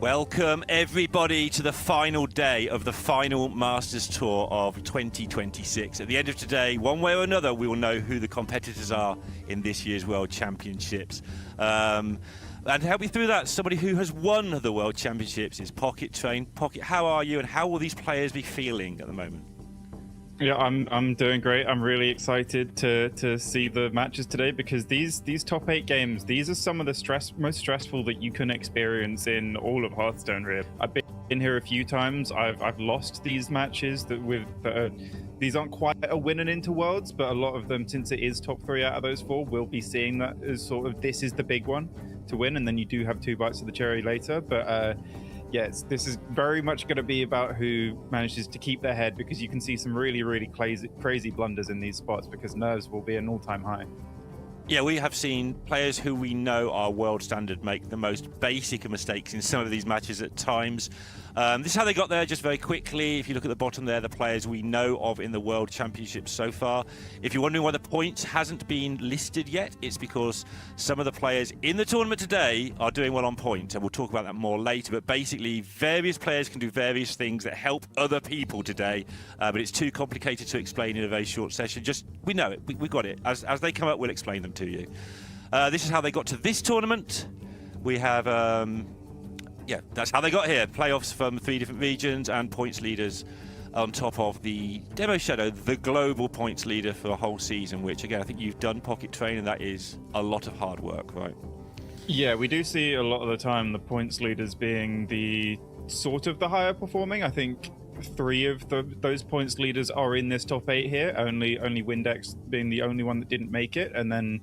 Welcome everybody to the final day of the final Masters Tour of 2026. At the end of today, one way or another, we will know who the competitors are in this year's World Championships. And to help me through that, somebody who has won the World Championships is Pocket Train. Pocket, how are you and how will these players be feeling at the moment? Yeah, I'm doing great. I'm really excited to see the matches today because these top 8 games, these are some of the most stressful that you can experience in all of Hearthstone. Really, I've been here a few times. I've lost these matches these aren't quite a win and into Worlds, but a lot of them, since it is top 3 out of those 4, will be seeing that as sort of this is the big one to win, and then you do have 2 bites of the cherry later. But yes, this is very much going to be about who manages to keep their head, because you can see some really, really crazy blunders in these spots, because nerves will be an all-time high. Yeah, we have seen players who we know are world standard make the most basic of mistakes in some of these matches at times. This is how they got there, just very quickly. If you look at the bottom there, the players we know of in the World Championship so far. If you're wondering why the points hasn't been listed yet, it's because some of the players in the tournament today are doing well on points, and we'll talk about that more later. But basically, various players can do various things that help other people today, but it's too complicated to explain in a very short session. Just, we know it, we got it. As they come up, we'll explain them to you. This is how they got to this tournament. We have... yeah, that's how they got here. Playoffs from 3 different regions and points leaders on top of the Demo Shadow, the global points leader for a whole season, which, again, I think you've done Pocket Train, and that is a lot of hard work, right? Yeah, we do see a lot of the time the points leaders being the sort of the higher performing. I think 3 of those points leaders are in this top 8 here, only Windex being the only one that didn't make it, and then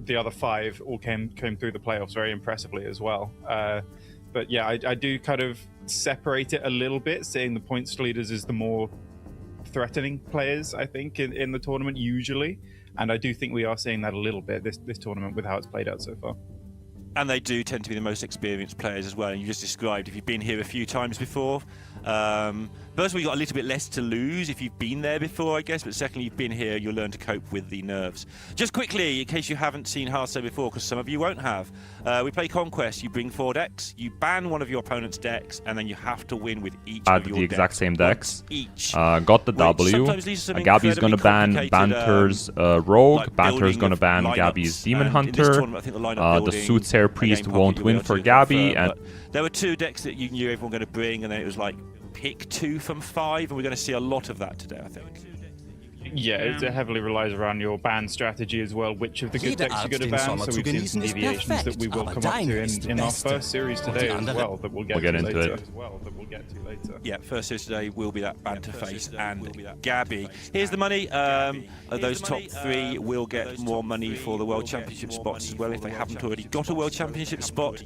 the other 5 all came through the playoffs very impressively as well. But yeah, I do kind of separate it a little bit, seeing the points leaders as the more threatening players, I think, in the tournament usually. And I do think we are seeing that a little bit this tournament with how it's played out so far. And they do tend to be the most experienced players as well. And you just described, if you've been here a few times before, first of all, you've got a little bit less to lose if you've been there before, I guess. But secondly, you've been here, you'll learn to cope with the nerves. Just quickly, in case you haven't seen Hearthstone before, because some of you won't have, we play Conquest. You bring 4 decks, you ban one of your opponent's decks, and then you have to win with each of your the exact same decks. Each. Got the W. Gabby's going to ban Banter's Rogue. like Banter's going to ban Gabby's Demon Hunter. The Soothsayer Priest won't win for Gabby. And there were 2 decks that you knew everyone was going to bring, and then it was like pick 2 from 5, and we're going to see a lot of that today, I think. Yeah, it heavily relies around your ban strategy as well, which of the good decks you're going to ban. So we've seen some deviations that we will come up to in our first series today as well, that we'll get into later. Yeah, first series today will be that Banterface and Gabby. Here's the money. Those top 3 will get more money for the World Championship spots as well if they haven't already got a World Championship spot.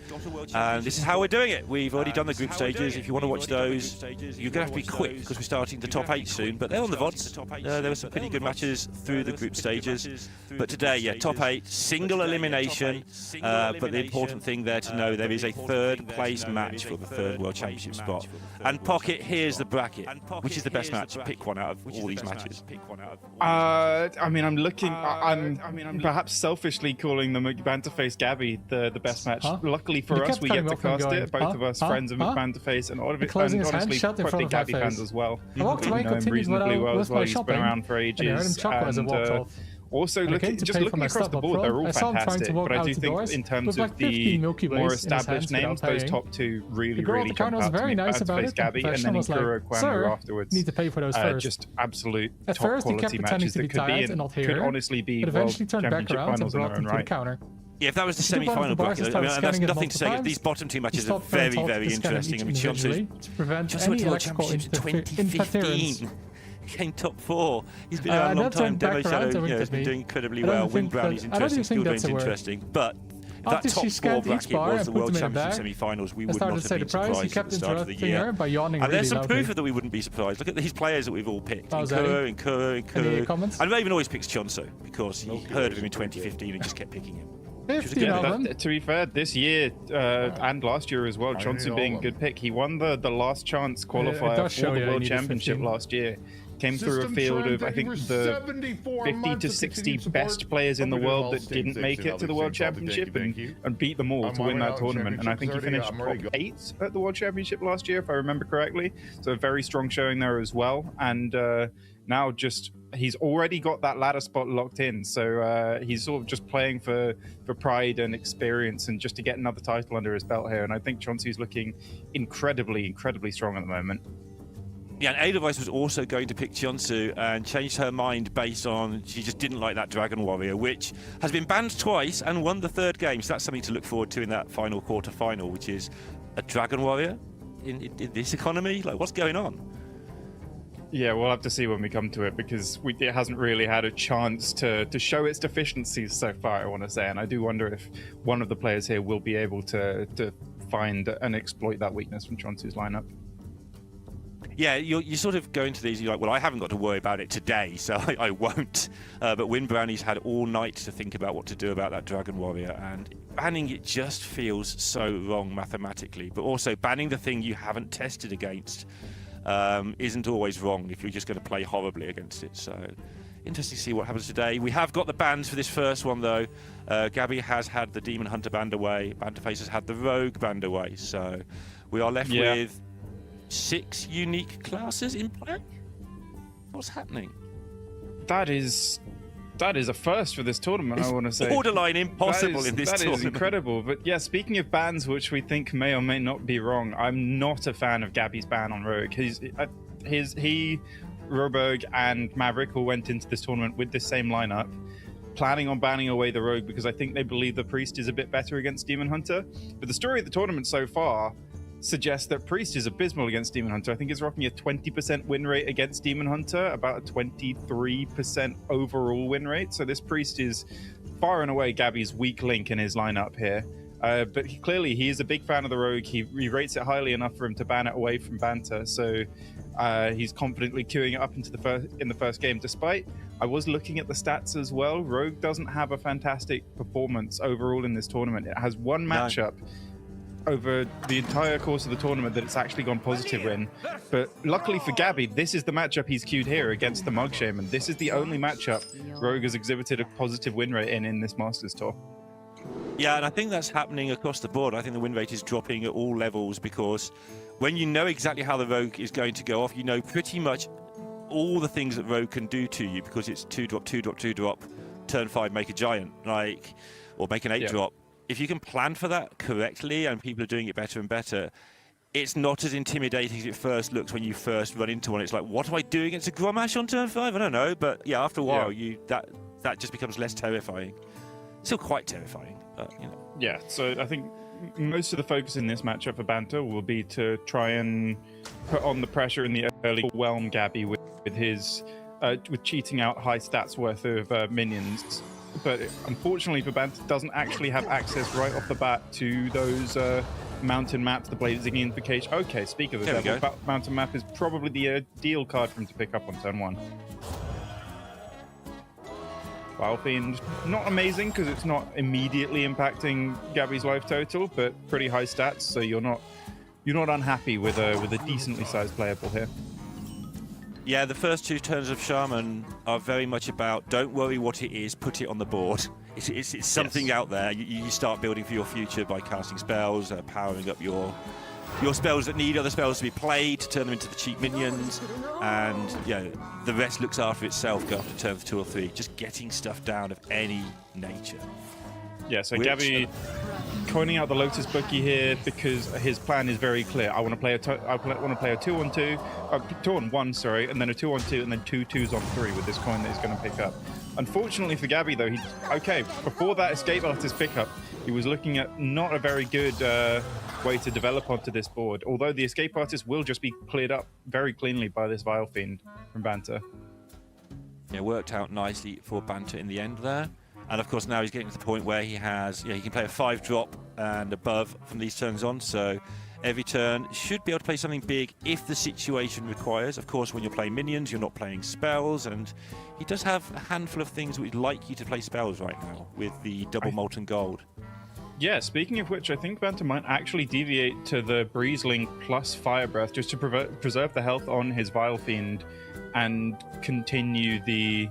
And this is how we're doing it. We've already done the group stages. If you want to watch those, you're going to have to be quick because we're starting the top 8 soon. But they're on the VODs. There were some pretty good matches through the group stages. But today, yeah, top 8, single elimination. But the important thing there to know, there is a 3rd place match for the 3rd World Championship spot. And Pocket, here's the bracket. Which is the best match? Pick one out of all these matches. I mean, I'm perhaps selfishly calling the McBanterface Gabby the best match. Luckily for us, we get to cast it. Both of us friends of McBanterface, and honestly, probably Gabby fans as well. I know him reasonably well as well. He's been around for ages. And also, just looking across the board, they're all fantastic. But I do think in terms of the more established names, those top 2 really jump out to me. McBanterface Gabby, and then Ikuro Kwame afterwards. Need to pay for those first. Just absolute At top first, he kept quality pretending matches to be that could be tired and not could here, honestly be but World eventually turned back Championship around and finals in their brought own them to the right. counter. Yeah, if that was the semi-final bracket, I mean, that's nothing to say. These bottom 2 matches are very, very interesting. I mean, Chionsu went to the World Championship in 2015. He came top 4. He's been around a long time. Demo Shadow has been doing incredibly well. Win Brownie's interesting. Still doing interesting. But if that top 4 bracket was the World Championship semi-finals, we would not have been surprised at the start of the year. And there's some proof that we wouldn't be surprised. Look at these players that we've all picked. Nkuru. And Raven always picks Chionsu because he heard of him in 2015 and just kept picking him. To be fair, this year and last year as well, Chionsu being a good pick. He won the last chance qualifier for the World Championship last year. Came through a field of, I think, the 50 to 60 best players in the world that didn't make it to the World Championship and beat them all to win that tournament. And I think he finished top 8 at the World Championship last year, if I remember correctly. So a very strong showing there as well. And now just he's already got that ladder spot locked in. So he's sort of just playing for pride and experience and just to get another title under his belt here. And I think Chionsu's looking incredibly strong at the moment. Yeah, and Edelweiss was also going to pick Chionsu and changed her mind based on she just didn't like that Dragon Warrior, which has been banned twice and won the 3rd game. So that's something to look forward to in that final quarter-final, which is a Dragon Warrior in this economy. Like, what's going on? Yeah, we'll have to see when we come to it because it hasn't really had a chance to show its deficiencies so far, I want to say. And I do wonder if one of the players here will be able to find and exploit that weakness from Chonsu's lineup. Yeah, you sort of go into these, you're like, well, I haven't got to worry about it today, so I won't. But Windbrownie's had all night to think about what to do about that Dragon Warrior, and banning it just feels so wrong mathematically. But also, banning the thing you haven't tested against isn't always wrong if you're just going to play horribly against it. So, interesting to see what happens today. We have got the bans for this first one, though. Gabby has had the Demon Hunter banned away. Banterface has had the Rogue banned away. So, we are left with 6 unique classes in play? What's happening? That is a first for this tournament, I want to say. Borderline impossible in this tournament. That is incredible. But yeah, speaking of bans, which we think may or may not be wrong, I'm not a fan of Gabby's ban on Rogue. He, Roberg, and Maverick all went into this tournament with the same lineup, planning on banning away the Rogue because I think they believe the Priest is a bit better against Demon Hunter. But the story of the tournament so far suggests that Priest is abysmal against Demon Hunter. I think he's rocking a 20% win rate against Demon Hunter, about a 23% overall win rate. So this Priest is far and away Gabby's weak link in his lineup here. But clearly he is a big fan of the Rogue. He rates it highly enough for him to ban it away from Banter. So he's confidently queuing it up into the first game. Despite, I was looking at the stats as well. Rogue doesn't have a fantastic performance overall in this tournament. It has one matchup over the entire course of the tournament that it's actually gone positive in. But luckily for Gabby, this is the matchup he's queued here against the Mug Shaman. This is the only matchup Rogue has exhibited a positive win rate in this Masters Tour. Yeah, and I think that's happening across the board. I think the win rate is dropping at all levels because when you know exactly how the Rogue is going to go off, you know pretty much all the things that Rogue can do to you because it's 2-drop, 2-drop, 2-drop, turn 5, make a giant, or make an 8-drop. If you can plan for that correctly and people are doing it better and better, it's not as intimidating as it first looks when you first run into one. It's like, what do I do against a Grommash on turn 5? I don't know. But yeah, after a while, that just becomes less terrifying. Still quite terrifying, but you know. Yeah, so I think most of the focus in this matchup for Banter will be to try and put on the pressure in the early, whelm Gabby with his with cheating out high stats worth of minions. But unfortunately for Banter, doesn't actually have access right off the bat to those mountain maps, the Blazing Invocation. Okay, speak of the devil, mountain map is probably the ideal card for him to pick up on turn 1. Fiend, not amazing because it's not immediately impacting Gabby's life total, but pretty high stats, so you're not unhappy with a decently sized playable here. Yeah, the first 2 turns of Shaman are very much about don't worry what it is, put it on the board. It's something out there. You start building for your future by casting spells, powering up your spells that need other spells to be played, to turn them into the cheap minions, and the rest looks after itself go after turns 2 or 3. Just getting stuff down of any nature. Yeah, so Gabby coining out the Lotus Bookie here because his plan is very clear. I want to play a 2-on-2, 2-on-1, sorry, and then a 2-on-2, and then 2 2s-on-3 with this coin that he's going to pick up. Unfortunately for Gabby, though, before that Escape Artist pickup, he was looking at not a very good way to develop onto this board, although the Escape Artist will just be cleared up very cleanly by this Vile Fiend from Banter. Yeah, worked out nicely for Banter in the end there. And of course now he's getting to the point where he has, he can play a 5-drop and above from these turns on. So every turn should be able to play something big if the situation requires. Of course, when you're playing minions, you're not playing spells, and he does have a handful of things that would like you to play spells right now with the double Molten Gold. Yeah, speaking of which, I think Banter might actually deviate to the Breeze Link plus Fire Breath just to preserve the health on his Vile Fiend and continue the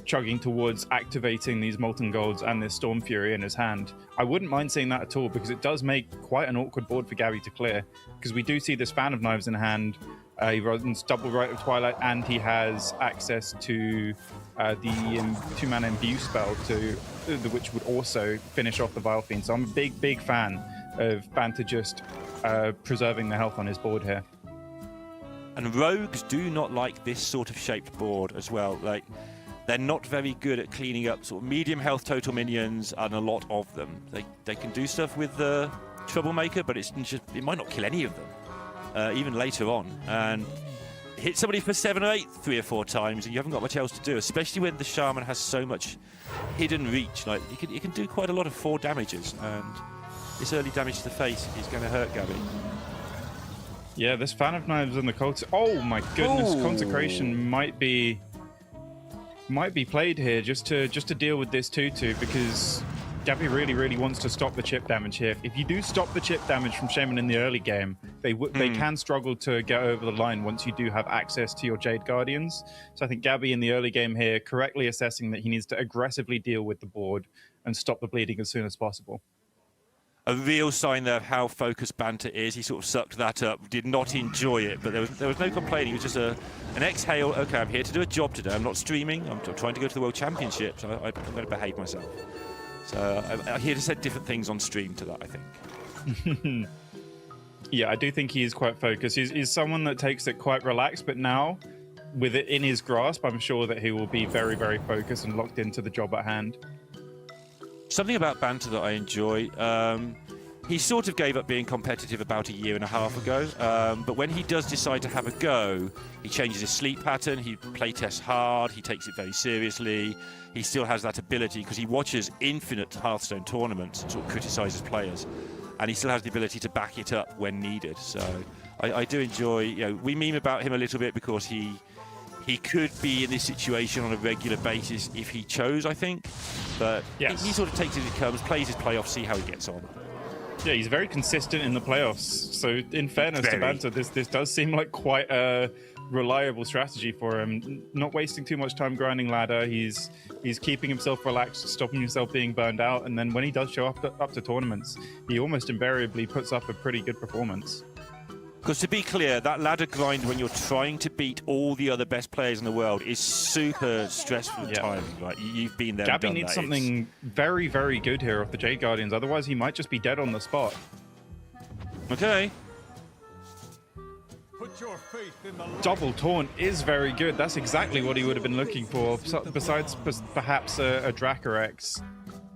chugging towards activating these Molten Golds and this Storm Fury in his hand. I wouldn't mind seeing that at all because it does make quite an awkward board for Gabby to clear, because we do see this Fan of Knives in hand. He runs double Rite of Twilight, and he has access to the 2-mana Imbue spell which would also finish off the Vile Fiend. So I'm a big fan of Banter just preserving the health on his board here. And rogues do not like this sort of shaped board as well. They're not very good at cleaning up sort of medium health total minions, and a lot of them. They can do stuff with the Troublemaker, but it might not kill any of them, even later on. And hit somebody for 7 or 8 3 or 4 times, and you haven't got much else to do, especially when the Shaman has so much hidden reach. You can do quite a lot of 4 damages, and this early damage to the face is going to hurt Gabby. Yeah, this Fan of Knives and the Cult. Oh my goodness, Ooh. Consecration might be played here just to deal with this 2-2 because Gabby really wants to stop the chip damage here. If you do stop the chip damage from Shaman in the early game, they can struggle to get over the line once you do have access to your Jade Guardians. So I think Gabby in the early game here correctly assessing that he needs to aggressively deal with the board and stop the bleeding as soon as possible. A real sign there of how focused Banter is. He sort of sucked that up, did not enjoy it, but there was no complaining. It was just an exhale. Okay, I'm here to do a job today. I'm not streaming. I'm trying to go to the World Championships. I'm going to behave myself. So I'm here to say different things on stream to that, I think. Yeah, I do think he is quite focused. He's someone that takes it quite relaxed, but now, with it in his grasp, I'm sure that he will be very focused and locked into the job at hand. Something about Banter that I enjoy, he sort of gave up being competitive about a year and a half ago, but when he does decide to have a go, he changes his sleep pattern, he playtests hard, he takes it very seriously. He still has that ability because he watches infinite Hearthstone tournaments and sort of criticises players, and he still has the ability to back it up when needed. So I do enjoy, you know, we meme about him a little bit because he could be in this situation on a regular basis if he chose, I think. But yes, he sort of takes it as it comes, plays his playoffs, see how he gets on. Yeah, he's very consistent in the playoffs. So in fairness to Banter, this does seem like quite a reliable strategy for him. Not wasting too much time grinding ladder. He's keeping himself relaxed, stopping himself being burned out. And then when he does show up to tournaments, he almost invariably puts up a pretty good performance. Because to be clear, that ladder grind when you're trying to beat all the other best players in the world is super stressful timing. Right? You've been there. Gabby and done needs that. something very good here off the Jade Guardians. Otherwise, he might just be dead on the spot. Okay. Put your faith in the Double Taunt is very good. That's exactly what he would have been looking for, besides perhaps a Dracorex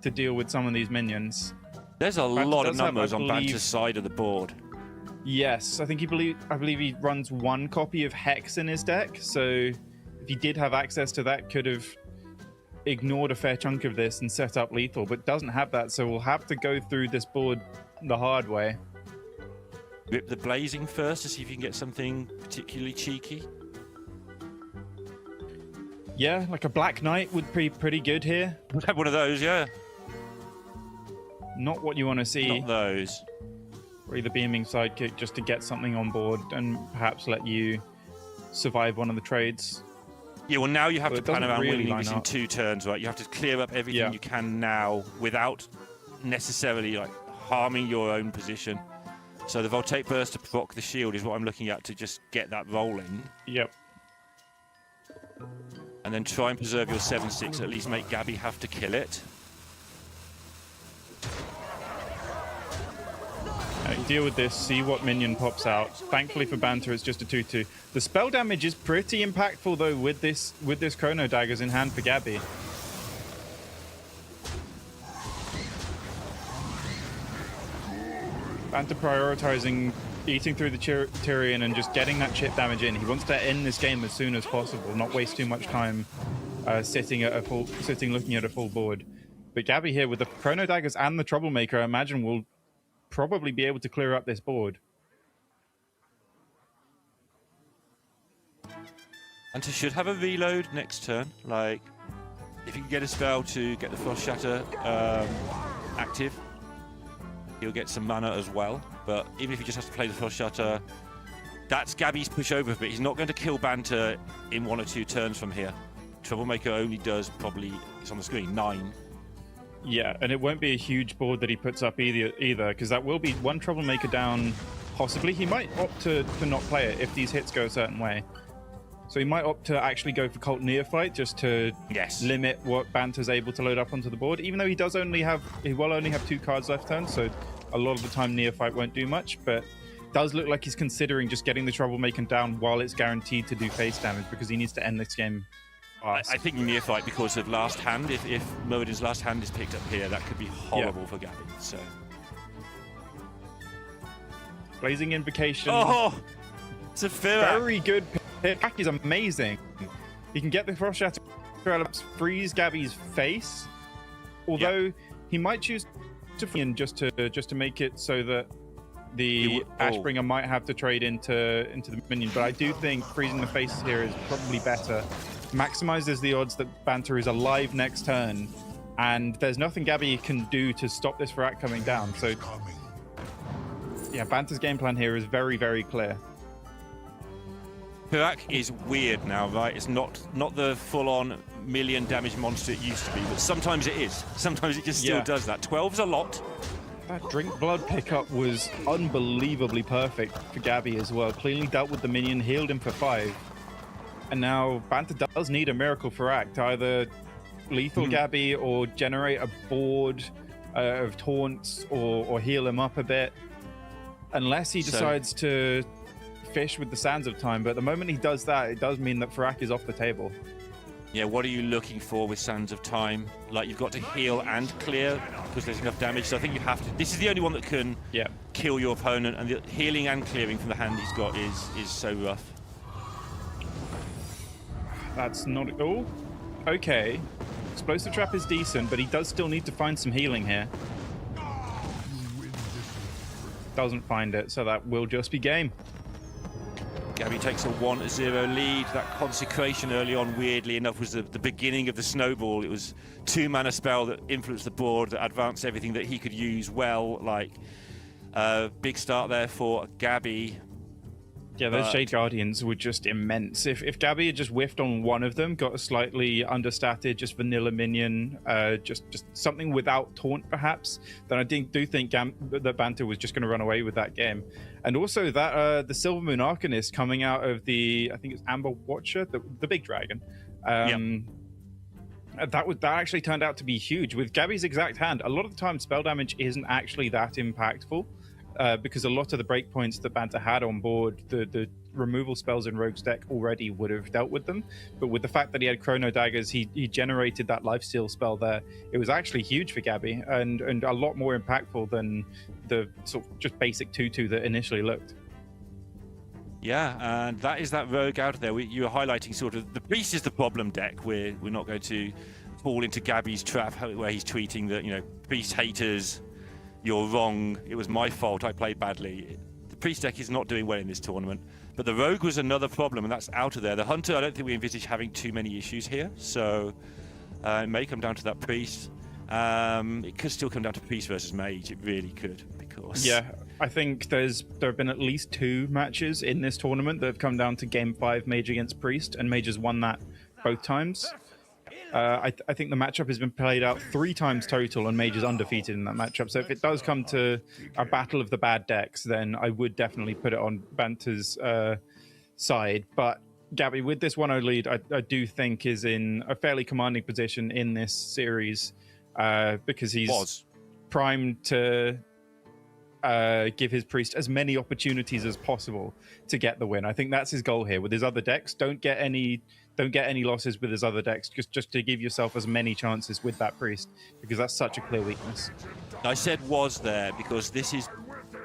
to deal with some of these minions. There's a lot of numbers have, on Banter's side of the board. Yes, I believe he runs one copy of Hex in his deck, so if he did have access to that, could have ignored a fair chunk of this and set up lethal, but doesn't have that, so we'll have to go through this board the hard way. Rip the Blazing first to see if you can get something particularly cheeky. Yeah, like a Black Knight would be pretty good here. Have one of those, yeah. Not what you want to see. Not those. Or either Beaming Sidekick just to get something on board and perhaps let you survive one of the trades. Yeah, well, now you have to plan around really winning line this in up. 2 turns, right? You have to clear up everything you can now without necessarily like harming your own position. So the Voltaic Burst to proc the shield is what I'm looking at to just get that rolling. Yep. And then try and preserve your 7/6, at least make Gabby have to kill it. Deal with this, see what minion pops out. Thankfully for Banter, it's just a 2-2. The spell damage is pretty impactful though with this Chrono Daggers in hand for Gabby. Banter prioritizing eating through the Tyrion and just getting that chip damage in. He wants to end this game as soon as possible, not waste too much time sitting looking at a full board. But Gabby here with the Chrono Daggers and the Troublemaker, I imagine will probably be able to clear up this board. And should have a reload next turn. Like, if you can get a spell to get the Frost Shatter active, he'll get some mana as well. But even if he just has to play the Frost Shatter, that's Gabby's push over, but he's not going to kill Banter in 1 or 2 turns from here. Troublemaker only does probably, it's on the screen, 9. Yeah, and it won't be a huge board that he puts up either, because that will be one Troublemaker down, possibly. He might opt to not play it if these hits go a certain way. So he might opt to actually go for Cult Neophyte just to limit what Banter's able to load up onto the board, even though he will only have 2 cards left turn, so a lot of the time Neophyte won't do much, but it does look like he's considering just getting the Troublemaker down while it's guaranteed to do face damage, because he needs to end this game. I think Neophyte, because of last hand, if Moradin's last hand is picked up here, that could be horrible for Gabby. So, Blazing Invocation. Oh, it's a very good pick. Pack is amazing. He can get the Frost Shatter elements, freeze Gabby's face. Although he might choose just to make it so that the Ashbringer might have to trade into the minion. But I do think freezing the faces here is probably better. Maximizes the odds that Banter is alive next turn, and there's nothing Gabby can do to stop this Farak coming down. So yeah, Banter's game plan here is very, very clear. Farak is weird now, right? It's not the full-on million damage monster it used to be, but sometimes it is. Sometimes it just still does that. 12's a lot. That Drink Blood pickup was unbelievably perfect for Gabby as well. Cleanly dealt with the minion, healed him for 5. And now Banter does need a miracle Farak to either lethal Gabby or generate a board of taunts or heal him up a bit. Unless he decides to fish with the Sands of Time. But at the moment he does that, it does mean that Farak is off the table. Yeah, what are you looking for with Sands of Time? Like, you've got to heal and clear because there's enough damage. So I think you have to. This is the only one that can kill your opponent, and the healing and clearing from the hand he's got is so rough. That's not. Oh, okay. Explosive Trap is decent, but he does still need to find some healing here. Doesn't find it, so that will just be game. Gabby takes a 1-0 lead. That consecration early on, weirdly enough, was the beginning of the snowball. It was 2-mana spell that influenced the board, that advanced everything that he could use well. Like, big start there for Gabby. Yeah, those Shade Guardians were just immense. If Gabby had just whiffed on one of them, got a slightly understated, just vanilla minion, just something without taunt perhaps, then I do think that Banter was just going to run away with that game. And also that the Silver Moon Arcanist coming out of the, I think it's Amber Watcher, the big dragon. That actually turned out to be huge. With Gabby's exact hand, a lot of the time spell damage isn't actually that impactful. Because a lot of the breakpoints that Banter had on board, the removal spells in Rogue's deck already would have dealt with them. But with the fact that he had Chrono Daggers, he generated that Lifesteal spell there. It was actually huge for Gabby and a lot more impactful than the sort of just basic 2-2 that initially looked. Yeah, and that is that Rogue out there. You were highlighting sort of the Priest is the problem deck. We're not going to fall into Gabby's trap where he's tweeting that, you know, Priest haters, you're wrong, it was my fault, I played badly. The Priest deck is not doing well in this tournament, but the Rogue was another problem, and that's out of there. The Hunter, I don't think we envisage having too many issues here, so it may come down to that Priest. It could still come down to Priest versus Mage, it really could, because... Yeah, I think there have been at least 2 matches in this tournament that have come down to Game 5 Mage against Priest, and Mage has won that both times. I think the matchup has been played out 3 times total, and Mage is undefeated in that matchup. So if it does come to a battle of the bad decks, then I would definitely put it on Banter's side. But Gabby, with this 1-0 lead, I do think is in a fairly commanding position in this series because he's primed to give his Priest as many opportunities as possible to get the win. I think that's his goal here. With his other decks, don't get any losses with his other decks, just to give yourself as many chances with that Priest, because that's such a clear weakness. I said was there because this is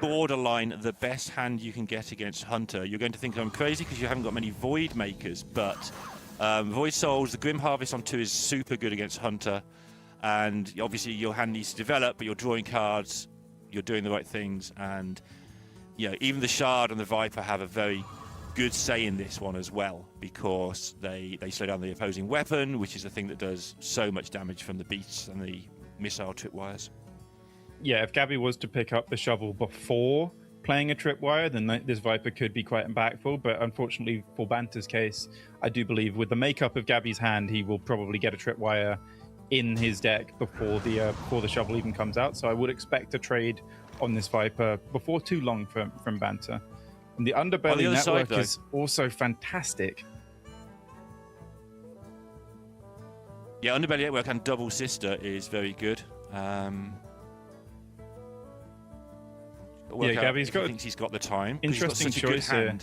borderline the best hand you can get against Hunter. You're going to think I'm crazy because you haven't got many Void Makers, but Void Souls, the Grim Harvest on 2 is super good against Hunter, and obviously your hand needs to develop, but you're drawing cards, you're doing the right things, and even the Shard and the Viper have a very good say in this one as well, because they slow down the opposing weapon, which is the thing that does so much damage from the beasts and the missile tripwires. Yeah, if Gabby was to pick up the shovel before playing a tripwire, then this Viper could be quite impactful. But unfortunately for Banter's case, I do believe with the makeup of Gabby's hand, he will probably get a tripwire in his deck before the shovel even comes out. So I would expect a trade on this Viper before too long from Banter. And the Underbelly network is also fantastic. Yeah, Underbelly network and Double Sister is very good. Gabby's thinks he's got the time. Interesting choice here.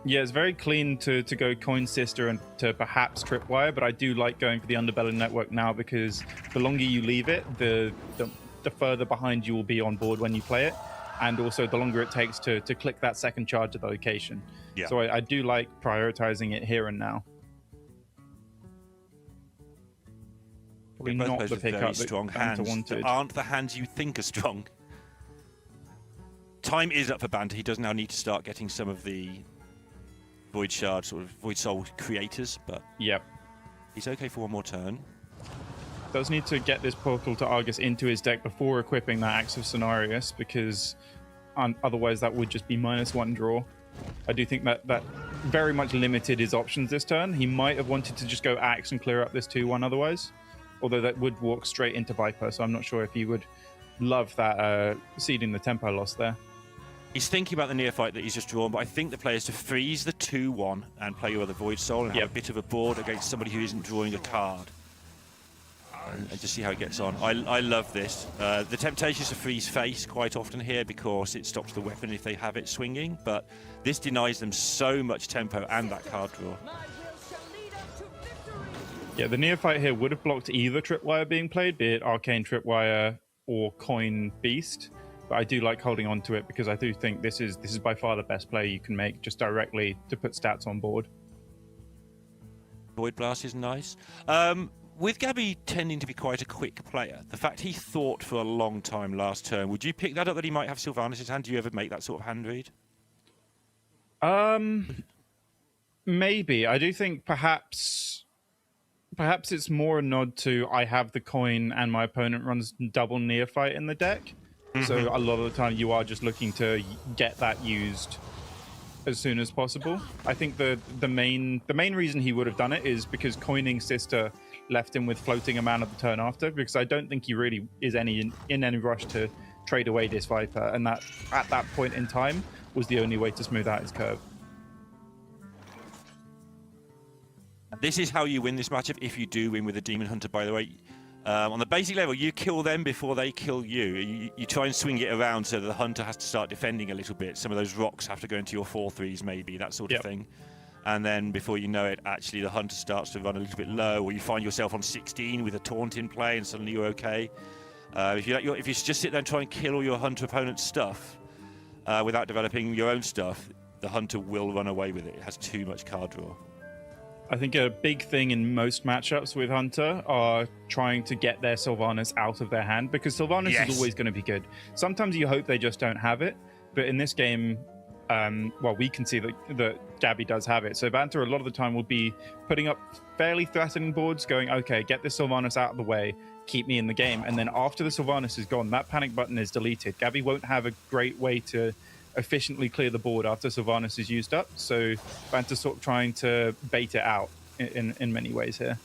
Yeah, it's very clean to go Coin Sister and to perhaps Tripwire, but I do like going for the Underbelly network now, because the longer you leave it, the further behind you will be on board when you play it. And also the longer it takes to click that second charge at the location. Yeah. So I do like prioritizing it here and now. Probably both not those the are very pickup that strong Banter hands wanted. that aren't the hands you think are strong. Time is up for Banter. He does now need to start getting some of the Void Shard, sort of Void Soul creators, but Yep. he's okay for one more turn. Does need to get this Portal to Argus into his deck before equipping that Axe of Cenarius, because otherwise that would just be -1 draw. I do think that very much limited his options this turn. He might have wanted to just go Axe and clear up this 2-1 otherwise, although that would walk straight into Viper, so I'm not sure if he would love that ceding the tempo loss there. He's thinking about the neophyte that he's just drawn, but I think the play is to freeze the 2-1 and play your other Void Soul and have a bit of a board against somebody who isn't drawing a card. And just see how it gets on. I love this. The temptation is to freeze face quite often here because it stops the weapon if they have it swinging, but this denies them so much tempo and that card draw. Yeah, the Neophyte here would have blocked either Tripwire being played, be it Arcane Tripwire or Coin Beast, but I do like holding on to it because I do think this is by far the best play you can make just directly to put stats on board. Void Blast is nice. With Gabby tending to be quite a quick player, the fact he thought for a long time last turn, would you pick that up that he might have Sylvanas' hand? Do you ever make that sort of hand read? Maybe. I do think perhaps it's more a nod to I have the coin and my opponent runs double Neophyte in the deck. So a lot of the time you are just looking to get that used as soon as possible. I think the main reason he would have done it is because coining Sister left him with floating a mana the turn after, because I don't think he really is in any rush to trade away this Viper, and that at that point in time was the only way to smooth out his curve. This is how you win this matchup if you do win with a Demon Hunter, by the way. On the basic level, you kill them before they kill you. You try and swing it around so that the Hunter has to start defending a little bit. Some of those rocks have to go into your 4/3s maybe, that sort of thing. And then before you know it, actually the Hunter starts to run a little bit low, or you find yourself on 16 with a taunt in play and suddenly you're okay. If you just sit there and try and kill all your Hunter opponent's stuff without developing your own stuff, the Hunter will run away with it. It has too much card draw. I think a big thing in most matchups with Hunter are trying to get their Sylvanas out of their hand, because Sylvanas is always going to be good. Sometimes you hope they just don't have it, but in this game, we can see that Gabby does have it. So Banter a lot of the time will be putting up fairly threatening boards, going, okay, get this Sylvanas out of the way, keep me in the game. And then after the Sylvanas is gone, that panic button is deleted. Gabby won't have a great way to efficiently clear the board after Sylvanas is used up. So Banter's sort of trying to bait it out in many ways here.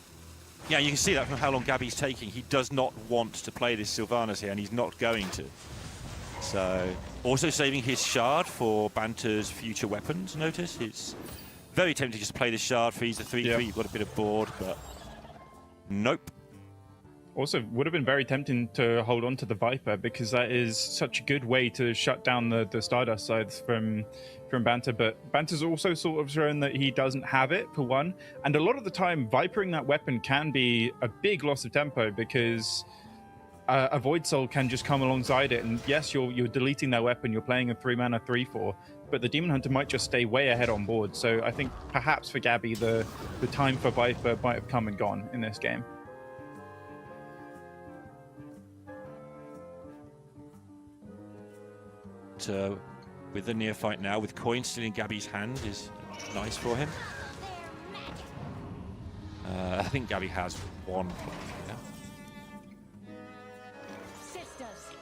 Yeah, you can see that from how long Gabby's taking. He does not want to play this Sylvanas here, and he's not going to. So, also saving his shard for Banter's future weapons, notice. It's very tempting just to play the shard, freeze the 3/3, you've got a bit of board, but nope. Also, would have been very tempting to hold on to the Viper, because that is such a good way to shut down the Stardust sides from Banter, but Banter's also sort of shown that he doesn't have it, for one, and a lot of the time, Vipering that weapon can be a big loss of tempo, because a Void Soul can just come alongside it, and yes, you're deleting their weapon, you're playing a 3-mana 3/4, but the Demon Hunter might just stay way ahead on board. So I think perhaps for Gabby, the time for Viper might have come and gone in this game. With the Neophyte now, with coin still in Gabby's hand, is nice for him. I think Gabby has one play.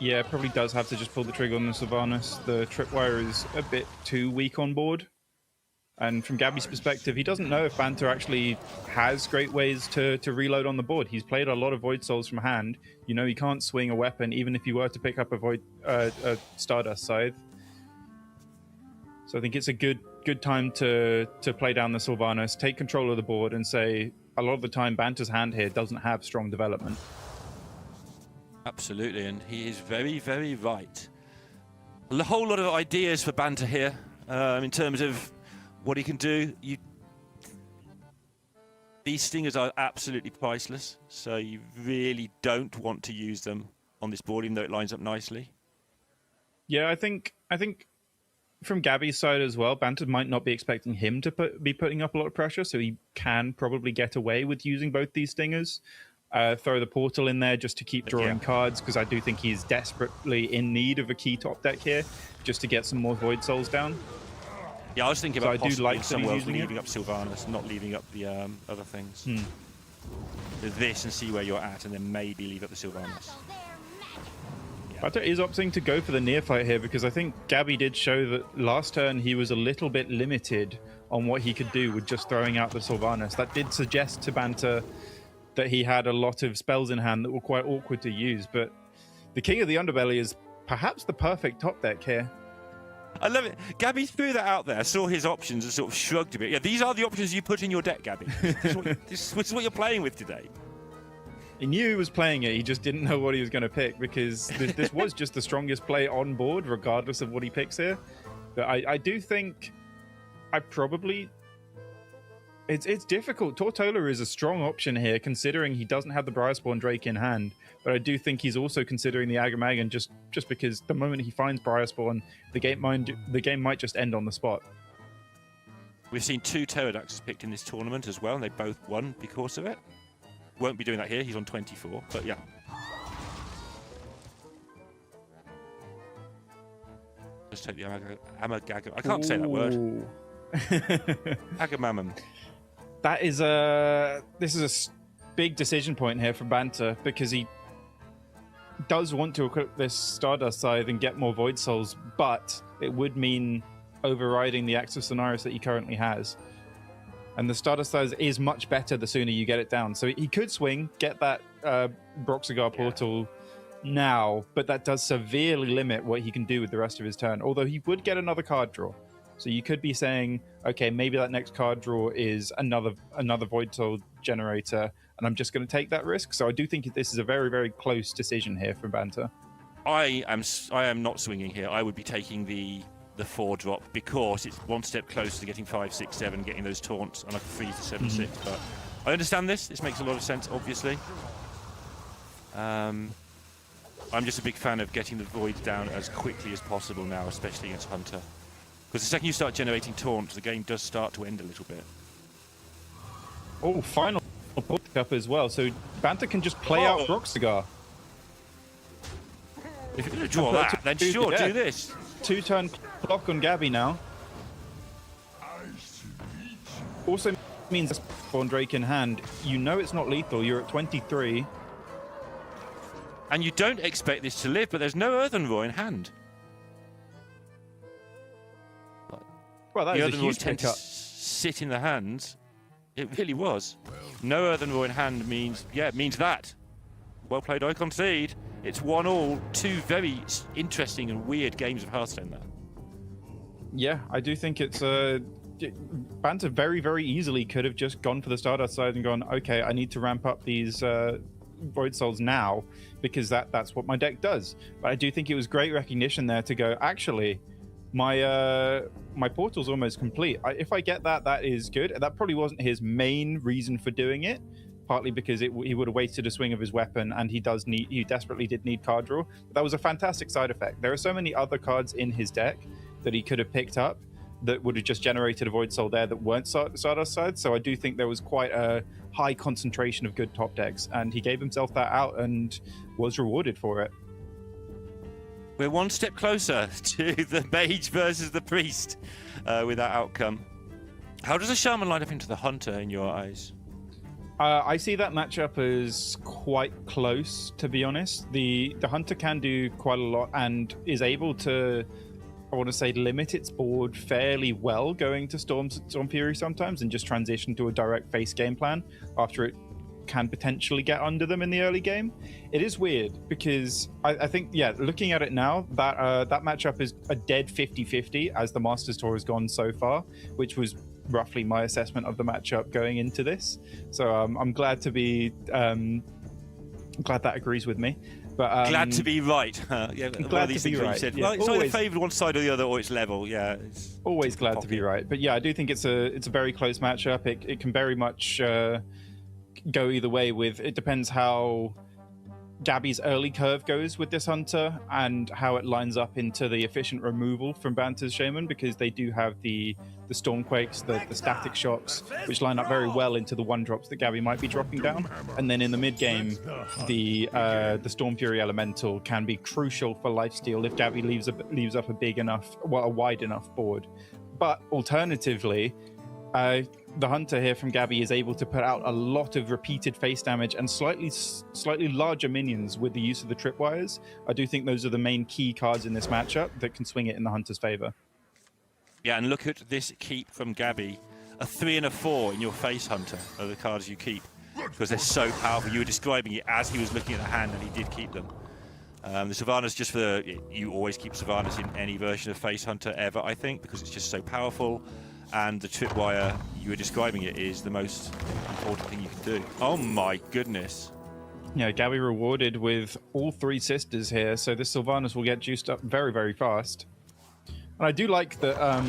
Yeah, probably does have to just pull the trigger on the Sylvanas. The Tripwire is a bit too weak on board. And from Gabby's perspective, he doesn't know if Banter actually has great ways to reload on the board. He's played a lot of Void Souls from hand. You know, he can't swing a weapon, even if you were to pick up a Stardust Scythe. So I think it's a good time to play down the Sylvanas, take control of the board, and say, a lot of the time, Banter's hand here doesn't have strong development. Absolutely, and he is very, very right. A whole lot of ideas for Banter here in terms of what he can do. These stingers are absolutely priceless, so you really don't want to use them on this board, even though it lines up nicely. Yeah, I think from Gabby's side as well, Banter might not be expecting him to be putting up a lot of pressure, so he can probably get away with using both these stingers. throw the portal in there just to keep drawing cards, because I do think he's desperately in need of a key top deck here, just to get some more Void Souls down. Yeah, I was thinking about possibly somewhere leaving up it. Sylvanas, not leaving up the other things. This and see where you're at, and then maybe leave up the Sylvanas. Banta is opting to go for the near fight here, because I think Gabby did show that last turn he was a little bit limited on what he could do with just throwing out the Sylvanas. That did suggest to Banta that he had a lot of spells in hand that were quite awkward to use, but the King of the Underbelly is perhaps the perfect top deck here. I love it. Gabby threw that out there, saw his options and sort of shrugged a bit. Yeah, these are the options you put in your deck, Gabby. This is what you're playing with today. He knew he was playing it, he just didn't know what he was going to pick, because this was just the strongest play on board, regardless of what he picks here. But I do think I probably... It's difficult. Tortola is a strong option here, considering he doesn't have the Briarspawn Drake in hand. But I do think he's also considering the Agamagan just because the moment he finds Briarspawn, the game might just end on the spot. We've seen 2 Pterodaxes picked in this tournament as well, and they both won because of it. Won't be doing that here. He's on 24, but yeah. Just take the Amagaga. I can't say that word. Agamamam. That is this is a big decision point here for Banta, because he does want to equip this Stardust Scythe and get more Void Souls, but it would mean overriding the Axe of Sonaris that he currently has. And the Stardust Scythe is much better the sooner you get it down. So he could swing, get that Broxigar portal now, but that does severely limit what he can do with the rest of his turn, although he would get another card draw. So you could be saying, okay, maybe that next card draw is another Void Soul generator, and I'm just going to take that risk. So I do think this is a very, very close decision here for Banta. I am not swinging here. I would be taking the 4-drop, because it's one step closer to getting 5, 6, 7, getting those taunts on a 3 to 7, 6. But I understand this. This makes a lot of sense, obviously. I'm just a big fan of getting the Void down as quickly as possible now, especially against Hunter. Because the second you start generating taunts, the game does start to end a little bit. Oh, final up as well. So Banta can just play out Broxigar. If you're going to draw that, then sure, do this. 2-turn clock on Gabby now. Also means Spawn Drake in hand. You know it's not lethal. You're at 23. And you don't expect this to live, but there's no Earthen Roar in hand. Well, that is a huge pickup. Sit in the hands. It really was. No Earthen Roar in hand means that. Well played, I concede. It's 1-1. 2 very interesting and weird games of Hearthstone there. Yeah, I do think it's Banta very, very easily could have just gone for the Stardust side and gone, okay, I need to ramp up these Void Souls now, because that's what my deck does. But I do think it was great recognition there to go, actually, my portal's almost complete. If I get that, that is good. That probably wasn't his main reason for doing it, partly because he would have wasted a swing of his weapon, and he desperately did need card draw. But that was a fantastic side effect. There are so many other cards in his deck that he could have picked up that would have just generated a Void Soul there that weren't Stardust side. So I do think there was quite a high concentration of good top decks, and he gave himself that out and was rewarded for it. We're one step closer to the Mage versus the Priest with that outcome. How does a Shaman line up into the Hunter in your eyes? I see that matchup as quite close, to be honest. The Hunter can do quite a lot and is able to, I want to say, limit its board fairly well going to Storm Fury sometimes, and just transition to a direct face game plan after it can potentially get under them in the early game. It is weird because I think, yeah, looking at it now, that matchup is a dead 50-50 as the Masters Tour has gone so far, which was roughly my assessment of the matchup going into this. So I'm glad to be glad that agrees with me. But glad to be right. Yeah, glad to be right. Said, yeah, well, it's always, either favoured one side or the other, or it's level. Yeah, it's always glad to be right. But yeah, I do think it's a very close matchup. It can very much go either way. It depends how Gabby's early curve goes with this Hunter and how it lines up into the efficient removal from Banter's Shaman, because they do have the Stormquakes, the Static Shocks, which line up very well into the 1-drops that Gabby might be dropping down. And then in the mid-game, the Storm Fury Elemental can be crucial for lifesteal if Gabby leaves up a big enough, well, a wide enough board. But alternatively, the Hunter here from Gabby is able to put out a lot of repeated face damage and slightly larger minions with the use of the tripwires. I do think those are the main key cards in this matchup that can swing it in the Hunter's favor. Yeah, and look at this keep from Gabby. A 3 and a 4 in your face, Hunter, are the cards you keep, because they're so powerful. You were describing it as he was looking at the hand, and he did keep them. The Sylvanas, just for you always keep Sylvanas in any version of face Hunter ever, I think, because it's just so powerful. And the tripwire, you were describing it, is the most important thing you can do. Oh my goodness. Yeah, Gabby rewarded with all 3 sisters here, so this Sylvanas will get juiced up very, very fast. And I do like that,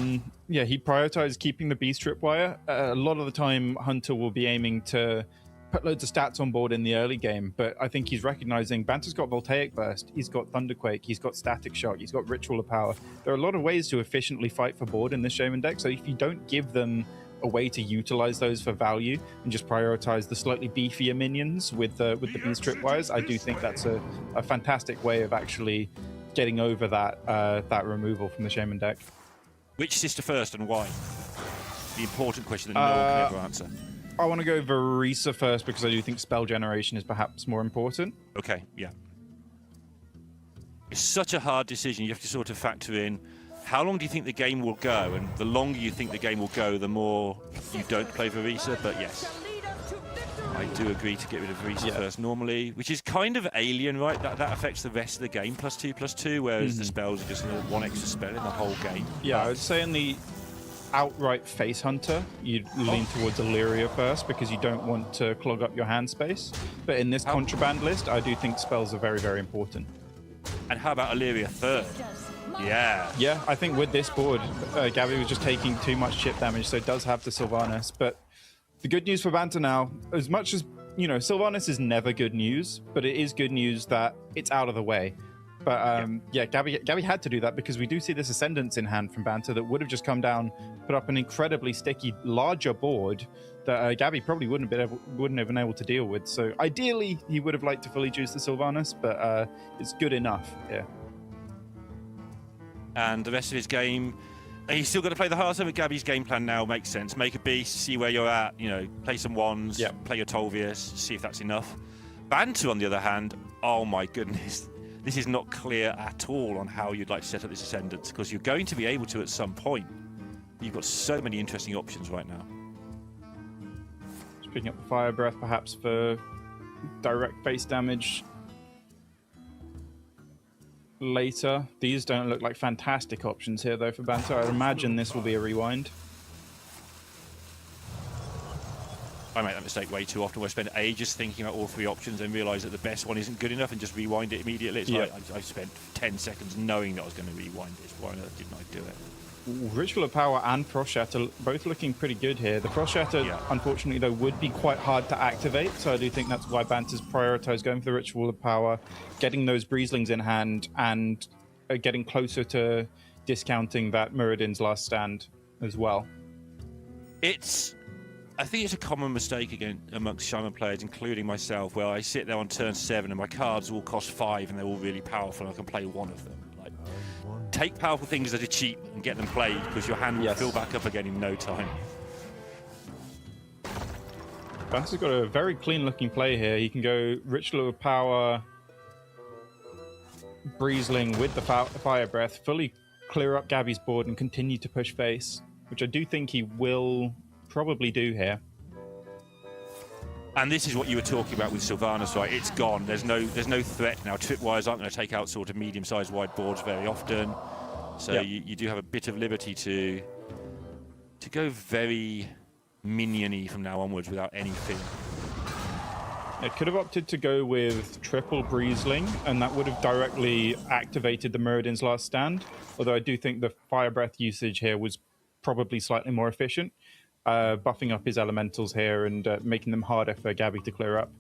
yeah, he prioritized keeping the beast tripwire. A lot of the time, Hunter will be aiming to put loads of stats on board in the early game, but I think he's recognizing Banter's got Voltaic Burst, he's got Thunderquake, he's got Static Shock, he's got Ritual of Power. There are a lot of ways to efficiently fight for board in this Shaman deck, so if you don't give them a way to utilize those for value and just prioritize the slightly beefier minions with the beast tripwires, I do think that's a fantastic way of actually getting over that removal from the Shaman deck. Which sister first and why? The important question that no one can ever answer. I want to go Verisa first because I do think spell generation is perhaps more important. Okay, yeah. It's such a hard decision. You have to sort of factor in how long do you think the game will go, and the longer you think the game will go, the more you don't play Verisa. But yes, I do agree to get rid of Verisa first normally, which is kind of alien, right? That affects the rest of the game, +2/+2, whereas the spells are just 1 extra spell in the whole game. Yeah, I would say in the outright face Hunter, you'd lean towards Illyria first because you don't want to clog up your hand space. But in this contraband list, I do think spells are very, very important. And how about Illyria third? Yeah. Yeah, I think with this board, Gabby was just taking too much chip damage, so it does have the Sylvanas. But the good news for Banter now, as much as, you know, Sylvanas is never good news, but it is good news that it's out of the way. But yeah, Gabby had to do that because we do see this Ascendance in hand from Banter that would have just come down, put up an incredibly sticky, larger board that Gabby probably wouldn't have been able to deal with. So ideally, he would have liked to fully juice the Sylvanas, but it's good enough. Yeah. And the rest of his game, he's still got to play the Hearthstone, but Gabby's game plan now makes sense. Make a beast, see where you're at, you know, play some wands, play your Tolvius, see if that's enough. Banter, on the other hand, oh my goodness. This is not clear at all on how you'd like to set up this Ascendance, because you're going to be able to at some point. You've got so many interesting options right now. Just picking up the Fire Breath perhaps for direct face damage later. These don't look like fantastic options here though for Banter. I imagine this will be a rewind. I make that mistake way too often, where I spend ages thinking about all 3 options and realise that the best one isn't good enough and just rewind it immediately. It's like I spent 10 seconds knowing that I was going to rewind this. Why on earth didn't I do it? Ritual of Power and Frost Shatter both looking pretty good here. The Frost Shatter, unfortunately, though, would be quite hard to activate, so I do think that's why Banter's prioritised going for the Ritual of Power, getting those Breezlings in hand, and getting closer to discounting that Muradin's Last Stand as well. I think it's a common mistake again amongst Shaman players, including myself, where I sit there on turn 7 and my cards all cost 5 and they're all really powerful and I can play one of them. Like, take powerful things that are cheap and get them played, because your hand will fill back up again in no time. Banter's got a very clean looking play here. He can go Ritual of Power, Breezling with the Fire Breath, fully clear up Gabby's board and continue to push face, which I do think he will probably do here. And this is what you were talking about with Sylvanas, right? It's gone. There's no threat now. Tripwires aren't going to take out sort of medium-sized wide boards very often. So you do have a bit of liberty to go very minion-y from now onwards without any fear. It could have opted to go with triple Breezling, and that would have directly activated the Muradin's Last Stand. Although I do think the Fire Breath usage here was probably slightly more efficient. Buffing up his elementals here and making them harder for Gabby to clear up.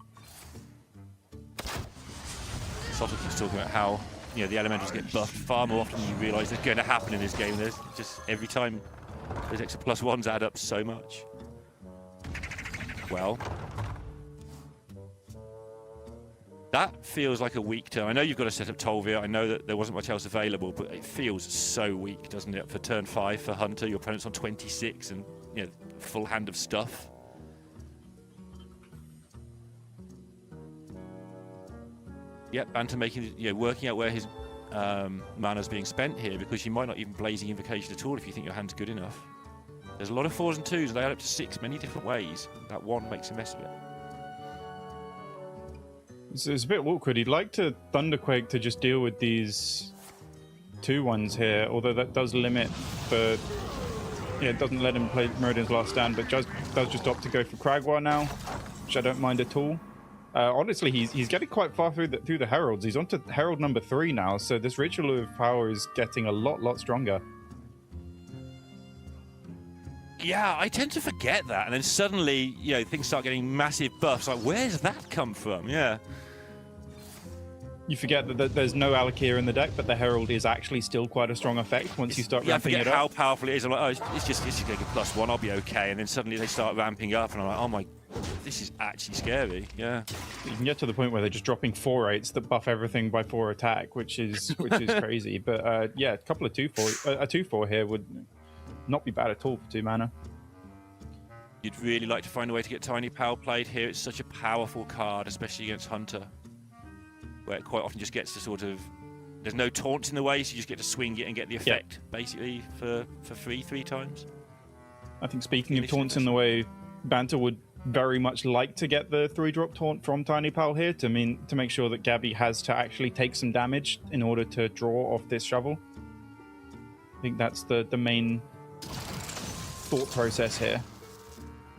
Sottle keeps talking about how the elementals get buffed far more often than you realise they're going to happen in this game. There's just every time those extra +1s add up so much. Well, that feels like a weak turn. I know you've got to set up Tolvir. I know that there wasn't much else available, but it feels so weak, doesn't it? For turn 5 for Hunter, your opponent's on 26 and full hand of stuff. Yep, Banter working out where his mana's being spent here, because you might not even Blazing Invocation at all if you think your hand's good enough. There's a lot of 4s and 2s. They add up to 6 many different ways. That one makes a mess of it. It's a bit awkward. He'd like to Thunderquake to just deal with these 2-1s here, although that does limit the... it doesn't let him play Meridian's Last Stand, but does just opt to go for Kragwa now, which I don't mind at all. Honestly, he's getting quite far through the Heralds. He's on to Herald number 3 now, so this Ritual of Power is getting a lot stronger. Yeah, I tend to forget that, and then suddenly, things start getting massive buffs. Like, where's that come from? Yeah. You forget that there's no Alakir in the deck, but the Herald is actually still quite a strong effect once you start ramping it up. I forget how powerful it is. I'm like, oh, it's just going to get +1, I'll be okay. And then suddenly they start ramping up, and I'm like, oh my, this is actually scary. Yeah. You can get to the point where they're just dropping 4/8s that buff everything by 4 attack, which is crazy. But yeah, a couple of 2/4, a 2/4 here would not be bad at all for 2 mana. You'd really like to find a way to get Tiny Power played here. It's such a powerful card, especially against Hunter, where it quite often just gets to sort of... There's no taunts in the way, so you just get to swing it and get the effect, basically, for free 3 times. I think speaking of taunts in the way, Banter would very much like to get the 3-drop taunt from Tiny Pal here to make sure that Gabby has to actually take some damage in order to draw off this shovel. I think that's the main thought process here.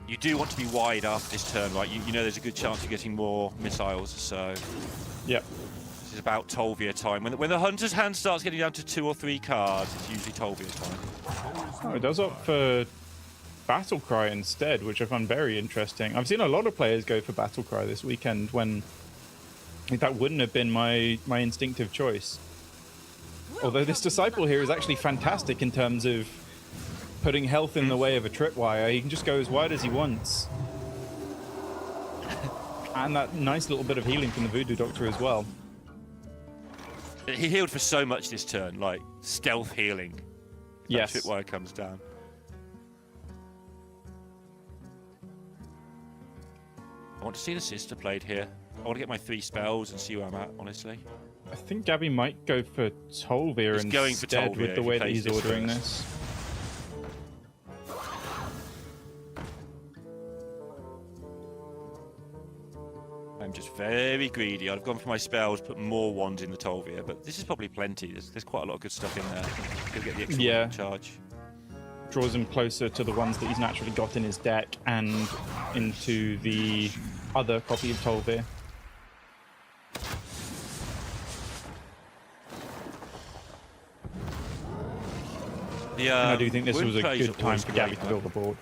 You do want to be wide after this turn, right? You know there's a good chance of getting more missiles, so... Yep. This is about Tolvir time. When the Hunter's hand starts getting down to 2 or 3 cards, it's usually Tolvir time. Oh, it does opt for Battle Cry instead, which I find very interesting. I've seen a lot of players go for Battle Cry this weekend when that wouldn't have been my instinctive choice. Although this Disciple here is actually fantastic in terms of putting health in the way of a tripwire. He can just go as wide as he wants. And that nice little bit of healing from the Voodoo Doctor as well. He healed for so much this turn, like stealth healing. Yes. That tripwire comes down. I want to see the Sister played here. I want to get my 3 spells and see where I'm at, honestly. I think Gabby might go for Tolvir instead with the way that he's ordering this. I'm just very greedy. I've gone for my spells, put more wands in the Tolvir, but this is probably plenty. There's quite a lot of good stuff in there. Could get the extra charge. Draws him closer to the ones that he's naturally got in his deck and into the other copy of Tolvir. And I do think this was a good time for Gabby to build the board.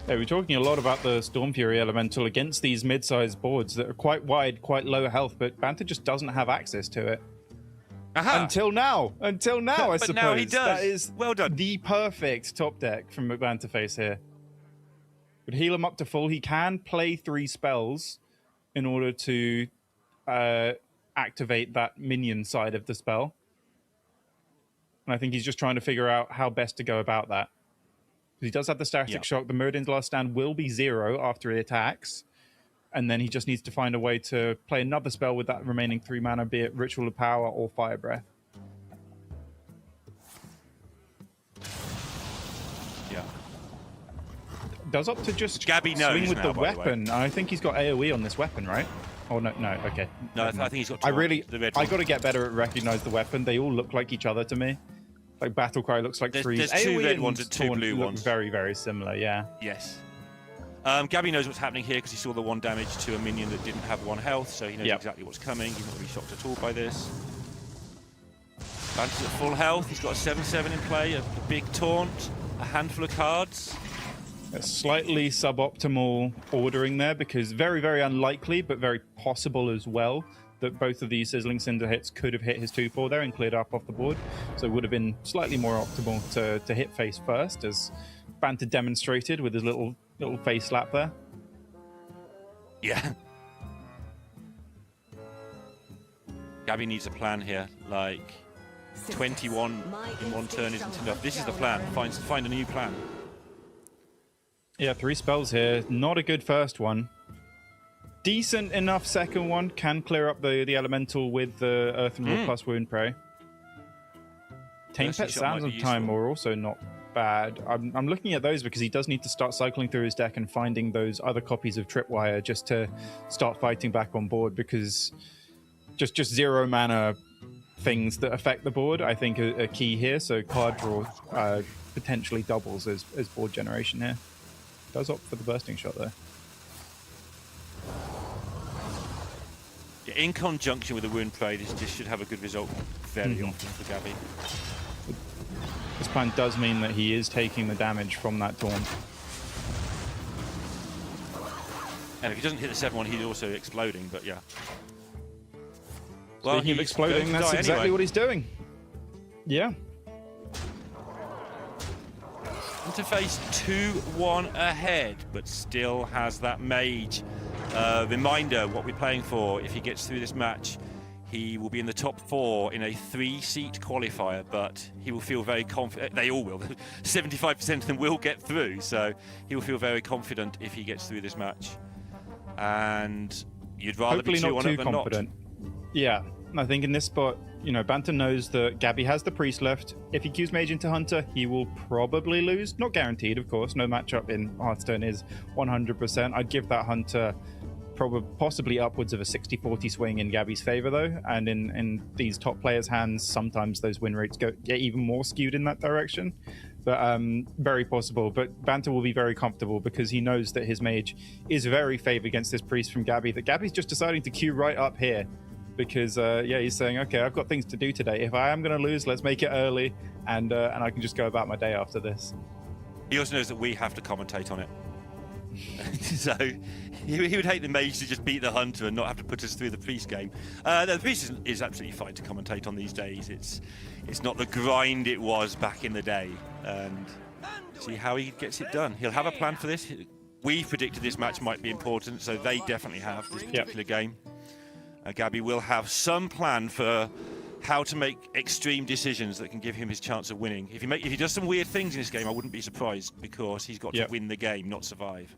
Yeah, we're talking a lot about the Storm Fury Elemental against these mid-sized boards that are quite wide, quite low health, but Banter just doesn't have access to it. Aha. Until now, I but suppose. Now he does. That is well done. The perfect top deck from Banterface here. Would heal him up to full. He can play 3 spells in order to activate that minion side of the spell. And I think he's just trying to figure out how best to go about that. He does have the Static Shock. The Meridian's Last Stand will be 0 after he attacks. And then he just needs to find a way to play another spell with that remaining 3 mana, be it Ritual of Power or Fire Breath. Yeah. Does opt to just Gabby knows swing with now, the weapon. I think he's got AoE on this weapon, right? Oh, no, okay. No, I think he's got I got to get better at recognize the weapon. They all look like each other to me. Like Battlecry looks like 3. There's 2 red ones and 2 blue ones. Very, very similar, yeah. Yes. Gabby knows what's happening here because he saw the 1 damage to a minion that didn't have 1 health, so he knows exactly what's coming. He's not really shocked at all by this. Banter's at full health. He's got a 7/7 in play, a big taunt, a handful of cards. A slightly suboptimal ordering there, because very, very unlikely, but very possible as well, that both of these Sizzling Cinder hits could have hit his 2-4 there and cleared up off the board. So it would have been slightly more optimal to hit face first, as Banter demonstrated with his little face slap there. Yeah. Gabby needs a plan here. Like, 21 in one turn isn't enough. This is the plan. Find a new plan. Yeah, 3 spells here. Not a good first one. Decent enough second one. Can clear up the elemental with the Earth and Raw plus Wound Prey. Tame Pet Sands of Time are also not bad. I'm looking at those because he does need to start cycling through his deck and finding those other copies of Tripwire just to start fighting back on board, because just 0 mana things that affect the board, I think, are key here. So card draw potentially doubles as board generation here. Does opt for the bursting shot there. In conjunction with the Wound Prey, this should have a good result very often for Gabby. This plan does mean that he is taking the damage from that Taunt. And if he doesn't hit the 7-1, he's also exploding, but yeah. Well, speaking of exploding, that's exactly what he's doing. Yeah. Interface 2-1 ahead, but still has that mage. Reminder what we're playing for. If he gets through this match, he will be in the top 4 in a 3-seat qualifier, but he will feel very confident. They all will. 75% of them will get through, so he will feel very confident if he gets through this match. And you'd rather hopefully be 2 not on too it than confident. Not. Yeah, I think in this spot, you know, Banter knows that Gabby has the Priest left. If he queues Mage into Hunter, he will probably lose. Not guaranteed, of course. No matchup in Hearthstone is 100%. I'd give that Hunter possibly upwards of a 60-40 swing in Gabby's favor, though. And in these top players' hands, sometimes those win rates get even more skewed in that direction. But very possible. But Banter will be very comfortable because he knows that his Mage is very favored against this Priest from Gabby, that Gabby's just deciding to queue right up here. Because, yeah, he's saying, okay, I've got things to do today. If I am going to lose, let's make it early, and I can just go about my day after this. He also knows that we have to commentate on it. So he would hate the Mage to just beat the Hunter and not have to put us through the Priest game. The Priest is absolutely fine to commentate on these days. It's not the grind it was back in the day. And see how he gets it done. He'll have a plan for this. We predicted this match might be important, so they definitely have this particular game. Gabby will have some plan for how to make extreme decisions that can give him his chance of winning. If he does some weird things in this game, I wouldn't be surprised, because he's got to win the game, not survive.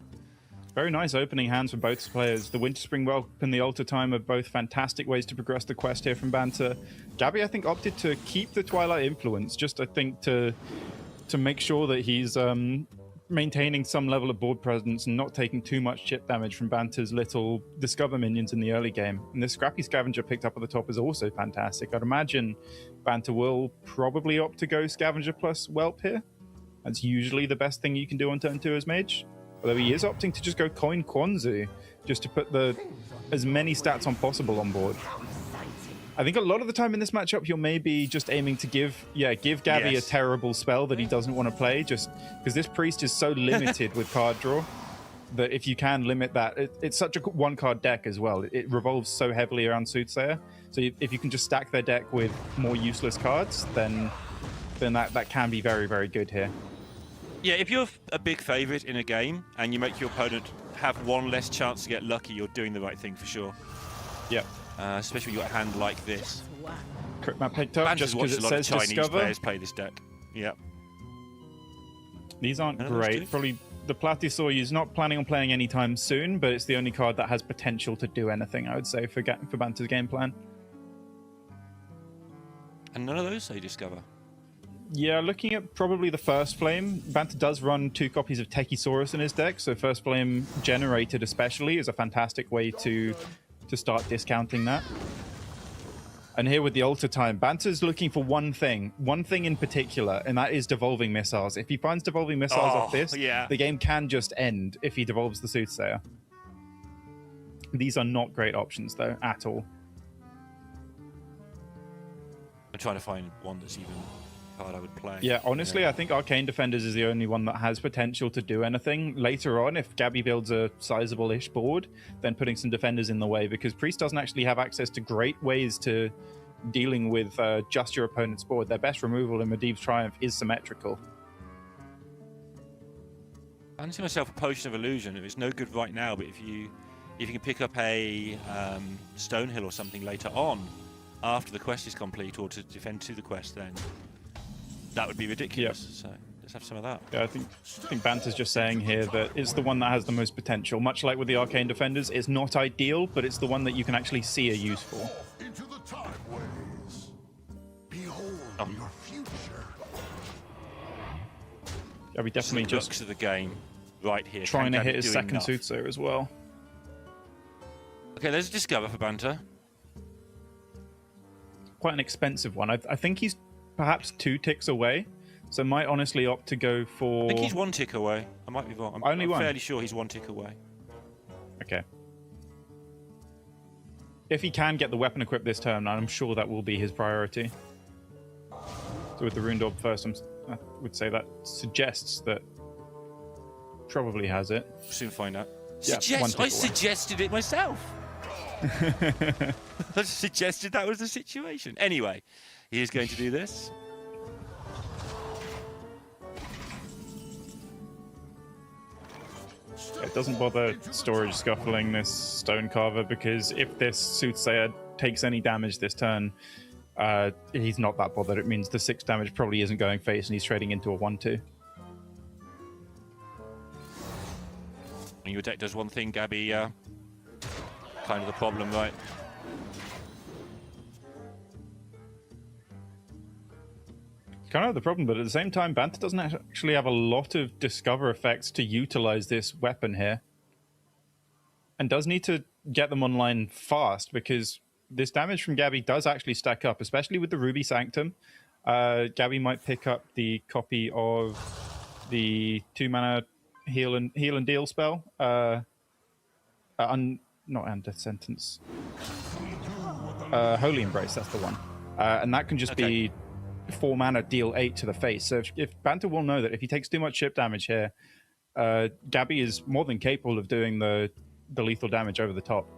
Very nice opening hands from both players. The Winterspring Welcome and the Altar Time are both fantastic ways to progress the quest here from Banter. Gabby, I think, opted to keep the Twilight Influence, just I think to make sure that he's maintaining some level of board presence and not taking too much chip damage from Banter's little Discover minions in the early game. And this Scrappy Scavenger picked up at the top is also fantastic. I'd imagine Banter will probably opt to go Scavenger plus Whelp here. That's usually the best thing you can do on turn 2 as Mage. Although he is opting to just go Coin Kwanzu, just to put as many stats on possible on board. I think a lot of the time in this matchup, you're maybe just aiming to give Gabby a terrible spell that he doesn't want to play, just because this Priest is so limited with card draw that if you can limit that, it's such a one-card deck as well. It revolves so heavily around Soothsayer. So if you can just stack their deck with more useless cards, then that can be very, very good here. Yeah, if you're a big favorite in a game and you make your opponent have one less chance to get lucky, you're doing the right thing for sure. Yep. Especially with your hand like this. Crit map picked up just because it says a lot of Chinese Discover. players play this deck. Yeah. These aren't great. Probably the Platisaur is not planning on playing anytime soon, but it's the only card that has potential to do anything, I would say, for Banter's game plan. And none of those say Discover. Yeah, looking at probably the First Flame, Banter does run 2 copies of Techisaurus in his deck, so First Flame generated especially is a fantastic way to start discounting that. And here with the Altar Time, Banter's looking for one thing in particular, and that is Devolving Missiles. If he finds Devolving Missiles off this, the game can just end if he devolves the Soothsayer. These are not great options, though, at all. I'm trying to find one that's even card I would play. Yeah, honestly, I think Arcane Defenders is the only one that has potential to do anything. Later on, if Gabby builds a sizable-ish board, then putting some defenders in the way, because Priest doesn't actually have access to great ways to dealing with just your opponent's board. Their best removal in Medivh's Triumph is symmetrical. I fancy myself a Potion of Illusion. It's no good right now, but if you can pick up a Stonehill or something later on, after the quest is complete, or to defend to the quest, then that would be ridiculous. Yep. So let's have some of that. Yeah, I think Banter's just saying here that it's the one that has the most potential. Much like with the Arcane Defenders, it's not ideal, but it's the one that you can actually see a use for. Into the tideways. Behold your future. Yeah, we definitely the just crux of the game right here. trying to Can hit Gabby his do second enough? Soothsayer as well. Okay, there's a Discover for Banter. Quite an expensive one. I think he's perhaps 2 ticks away, so might honestly opt to go for... I think he's 1 tick away. I might be wrong. I'm one? fairly sure he's 1 tick away. Okay. If he can get the weapon equipped this turn, I'm sure that will be his priority. So with the Rune Orb first, I would say that suggests that probably has it. We'll soon find out. Yeah, I suggested it myself. I suggested that was the situation. Anyway, he is going to do this. It doesn't bother storage scuffling this Stone Carver, because if this Soothsayer takes any damage this turn, he's not that bothered. It means the 6 damage probably isn't going face and he's trading into a 1-2. When your deck does one thing, Gabby, kind of the problem, right? Kind of the problem, but at the same time, Banter doesn't actually have a lot of Discover effects to utilize this weapon here. And does need to get them online fast, because this damage from Gabby does actually stack up, especially with the Ruby Sanctum. Gabby might pick up the copy of the 2-mana heal and deal spell. Not Undeath Sentence. Holy Embrace, that's the one. And that can just be 4 mana, deal 8 to the face. So if Banter will know that if he takes too much chip damage here, Gabby is more than capable of doing the lethal damage over the top.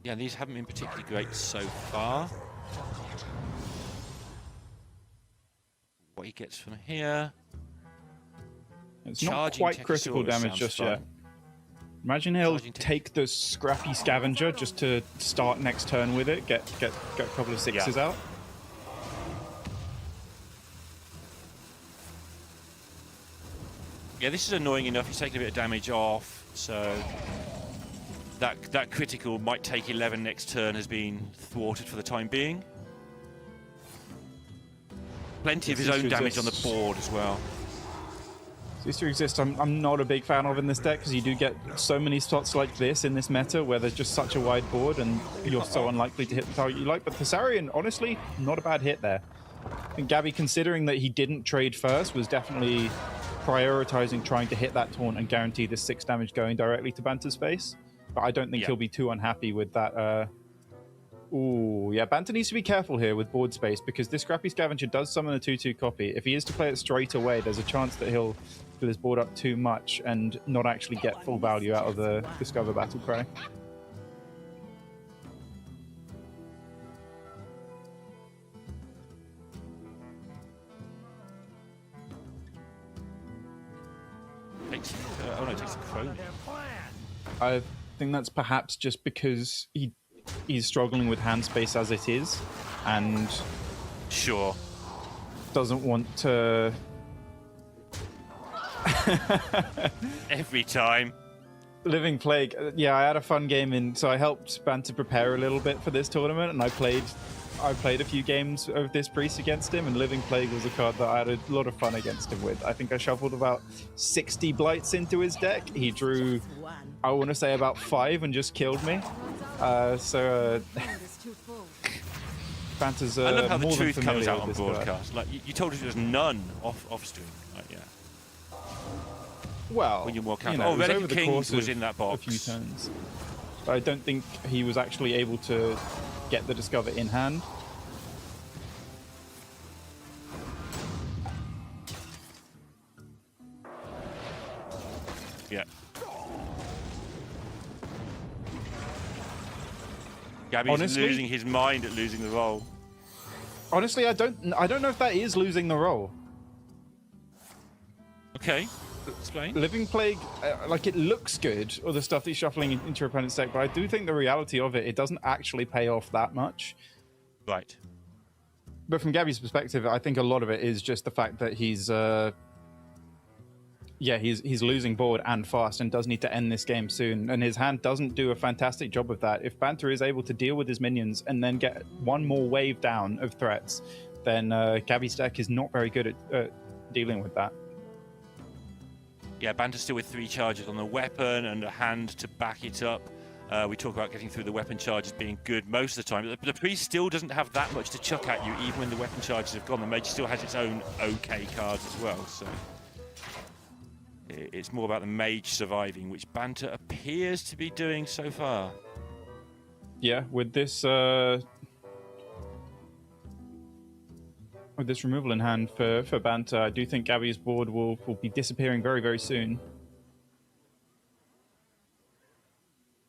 Yeah, these haven't been particularly great so far. What he gets from here. It's not quite critical damage just yet. Imagine he'll take the scrappy Scavenger just to start next turn with it, get a couple of 6s out. Yeah, this is annoying enough. He's taking a bit of damage off, so that critical might take 11 next turn has been thwarted for the time being. Plenty of his own damage on the board as well. Cease to Exist, I'm not a big fan of in this deck, because you do get so many spots like this in this meta where there's just such a wide board and you're so unlikely to hit the target you like. But Thessarian, honestly, not a bad hit there. I think Gabby, considering that he didn't trade first, was definitely prioritizing trying to hit that taunt and guarantee the 6 damage going directly to Banter's face. But I don't think he'll be too unhappy with that. Ooh, yeah, Banter needs to be careful here with board space, because this Scrappy Scavenger does summon a 2-2 copy. If he is to play it straight away, there's a chance that he'll fill his board up too much and not actually get full value out of the Discover Battle Cry. Oh no, it takes a Chrome. I think that's perhaps just because he's struggling with hand space as it is, and Sure. doesn't want to... Every time. Living Plague, yeah, I had a fun game so I helped Banter prepare a little bit for this tournament, and I played a few games of this Priest against him, and Living Plague was a card that I had a lot of fun against him with. I think I shuffled about 60 Blights into his deck. He drew, I want to say, about 5 and just killed me. Banter's I love how the more than truth comes familiar out on with this card. broadcast. Like you told us there was none off stream. Like, yeah. Well, When you're more you careful. know, Oh, it was Relic over of the Kings course was of in that box. a few turns. But I don't think he was actually able to get the Discover in hand. Yeah. Gabby's Honestly, losing his mind at losing the role. Honestly, I don't know if that is losing the role. Okay, explain. Living Plague, like it looks good, or the stuff that he's shuffling into your opponent's deck, but I do think the reality of it, it doesn't actually pay off that much. Right. But from Gabby's perspective, I think a lot of it is just the fact that he's losing board and fast and does need to end this game soon. And his hand doesn't do a fantastic job of that. If Banter is able to deal with his minions and then get one more wave down of threats, then Gabby's deck is not very good at dealing with that. Yeah, Banter's still with 3 charges on the weapon and a hand to back it up. We talk about getting through the weapon charges being good most of the time. The priest still doesn't have that much to chuck at you, even when the weapon charges have gone. The mage still has its own okay cards as well, so it's more about the mage surviving, which Banter appears to be doing so far. Yeah, with this removal in hand for Banter, I do think Gabby's board will be disappearing very, very soon.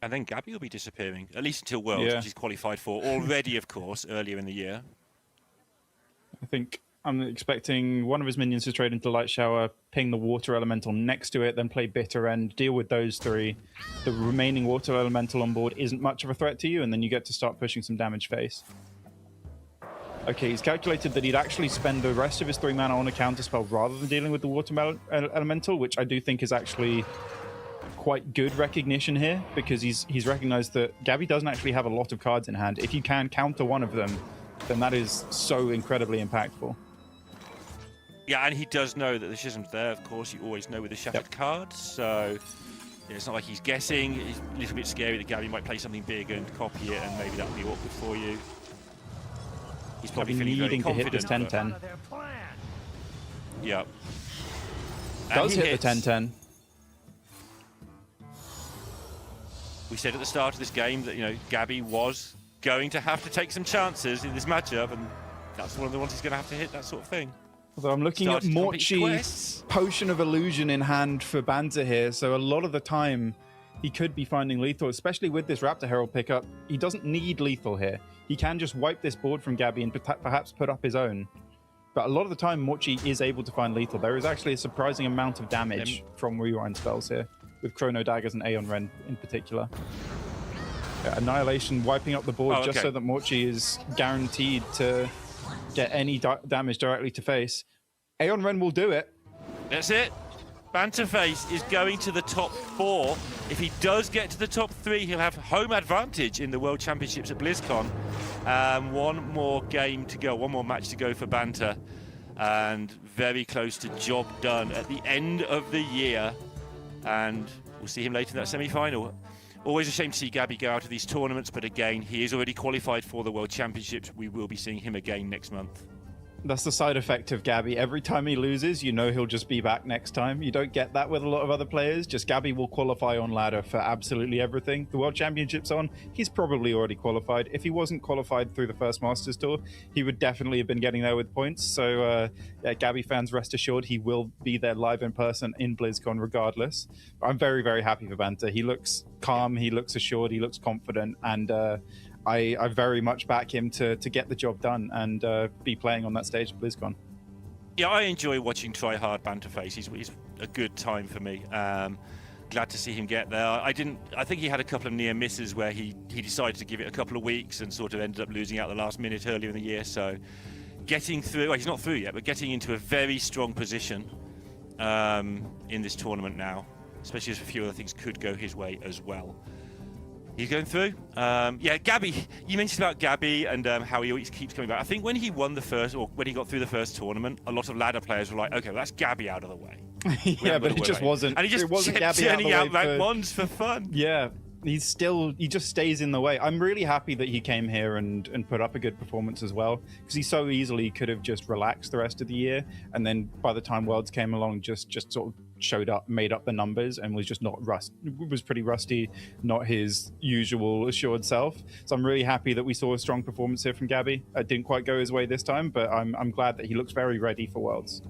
And then Gabby will be disappearing, at least until Worlds, which he's qualified for already, of course, earlier in the year. I think I'm expecting one of his minions to trade into Light Shower, ping the Water Elemental next to it, then play Bitter End, deal with those 3. The remaining Water Elemental on board isn't much of a threat to you, and then you get to start pushing some damage face. Okay, he's calculated that he'd actually spend the rest of his 3 mana on a counterspell rather than dealing with the Water Elemental, which I do think is actually quite good recognition here, because he's recognized that Gabby doesn't actually have a lot of cards in hand. If you can counter one of them, then that is so incredibly impactful. Yeah, and he does know that the Schism's there, of course. You always know with the Shattered cards, so yeah, it's not like he's guessing. It's a little bit scary that Gabby might play something big and copy it, and maybe that would be awkward for you. He's probably feeling very needing to hit this confident. 10-10. Yeah. Does hit the 10-10. We said at the start of this game that, you know, Gabby was going to have to take some chances in this matchup, and that's one of the ones he's going to have to hit, that sort of thing. Although I'm looking at Morchi Potion of Illusion in hand for Banter here, so a lot of the time he could be finding lethal, especially with this Raptor Herald pickup. He doesn't need lethal here. He can just wipe this board from Gabby and perhaps put up his own. But a lot of the time, Morchi is able to find lethal. There is actually a surprising amount of damage from rewind spells here, with Chrono Daggers and Aeon Ren in particular. Yeah, Annihilation wiping up the board just so that Morchi is guaranteed to get any damage directly to face. Aeon Ren will do it. That's it. Banterface is going to the top 4. If he does get to the top 3, he'll have home advantage in the World Championships at BlizzCon. One more game to go, one more match to go for Banter, and very close to job done at the end of the year. And we'll see him later in that semi-final. Always a shame to see Gabby go out of these tournaments, but again, he is already qualified for the World Championships. We will be seeing him again next month. That's the side effect of Gabby. Every time he loses, you know he'll just be back next time. You don't get that with a lot of other players. Just Gabby will qualify on ladder for absolutely everything. The World Championships on, he's probably already qualified. If he wasn't qualified through the first Masters Tour, he would definitely have been getting there with points. So, yeah, Gabby fans, rest assured, he will be there live in person in BlizzCon regardless. I'm very, very happy for Banter. He looks calm, he looks assured, he looks confident, and I very much back him to get the job done and be playing on that stage at BlizzCon. Yeah, I enjoy watching try-hard Banterface. He's a good time for me. Glad to see him get there. I think he had a couple of near misses where he decided to give it a couple of weeks and sort of ended up losing out the last minute earlier in the year. So getting through, well, he's not through yet, but getting into a very strong position in this tournament now, especially as a few other things could go his way as well. He's going through. Yeah, Gabby, you mentioned about Gabby and how he always keeps coming back. I think when he won the first, or when he got through the first tournament, a lot of ladder players were like, okay, well, that's Gabby out of the way. Yeah, but it just wasn't. And he just wasn't kept Gabby turning out rank for... ones for fun. Yeah, he just stays in the way. I'm really happy that he came here and put up a good performance as well, because he so easily could have just relaxed the rest of the year, and then by the time Worlds came along, just sort of showed up, made up the numbers, and was just was pretty rusty, not his usual assured self. So I'm really happy that we saw a strong performance here from Gabby. It didn't quite go his way this time, but I'm glad that he looks very ready for Worlds.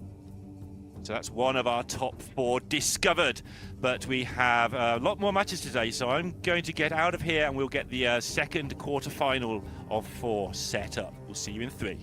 So that's one of our top 4 discovered. But we have a lot more matches today, so I'm going to get out of here and we'll get the second quarterfinal of 4 set up. We'll see you in 3.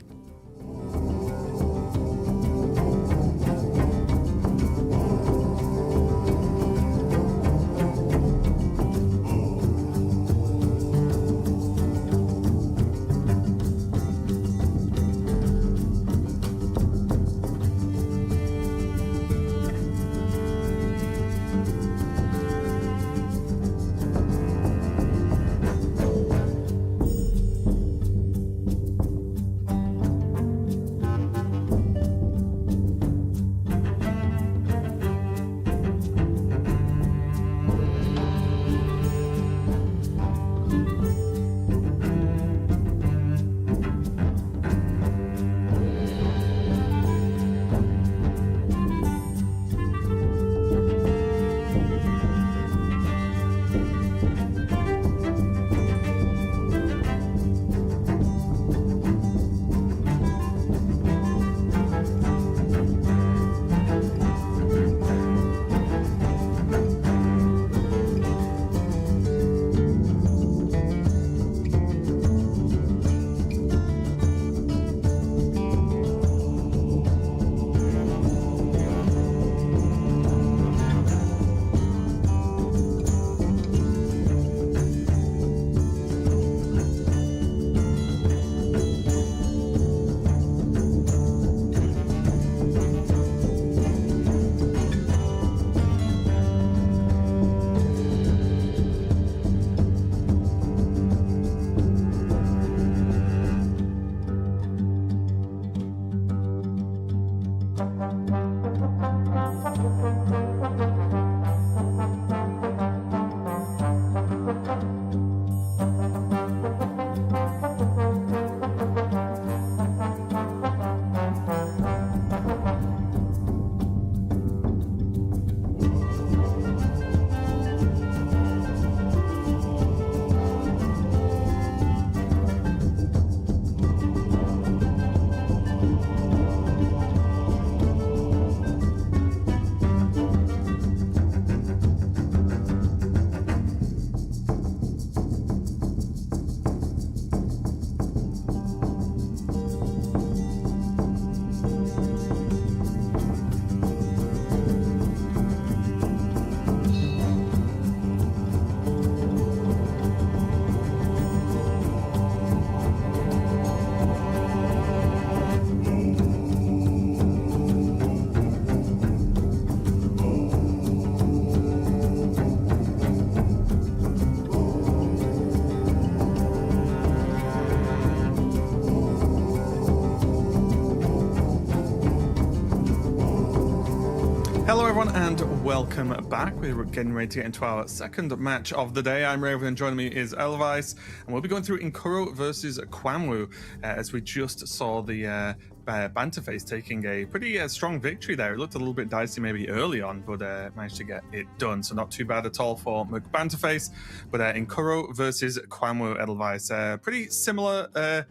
Hello everyone and welcome back. We're getting ready to get into our second match of the day. I'm Raven and joining me is Elvice, and we'll be going through Inkuro versus Kwamwu as we just saw the Banterface taking a pretty strong victory there. It looked a little bit dicey maybe early on, but managed to get it done, so not too bad at all for Banterface. But Inkuro versus Kwamwu, Elvice, pretty similar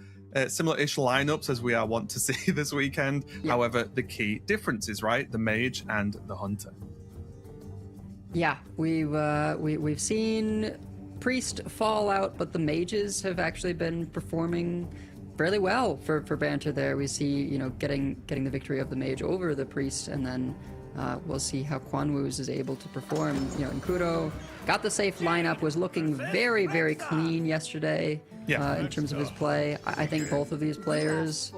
similar-ish lineups as we are wont to see this weekend. Yeah. However, the key differences, right? The mage and the hunter. Yeah, we've seen priest fall out, but the mages have actually been performing fairly well for Banter there. We see, you know, getting the victory of the mage over the priest, and then we'll see how Kwamwu's is able to perform. You know, Inkuro got the safe lineup, was looking very, very clean yesterday. Yeah. In terms of his play. I think both of these players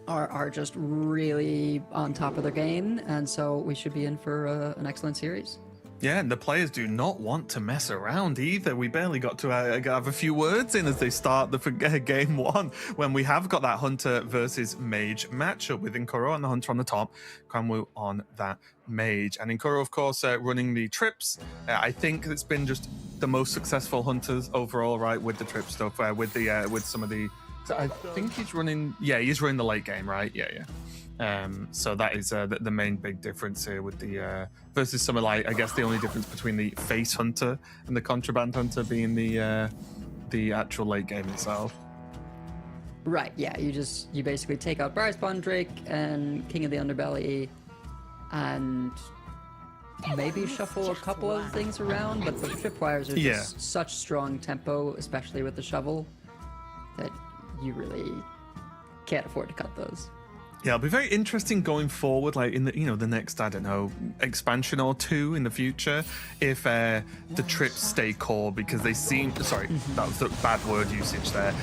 are just really on top of their game, and so we should be in for an excellent series. Yeah, and the players do not want to mess around either. We barely got to have a few words in as they start the game one, when we have got that hunter versus mage matchup with Inkuro on the hunter on the top, Kwamwu on that mage. And Inkuro, of course, running the trips. I think it's been just the most successful hunters overall, right, with the trip stuff, with some of the... So I think he's running... Yeah, he's running the late game, right? Yeah. So that is the main big difference here with the versus some of, like, I guess the only difference between the face hunter and the contraband hunter being the actual late game itself. Right, yeah, you basically take out Briar Spawn Drake and King of the Underbelly, and maybe shuffle a couple of things around, but the tripwires are just such strong tempo, especially with the shovel, that you really can't afford to cut those. Yeah, it'll be very interesting going forward, like in the the next, I don't know, expansion or two in the future, if the trips stay core, because they seem, sorry, that was the bad word usage there,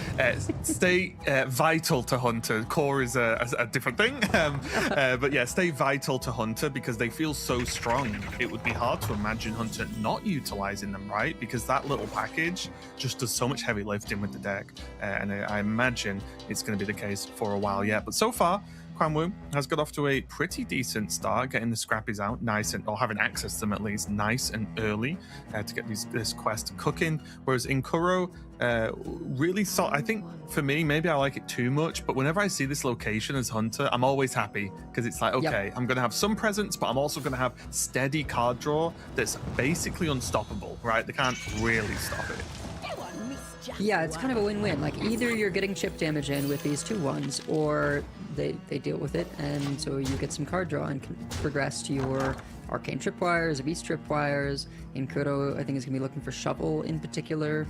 stay vital to Hunter. Core is a different thing, but yeah, stay vital to Hunter because they feel so strong. It would be hard to imagine Hunter not utilizing them, right? Because that little package just does so much heavy lifting with the deck, and I imagine it's going to be the case for a while yet. But so far, Kwanwu has got off to a pretty decent start, getting the scrappies out nice or having access to them at least nice and early to get this quest cooking. Whereas in Kuro, really I think for me, maybe I like it too much, but whenever I see this location as Hunter, I'm always happy because it's like, okay, I'm going to have some presence, but I'm also going to have steady card draw that's basically unstoppable, right? They can't really stop it. Yeah, it's kind of a win-win. Like, either you're getting chip damage in with these 2/1s, or they deal with it, and so you get some card draw and can progress to your arcane tripwires, beast tripwires. In Kuro, I think is going to be looking for shovel in particular.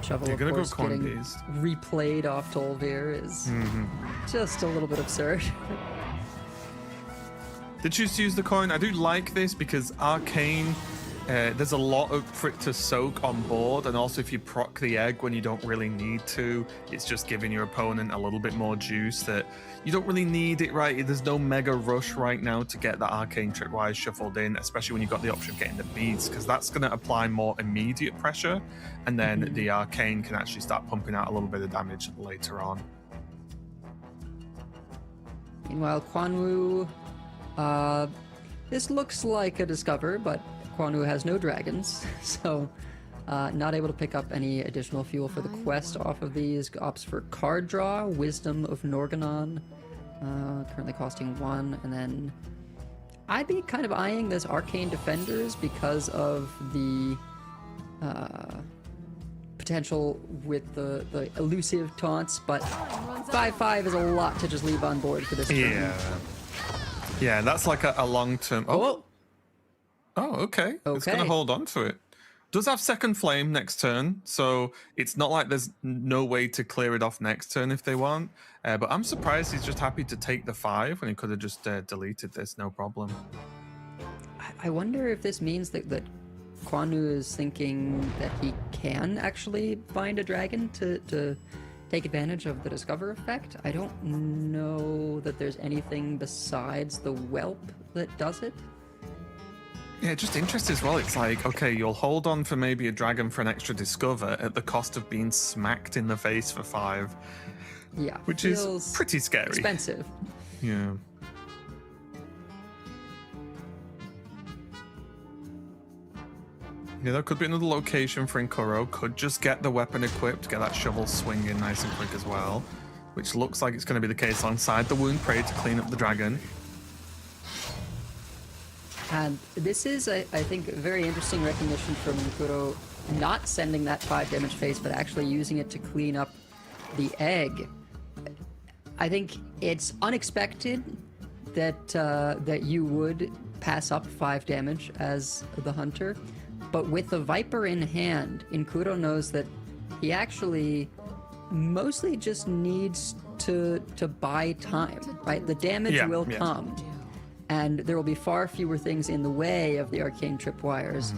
Shovel, You're of gonna course, go corn getting beast. replayed off Tolvir is just a little bit absurd. Did choose to use the coin. I do like this because arcane, there's a lot for it to soak on board, and also if you proc the egg when you don't really need to, it's just giving your opponent a little bit more juice that you don't really need it, right? There's no mega rush right now to get that arcane tripwise shuffled in, especially when you've got the option of getting the beads, because that's going to apply more immediate pressure, and then the arcane can actually start pumping out a little bit of damage later on. Meanwhile, Kwanwu, this looks like a discover, but Kwanwu has no dragons, so not able to pick up any additional fuel for the quest off of these. Opts for card draw, Wisdom of Norganon, currently costing 1, and then I'd be kind of eyeing this Arcane Defenders because of the potential with the elusive taunts, but 5/5 is a lot to just leave on board for this turn. Yeah, that's like a long-term... Oh, okay. It's going to hold on to it. Does have second flame next turn, so it's not like there's no way to clear it off next turn if they want. But I'm surprised he's just happy to take the 5 when he could have just deleted this, no problem. I wonder if this means that Kwanwu is thinking that he can actually find a dragon to take advantage of the Discover effect. I don't know that there's anything besides the Whelp that does it. Yeah, just interesting as well. It's like, okay, you'll hold on for maybe a dragon for an extra discover at the cost of being smacked in the face for 5. Yeah, which is pretty scary. Expensive. Yeah. Yeah, that could be another location for Inkuro. Could just get the weapon equipped, get that shovel swinging nice and quick as well, which looks like it's going to be the case alongside the Wound Prey to clean up the dragon. And this is, I think, a very interesting recognition from Inkuro, not sending that 5 damage face, but actually using it to clean up the egg. I think it's unexpected that you would pass up 5 damage as the hunter, but with the Viper in hand, Inkuro knows that he actually mostly just needs to buy time, right? The damage will come. And there will be far fewer things in the way of the arcane tripwires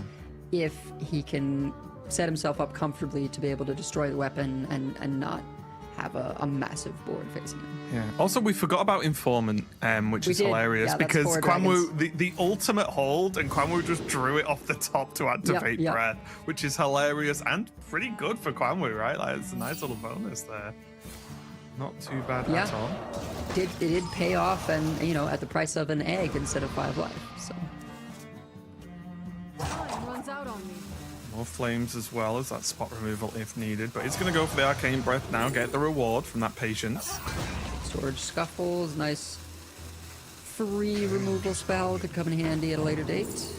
if he can set himself up comfortably to be able to destroy the weapon and not have a massive board facing him. Yeah. Also, we forgot about Informant, which is hilarious because Kwanwu, the ultimate hold, and Kwanwu just drew it off the top to activate Breath, which is hilarious and pretty good for Kwanwu, right? Like, it's a nice little bonus there. Not too bad at all. It did pay off, and at the price of an egg instead of 5 life. So runs out on me. More flames as well as that spot removal if needed, but he's going to go for the Arcane Breath now, get the reward from that patience. Storage Scuffles, nice free removal spell, could come in handy at a later date.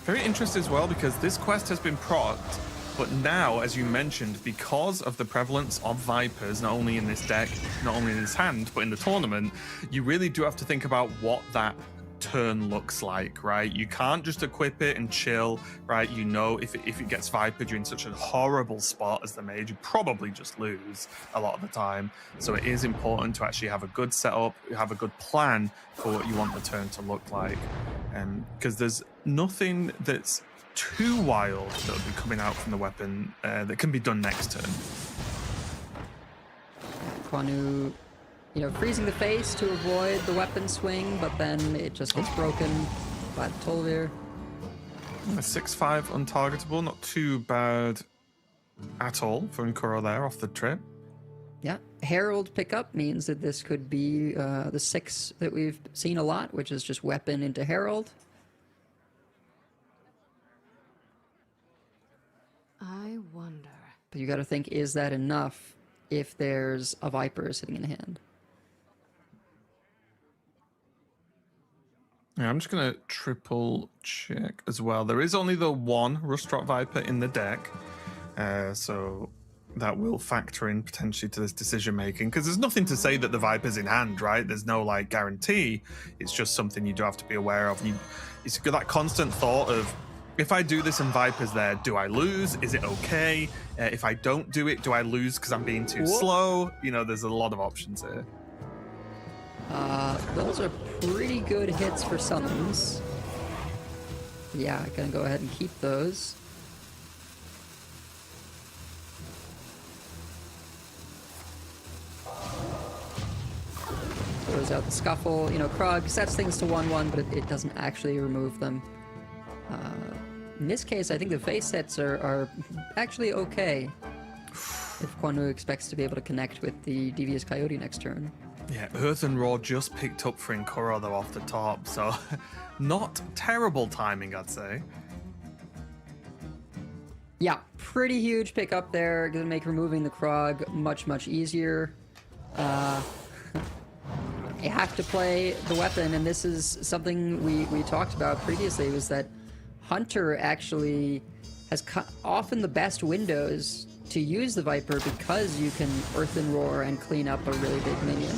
Very interesting as well because this quest has been procced But now, as you mentioned, because of the prevalence of Vipers, not only in this deck, not only in his hand, but in the tournament, you really do have to think about what that turn looks like, right? You can't just equip it and chill, right? You know, if it gets Vipered, you're in such a horrible spot as the mage, you probably just lose a lot of the time. So it is important to actually have a good setup, have a good plan for what you want the turn to look like. Because there's nothing that's too wild that will be coming out from the weapon that can be done next turn. Kwanu, you know, freezing the face to avoid the weapon swing, but then it just gets broken by the Tolvir. A 6/5 untargetable, not too bad at all for Nkuro there off the trip. Yeah, Herald pickup means that this could be the 6 that we've seen a lot, which is just weapon into Herald. I wonder. But you got to think, is that enough if there's a Viper sitting in hand? Yeah, I'm just going to triple check as well. There is only the one Rustrot Viper in the deck, so that will factor in potentially to this decision making, because there's nothing to say that the Viper's in hand, right? There's no like guarantee. It's just something you do have to be aware of. It's that constant thought of, if I do this and Viper's there, do I lose? Is it okay? If I don't do it, do I lose because I'm being too slow? You know, there's a lot of options here. Those are pretty good hits for summons. Yeah, gonna go ahead and keep those. Throws out the Scuffle. You know, Krug sets things to 1/1, but it doesn't actually remove them. In this case, I think the face sets are actually okay. If Kwanu expects to be able to connect with the Devious Coyote next turn. Yeah, Earth and Raw just picked up for Nkuro though off the top, so not terrible timing, I'd say. Yeah, pretty huge pickup there. Gonna make removing the Krog much, much easier. You have to play the weapon, and this is something we talked about previously, was that Hunter actually has often the best windows to use the Viper because you can Earth and Roar and clean up a really big minion.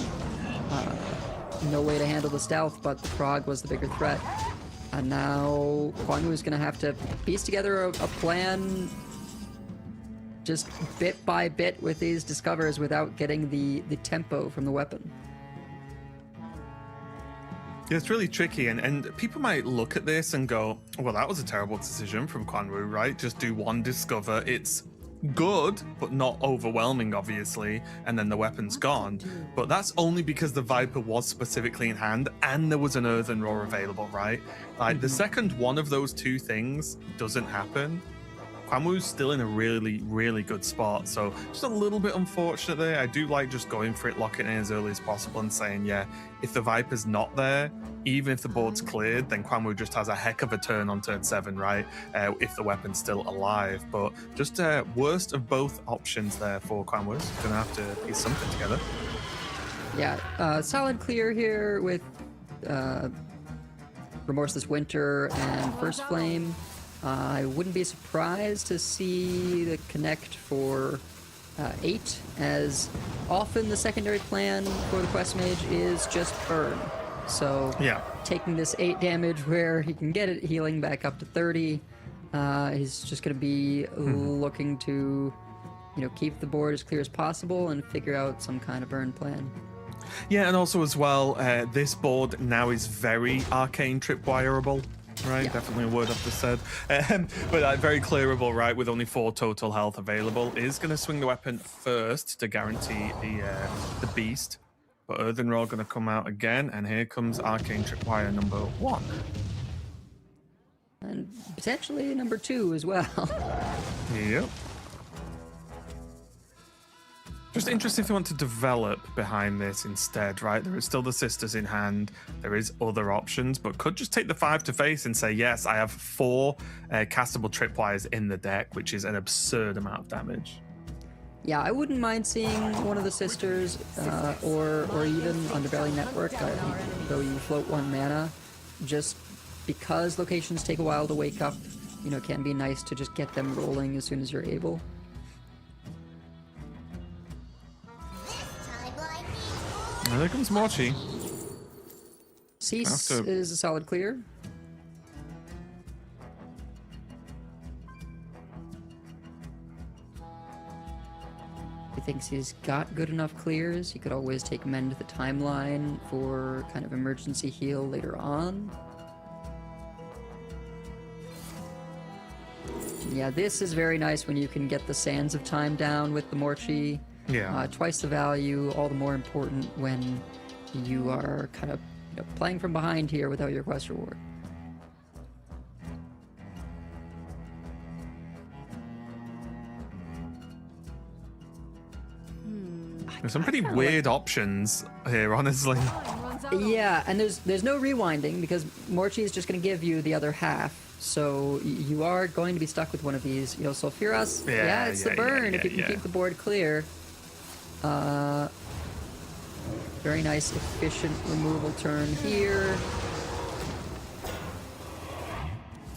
No way to handle the stealth, but the Krog was the bigger threat. And now Kwanu is going to have to piece together a plan just bit by bit with these discovers without getting the tempo from the weapon. Yeah, it's really tricky, and people might look at this and go, well, that was a terrible decision from Kwanu, right? Just do one discover. It's good, but not overwhelming, obviously, and then the weapon's gone. But that's only because the Viper was specifically in hand and there was an Earthen Roar available, right? Like, the second one of those two things doesn't happen, Kwamu's still in a really, really good spot. So just a little bit unfortunate there. I do like just going for it, locking it in as early as possible and saying, yeah, if the Viper's not there, even if the board's cleared, then Kwamu just has a heck of a turn on turn 7, right? If the weapon's still alive. But just worst of both options there for Kwamu. He's going to have to piece something together. Yeah, solid clear here with Remorseless Winter and First Flame. I wouldn't be surprised to see the connect for 8, as often the secondary plan for the Quest Mage is just burn. So yeah, taking this 8 damage where he can get it healing back up to 30, he's just going to be looking to, keep the board as clear as possible and figure out some kind of burn plan. Yeah, and also as well, this board now is very arcane tripwireable. Right, yeah. Definitely a word I've just said. But very clearable, right, with only 4 total health available. Is going to swing the weapon first to guarantee the beast. But Earthen Roar going to come out again, and here comes Arcane Tripwire number 1. And potentially number 2 as well. Yep. Just interesting if you want to develop behind this instead, right? There is still the Sisters in hand. There is other options, but could just take the 5 to face and say, yes, I have 4 castable tripwires in the deck, which is an absurd amount of damage. Yeah, I wouldn't mind seeing one of the Sisters or even Underbelly Network, though you float 1 mana, just because locations take a while to wake up. you know, it can be nice to just get them rolling as soon as you're able. And there comes Mochi. Cease After- is a solid clear. He thinks he's got good enough clears. He could always take Mend the Timeline for kind of emergency heal later on. Yeah, this is very nice when you can get the Sands of Time down with the Morchi. Yeah. Twice the value, all the more important when you are kind of, you know, playing from behind here without your quest reward. There's some pretty weird options here, honestly. Yeah, and there's no rewinding because Morchi is just going to give you the other half. So you are going to be stuck with one of these. You know, Sulfuras, yeah, it's the burn if you can keep the board clear. Very nice, efficient removal turn here.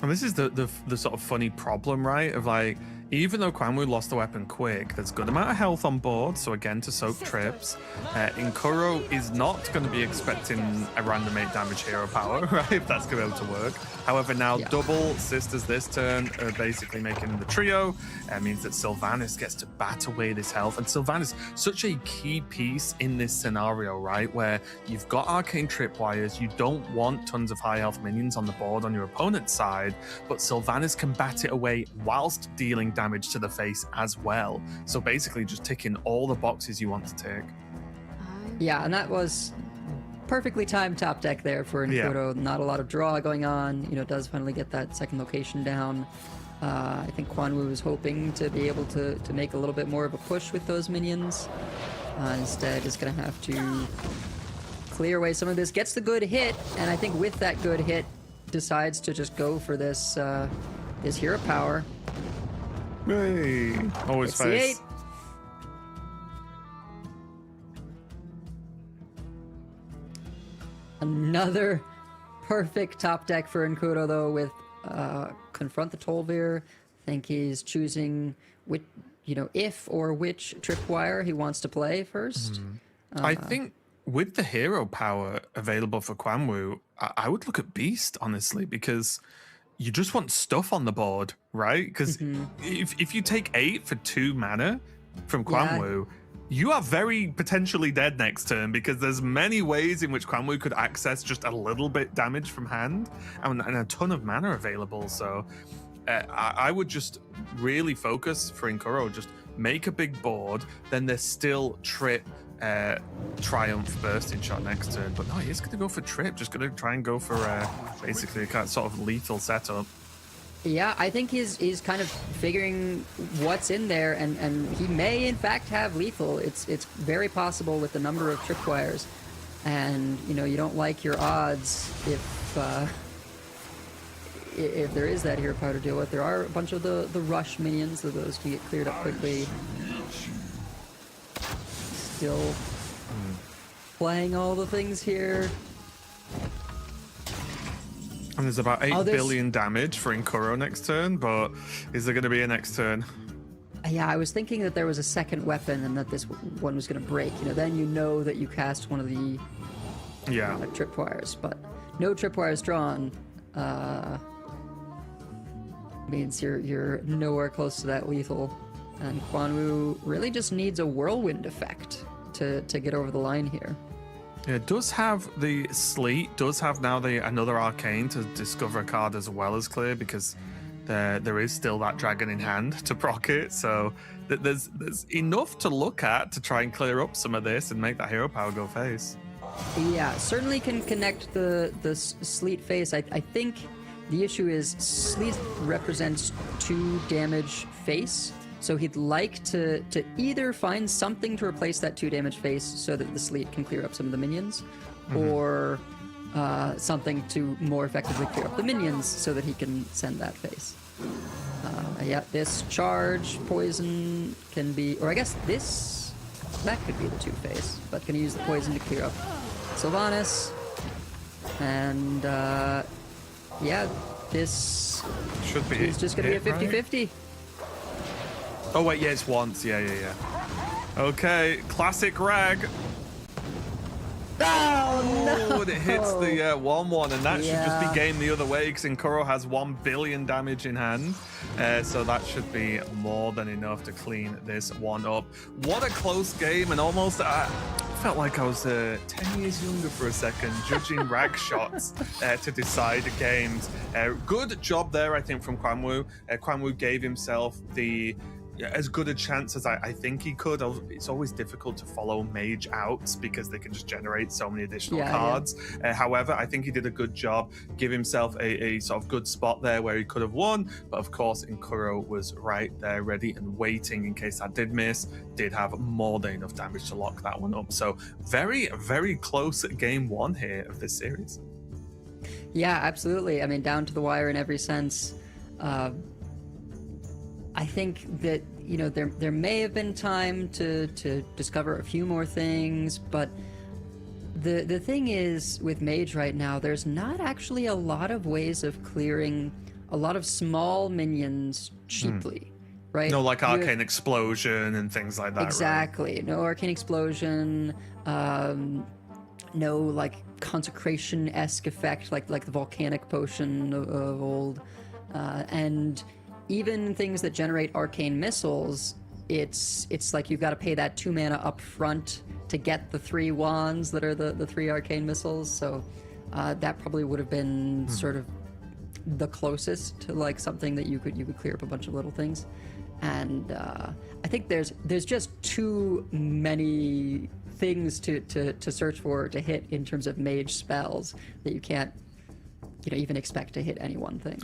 And this is the sort of funny problem, right? Of like, even though Kwanwu lost the weapon quick, there's a good amount of health on board, so again to soak trips. Inkuro is not going to be expecting a random 8 damage hero power, right? If that's going to be able to work. However, now double sisters this turn are basically making the trio. Means that Sylvanas gets to bat away this health. And Sylvanas, such a key piece in this scenario, right? Where you've got arcane tripwires, you don't want tons of high health minions on the board on your opponent's side, but Sylvanas can bat it away whilst dealing damage to the face as well. So basically just ticking all the boxes you want to tick. Yeah, and that was perfectly timed top deck there for Inkuro. Not a lot of draw going on. You know, does finally get that second location down. I think Kwanwu was hoping to be able to make a little bit more of a push with those minions. Instead, is going to have to clear away some of this. Gets the good hit, and I think with that good hit, decides to just go for this this hero power. Hey, always It's the face. 8. Another perfect top deck for Inkuro, though, with Confront the Tolvir. I think he's choosing which, you know, if or which tripwire he wants to play first. I think with the hero power available for Kwanwu, I would look at Beast, honestly, because you just want stuff on the board, right? Because if you take 8 for 2 mana from Kwanwu, you are very potentially dead next turn, because there's many ways in which Kwanwu could access just a little bit damage from hand and a ton of mana available. So I would just really focus for Inkuro, just make a big board, then there's still Trip, Triumph, Bursting Shot next turn. But no, he's going to go for Trip, just going to try and go for basically a kind of sort of lethal setup. Yeah, I think he's kind of figuring what's in there, and he may in fact have lethal. It's very possible with the number of tripwires, and you know, you don't like your odds if there is that hero power to deal with. There are a bunch of the rush minions, so those can get cleared up quickly. Still playing all the things here. And there's about 8 billion damage for Inkuro next turn, but is there going to be a next turn? Yeah, I was thinking that there was a second weapon and that this one was going to break. You know, then you know that you cast one of the tripwires, but no tripwires drawn means you're nowhere close to that lethal. And Kwanwu really just needs a whirlwind effect to get over the line here. Yeah, it does have the Sleet, does have now another Arcane to discover a card as well as clear, because there is still that Dragon in hand to proc it, so there's enough to look at to try and clear up some of this and make that hero power go face. Yeah, certainly can connect the Sleet face. I think the issue is Sleet represents 2 damage face, so he'd like to either find something to replace that 2 damage face so that the Sleet can clear up some of the minions, or something to more effectively clear up the minions so that he can send that face. Yeah, this charge poison can be, or I guess that could be the 2 face, but can use the poison to clear up Sylvanas. And yeah, this Should be. is just going to be a hit, right? 50-50. Oh wait, yeah, it's once. Yeah. Okay, classic rag. Oh, no! And it hits the 1-1, and that should just Yeah. be game the other way because Nkuro has 1 billion damage in hand. So that should be more than enough to clean this one up. What a close game, and almost felt like I was 10 years younger for a second, judging rag shots to decide games. Good job there, I think, from Kwanwu. Kwanwu gave himself as good a chance as I think he could. It's always difficult to follow mage outs because they can just generate so many additional cards. However, I think he did a good job, give himself a sort of good spot there where he could have won. But of course, Nkuro was right there, ready and waiting in case that did miss. Did have more than enough damage to lock that one up. So very, very close at game 1 here of this series. Yeah, absolutely. I mean, down to the wire in every sense. I think that, you know, there may have been time to discover a few more things, but the thing is with Mage right now, there's not actually a lot of ways of clearing a lot of small minions cheaply, right? No, like Arcane Explosion and things like that. Exactly. Right? No Arcane Explosion, no like Consecration-esque effect like the Volcanic Potion of old, and even things that generate arcane missiles, it's like you've got to pay that 2 mana up front to get the 3 wands that are the 3 arcane missiles. So that probably would have been sort of the closest to like something that you could clear up a bunch of little things. And I think there's just too many things to search for to hit in terms of mage spells that you can't, you know, even expect to hit any one thing.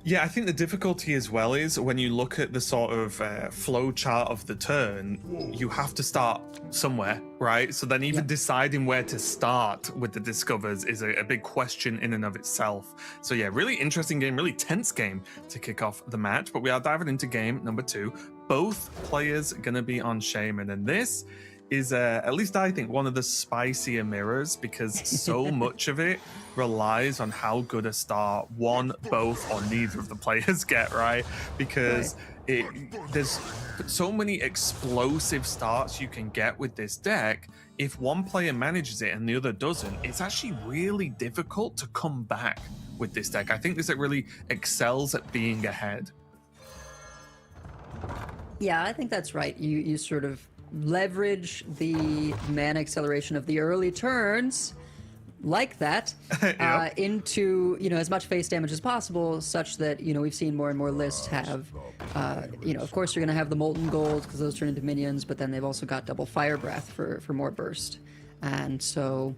Yeah, I think the difficulty as well is when you look at the sort of flow chart of the turn, you have to start somewhere, right? So then even deciding where to start with the discovers is a big question in and of itself. So yeah, really interesting game, really tense game to kick off the match. But we are diving into game number 2. Both players going to be on Shaman, and this is at least I think one of the spicier mirrors because so much of it relies on how good a start one, both, or neither of the players get, right? Because there's so many explosive starts you can get with this deck. If one player manages it and the other doesn't, it's actually really difficult to come back with this deck. I think this deck really excels at being ahead. Yeah, I think that's right. You sort of leverage the mana acceleration of the early turns like that into, you know, as much face damage as possible, such that, you know, we've seen more and more lists have, you know, of course you're going to have the Molten Gold because those turn into minions, but then they've also got double Fire Breath for more burst. And so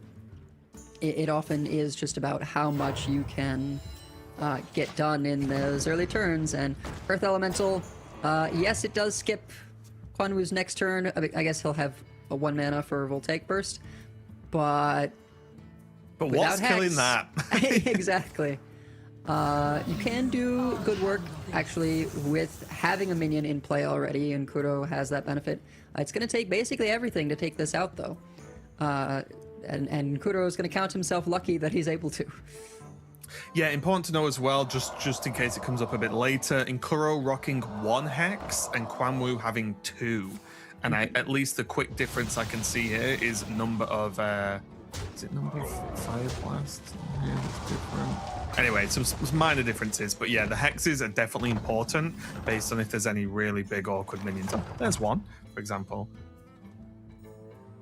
it often is just about how much you can get done in those early turns. And Earth Elemental, yes, it does skip Kwanwu's next turn. I guess he'll have a 1 mana for Voltaic Burst, but what's killing that? Exactly. You can do good work actually with having a minion in play already, and Kuro has that benefit. It's going to take basically everything to take this out, though, and Kuro is going to count himself lucky that he's able to. Yeah, important to know as well, just in case it comes up a bit later, Nkuro rocking 1 Hex and Kwanwu having 2. And at least the quick difference I can see here is number of, is it number of Fire Blast? Yeah, it's different. Anyway, some minor differences, but yeah, the hexes are definitely important based on if there's any really big awkward minions. Oh, there's one, for example.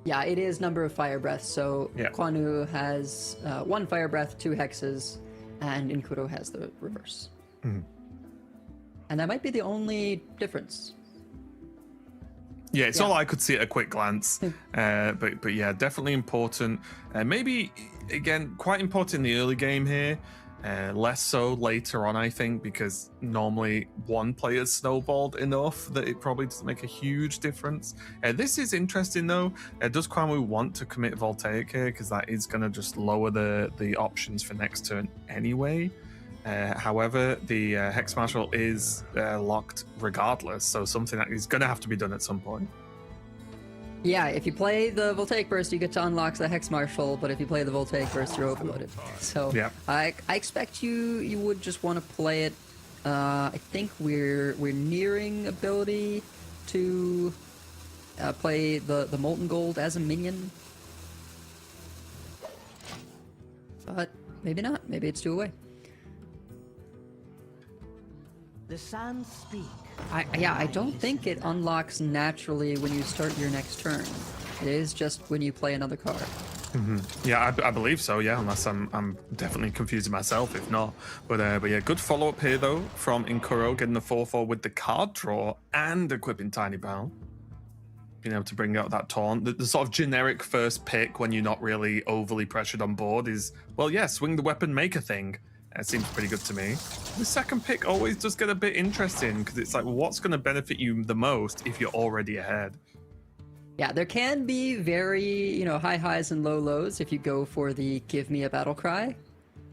Yeah, it is number of Fire Breaths, so Yeah. Kwanwu has 1 Fire Breath, 2 hexes, and Nkuro has the reverse. Mm-hmm. And that might be the only difference. Yeah, it's all I could see at a quick glance. But yeah, definitely important. Maybe, again, quite important in the early game here. Less so later on, I think, because normally one player's snowballed enough that it probably doesn't make a huge difference. This is interesting, though. Does Kwanwu want to commit Voltaic here? Because that is going to just lower the options for next turn anyway. However, the Hex Marshal is locked regardless, so something that is going to have to be done at some point. Yeah, if you play the Voltaic Burst, you get to unlock the Hex Marshal, but if you play the Voltaic Burst, you're overloaded. So Yeah. I expect you would just want to play it. I think we're nearing ability to play the Molten Gold as a minion. But maybe not. Maybe it's 2 away. The sands speak. I don't think it unlocks naturally when you start your next turn. It is just when you play another card. Yeah, I believe so. Yeah, unless I'm definitely confusing myself if not. But yeah, good follow up here though from Inkuro, getting the 4/4 with the card draw and equipping Tiny Pal. Being able to bring out that taunt. The sort of generic first pick when you're not really overly pressured on board is, well, yeah, swing the weapon, make a thing. It seems pretty good to me. The second pick always does get a bit interesting because it's like, well, what's going to benefit you the most if you're already ahead? Yeah, there can be very, high highs and low lows if you go for the give me a battle cry.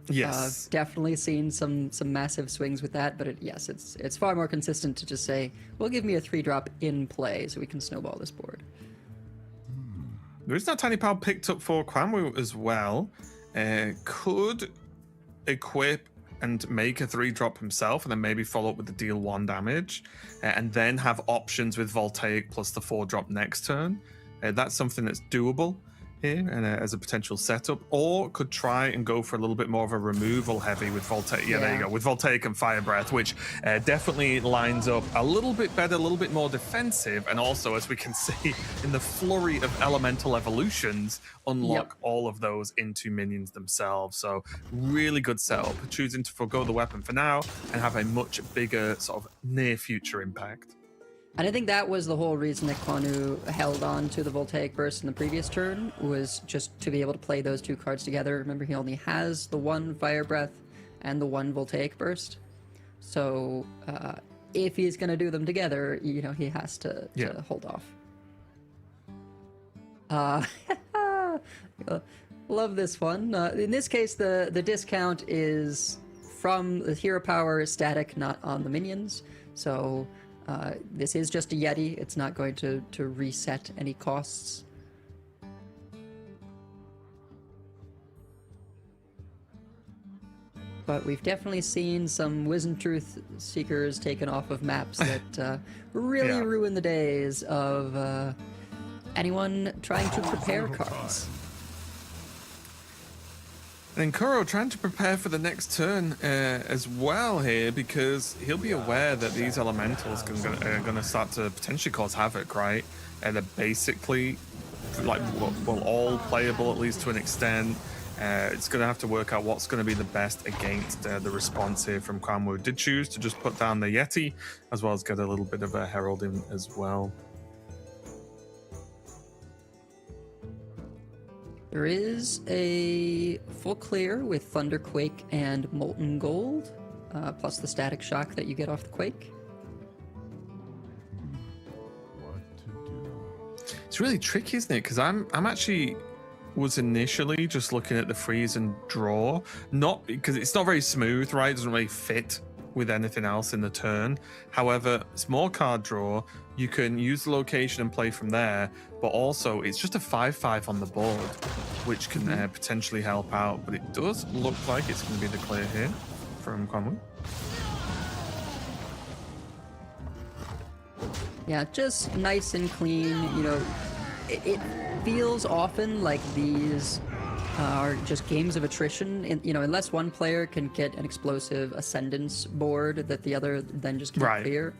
Yes. Definitely seen some massive swings with that, but it's far more consistent to just say, well, give me a 3-drop in play so we can snowball this board. There is that Tiny Pal picked up for Quanwu as well. Could equip and make a 3-drop himself and then maybe follow up with the deal 1 damage and then have options with Voltaic plus the 4-drop next turn. That's something that's doable here and as a potential setup, or could try and go for a little bit more of a removal heavy with Voltaic. Yeah, there you go, with Voltaic and Fire Breath, which definitely lines up a little bit better, a little bit more defensive, and also, as we can see in the flurry of elemental evolutions, unlock all of those into minions themselves. So really good setup, choosing to forgo the weapon for now and have a much bigger sort of near future impact. And I think that was the whole reason that Kwanu held on to the Voltaic Burst in the previous turn, was just to be able to play those 2 cards together. Remember, he only has the 1 Fire Breath and the 1 Voltaic Burst. So if he's going to do them together, he has to hold off. Love this one. In this case, the discount is from the hero power static, not on the minions. So this is just a Yeti. It's not going to reset any costs. But we've definitely seen some Wisdom Truth Seekers taken off of maps that really ruin the days of anyone trying to prepare cards. And Kuro trying to prepare for the next turn as well here, because he'll be aware that these elementals are going to start to potentially cause havoc, right? And they're basically like all playable, at least to an extent. It's going to have to work out what's going to be the best against the response here from Quanwu. Did choose to just put down the Yeti, as well as get a little bit of a Herald in as well. There is a full clear with Thunderquake and Molten Gold, plus the static shock that you get off the Quake. It's really tricky, isn't it? Because I'm actually was initially just looking at the freeze and draw, not because it's not very smooth, right? It doesn't really fit with anything else in the turn. However, it's more card draw. You can use the location and play from there, but also it's just a 5/5 on the board, which can potentially help out. But it does look like it's going to be the clear here from Quanwu. Yeah, just nice and clean. It feels often like these are just games of attrition. Unless one player can get an explosive ascendance board that the other then just can't clear.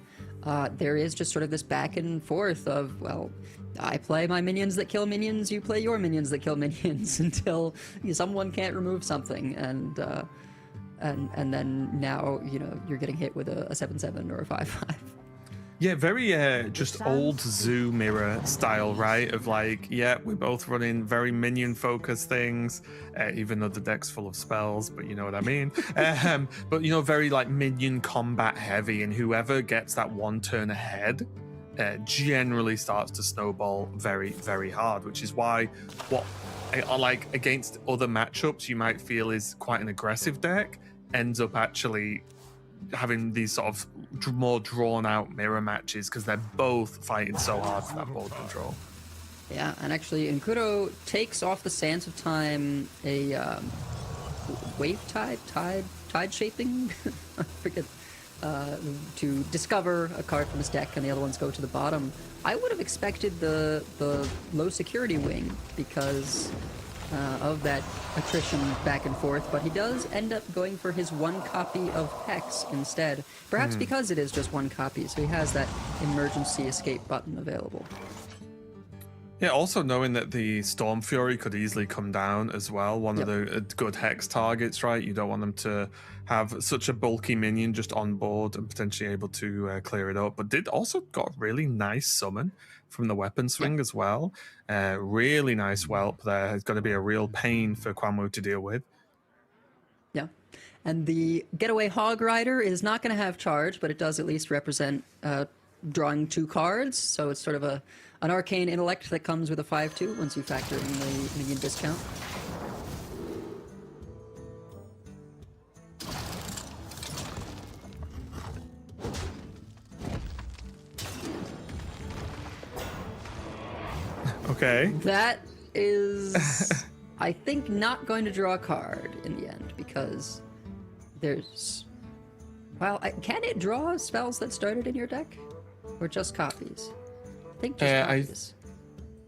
There is just sort of this back and forth of, well, I play my minions that kill minions, you play your minions that kill minions until someone can't remove something, and then now you're getting hit with a 7/7 or a 5/5. Yeah, very just old zoo mirror style, right? Of like, yeah, we're both running very minion focused things, even though the deck's full of spells, but you know what I mean. But very like minion combat heavy, and whoever gets that one turn ahead generally starts to snowball very, very hard, which is why what like against other matchups you might feel is quite an aggressive deck ends up actually having these sort of more drawn out mirror matches because they're both fighting so hard for that board control. Yeah, and actually, Nkuro takes off the Sands of Time a wave tide shaping. I forget. To discover a card from his deck, and the other ones go to the bottom. I would have expected the low security wing because of that attrition back and forth, but he does end up going for his one copy of Hex instead. Perhaps because it is just one copy, so he has that emergency escape button available. Yeah, also knowing that the Storm Fury could easily come down as well. One of the good Hex targets, right? You don't want them to have such a bulky minion just on board and potentially able to clear it up. But did also got really nice summon from the weapon swing as well. Really nice whelp there. It's going to be a real pain for Kwanwu to deal with. Yeah. And the Getaway Hog Rider is not going to have charge, but it does at least represent drawing 2 cards. So it's sort of an arcane intellect that comes with a 5/2 once you factor in the minion discount. Okay. That is, I think, not going to draw a card in the end because there's... Well, can it draw spells that started in your deck? Or just copies? I think just copies.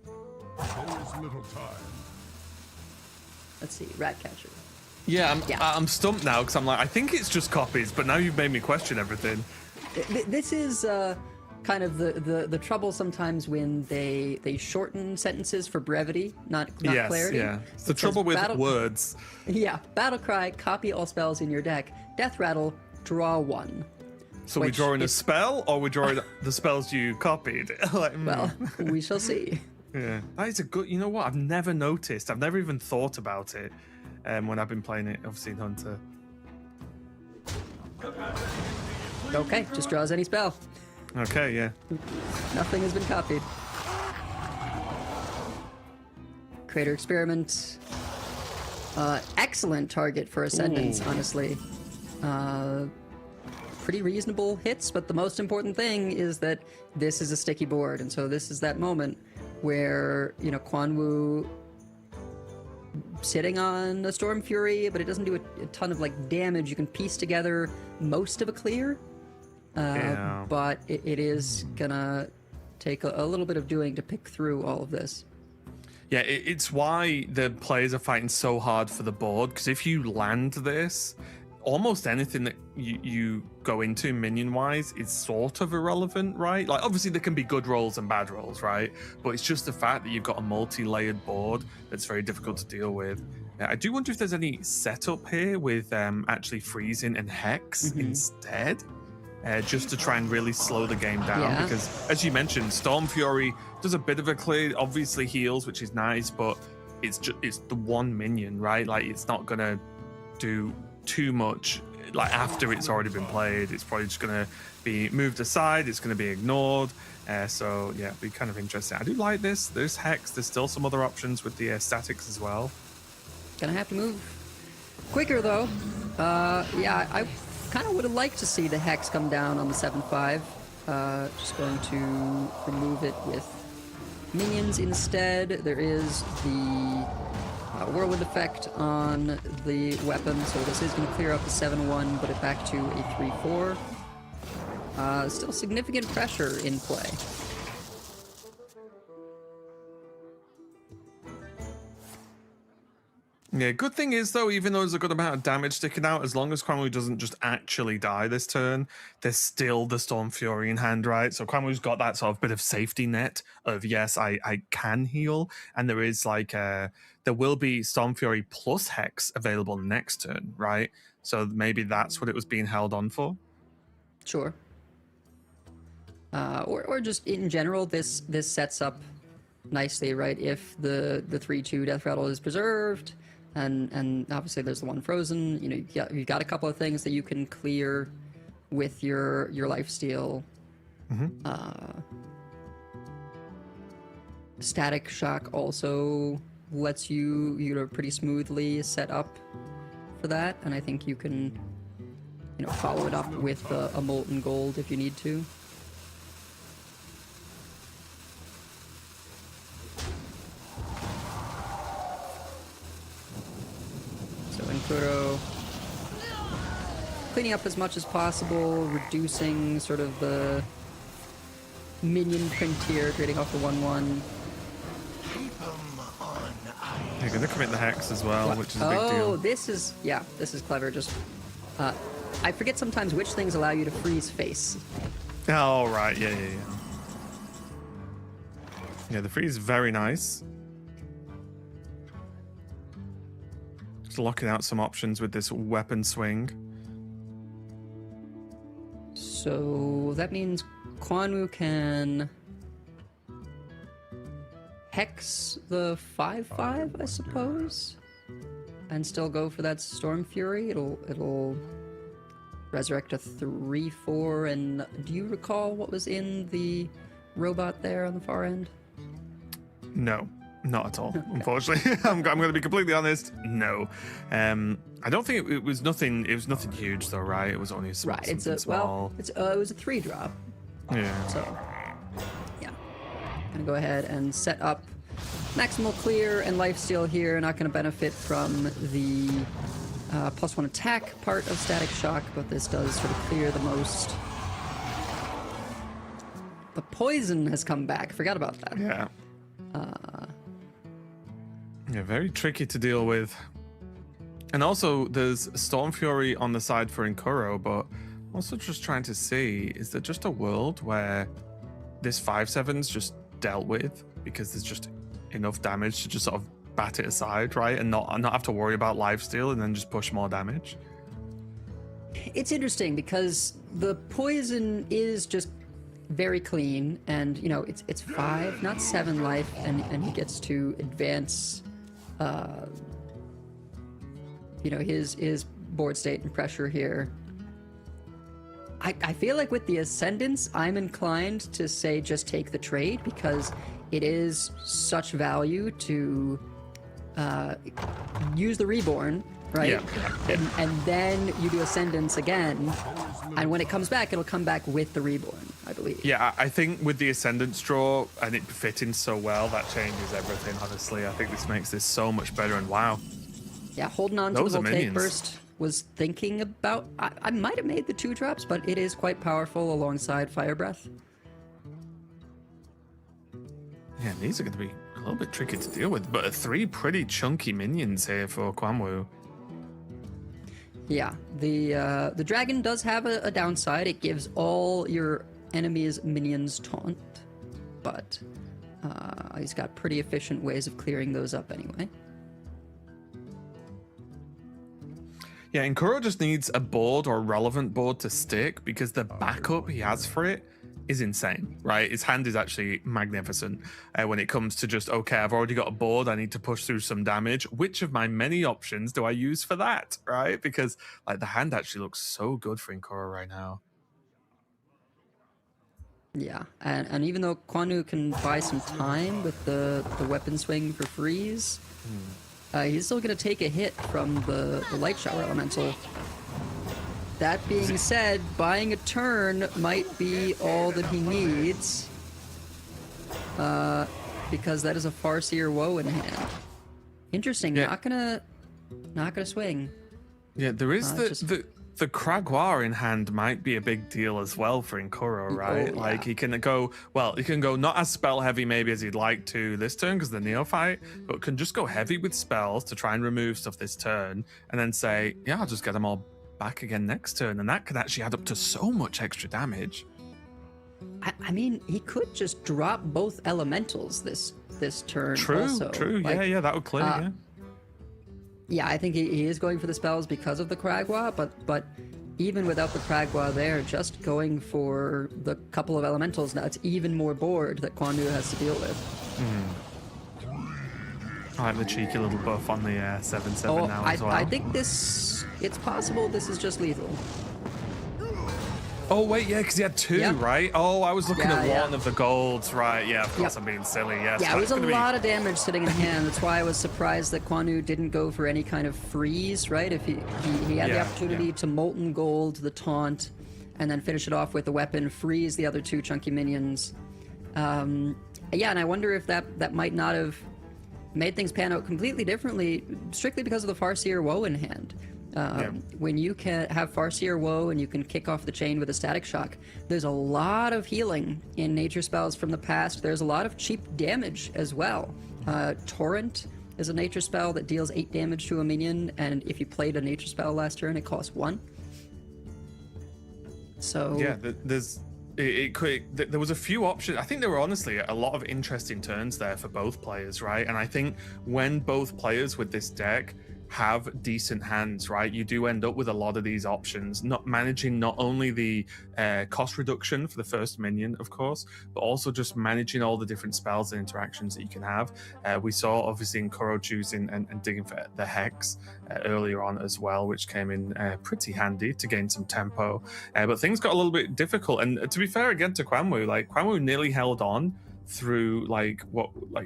There is little time. Let's see, Ratcatcher. Yeah, I'm stumped now because I'm like, I think it's just copies, but now you've made me question everything. This is kind of the trouble sometimes when they shorten sentences for brevity, not clarity. Yeah, it's the trouble with words. Yeah, Battle Cry, copy all spells in your deck. Death Rattle, draw 1. So we're drawing a spell, or we're drawing the spells you copied? Well, we shall see. Yeah, that is a good... You know what? I've never noticed. I've never even thought about it when I've been playing it, obviously, in Hunter. Okay, just draws any spell. Okay, yeah. Nothing has been copied. Crater Experiment. Excellent target for Ascendance, honestly. Pretty reasonable hits, but the most important thing is that this is a sticky board, and so this is that moment where, you know, Kwanwu sitting on a Storm Fury, but it doesn't do a ton of like damage. You can piece together most of a clear, but it is gonna take a little bit of doing to pick through all of this. Yeah, it's why the players are fighting so hard for the board, because if you land this, almost anything that you go into minion-wise is sort of irrelevant, right? Like, obviously there can be good rolls and bad rolls, right? But it's just the fact that you've got a multi-layered board that's very difficult to deal with. I do wonder if there's any setup here with actually freezing and Hex instead, just to try and really slow the game down. Because, as you mentioned, Storm Fury does a bit of a clear, obviously heals, which is nice, but it's the one minion, right? Like, it's not going to do too much like after it's already been played. It's probably just going to be moved aside, it's going to be ignored. So yeah, it'd be kind of interesting. I do like this. There's Hex, there's still some other options with the statics as well. Gonna have to move quicker though. Yeah, I kind of would have liked to see the Hex come down on the 7/5. Just going to remove it with minions instead. There is the Whirlwind effect on the weapon, so this is going to clear up the 7/1, put it back to a 3/4. Still significant pressure in play. Yeah, good thing is though, even though there's a good amount of damage sticking out, as long as Kwanwu doesn't just actually die this turn, there's still the Storm Fury in hand, right? So Kwanwu's got that sort of bit of safety net of, yes, I can heal, and there is like there will be Storm Fury plus Hex available next turn, right? So maybe that's what it was being held on for. Sure. Or just in general, this sets up nicely, right? If the 3/2 Death Rattle is preserved, and obviously there's the one frozen. You know, you've got a couple of things that you can clear with your lifesteal. Static Shock also lets you know, pretty smoothly set up for that, and I think you can, you know, follow it up with a Molten Gold if you need to. cleaning up as much as possible, reducing sort of the minion print here, trading off the 1/1. You're going to commit the Hex as well, which is a big Oh, deal. this is clever. Just, I forget sometimes which things allow you to freeze face. Oh, right. Yeah. Yeah, the freeze is very nice. Just locking out some options with this weapon swing. So that means Quan Wu can hex the 5/5, I suppose, and still go for that Storm Fury. It'll resurrect a 3/4. And do you recall what was in the robot there on the far end? No, not at all. Unfortunately, I'm going to be completely honest. No, I don't think it was nothing. It was nothing huge, though, right? It was only Right. It's a small. it was a 3-drop. Yeah. So yeah, gonna go ahead and set up maximal clear and lifesteal here. Not gonna benefit from the +1 attack part of Static Shock, but this does sort of clear the most. The poison has come back. Forgot about that. Yeah. Yeah, very tricky to deal with. And also, there's Storm Fury on the side for Inkuro, but also just trying to see, is there just a world where this 5/7's just dealt with because there's just enough damage to just sort of bat it aside, right? And not have to worry about lifesteal and then just push more damage? It's interesting because the poison is just very clean, and you know it's 5, not 7 life, and he gets to advance his board state and pressure here. I feel like with the Ascendance, I'm inclined to say just take the trade because it is such value to use the Reborn, right? Yeah. And then you do Ascendance again, and when it comes back, it'll come back with the Reborn, I believe. Yeah, I think with the Ascendance draw and it fitting so well, that changes everything, honestly. I think this makes this so much better, and wow. Yeah, holding on to Those the are Voltaic minions. Burst was thinking about... I might have made the 2 drops, but it is quite powerful alongside Fire Breath. Yeah, these are going to be a little bit tricky to deal with, but 3 pretty chunky minions here for Quan Wu. Yeah, the dragon does have a downside. It gives all your enemies' minions taunt, but he's got pretty efficient ways of clearing those up anyway. Yeah, Inkuro just needs a board or a relevant board to stick because the backup he has for it is insane, right? His hand is actually magnificent when it comes to just, okay, I've already got a board, I need to push through some damage. Which of my many options do I use for that, right? Because like the hand actually looks so good for Inkuro right now. Yeah, and even though Quan Wu can buy some time with the weapon swing for freeze, he's still going to take a hit from the Light Shower Elemental. That being said, buying a turn might be all that he needs, because that is a Farseer Woe in hand. Interesting. Yeah. Not gonna swing. Yeah, there is the Kragwa in hand might be a big deal as well for Inkuro, right? Oh, yeah. Like he can go not as spell heavy maybe as he'd like to this turn because the Neophyte, but can just go heavy with spells to try and remove stuff this turn, and then say, yeah, I'll just get them all back again next turn, and that can actually add up to so much extra damage. I mean, he could just drop both elementals this turn. True, also. true. Like, Yeah, that would clear. Yeah. Yeah, I think he is going for the spells because of the Kragwa, but even without the Kragwa there, just going for the couple of elementals, now it's even more board that Quan Wu has to deal with. I like the cheeky little buff on the 7/7 now as well. I think it's possible this is just lethal. Oh wait, yeah, because he had 2, Yeah. right? Oh, I was looking Yeah, at yeah. one of the golds, right? Yeah, of course, Yep. I'm being silly. Yes, Yeah, it was that's a gonna lot of damage sitting in hand. That's why I was surprised that Quan Wu didn't go for any kind of freeze, right? If he had the Yeah, opportunity yeah. to Molten Gold, the taunt, and then finish it off with the weapon, freeze the other 2 chunky minions. Yeah, and I wonder if that might not have made things pan out completely differently, strictly because of the Farseer Woe in hand. When you can have Farseer Woe and you can kick off the chain with a Static Shock, there's a lot of healing in nature spells from the past. There's a lot of cheap damage as well. Torrent is a nature spell that deals 8 damage to a minion, and if you played a nature spell last turn, it costs 1. So yeah, there was a few options. I think there were honestly a lot of interesting turns there for both players, right? And I think when both players with this deck have decent hands, right, you do end up with a lot of these options, not managing not only the cost reduction for the first minion, of course, but also just managing all the different spells and interactions that you can have. We saw obviously in Kuro choosing and digging for the Hex earlier on as well, which came in pretty handy to gain some tempo. But things got a little bit difficult, and to be fair again to Kwanwu, like Kwanwu nearly held on through like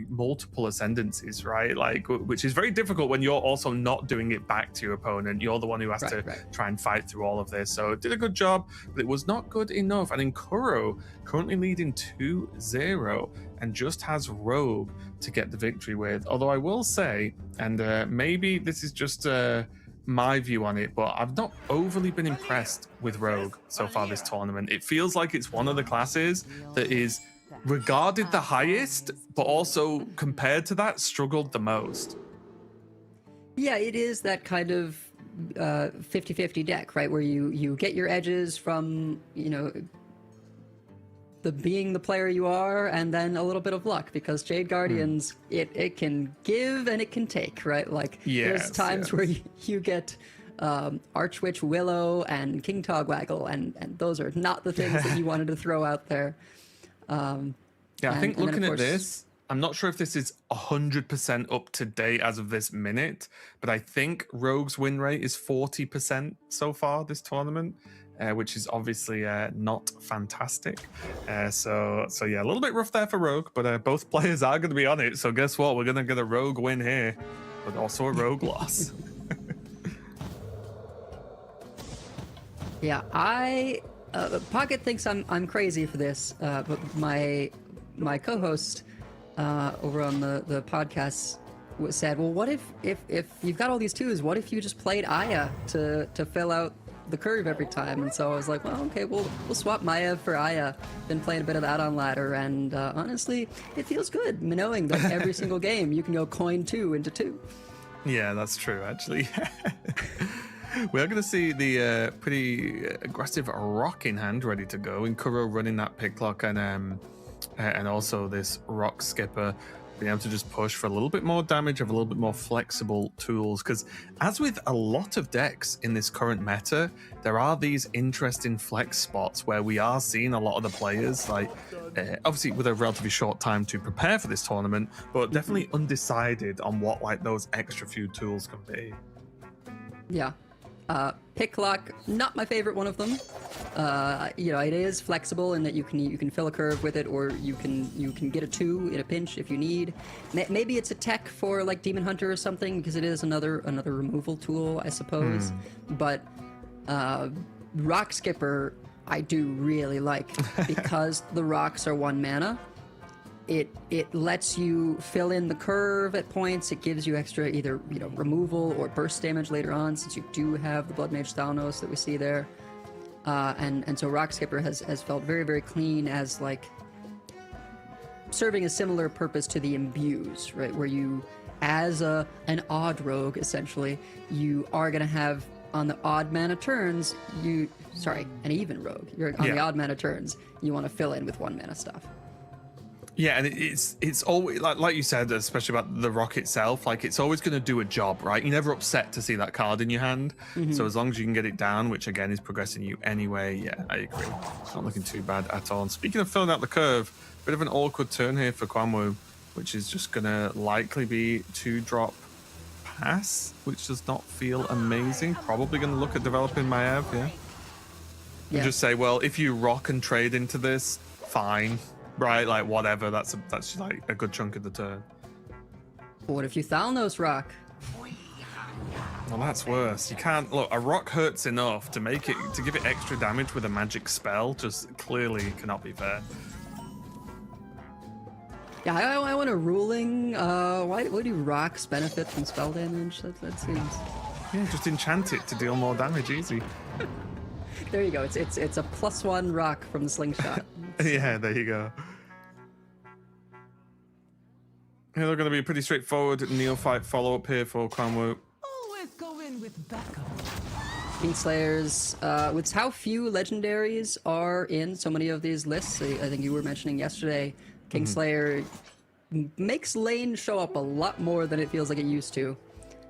multiple ascendancies, right? Like, which is very difficult when you're also not doing it back to your opponent. You're the one who has to try and fight through all of this. So it did a good job, but it was not good enough. And in Kuro, currently leading 2-0 and just has Rogue to get the victory with. Although I will say, and maybe this is just my view on it, but I've not overly been impressed with Rogue so far this tournament. It feels like it's one of the classes that is regarded the highest, but also compared to that struggled the most. Yeah, it is that kind of 50-50 deck, right, where you get your edges from, you know, being the player you are, and then a little bit of luck, because Jade Guardians, it can give and it can take, right? Like, there's times where you get Archwitch Willow and King Togwaggle, and those are not the things that you wanted to throw out there. I think looking at this, I'm not sure if this is 100% up to date as of this minute, but I think Rogue's win rate is 40% so far this tournament, which is obviously not fantastic. So yeah, a little bit rough there for Rogue, but both players are going to be on it. So guess what? We're going to get a Rogue win here, but also a Rogue loss. Yeah, Pocket thinks I'm crazy for this, but my co-host over on the podcast said, well, what if you've got all these twos, what if you just played Aya to fill out the curve every time? And so I was like, well, okay, we'll swap Maya for Aya. Been playing a bit of that on ladder, and honestly, it feels good knowing that every single game you can go coin 2 into 2. Yeah, that's true, actually. We're going to see the pretty aggressive Rock in hand ready to go. In Kuro running that Picklock and also this Rock Skipper being able to just push for a little bit more damage, have a little bit more flexible tools. Because as with a lot of decks in this current meta, there are these interesting flex spots where we are seeing a lot of the players, like obviously with a relatively short time to prepare for this tournament, but definitely undecided on what like those extra few tools can be. Yeah. Picklock, not my favorite one of them. You know, it is flexible in that you can fill a curve with it, or you can get a 2 in a pinch if you need. Maybe it's a tech for like Demon Hunter or something, because it is another removal tool, I suppose. But Rock Skipper, I do really like, because the rocks are 1 mana. It lets you fill in the curve at points. It gives you extra either removal or burst damage later on, since you do have the Blood Mage Thalnos that we see there. And so Rock Skipper has felt very, very clean as like serving a similar purpose to the Imbues, right? Where you, as an odd rogue, essentially, you are going to have on the odd mana turns, an even rogue. You're on the odd mana turns, you want to fill in with 1 mana stuff. Yeah, and it's always like you said, especially about the Rock itself, like it's always going to do a job, right? You're never upset to see that card in your hand. So as long as you can get it down, which again is progressing you anyway, yeah, I agree. It's not looking too bad at all. And speaking of filling out the curve, bit of an awkward turn here for Kwanwu, which is just going to likely be 2-drop pass, which does not feel amazing. Probably going to look at developing Maev, yeah. And just say, well, if you rock and trade into this, fine. Right, like whatever. That's like a good chunk of the turn. What if you Thalnos rock? Well, that's worse. You can't look. A rock hurts enough to give it extra damage with a magic spell. Just clearly cannot be fair. Yeah, I want a ruling. Why do rocks benefit from spell damage? That seems. Yeah, just enchant it to deal more damage, easy. There you go. It's a +1 rock from the slingshot. Yeah, there you go. Yeah, they're going to be a pretty straightforward neophyte follow-up here for Quanwu. Always go in with backup. Kingslayers, with how few legendaries are in so many of these lists, I think you were mentioning yesterday, Kingslayer makes lane show up a lot more than it feels like it used to.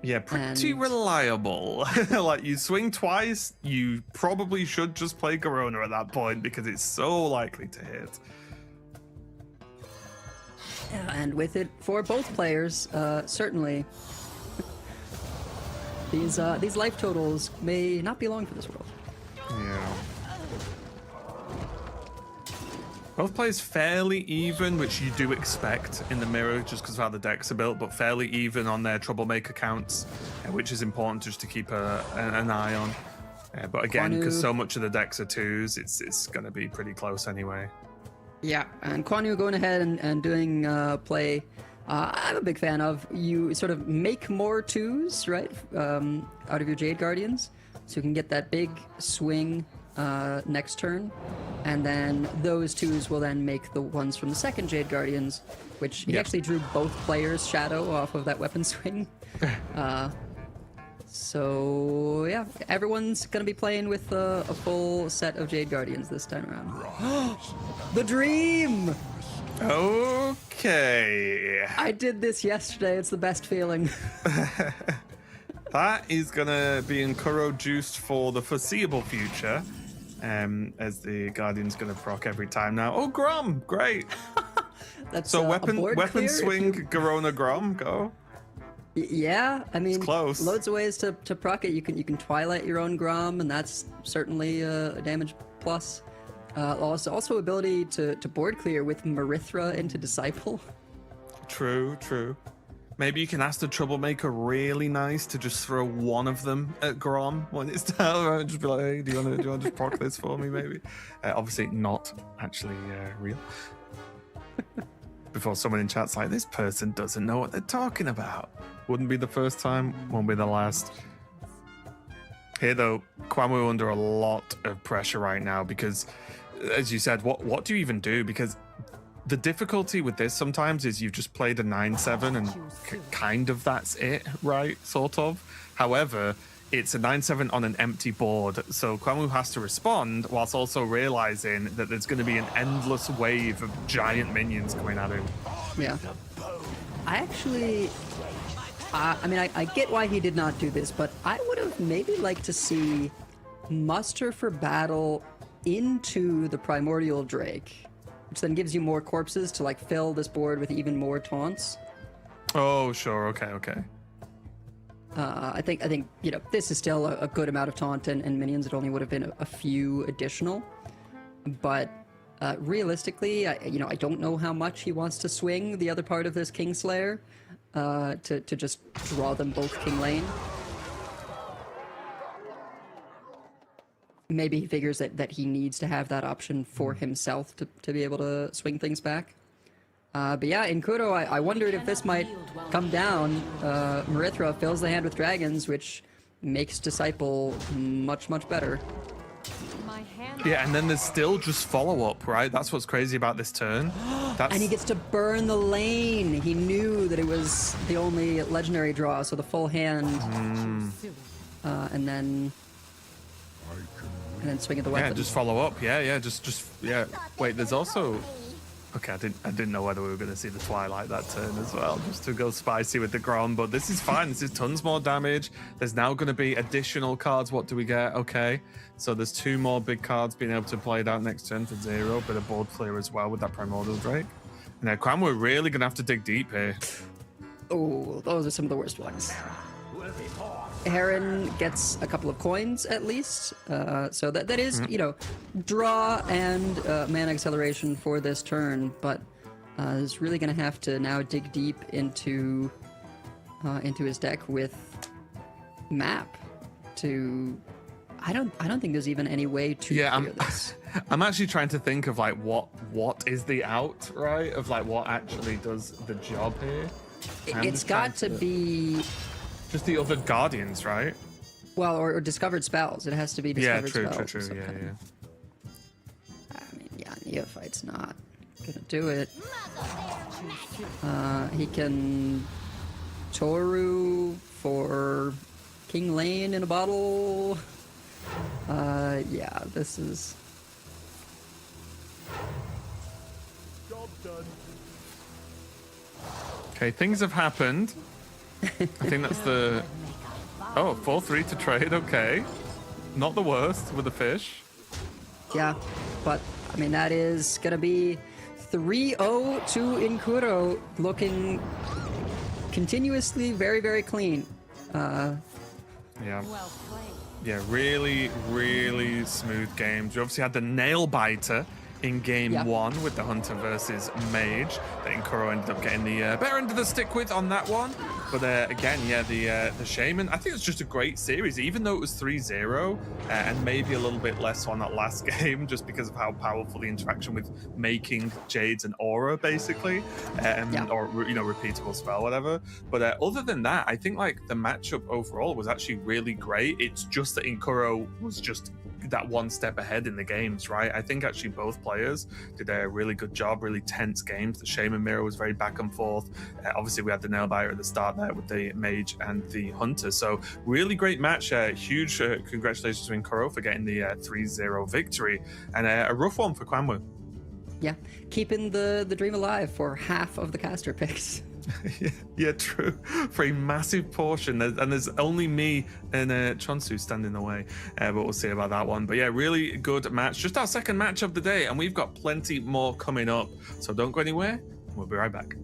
Yeah, pretty reliable. Like, you swing twice, you probably should just play Corona at that point because it's so likely to hit. Yeah, and with it for both players, certainly these life totals may not be long for this world. Yeah. Both players fairly even, which you do expect in the mirror just because of how the decks are built, but fairly even on their troublemaker counts, which is important just to keep an eye on. But again, because so much of the decks are 2s, it's going to be pretty close anyway. Yeah, and Quanwu going ahead and doing play I'm a big fan of. You sort of make more 2s, right, out of your Jade Guardians, so you can get that big swing next turn, and then those 2s will then make the ones from the second Jade Guardians, which he actually drew both players' shadow off of that weapon swing. So yeah, everyone's gonna be playing with a full set of Jade Guardians this time around. The dream! Okay. I did this yesterday. It's the best feeling. That is gonna be Nkuro juiced for the foreseeable future, as the Guardian's gonna proc every time now. Oh, Grom, great. That's So a weapon clear swing, if you- Garona Grom, go. Yeah, I mean, close. loads of ways to proc it. You can Twilight your own Grom, and that's certainly a damage plus. Also ability to board clear with Marithra into Disciple. True. Maybe you can ask the Troublemaker really nice to just throw one of them at Grom when it's down, right? Just be like, hey, do you want to just proc this for me, maybe? Obviously not actually real. Before someone in chat's like, this person doesn't know what they're talking about. Wouldn't be the first time, won't be the last. Here though, Quanwu under a lot of pressure right now because, as you said, what do you even do? Because the difficulty with this sometimes is you've just played a 9-7 and kind of that's it, right? Sort of. However, it's a 9-7 on an empty board, so Quanwu has to respond whilst also realizing that there's going to be an endless wave of giant minions coming at him. Yeah. I actually, I get why he did not do this, but I would have maybe liked to see muster for battle into the Primordial Drake, which then gives you more corpses to like fill this board with even more taunts. Oh, sure. Okay. I think this is still a good amount of taunt and minions. It only would have been a few additional, but realistically, I don't know how much he wants to swing the other part of this Kingslayer to just draw them both King Lane. Maybe he figures that he needs to have that option for himself to be able to swing things back. But yeah, in Nkuro, I wondered if this might come down. Marithra fills the hand with dragons, which makes Disciple much, much better. Yeah, and then there's still just follow-up, right? That's what's crazy about this turn. And he gets to burn the lane. He knew that it was the only legendary draw, so the full hand. And then swing at the weapon. Yeah, just follow up. Yeah, just Wait, there's also. Okay, I didn't know whether we were going to see the Twilight that turn as well, just to go spicy with the Grom, but this is fine. This is tons more damage. There's now going to be additional cards. What do we get? Okay, so there's 2 more big cards being able to play it out next turn for 0, bit of board clear as well with that Primordial Drake. Now, Quam, we're really going to have to dig deep here. Oh, those are some of the worst ones. Heron gets a couple of coins at least, so that is, draw and mana acceleration for this turn, but is really going to have to now dig deep into his deck with map to. I don't think there's even any way to clear this. I'm actually trying to think of like what is the out, right? Of like what actually does the job here. It's got to be just the other Guardians, right? Well, or discovered spells. It has to be Yeah, discovered true, spells. true, of true. some Yeah, kind. yeah. I mean, yeah, Neophyte's not gonna do it. He can Toru for King Lane in a bottle. Yeah, this is. Okay, things have happened. I think that's the. Oh, 4-3 to trade. Okay, not the worst with the fish. Yeah, but I mean that is gonna be 3-0 to Inkuro, looking continuously very, very clean. Yeah. Yeah, really, really smooth games. We obviously had the nail biter in game Yeah. 1 with the Hunter versus Mage that Inkuro ended up getting the better end of the stick with on that one. But again, yeah, the Shaman, I think it's just a great series, even though it was 3-0 and maybe a little bit less on that last game just because of how powerful the interaction with making Jades and Aura, basically, or, you know, repeatable spell, whatever. But other than that, I think like the matchup overall was actually really great. It's just that Inkuro was just that one step ahead in the games, right? I think actually both players did a really good job, really tense games. The Shaman mirror was very back and forth. Obviously, we had the nail biter at the start there with the Mage and the Hunter. So really great match. Huge congratulations to Inkuro for getting the 3-0 victory, and a rough one for Kwanwu. Yeah, keeping the dream alive for half of the caster picks. Yeah, true. For a massive portion, and there's only me and Chonsu standing in the way, but we'll see about that one. But yeah, really good match. Just our second match of the day, and we've got plenty more coming up. So don't go anywhere. We'll be right back.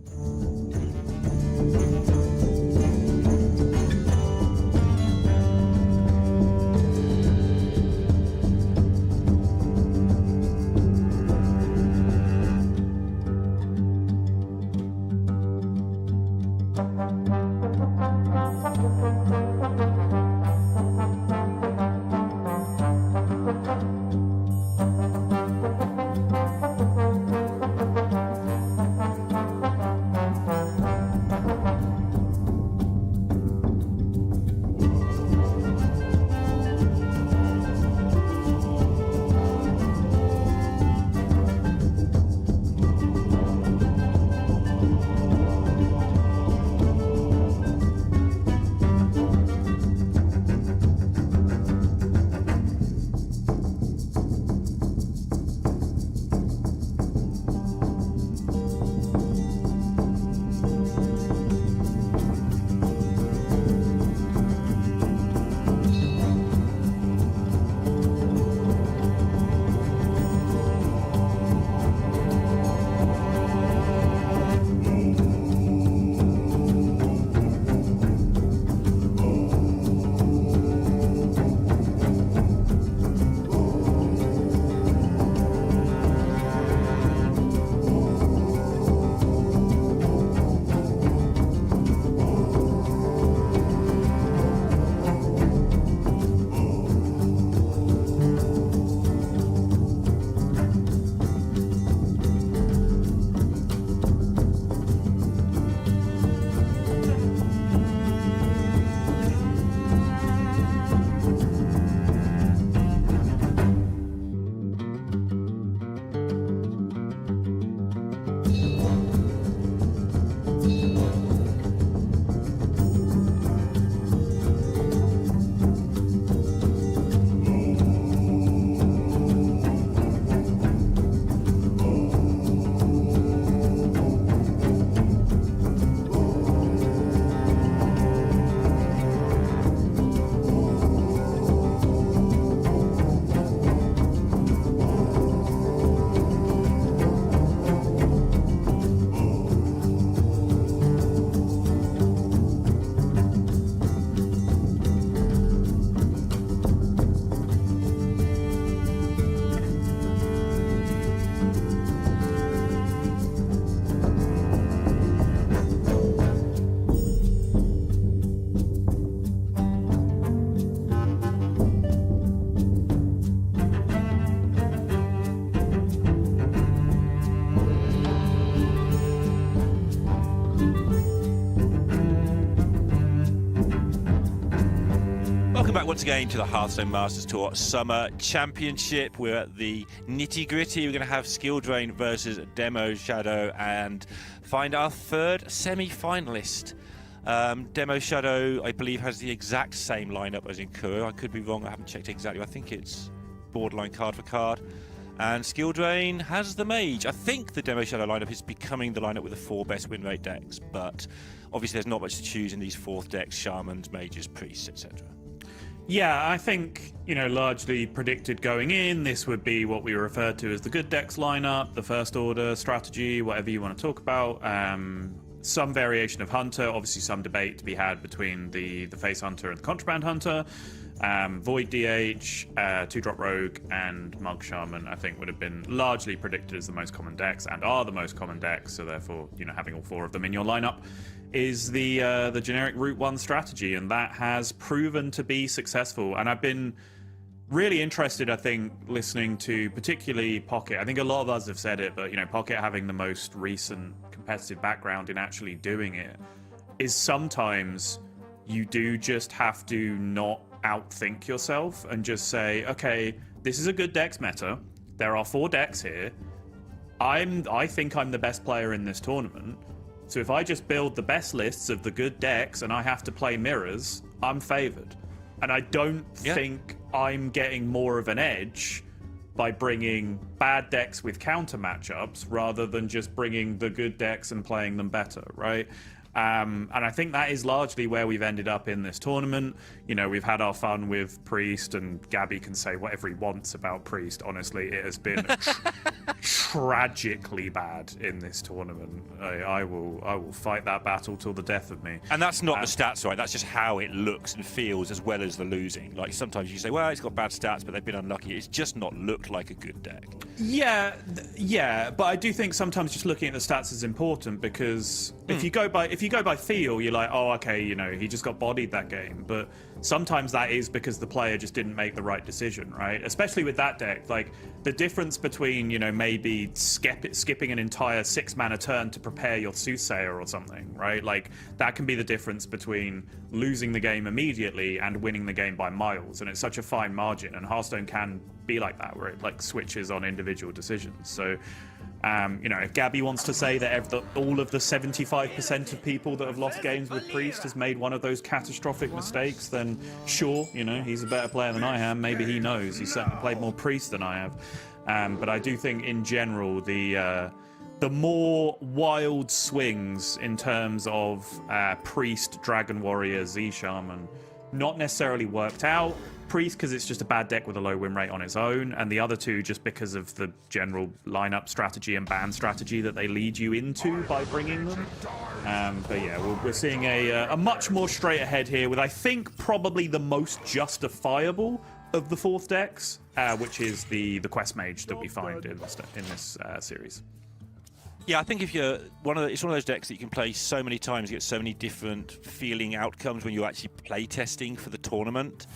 back once again to the Hearthstone Masters Tour Summer Championship. We're at the nitty-gritty. We're going to have Skill Drain versus Demo Shadow and find our third semi-finalist. Demo Shadow, I believe, has the exact same lineup as in Kuro. I could be wrong. I haven't checked exactly. I think it's borderline card for card. And Skill Drain has the Mage. I think the Demo Shadow lineup is becoming the lineup with the 4 best win rate decks, but obviously there's not much to choose in these 4th decks: Shamans, Mages, Priests, etc. Yeah, I think, largely predicted going in, this would be what we refer to as the good decks lineup, the first order strategy, whatever you want to talk about. Some variation of Hunter, obviously some debate to be had between the Face Hunter and the Contraband Hunter. Void DH, 2-drop Rogue, and Monk Shaman, I think, would have been largely predicted as the most common decks, and are the most common decks, so therefore, having all 4 of them in your lineup is the generic Route 1 strategy, and that has proven to be successful. And I've been really interested, I think, listening to particularly Pocket. I think a lot of us have said it, but, Pocket having the most recent competitive background in actually doing it is sometimes you do just have to not outthink yourself and just say, okay, this is a good decks meta. There are 4 decks here. I think I'm the best player in this tournament. So if I just build the best lists of the good decks and I have to play mirrors, I'm favored. And I don't think I'm getting more of an edge by bringing bad decks with counter matchups rather than just bringing the good decks and playing them better, right? And I think that is largely where we've ended up in this tournament. We've had our fun with Priest, and Gabby can say whatever he wants about Priest. Honestly, it has been tragically bad in this tournament. I will fight that battle till the death of me. And that's not the stats, right? That's just how it looks and feels, as well as the losing. Like, sometimes you say, well, it's got bad stats, but they've been unlucky. It's just not looked like a good deck. Yeah, but I do think sometimes just looking at the stats is important, because if you go by feel, you're like, oh, okay, he just got bodied that game. But sometimes that is because the player just didn't make the right decision, right? Especially with that deck, like the difference between, maybe skipping an entire 6-mana turn to prepare your Soothsayer or something, right? Like that can be the difference between losing the game immediately and winning the game by miles. And it's such a fine margin, and Hearthstone can be like that, where it like switches on individual decisions. So if Gabby wants to say that all of the 75% of people that have lost games with Priest has made one of those catastrophic mistakes, then sure, he's a better player than I am. Maybe he knows. He's certainly played more Priest than I have. But I do think, in general, the more wild swings in terms of Priest, Dragon Warrior, Z Shaman, not necessarily worked out. Priest because it's just a bad deck with a low win rate on its own, and the other two just because of the general lineup strategy and ban strategy that they lead you into by bringing them. But yeah, we're seeing a much more straight ahead here with, I think, probably the most justifiable of the 4th decks, which is the Quest Mage that we find in this series. Yeah, I think if you're it's one of those decks that you can play so many times, get so many different feeling outcomes when you're actually play testing for the tournament.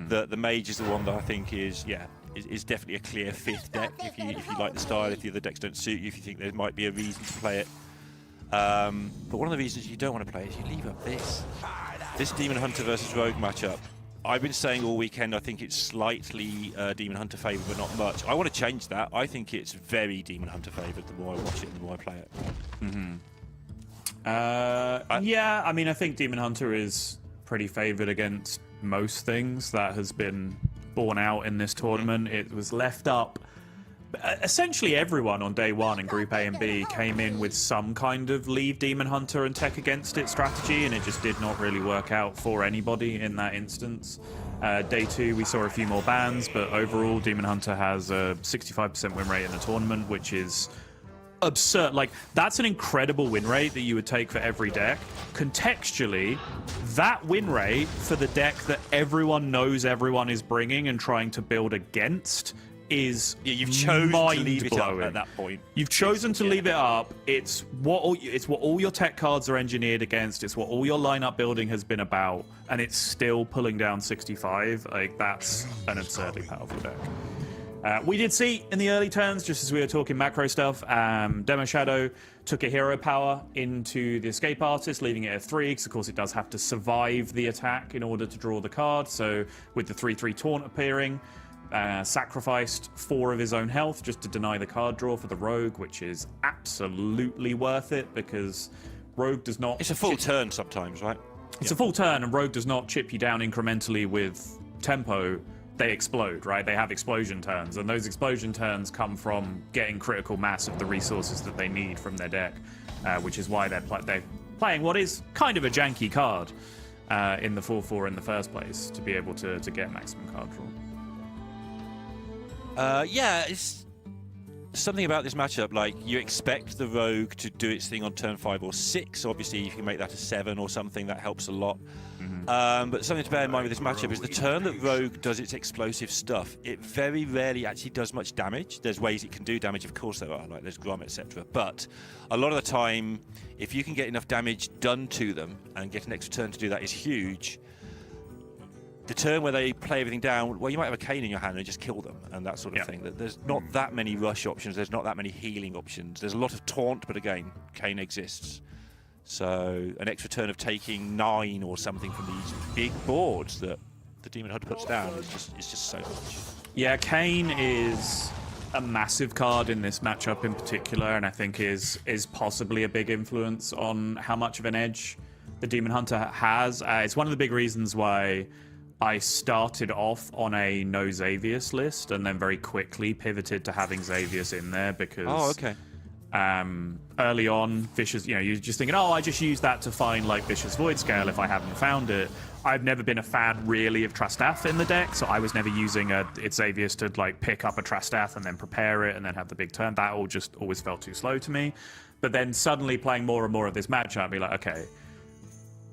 The Mage is the one that I think is definitely a clear 5th deck if you like the style, if the other decks don't suit you, if you think there might be a reason to play it. But one of the reasons you don't want to play is you leave up this Demon Hunter versus Rogue matchup. I've been saying all weekend I think it's slightly Demon Hunter favoured, but not much. I want to change that. I think it's very Demon Hunter favoured the more I watch it and the more I play it. Yeah, I mean, I think Demon Hunter is pretty favoured against most things. That has been borne out in this tournament. It was left up. Essentially everyone on day 1 in Group A and B came in with some kind of leave Demon Hunter and tech against it strategy, and it just did not really work out for anybody in that instance. Day 2 we saw a few more bans, but overall Demon Hunter has a 65% win rate in the tournament, which is absurd. Like, that's an incredible win rate that you would take for every deck. Contextually, that win rate for the deck that everyone knows everyone is bringing and trying to build against is you've chosen to leave it up at that point. You've chosen to leave it up. It's what all your tech cards are engineered against. It's what all your lineup building has been about, and it's still pulling down 65. Like, that's an absurdly powerful deck. We did see in the early turns, just as we were talking macro stuff, Demo Shadow took a hero power into the Escape Artist, leaving it at 3, because of course it does have to survive the attack in order to draw the card. So with the 3/3 taunt appearing, sacrificed 4 of his own health just to deny the card draw for the Rogue, which is absolutely worth it, because Rogue does not... It's a full turn sometimes, right? It's a full turn, and Rogue does not chip you down incrementally with tempo. They explode, right? They have explosion turns, and those explosion turns come from getting critical mass of the resources that they need from their deck, which is why they're playing what is kind of a janky card in the 4/4 in the first place, to be able to get maximum card draw. Yeah, it's something about this matchup. Like, you expect the Rogue to do its thing on turn 5 or 6. Obviously, if you can make that a 7 or something, that helps a lot. But something to bear in mind with this matchup is the turn that Rogue does its explosive stuff, it very rarely actually does much damage. There's ways it can do damage, of course there are, like there's Grom, etc. But a lot of the time, if you can get enough damage done to them and get an extra turn to do that is huge. The turn where they play everything down, well, you might have a Cane in your hand and just kill them and that sort of thing. There's not that many rush options, there's not that many healing options. There's a lot of taunt, but again, Cane exists. So an extra turn of taking 9 or something from these big boards that the Demon Hunter puts down is just so much. Yeah, Cane is a massive card in this matchup in particular, and I think is possibly a big influence on how much of an edge the Demon Hunter has. It's one of the big reasons why I started off on a no Xavius list and then very quickly pivoted to having Xavius in there, because early on, Vicious, you're just thinking, oh, I just use that to find like Vicious Void Scale if I haven't found it. I've never been a fan really of Trastaff in the deck, so I was never using its Xavius to like pick up a Trastaff and then prepare it and then have the big turn. That all just always felt too slow to me. But then suddenly playing more and more of this matchup, I'd be like, okay,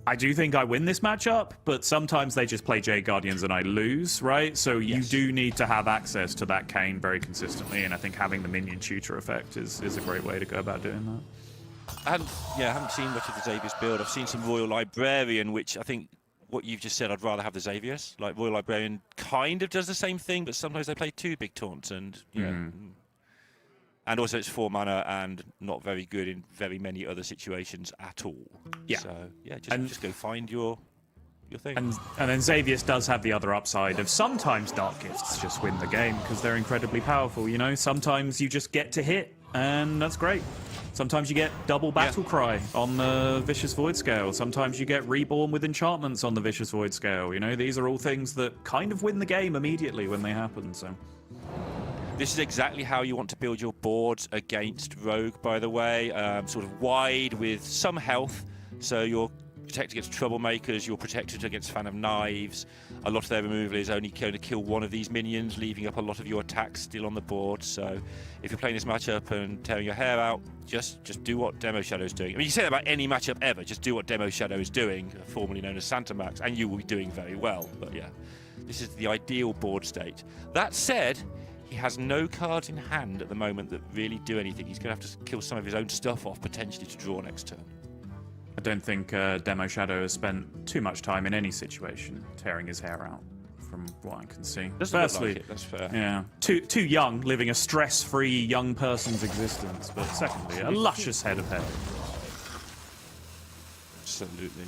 I do think I win this matchup, but sometimes they just play Jade Guardians and I lose, right? So you do need to have access to that Cane very consistently, and I think having the minion tutor effect is a great way to go about doing that. I haven't seen much of the Xavius build. I've seen some Royal Librarian, which I think what you've just said, I'd rather have the Xavius. Like, Royal Librarian kind of does the same thing, but sometimes they play 2 big taunts, and and also it's 4 mana and not very good in very many other situations at all. Yeah. So yeah, just go find your thing. And then Xavius does have the other upside of sometimes Dark Gifts just win the game because they're incredibly powerful. Sometimes you just get to hit, and that's great. Sometimes you get double Battle Cry on the Vicious Void Scale. Sometimes you get Reborn with enchantments on the Vicious Void Scale. These are all things that kind of win the game immediately when they happen. So. This is exactly how you want to build your boards against Rogue, by the way. Sort of wide with some health, so you're protected against Troublemakers, you're protected against Fan of Knives. A lot of their removal is only going to kill one of these minions, leaving up a lot of your attacks still on the board. So if you're playing this matchup and tearing your hair out, just do what Demo Shadow is doing. I mean, you say that about any matchup ever, just do what Demo Shadow is doing, formerly known as Santa Max, and you will be doing very well. But yeah, this is the ideal board state. That said, he has no cards in hand at the moment that really do anything. He's going to have to kill some of his own stuff off, potentially, to draw next turn. I don't think Demo Shadow has spent too much time in any situation tearing his hair out, from what I can see. Firstly, look like it, that's fair. Yeah, too young, living a stress-free young person's existence. But secondly, a luscious head of hair. Absolutely.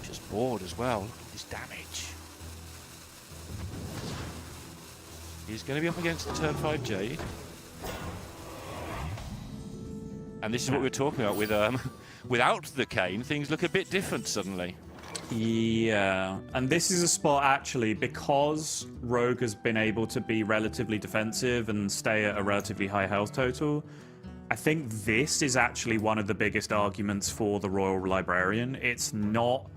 Just bored as well. Look at this damage. He's going to be up against the turn 5 Jade. And this is what we were talking about with without the Cane, things look a bit different suddenly. Yeah, and this is a spot actually, because Rogue has been able to be relatively defensive and stay at a relatively high health total. I think this is actually one of the biggest arguments for the Royal Librarian. It's not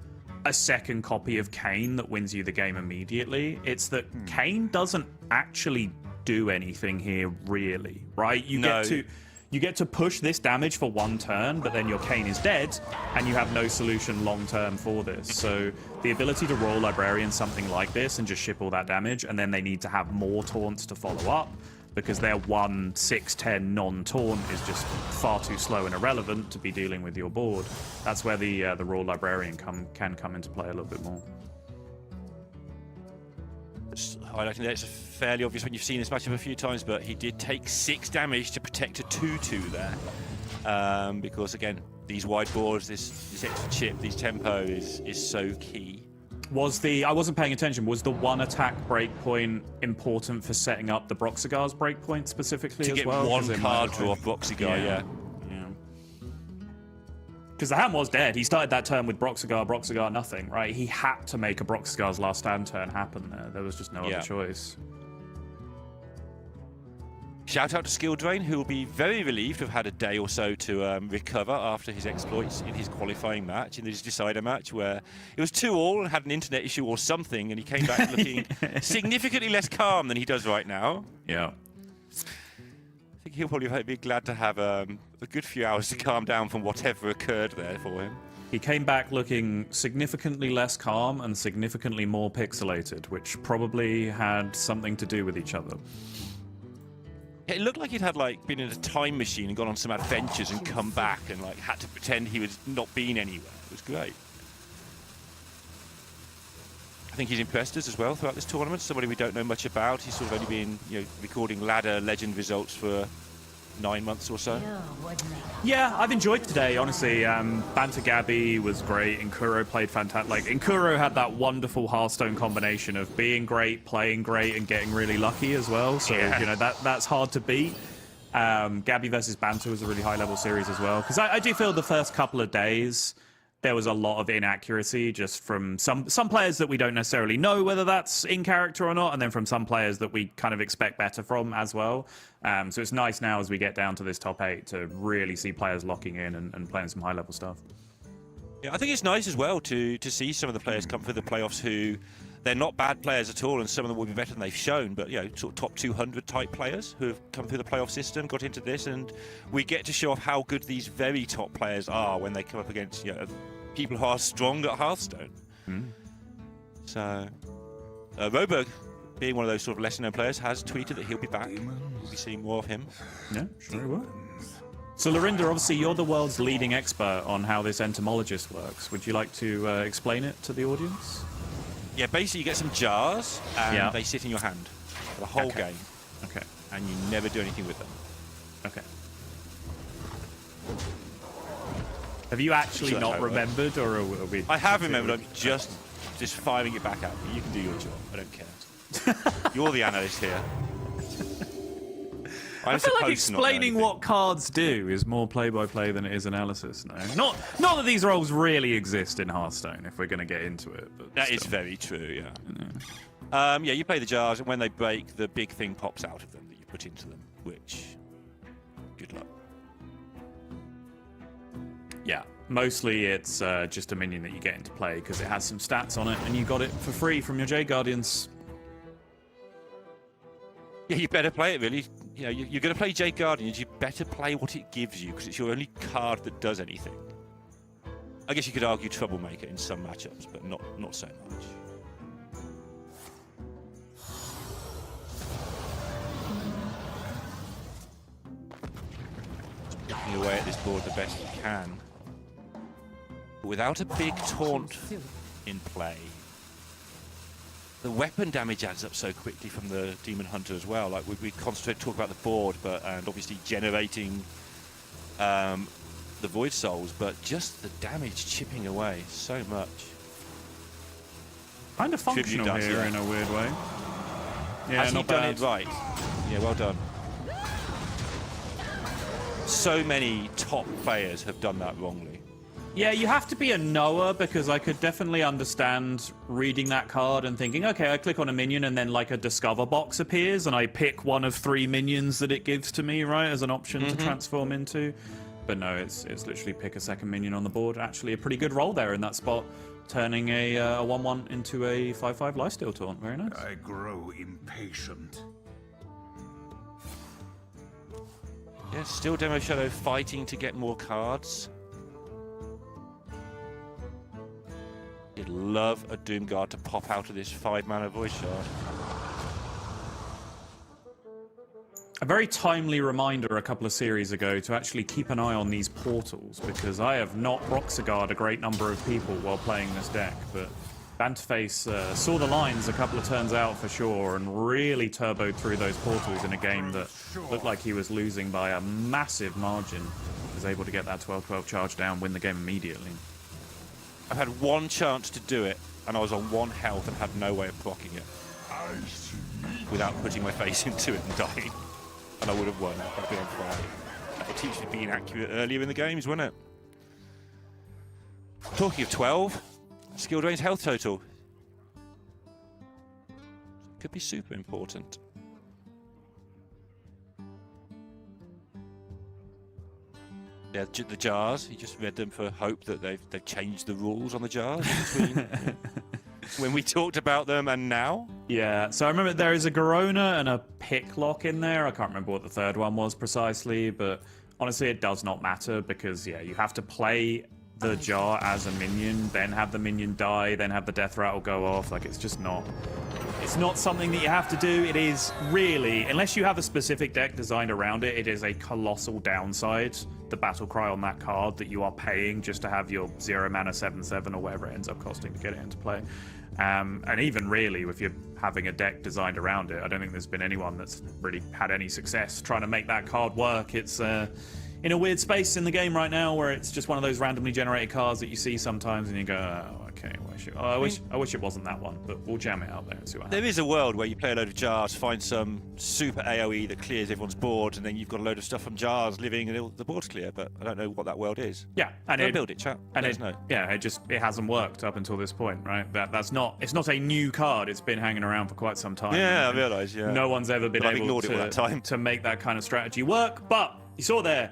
a second copy of Cane that wins you the game immediately. It's that Cane doesn't actually do anything here, really, right? You get to push this damage for 1 turn, but then your Cane is dead, and you have no solution long-term for this. So the ability to Royal Librarian something like this and just ship all that damage, and then they need to have more taunts to follow up, because their 1/6/10 non-taunt is just far too slow and irrelevant to be dealing with your board. That's where the Royal Librarian can come into play a little bit more. Just highlighting that it's fairly obvious when you've seen this matchup a few times, but he did take 6 damage to protect a 2-2 there. Because again, these wide boards, this extra chip, these tempo is so key. I wasn't paying attention, was the one attack breakpoint important for setting up the Broxigar's breakpoint specifically to as get well? one card draw off Broxigar, yeah. Because the hand was dead. He started that turn with Broxigar, nothing, right? He had to make a Broxigar's last stand turn happen there. There was just no other choice. Shout out to Skill Drain, who will be very relieved to have had a day or so to recover after his exploits in his qualifying match, in his decider match, where it was 2-2 and had an internet issue or something, and he came back looking significantly less calm than he does right now. Yeah. I think he'll probably be glad to have a good few hours to calm down from whatever occurred there for him. He came back looking significantly less calm and significantly more pixelated, which probably had something to do with each other. It looked like he'd had been in a time machine and gone on some adventures and come back and had to pretend he was not been anywhere. It was great. I think he's impressed us as well throughout this tournament. Somebody we don't know much about. He's sort of only been, recording ladder legend results for 9 months or so. Yeah, I've enjoyed today, honestly. Banter Gabby was great. Inkuro played fantastic. Inkuro had that wonderful Hearthstone combination of being great, playing great, and getting really lucky as well. So, that's hard to beat. Gabby versus Banter was a really high-level series as well. Because I do feel the first couple of days, there was a lot of inaccuracy just from some players that we don't necessarily know whether that's in character or not, and then from some players that we kind of expect better from as well. So it's nice now as we get down to this top 8 to really see players locking in and playing some high-level stuff. Yeah, I think it's nice as well to see some of the players come through the playoffs who they're not bad players at all, and some of them will be better than they've shown, but sort of top 200 type players who have come through the playoff system, got into this, and we get to show off how good these very top players are when they come up against people who are strong at Hearthstone. So, Roberg, being one of those sort of lesser known players, has tweeted that he'll be back. We'll be seeing more of him. Yeah, sure he will. So, Lorinda, obviously you're the world's leading expert on how this entomologist works. Would you like to explain it to the audience? Yeah, basically you get some jars and they sit in your hand for the whole game. Okay. And you never do anything with them. Okay. Have you actually not remembered, or are we... I have remembered. I'm just firing it back out. You can do your job. I don't care. You're the analyst here. I feel like explaining what cards do is more play-by-play than it is analysis now. Not that these roles really exist in Hearthstone, if we're going to get into it. But that is very true, yeah. You play the jars, and when they break, the big thing pops out of them that you put into them, which... good luck. Yeah, mostly it's just a minion that you get into play because it has some stats on it, and you got it for free from your Jade Guardians. Yeah, you better play it, really. You're going to play Jade Guardians, you better play what it gives you, because it's your only card that does anything. I guess you could argue Troublemaker in some matchups, but not so much. Chipping away at this board the best you can. But without a big taunt in play, the weapon damage adds up so quickly from the Demon Hunter as well. We concentrate talk about the board, and obviously generating the Void Souls, but just the damage chipping away so much. Kind of functional here in a weird way. Yeah, has he done it right? Yeah, well done. So many top players have done that wrongly. Yeah, you have to be a knower, because I could definitely understand reading that card and thinking, okay, I click on a minion and then a discover box appears and I pick one of 3 minions that it gives to me, right, as an option to transform into. But no, it's literally pick a second minion on the board. Actually a pretty good roll there in that spot, turning a 1/1 into a 5/5 lifesteal taunt. Very nice. I grow impatient. Yeah, still Demo Shadow fighting to get more cards. You'd love a Doomguard to pop out of this 5-mana Void Shard. A very timely reminder a couple of series ago to actually keep an eye on these portals, because I have not Broxigar'd a great number of people while playing this deck, but Banterface saw the lines a couple of turns out for sure and really turboed through those portals in a game that looked like he was losing by a massive margin. He was able to get that 12-12 charge down, win the game immediately. I've had one chance to do it, and I was on 1 health and had no way of blocking it without putting my face into it and dying. And I would have won. I'd been on fire. That would teach me being accurate earlier in the games, wouldn't it? Talking of 12, skill drains health total. Could be super important. Yeah, the jars. You just read them for hope that they've changed the rules on the jars between when we talked about them and now. Yeah, so I remember there is a Garona and a pick lock in there. I can't remember what the third one was precisely, but honestly, it does not matter because, yeah, you have to play the jar as a minion, then have the minion die, then have the death rattle go off. Like, it's just not... It's not something that you have to do. It is really, unless you have a specific deck designed around it, it is a colossal downside, the battle cry on that card, that you are paying just to have your 0 mana 7/7 or whatever it ends up costing to get it into play. And even really, if you're having a deck designed around it, I don't think there's been anyone that's really had any success trying to make that card work. It's in a weird space in the game right now where it's just one of those randomly generated cards that you see sometimes and you go, oh, okay, I wish it wasn't that one, but we'll jam it out there and see what happens. There is a world where you play a load of jars, find some super AoE that clears everyone's board, and then you've got a load of stuff from jars living and the board's clear, but I don't know what that world is. Yeah, and Go build it, chat. And Let us know. Yeah, it hasn't worked up until this point, right? It's not a new card. It's been hanging around for quite some time. Yeah, I realise. Yeah. No one's ever been able to make that kind of strategy work. But you saw there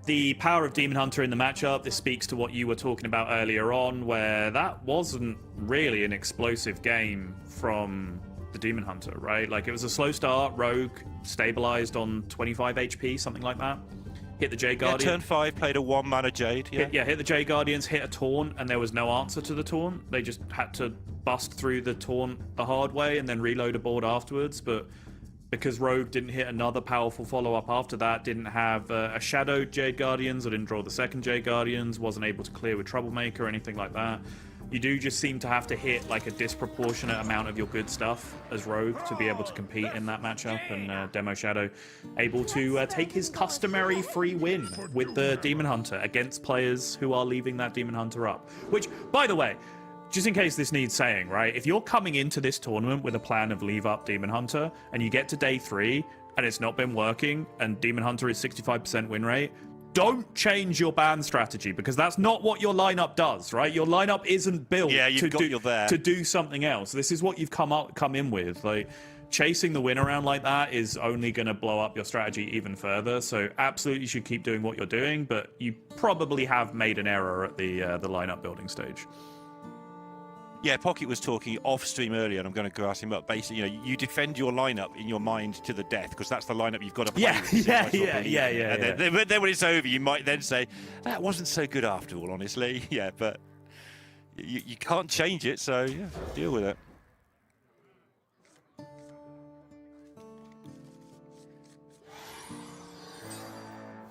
the power of Demon Hunter in the matchup. This speaks to what you were talking about earlier on, where that wasn't really an explosive game from the Demon Hunter, right? Like, it was a slow start, Rogue stabilized on 25 HP, something like that. Hit the Jade Guardian. Yeah, turn 5, played a 1 mana Jade. Yeah. Hit the Jade Guardians, hit a taunt, and there was no answer to the taunt. They just had to bust through the taunt the hard way and then reload a board afterwards. But because Rogue didn't hit another powerful follow-up after that, didn't have a shadowed Jade Guardians, or didn't draw the second Jade Guardians, wasn't able to clear with Troublemaker or anything like that. You do just seem to have to hit like a disproportionate amount of your good stuff as Rogue to be able to compete in that matchup, and Demo Shadow able to take his customary free win with the Demon Hunter against players who are leaving that Demon Hunter up. Which, by the way, just in case this needs saying, right? If you're coming into this tournament with a plan of leave up Demon Hunter and you get to day 3 and it's not been working and Demon Hunter is 65% win rate, don't change your ban strategy, because that's not what your lineup does, right? Your lineup isn't built to do something else. This is what you've come in with. Like, chasing the win around like that is only going to blow up your strategy even further. So absolutely, you should keep doing what you're doing, but you probably have made an error at the lineup building stage. Yeah, Pocket was talking off stream earlier, and I'm going to grass him up. Basically, you defend your lineup in your mind to the death, because that's the lineup you've got to play. Yeah. Then when it's over, you might then say, that wasn't so good after all, honestly. Yeah, but you can't change it, so yeah, deal with it.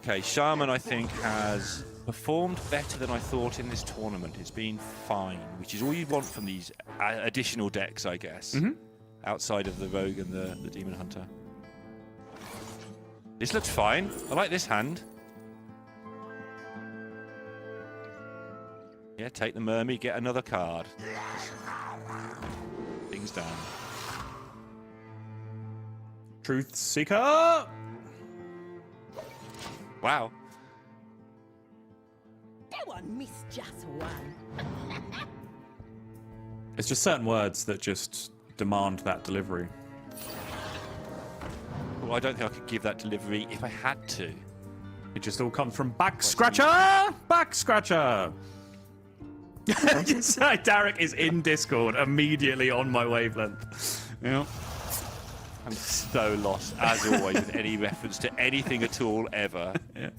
Okay, Shaman, I think, has performed better than I thought in this tournament. It's been fine, which is all you want from these additional decks, I guess, outside of the Rogue and the Demon Hunter. This looks fine. I like this hand. Yeah, take the Mermaid, get another card. Things down. Truth Seeker! Wow. Go on, miss just one. It's just certain words that just demand that delivery. Well, I don't think I could give that delivery if I had to. It just all comes from Back Scratcher! Back Scratcher! Derek is in Discord, immediately on my wavelength. Yeah. I'm so lost, as always, with any reference to anything at all, ever. Yeah.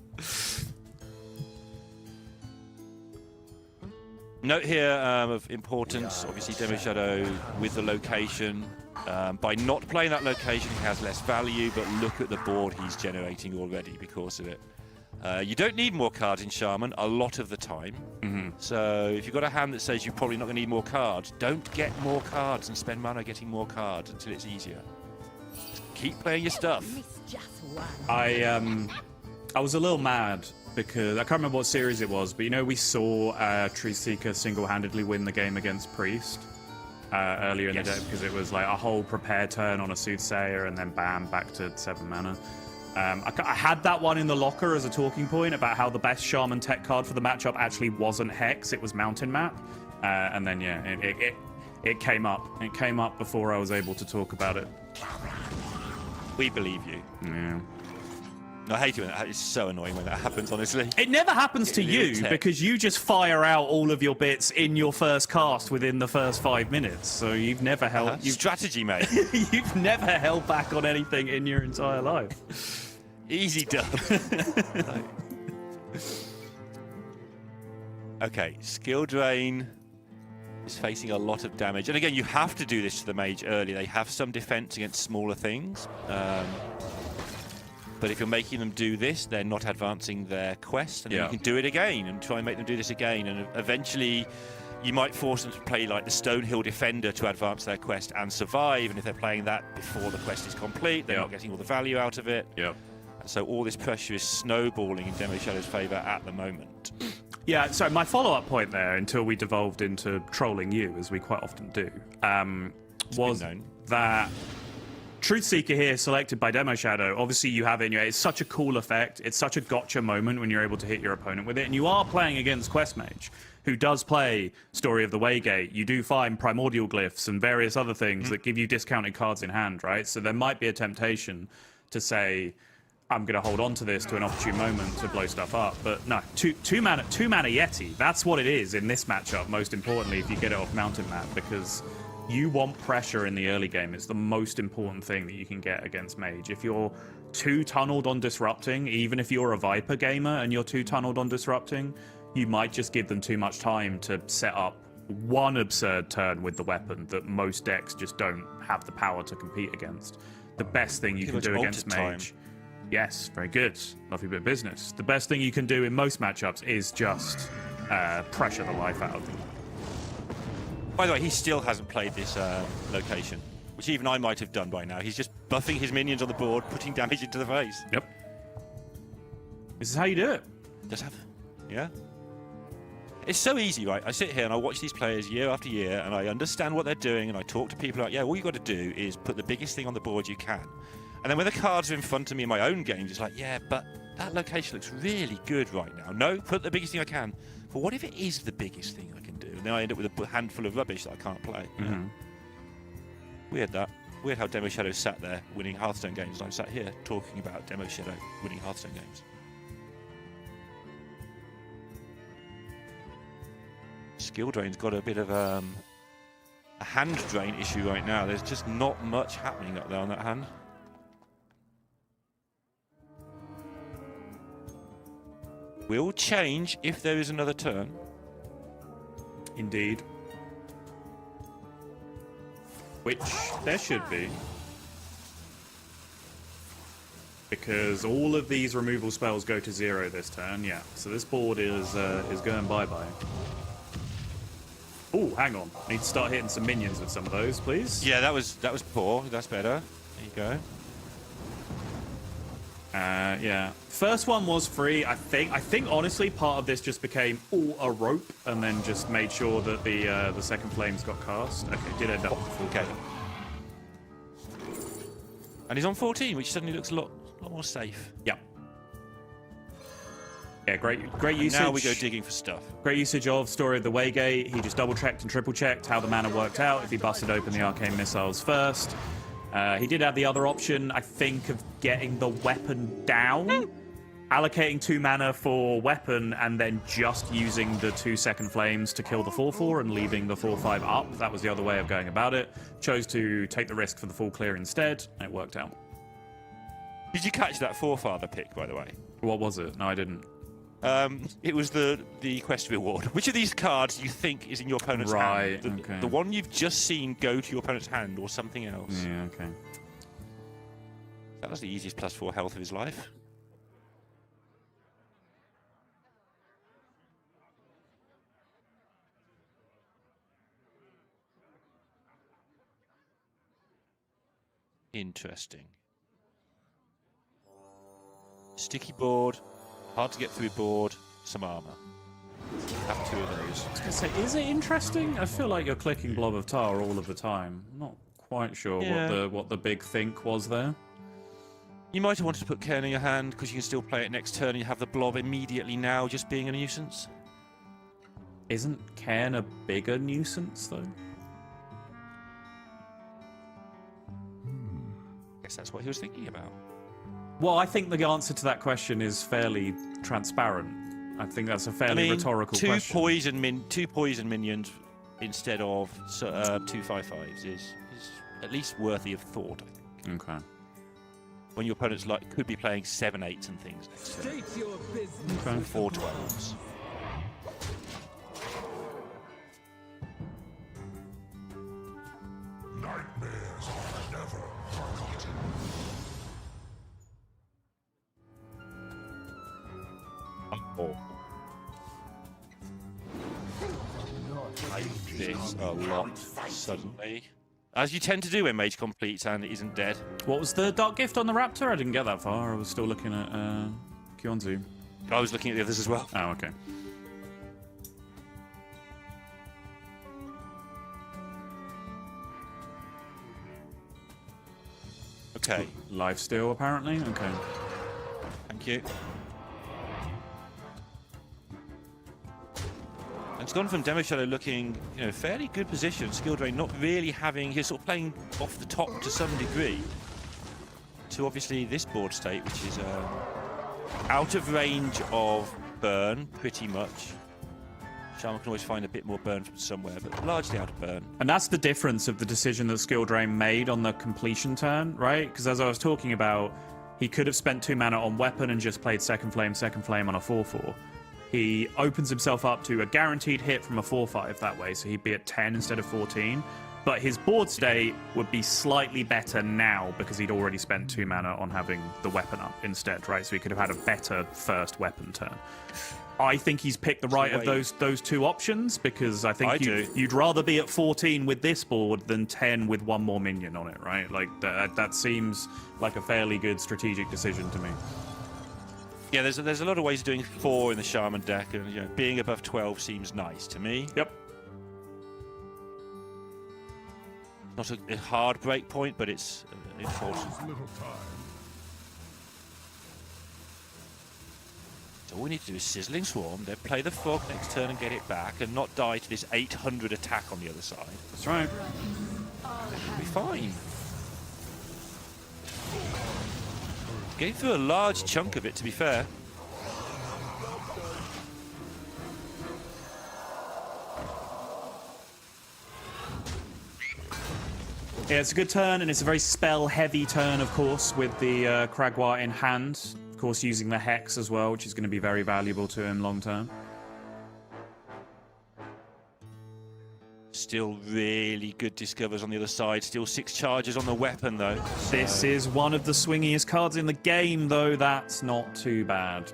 Note here of importance, obviously, Demo Shadow with the location. By not playing that location, he has less value, but look at the board he's generating already because of it. You don't need more cards in Shaman a lot of the time. So if you've got a hand that says you're probably not going to need more cards, don't get more cards and spend mana getting more cards until it's easier. Just keep playing your stuff. I was a little mad because I can't remember what series it was, but you know we saw Truthseeker single-handedly win the game against Priest earlier in the day because it was like a whole prepare turn on a Soothsayer and then bam, back to 7 mana. I had that one in the locker as a talking point about how the best Shaman tech card for the matchup actually wasn't Hex, it was Mountain Map. And then, yeah, it came up. It came up before I was able to talk about it. We believe you. Yeah. I hate it when that. It's so annoying when that happens, honestly. It never happens to you because you just fire out all of your bits in your first cast within the first 5 minutes. So you've never held... Strategy, mate. You've never held back on anything in your entire life. Easy dub. Okay, skill drain is facing a lot of damage. And again, you have to do this to the mage early. They have some defense against smaller things. But if you're making them do this, they're not advancing their quest. And then you can do it again and try and make them do this again. And eventually, you might force them to play like the Stonehill Defender to advance their quest and survive. And if they're playing that before the quest is complete, they're not getting all the value out of it. So all this pressure is snowballing in Demo Shadow's favour at the moment. Yeah, so my follow-up point there, until we devolved into trolling you, as we quite often do, was that Truthseeker here, selected by Demo Shadow, obviously you have it in your... It's such a cool effect. It's such a gotcha moment when you're able to hit your opponent with it. And you are playing against Quest Mage, who does play Story of the Waygate. You do find Primordial Glyphs and various other things that give you discounted cards in hand, right? So there might be a temptation to say, I'm going to hold on to this to an opportune moment to blow stuff up. But no, two mana Yeti. That's what it is in this matchup, most importantly, if you get it off Mountain Map, because you want pressure in the early game. It's the most important thing that you can get against Mage. If you're too tunneled on disrupting, even if you're a Viper gamer and you're too tunneled on disrupting, you might just give them too much time to set up one absurd turn with the weapon that most decks just don't have the power to compete against. The best thing you can do against Mage... Yes, very good. Lovely bit of business. The best thing you can do in most matchups is just pressure the life out of them. By the way, he still hasn't played this location, which even I might have done by now. He's just buffing his minions on the board, putting damage into the face. Yep. This is how you do it. Just have... Yeah. It's so easy, right? I sit here and I watch these players year after year, and I understand what they're doing, and I talk to people like, yeah, all you got to do is put the biggest thing on the board you can. And then when the cards are in front of me in my own games, it's like, yeah, but that location looks really good right now. No, put the biggest thing I can. But what if it is the biggest thing I can do? And then I end up with a handful of rubbish that I can't play. Weird that. Weird how Demo Shadow sat there winning Hearthstone games, and I'm sat here talking about Demo Shadow winning Hearthstone games. Skill Drain's got a bit of a hand drain issue right now. There's just not much happening up there on that hand. Will change if there is another turn. Indeed. Which there should be. Because all of these removal spells go to 0 this turn, yeah. So this board is going bye-bye. Oh, hang on. I need to start hitting some minions with some of those, please. Yeah, that was poor. That's better. There you go. Yeah. First one was free. I think honestly part of this just became a rope and then just made sure that the second flames got cast. Okay, did end up with full okay. And he's on 14, which suddenly looks a lot more safe. Yeah. Yeah, great usage. Now we go digging for stuff. Great usage of Story of the Waygate. He just double-checked and triple-checked how the mana worked out if he busted open the arcane missiles first. He did have the other option, I think, of getting the weapon down, allocating 2 mana for weapon, and then just using the 2 second flames to kill the 4/4 and leaving the 4/5 up. That was the other way of going about it. Chose to take the risk for the full clear instead, and it worked out. Did you catch that Forefather pick, by the way? What was it? No, I didn't. It was the quest reward. Which of these cards do you think is in your opponent's hand? Okay. The one you've just seen go to your opponent's hand, or something else? Yeah, okay. That was the easiest +4 health of his life. Interesting. Sticky board, hard to get through board, some armor. Have 2 of those. I was gonna say, is it interesting? I feel like you're clicking Blob of Tar all of the time. I'm not quite sure what the big think was there. You might have wanted to put Cairn in your hand because you can still play it next turn and you have the blob immediately now just being a nuisance. Isn't Cairn a bigger nuisance, though? Guess that's what he was thinking about. Well, I think the answer to that question is fairly transparent. I think that's a fairly rhetorical question. Two poison minions instead of 2 5/5s is at least worthy of thought, I think. Okay. When your opponent's could be playing 7/8s and things next turn. State your business. Okay. 4 12s. Nightmares are never forgotten. Oh. I like this a lot suddenly. As you tend to do when Mage completes and it isn't dead. What was the Dark Gift on the Raptor? I didn't get that far. I was still looking at Kyonzu. I was looking at the others as well. Oh, okay. Okay. Life steal, apparently? Okay. Thank you. And it's gone from Demo Shadow looking, fairly good position. Skill Drain not really having, he's sort of playing off the top to some degree. To obviously this board state, which is out of range of burn, pretty much. Shaman can always find a bit more burn from somewhere, but largely out of burn. And that's the difference of the decision that Skill Drain made on the completion turn, right? Because as I was talking about, he could have spent 2 mana on weapon and just played second flame on a 4/4. He opens himself up to a guaranteed hit from a 4/5 that way, so he'd be at 10 instead of 14. But his board state would be slightly better now because he'd already spent 2 mana on having the weapon up instead, right? So he could have had a better first weapon turn. I think he's picked the right of those 2 options because I think you'd rather be at 14 with this board than 10 with 1 more minion on it, right? Like that seems like a fairly good strategic decision to me. Yeah, there's a lot of ways of doing 4 in the Shaman deck, and being above 12 seems nice to me. Yep. Not a hard break point, but it's important. So all we need to do is Sizzling Swarm, then play the Fog next turn and get it back, and not die to this 800 attack on the other side. That's right. We'll be fine. Getting through a large chunk of it, to be fair. Yeah, it's a good turn, and it's a very spell-heavy turn, of course, with the Kragwa in hand. Of course, using the Hex as well, which is going to be very valuable to him long-term. Still really good discovers on the other side. Still 6 charges on the weapon, though. This is one of the swingiest cards in the game, though. That's not too bad.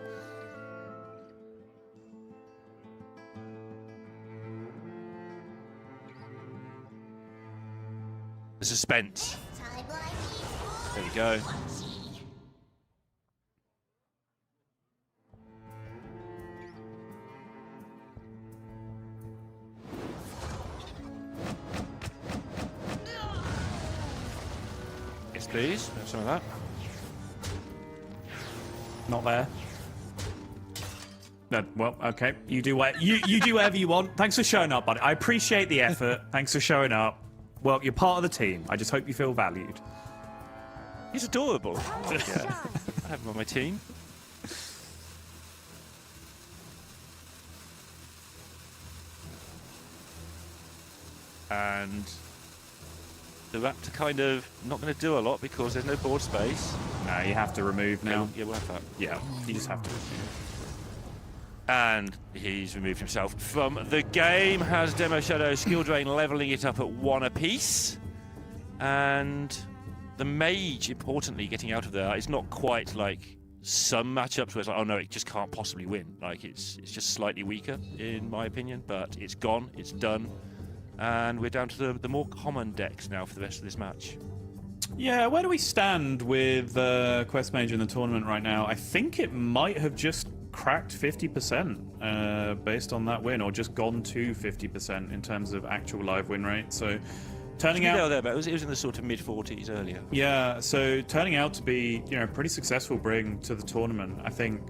The suspense. There we go. Yes, please. Have some of that. Not there. No, well, okay. You do you do whatever you want. Thanks for showing up, buddy. I appreciate the effort. Thanks for showing up. Well, you're part of the team. I just hope you feel valued. He's adorable. Yeah. I have him on my team. And the Raptor kind of not going to do a lot because there's no board space. No, you have to remove now. Yeah, we'll have that. Yeah, you just have to. And he's removed himself from the game. Has Demo Shadow Skill Drain leveling it up at 1 apiece. And the Mage, importantly, getting out of there. It's not quite like some matchups where it's like, oh no, it just can't possibly win. Like it's just slightly weaker, in my opinion. But it's gone, it's done. And we're down to the more common decks now for the rest of this match. Yeah, where do we stand with Quest Mage in the tournament right now? I think it might have just cracked 50% based on that win, or just gone to 50% in terms of actual live win rate. So turning out there, but it was in the sort of mid-40s earlier. Yeah, so turning out to be, you know, a pretty successful bring to the tournament. I think,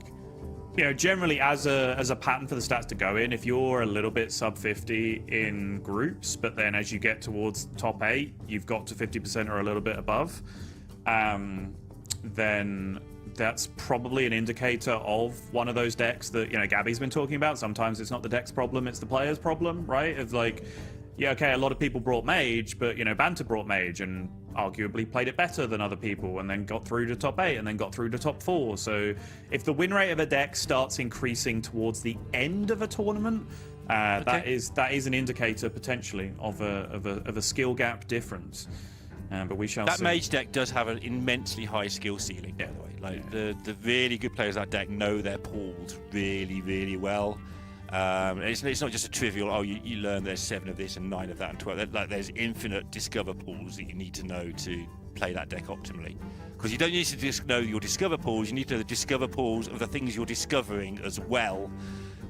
you know, generally as a pattern for the stats to go in, if you're a little bit sub 50 in groups, but then as you get towards top 8, you've got to 50% or a little bit above, then that's probably an indicator of one of those decks that, you know, Gabby's been talking about. Sometimes it's not the deck's problem, it's the player's problem, right? Of like, yeah, okay, a lot of people brought Mage, but, you know, Banter brought Mage and arguably played it better than other people and then got through to top 8 and then got through to top 4. So if the win rate of a deck starts increasing towards the end of a tournament, that is an indicator potentially of a skill gap difference. But we shall see. That Mage deck does have an immensely high skill ceiling, by the way. Like, the really good players of that deck know their pools really, really well. It's not just a trivial, oh, you learn there's 7 of this and 9 of that and 12. Like, there's infinite discover pools that you need to know to play that deck optimally. Because you don't need to just know your discover pools, you need to know the discover pools of the things you're discovering as well,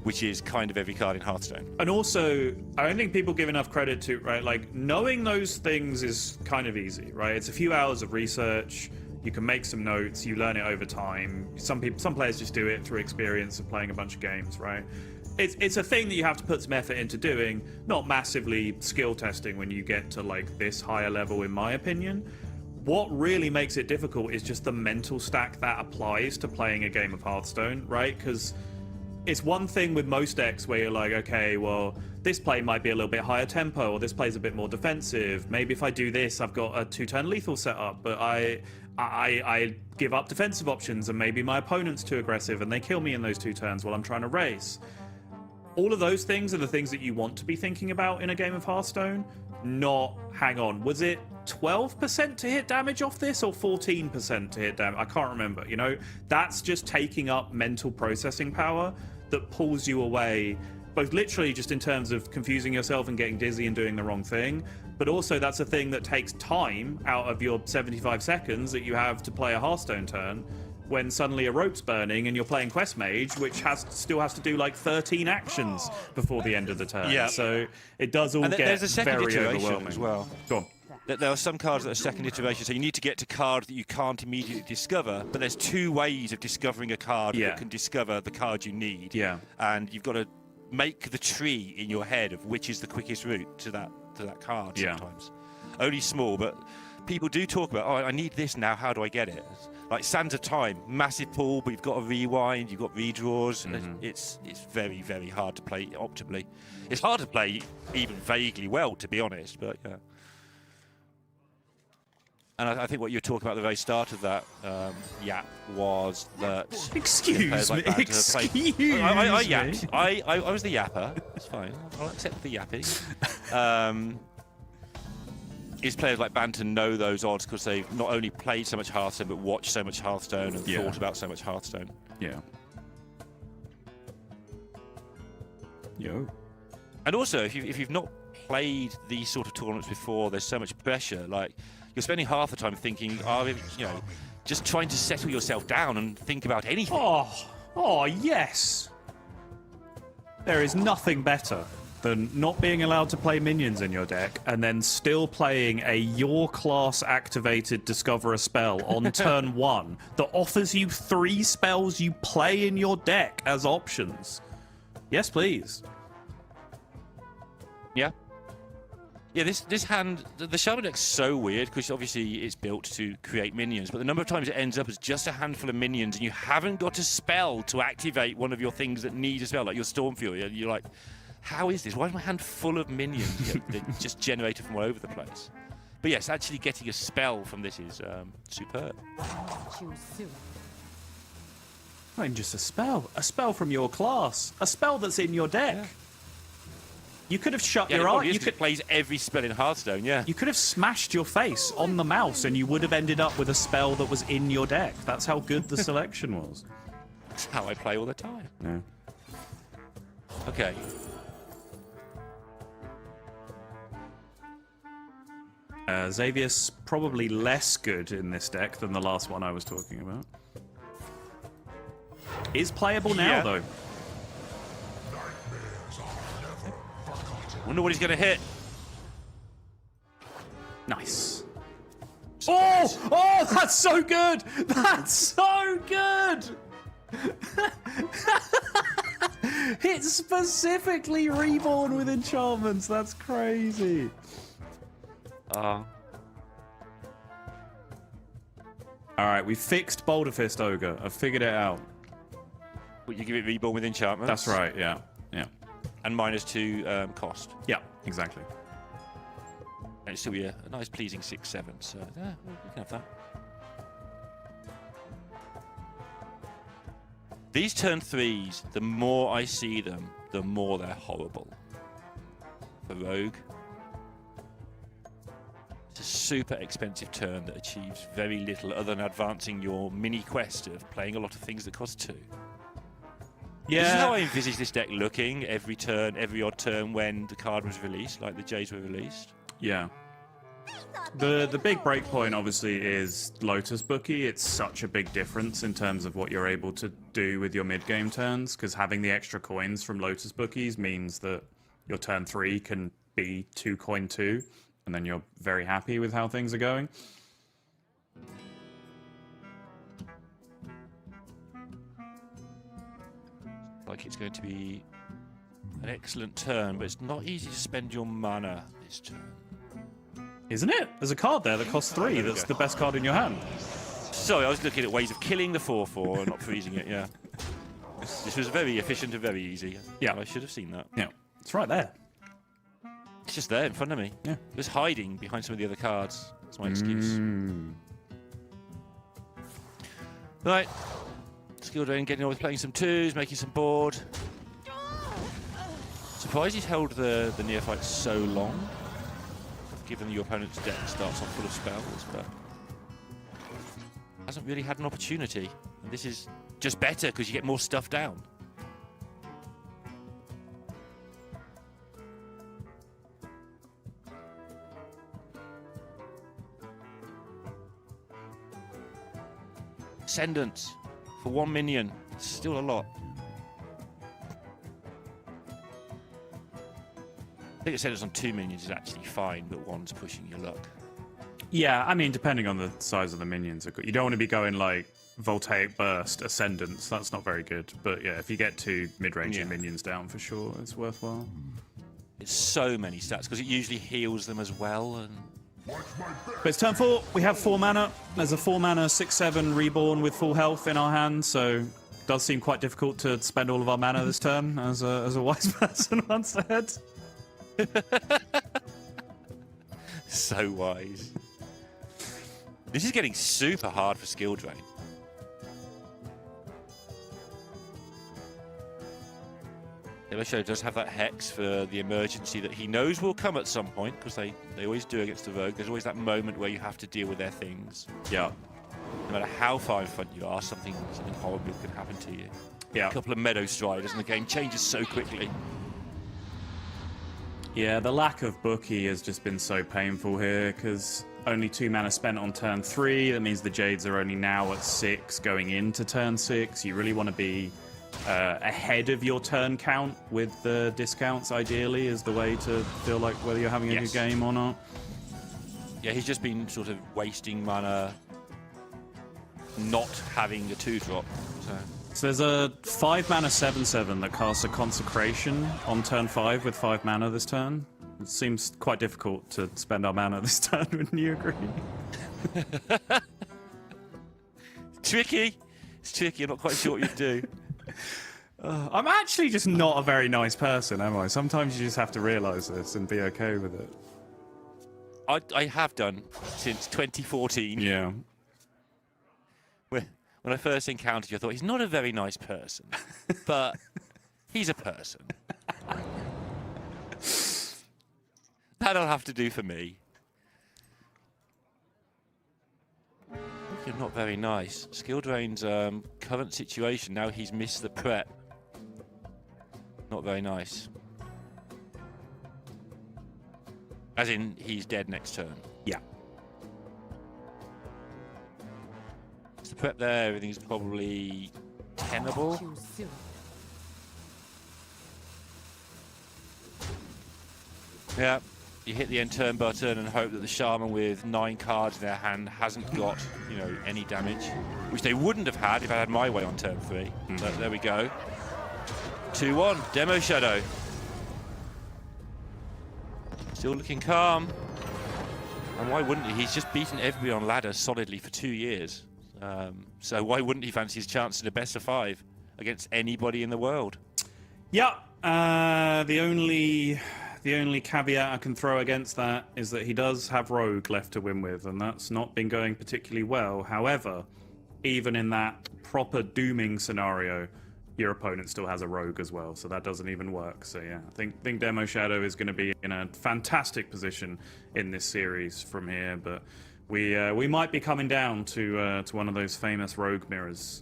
which is kind of every card in Hearthstone. And also, I don't think people give enough credit to, right, like, knowing those things is kind of easy, right? It's a few hours of research, you can make some notes, you learn it over time. Some players just do it through experience of playing a bunch of games, right? It's a thing that you have to put some effort into doing, not massively skill testing when you get to like this higher level, in my opinion. What really makes it difficult is just the mental stack that applies to playing a game of Hearthstone, right? Because it's one thing with most decks where you're like, okay, well, this play might be a little bit higher tempo, or this play's a bit more defensive. Maybe if I do this, I've got a 2-turn lethal set up, but I give up defensive options, and maybe my opponent's too aggressive and they kill me in those 2 turns while I'm trying to race. All of those things are the things that you want to be thinking about in a game of Hearthstone, not, hang on, was it 12% to hit damage off this or 14% to hit damage? I can't remember, you know? That's just taking up mental processing power that pulls you away, both literally just in terms of confusing yourself and getting dizzy and doing the wrong thing, but also that's a thing that takes time out of your 75 seconds that you have to play a Hearthstone turn, when suddenly a rope's burning and you're playing Quest Mage, which still has to do like 13 actions before the end of the turn. Yeah. So it does all get there's a second very iteration overwhelming as well. Go on. There are some cards that are second iteration, so you need to get to cards that you can't immediately discover, but there's 2 ways of discovering a card that can discover the card you need. Yeah. And you've got to make the tree in your head of which is the quickest route to that card sometimes. Only small, but people do talk about, oh, I need this now, how do I get it? Like Sands of Time, massive pool, but you've got to rewind, you've got redraws. It's very, very hard to play optimally. It's hard to play even vaguely well, to be honest, but yeah. And I think what you were talking about at the very start of that yap was that... Excuse me, I yapped. I was the yapper. It's fine. I'll accept the yapping. Is players like Banter know those odds because they've not only played so much Hearthstone, but watched so much Hearthstone and thought about so much Hearthstone. Yeah. Yo. And also, if you've not played these sort of tournaments before, there's so much pressure. Like, you're spending half the time thinking, just trying to settle yourself down and think about anything. Oh, yes. There is nothing better than not being allowed to play minions in your deck and then still playing a your class activated Discover a spell on turn 1 that offers you 3 spells you play in your deck as options. Yes, please. Yeah. Yeah, this hand, the Shaman deck's so weird because obviously it's built to create minions, but the number of times it ends up as just a handful of minions and you haven't got a spell to activate one of your things that needs a spell, like your Storm Fury, and you're like, how is this? Why is my hand full of minions that just generated from all over the place? But yes, actually getting a spell from this is superb. Not even just a spell from your class, a spell that's in your deck. Yeah. You could have shut your eye. You could plays every spell in Hearthstone. Yeah. You could have smashed your face on the mouse, and you would have ended up with a spell that was in your deck. That's how good the selection was. That's how I play all the time. Yeah. Okay. Xavier's probably less good in this deck than the last one I was talking about. Is playable now, though. Wonder what he's going to hit. Nice. Oh! Oh, that's so good! That's so good! It's specifically reborn with enchantments. That's crazy. All right, we fixed Boulder Fist Ogre. I've figured it out. Would you give it reborn with enchantments? That's right, yeah. Yeah. And -2 cost. Yeah, exactly. And it's still be a nice, pleasing 6/7. So yeah, we can have that. These turn 3s, the more I see them, the more they're horrible. For Rogue, it's a super expensive turn that achieves very little other than advancing your mini quest of playing a lot of things that cost 2. Yeah. This is how I envisage this deck looking every turn, every odd turn when the card was released, like the Jays were released. Yeah. The big breakpoint obviously is Lotus Bookie. It's such a big difference in terms of what you're able to do with your mid-game turns, because having the extra coins from Lotus Bookies means that your turn 3 can be 2 coin 2, and then you're very happy with how things are going. Like it's going to be an excellent turn, but it's not easy to spend your mana this turn. Isn't it? There's a card there that costs 3. That's the best card in your hand. Sorry, I was looking at ways of killing the 4/4 and not freezing it, yeah. This was very efficient and very easy. Yeah. I should have seen that. Yeah. It's right there. It's just there in front of me. Yeah. It was hiding behind some of the other cards. That's my excuse. Right. Skill Drain getting on with playing some 2s, making some board. Surprised he's held the Neophyte so long, given your opponent's deck starts off full of spells, but hasn't really had an opportunity. And this is just better because you get more stuff down. Ascendance for 1 minion. It's still a lot. I think Ascendance on 2 minions is actually fine, but 1's pushing your luck. Yeah, I mean, depending on the size of the minions. You don't want to be going like Voltaic Burst, Ascendance. That's not very good. But yeah, if you get 2 mid-range minions down, for sure, it's worthwhile. It's so many stats because it usually heals them as well. And but it's turn 4. We have 4 mana. There's a 4 mana 6/7 reborn with full health in our hand, so it does seem quite difficult to spend all of our mana this turn, as a wise person once said. So wise. This is getting super hard for skill drain. Elisho does have that hex for the emergency that he knows will come at some point, because they always do against the rogue. There's always that moment where you have to deal with their things. Yeah. No matter how far in front you are, something horrible can happen to you. Yeah. A couple of Meadow Striders and the game changes so quickly. Yeah, the lack of Bookie has just been so painful here, because only 2 mana spent on turn 3. That means the Jades are only now at 6 going into turn 6. You really want to be ahead of your turn count with the discounts, ideally, is the way to feel like whether you're having a good game or not. Yeah, he's just been sort of wasting mana, not having a 2-drop. So there's a 5 mana 7/7 that casts a Consecration on turn 5 with 5 mana this turn. It seems quite difficult to spend our mana this turn, wouldn't you agree? Tricky. It's tricky. I'm not quite sure what you do. I'm actually just not a very nice person, am I? Sometimes you just have to realise this and be okay with it. I have done since 2014. Yeah. When I first encountered you, I thought, he's not a very nice person, but he's a person. That'll have to do for me. You're not very nice. Skill Drain's current situation, now he's missed the prep. Not very nice. As in, he's dead next turn. Yeah. So the prep there, everything's probably tenable. Too soon. Yeah, you hit the end turn button and hope that the Shaman with 9 cards in their hand hasn't got, you know, any damage, which they wouldn't have had if I had my way on turn 3. But there we go. 2-1, Demo Shadow. Still looking calm. And why wouldn't he? He's just beaten everybody on ladder solidly for 2 years. So why wouldn't he fancy his chance in a best of 5 against anybody in the world? Yeah. The only caveat I can throw against that is that he does have Rogue left to win with, and that's not been going particularly well. However, even in that proper dooming scenario, your opponent still has a Rogue as well, so that doesn't even work. So yeah, I think Demo Shadow is going to be in a fantastic position in this series from here, but we might be coming down to one of those famous Rogue mirrors.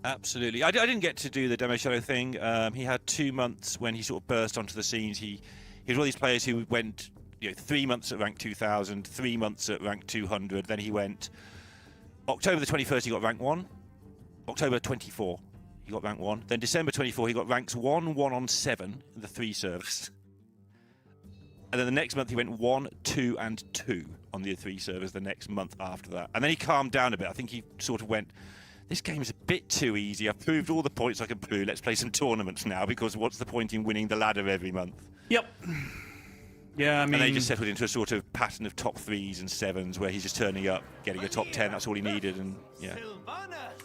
Absolutely. I didn't get to do the Demo Shadow thing. He had 2 months when he sort of burst onto the scenes. He was one of these players who went, 3 months at rank 2000, 3 months at rank 200. Then he went October the 21st, he got rank 1. October 24, he got rank 1. Then December 24, he got ranks 1, 1 on 7 in the 3 servers. And then the next month he went 1, 2, and 2 on the 3 servers the next month after that. And then he calmed down a bit. I think he sort of went, this game is a bit too easy. I've proved all the points I can prove. Let's play some tournaments now, because what's the point in winning the ladder every month? Yep. Yeah, I mean... And they just settled into a sort of pattern of top 3s and 7s where he's just turning up, getting a top 10. That's all he needed, and yeah.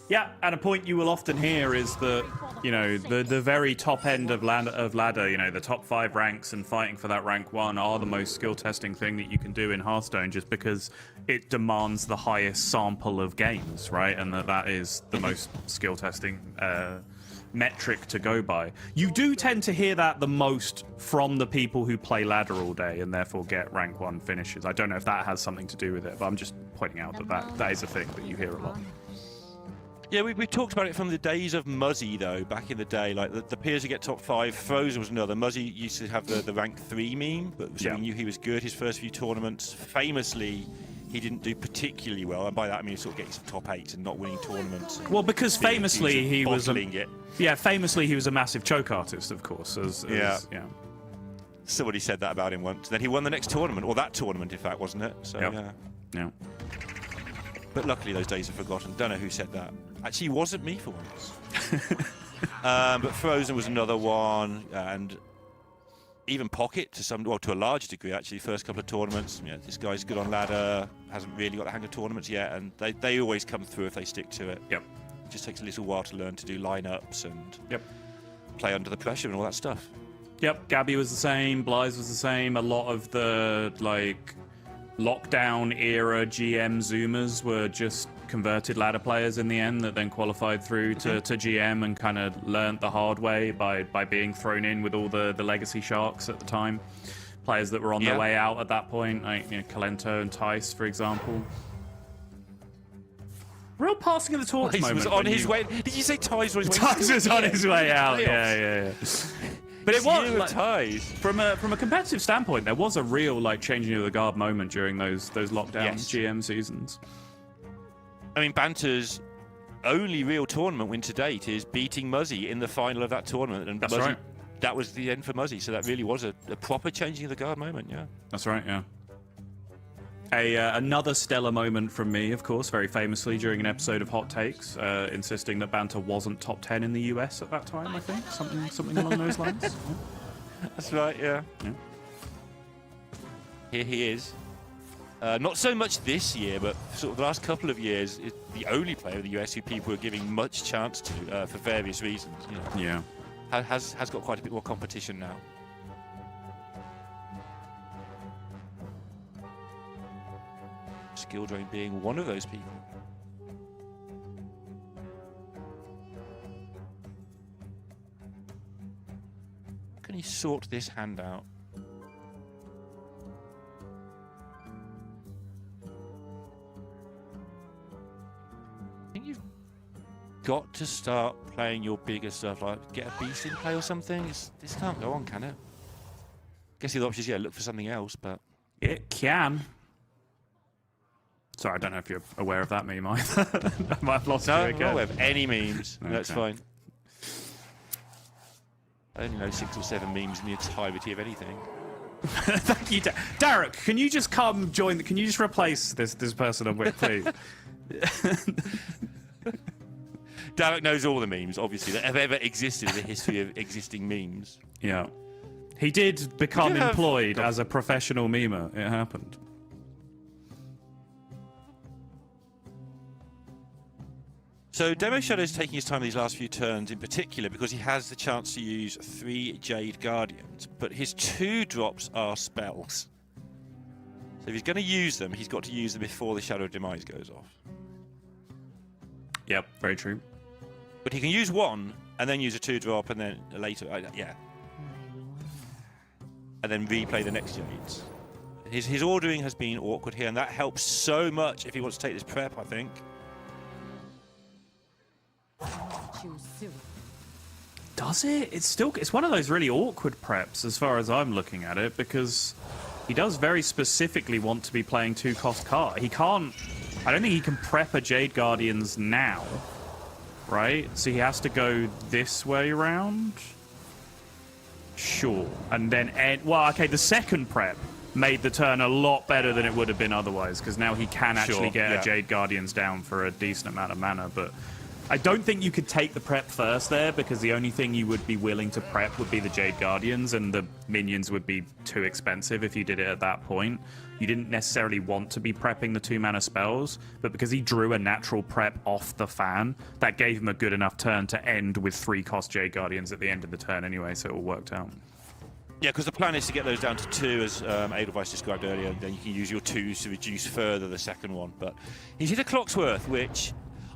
Yeah, and a point you will often hear is that, the very top end of ladder, the top 5 ranks and fighting for that rank 1 are the most skill testing thing that you can do in Hearthstone, just because it demands the highest sample of games, right? And that is the most skill testing metric to go by. You do tend to hear that the most from the people who play ladder all day and therefore get rank 1 finishes. I don't know if that has something to do with it, but I'm just pointing out that is a thing that you hear a lot. Yeah, we talked about it from the days of Muzzy, though, back in the day. Like, the peers who get top 5, Frozen was another. Muzzy used to have the rank 3 meme, but so we knew he was good his first few tournaments. Famously, he didn't do particularly well, and by that I mean sort of getting some top 8s and not winning tournaments. Well, because famously he was famously he was a massive choke artist, of course. Yeah. Somebody said that about him once. Then he won the next tournament, or that tournament, in fact, wasn't it? So yeah. But luckily those days are forgotten. Don't know who said that. Actually, it wasn't me for once. But Frozen was another one, and even Pocket to a large degree, actually. First couple of tournaments, this guy's good on ladder, hasn't really got the hang of tournaments yet, and they always come through if they stick to it. Yep. It just takes a little while to learn to do lineups and play under the pressure and all that stuff. Yep. Gabby was the same. Blythe was the same. A lot of the lockdown era GM Zoomers were just converted ladder players in the end that then qualified through to GM and kind of learned the hard way by being thrown in with all the legacy sharks at the time. Players that were on their way out at that point, like Kalento and Tice, for example. Real passing of the torch moment. Was on his way. Did you say Tice was on his way out? Yeah. But it was from a competitive standpoint, there was a real changing of the guard moment during those lockdown GM seasons. I mean, Banter's only real tournament win to date is beating Muzzy in the final of that tournament, and that's Muzzy, right. That was the end for Muzzy. So that really was a proper changing of the guard moment. Yeah, that's right. Yeah. Another stellar moment from me, of course, very famously during an episode of Hot Takes, insisting that Banter wasn't top 10 in the US at that time. I think something along those lines. Yeah. That's right. Yeah. Here he is. Not so much this year, but sort of the last couple of years, is the only player in the US who people are giving much chance to for various reasons. Yeah. Has got quite a bit more competition now. Skill Drain being one of those people. How can he sort this hand out? I think you've got to start playing your bigger stuff, like get a beast in play or something. This can't go on, can it? Guess the other option is, yeah, look for something else, but... It can. Sorry, I don't know if you're aware of that meme either. I might have lost you No, I'm again. not aware of any memes. Okay. That's fine. I only know 6 or 7 memes in the entirety of anything. Thank you, Derek. Can you just come join? Can you just replace this person I'm with, please? Derek knows all the memes, obviously, that have ever existed in the history of existing memes. Yeah. He did become have- employed as a professional memer. It happened. So Demo Shadow's taking his time these last few turns in particular because he has the chance to use 3 Jade Guardians, but his 2 drops are spells. So if he's going to use them, he's got to use them before the Shadow of Demise goes off. Yep, very true. But he can use 1 and then use a 2 drop and then later, yeah. And then replay the next Jades. His ordering has been awkward here, and that helps so much if he wants to take this prep, I think. Choose soon. Does it? It's one of those really awkward preps as far as I'm looking at it, because he does very specifically want to be playing 2-cost card. He can't. I don't think he can prep a Jade Guardians now, right? So he has to go this way around. Sure, and then well, okay. The second prep made the turn a lot better than it would have been otherwise, because now he can actually get a Jade Guardians down for a decent amount of mana, but. I don't think you could take the prep first there, because the only thing you would be willing to prep would be the Jade Guardians, and the minions would be too expensive if you did it at that point. You didn't necessarily want to be prepping the 2-mana spells, but because he drew a natural prep off the fan, that gave him a good enough turn to end with 3-cost Jade Guardians at the end of the turn anyway, so it all worked out. Yeah, because the plan is to get those down to 2, as Edelweiss described earlier, and then you can use your 2s to reduce further the second one. But he's hit a Clocksworth, which...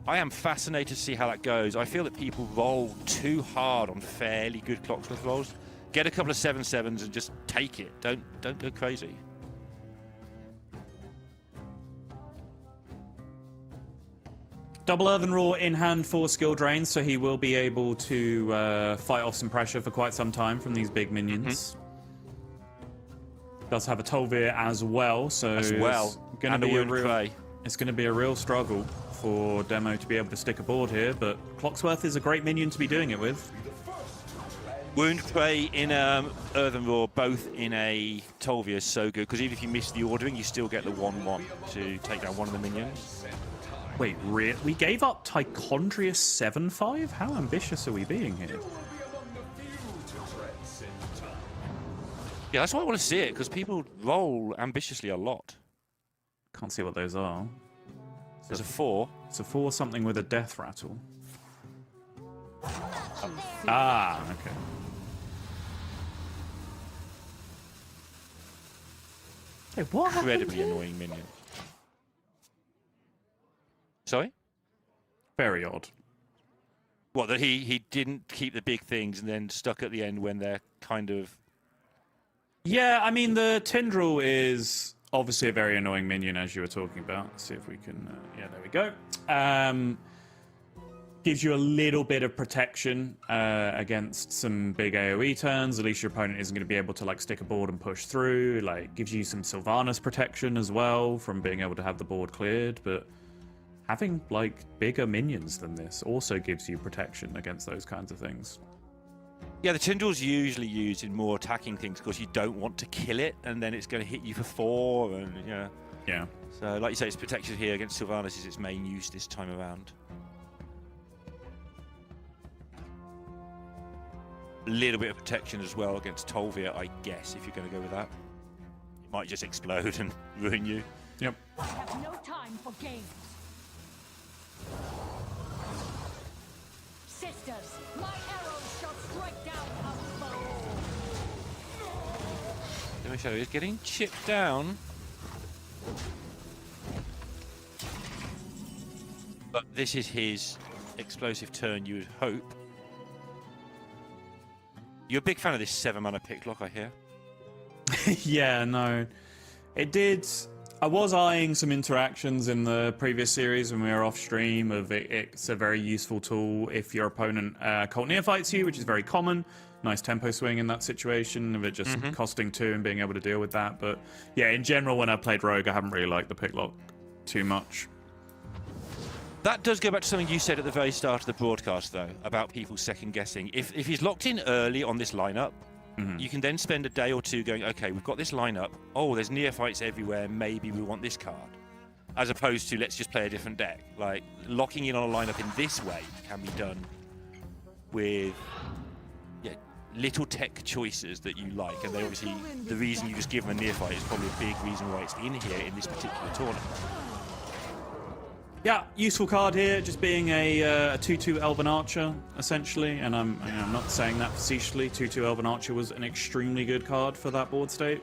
I am fascinated to see how that goes. I feel that people roll too hard on fairly good Clocksworth rolls. Get a couple of 7/7s and just take it. Don't go crazy. Double Earthen Raw in hand for skill drains, so he will be able to fight off some pressure for quite some time from these big minions. Does have a Tolvir as well, so As well. it's going And to a be a Wound real. Prey. It's going to be a real struggle for Demo to be able to stick a board here, but Clocksworth is a great minion to be doing it with. Wound Prey in Earthen Raw, both in a Tolvir is so good, because even if you miss the ordering, you still get the 1/1 to take down one of the minions. Wait, we gave up Tichondrius 7/5? How ambitious are we being here? Yeah, that's why I want to see it, because people roll ambitiously a lot. Can't see what those are. There's a 4. It's a 4 something with a death rattle. Ah, okay. Hey, what happened Incredibly here? annoying minion. Sorry? Very odd. What, that he didn't keep the big things and then stuck at the end when they're kind of... Yeah, I mean, the Tendril is obviously a very annoying minion, as you were talking about. Let's see if we can... yeah, there we go. Gives you a little bit of protection against some big AoE turns. At least your opponent isn't going to be able to like stick a board and push through. Like, gives you some Sylvanas protection as well from being able to have the board cleared. But having like bigger minions than this also gives you protection against those kinds of things. Yeah, the Tindrill's usually used in more attacking things because you don't want to kill it, and then it's going to hit you for 4, and yeah. Yeah. So, like you say, its protection here against Sylvanas is its main use this time around. A little bit of protection as well against Tolvir, I guess, if you're going to go with that. It might just explode and ruin you. Yep. I have no time for games. Sisters, my arrows shall strike down a foe. Demo Shadow is getting chipped down. But this is his explosive turn, you would hope. You're a big fan of this 7-mana pick lock, I hear. Yeah, no. It did... I was eyeing some interactions in the previous series when we were off stream of it. It's a very useful tool if your opponent Cult Neophytes you, which is very common. Nice tempo swing in that situation of it just costing 2 and being able to deal with that. But yeah, in general, when I played Rogue, I haven't really liked the picklock too much. That does go back to something you said at the very start of the broadcast, though, about people second guessing. If he's locked in early on this lineup, you can then spend a day or two going, okay, we've got this lineup. Oh, there's neophytes everywhere. Maybe we want this card. As opposed to let's just play a different deck. Like locking in on a lineup in this way can be done with little tech choices that you like, and they obviously the reason you just give them a neophyte is probably a big reason why it's in here in this particular tournament. Yeah, useful card here, just being a 2/2 Elven Archer, essentially, and I'm not saying that facetiously. 2/2 Elven Archer was an extremely good card for that board state.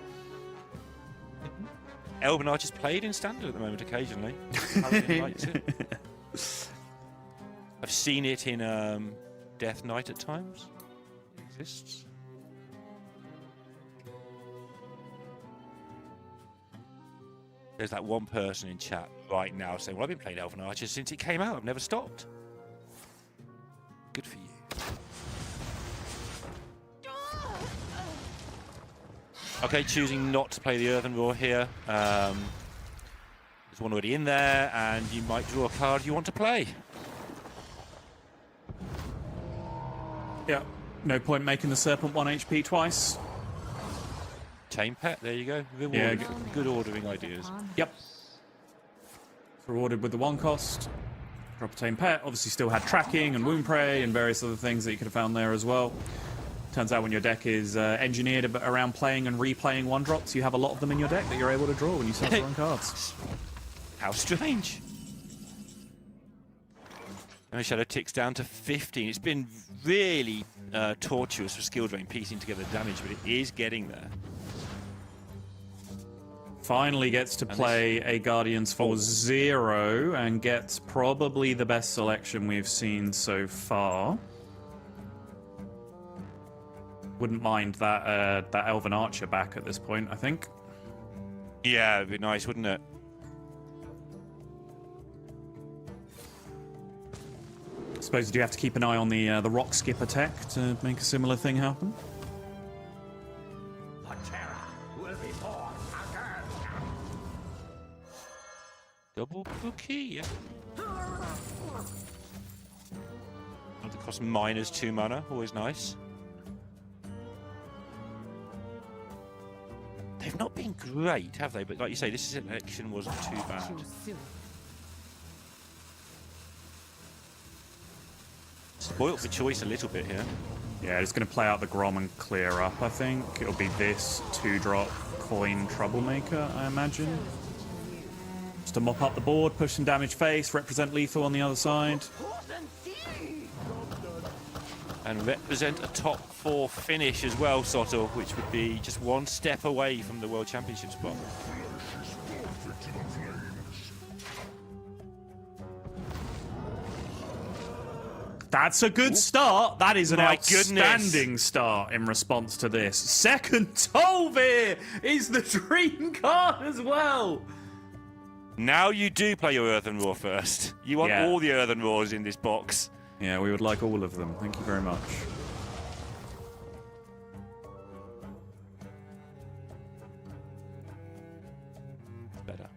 Elven Archer's played in Standard at the moment occasionally. I liked it. I've seen it in Death Knight at times. It exists. There's that one person in chat right now saying, well, I've been playing Elven Archer since it came out. I've never stopped. Good for you. Okay, choosing not to play the Earthen Roar here. There's one already in there, and you might draw a card you want to play. Yeah, no point making the Serpent 1 HP twice. Tame Pet, there you go. Yeah, good ordering ideas. Yep. Rewarded with the 1 cost. Drop a Tame Pet. Obviously still had tracking and wound prey and various other things that you could have found there as well. Turns out when your deck is engineered around playing and replaying 1-drops, you have a lot of them in your deck that you're able to draw when you start drawing cards. How strange. And Shadow ticks down to 15. It's been really tortuous for Skill Drain piecing together damage, but it is getting there. Finally gets to play a Guardians for 0 and gets probably the best selection we've seen so far. Wouldn't mind that that Elven Archer back at this point, I think. Yeah, it'd be nice, wouldn't it? I suppose you have to keep an eye on the Rock Skipper tech to make a similar thing happen. Double cookie, yeah. It costs -2 mana, always nice. They've not been great, have they? But like you say, this selection wasn't too bad. Spoilt for choice a little bit here. Yeah, it's going to play out the Grom and clear up, I think. It'll be this 2-drop coin Troublemaker, I imagine. Just to mop up the board, push some damage face, represent lethal on the other side. And represent a top 4 finish as well, Soto, which would be just 1 step away from the World Championship spot. That's a good start. That is an My outstanding start in response to this. Second Tolvir is the dream card as well. Now you do play your Earthen Roar first. You want all the Earthen Roars in this box. Yeah, we would like all of them. Thank you very much. Better.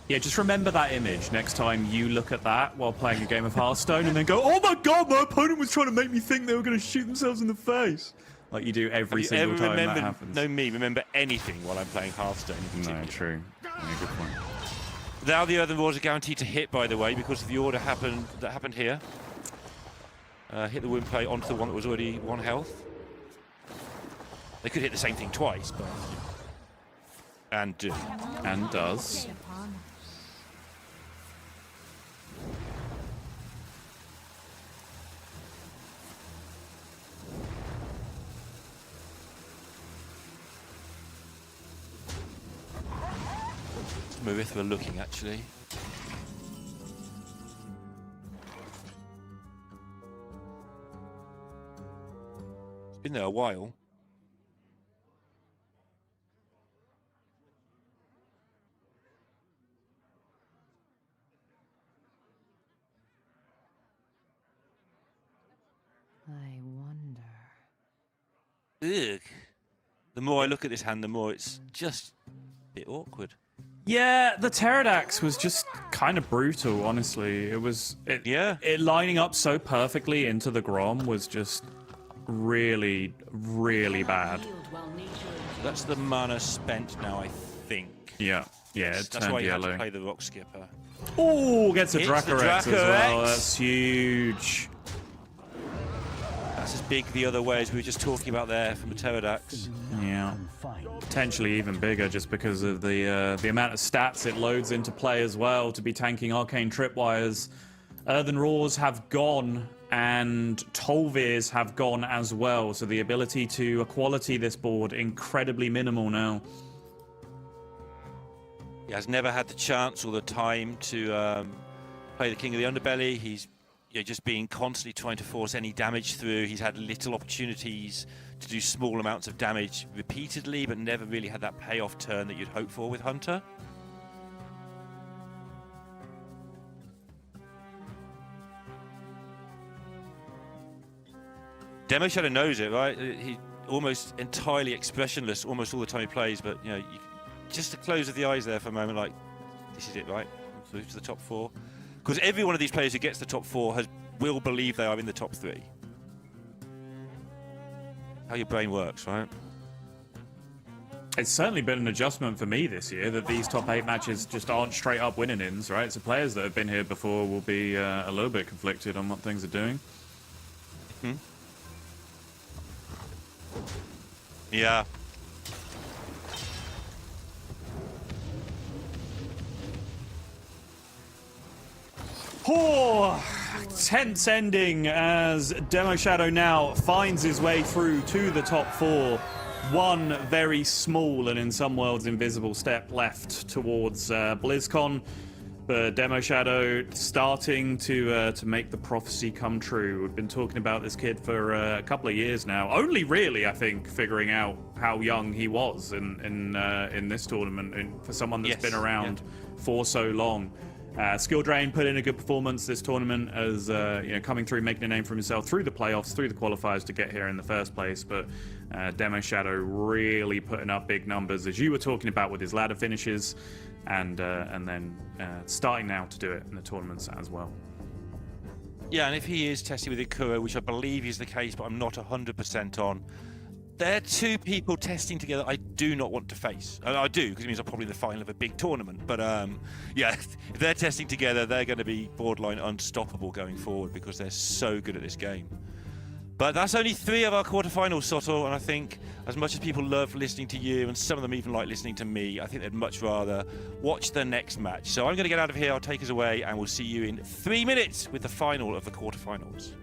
Yeah, just remember that image next time you look at that while playing a game of Hearthstone and then go, oh my god, my opponent was trying to make me think they were going to shoot themselves in the face. Like you do every single time that happens. Remember anything while I'm playing Hearthstone in particular. No, true. Yeah, good point. Now the Earthen Roars are guaranteed to hit, by the way, because of the order that happened here. Hit the wound play onto the one that was already 1 health. They could hit the same thing twice, but... And do. And does. Marithra looking, actually. It's been there a while. ugh. The more I look at this hand, the more it's just a bit awkward. Yeah, the Pterodax was just kind of brutal, honestly. It lining up so perfectly into the Grom was just really, really bad. That's the mana spent now, I think. Yeah, it That's turned why you yellow. have to play the Rock Skipper. Oh, gets a Hits the Dracorex as well. Dracorex. That's huge. That's as big the other way as we were just talking about there from the Pterodax. Yeah, potentially even bigger just because of the amount of stats it loads into play as well to be tanking Arcane Tripwires. Earthen Roars have gone and Tolvirs have gone as well, so the ability to equality this board incredibly minimal now. He has never had the chance or the time to play the King of the Underbelly. He's just been constantly trying to force any damage through. He's had little opportunities to do small amounts of damage repeatedly, but never really had that payoff turn that you'd hope for with Hunter. Demo Shadow knows it, right? He almost entirely expressionless almost all the time he plays, but just to close with the eyes there for a moment, like, this is it, right? Move to the top 4. Because every one of these players who gets the top 4 will believe they are in the top 3. How your brain works, right? It's certainly been an adjustment for me this year that these top 8 matches just aren't straight up winning ins, right? So players that have been here before will be a little bit conflicted on what things are doing. Hmm. Yeah. Oh, tense ending as Demo Shadow now finds his way through to the top 4. One very small and in some worlds invisible step left towards BlizzCon. But Demo Shadow starting to make the prophecy come true. We've been talking about this kid for a couple of years now. Only really, I think, figuring out how young he was in this tournament, and for someone that's been around for so long. Skill Drain put in a good performance this tournament as coming through, making a name for himself through the playoffs, through the qualifiers to get here in the first place. But Demo Shadow really putting up big numbers, as you were talking about with his ladder finishes, and then starting now to do it in the tournaments as well. Yeah, and if he is testing with Ikuro, which I believe is the case, but I'm not 100% on, they're two people testing together I do not want to face. I do, because it means I'm probably in the final of a big tournament. But if they're testing together, they're going to be borderline unstoppable going forward because they're so good at this game. But that's only 3 of our quarterfinals, Soto, and I think as much as people love listening to you, and some of them even like listening to me, I think they'd much rather watch the next match. So I'm going to get out of here, I'll take us away, and we'll see you in 3 minutes with the final of the quarterfinals.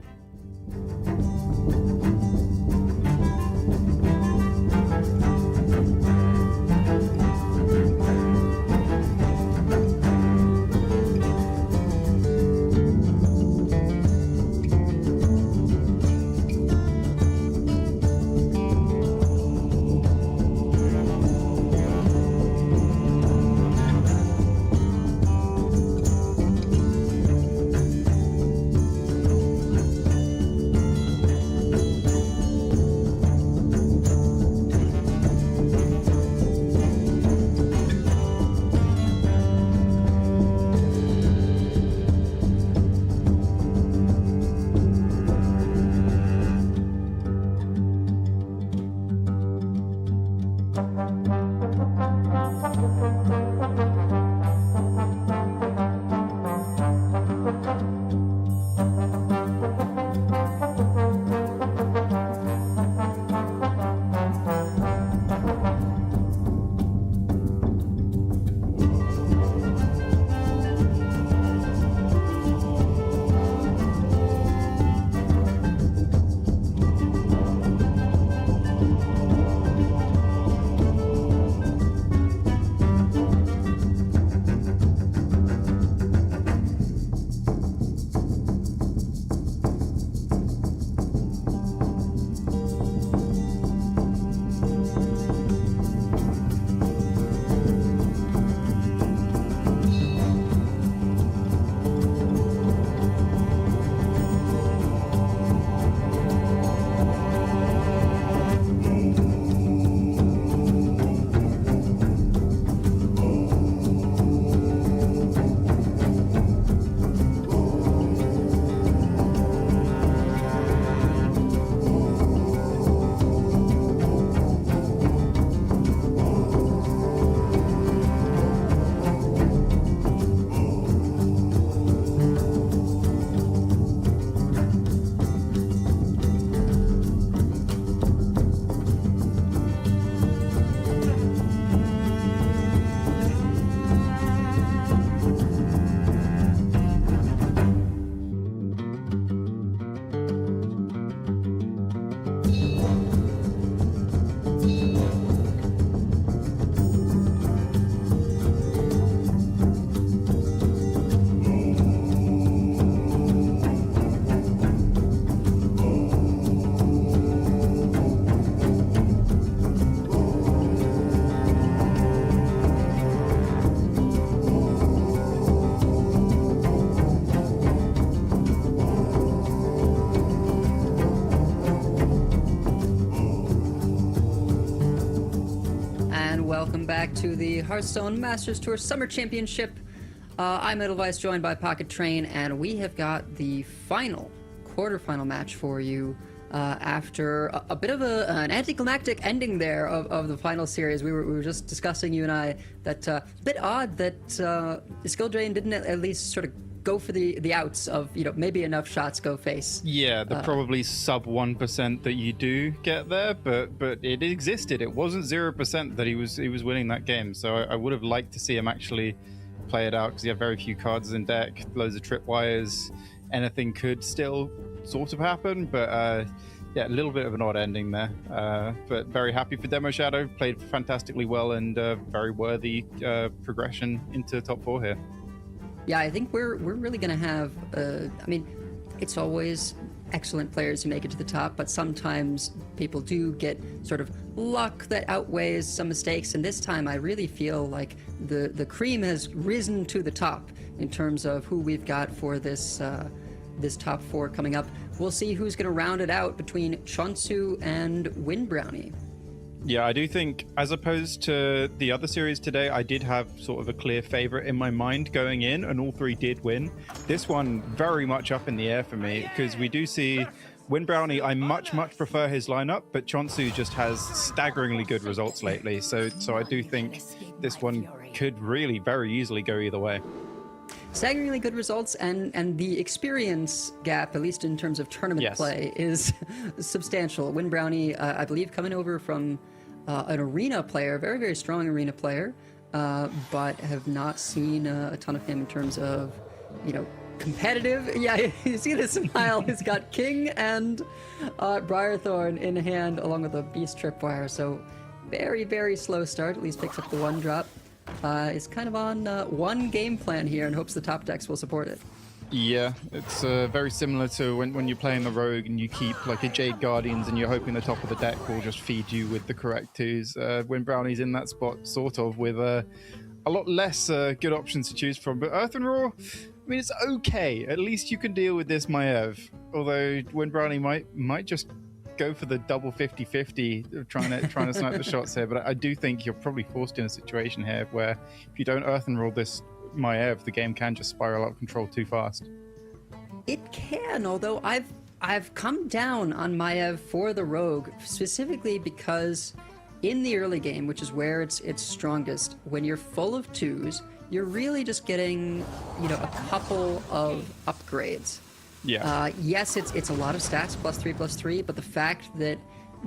back to the Hearthstone Masters Tour Summer Championship. I'm Edelweiss, joined by Pocket Train, and we have got the quarterfinal match for you after a bit of an anticlimactic ending there of the final series. We were just discussing, you and I, that a bit odd that Skill Drain didn't at least sort of go for the outs of, maybe enough shots go face. Yeah, the probably sub 1% that you do get there, but it existed. It wasn't 0% that he was winning that game. So I would have liked to see him actually play it out, because he had very few cards in deck, loads of tripwires. Anything could still sort of happen, but yeah, a little bit of an odd ending there. But very happy for Demo Shadow. Played fantastically well, and very worthy progression into top 4 here. Yeah, I think we're really going to have, it's always excellent players who make it to the top, but sometimes people do get sort of luck that outweighs some mistakes, and this time I really feel like the cream has risen to the top in terms of who we've got for this top 4 coming up. We'll see who's going to round it out between Chonsu and Wind Brownie. Yeah, I do think, as opposed to the other series today, I did have sort of a clear favorite in my mind going in, and all 3 did win. This one very much up in the air for me, because we do see Wind Brownie, I much prefer his lineup, but Chonsu just has staggeringly good results lately. So I do think this one could really very easily go either way. Staggeringly good results, and the experience gap, at least in terms of tournament play, is substantial. Wind Brownie, I believe, coming over from an arena player, very, very strong arena player, but have not seen a ton of him in terms of, competitive. Yeah, you see the smile. He's got King and Briarthorn in hand, along with a Beast Tripwire. So very, very slow start. At least picks up the 1 drop. Is kind of on one game plan here and hopes the top decks will support it. Yeah, it's very similar to when you're playing the Rogue and you keep like a Jade Guardians and you're hoping the top of the deck will just feed you with the correct 2s. When Brownie's in that spot, sort of, with a lot less good options to choose from. But Earth and Raw, it's okay. At least you can deal with this Maev. Although Wind Brownie might just go for the double 50-50 trying to snipe the shots here, but I do think you're probably forced in a situation here where if you don't Earth and Roll this Maev, the game can just spiral out of control too fast. It can, although I've come down on Maev for the Rogue, specifically because in the early game, which is where it's strongest, when you're full of 2s, you're really just getting a couple of upgrades. Yeah. Yes, it's a lot of stats, +3/+3, but the fact that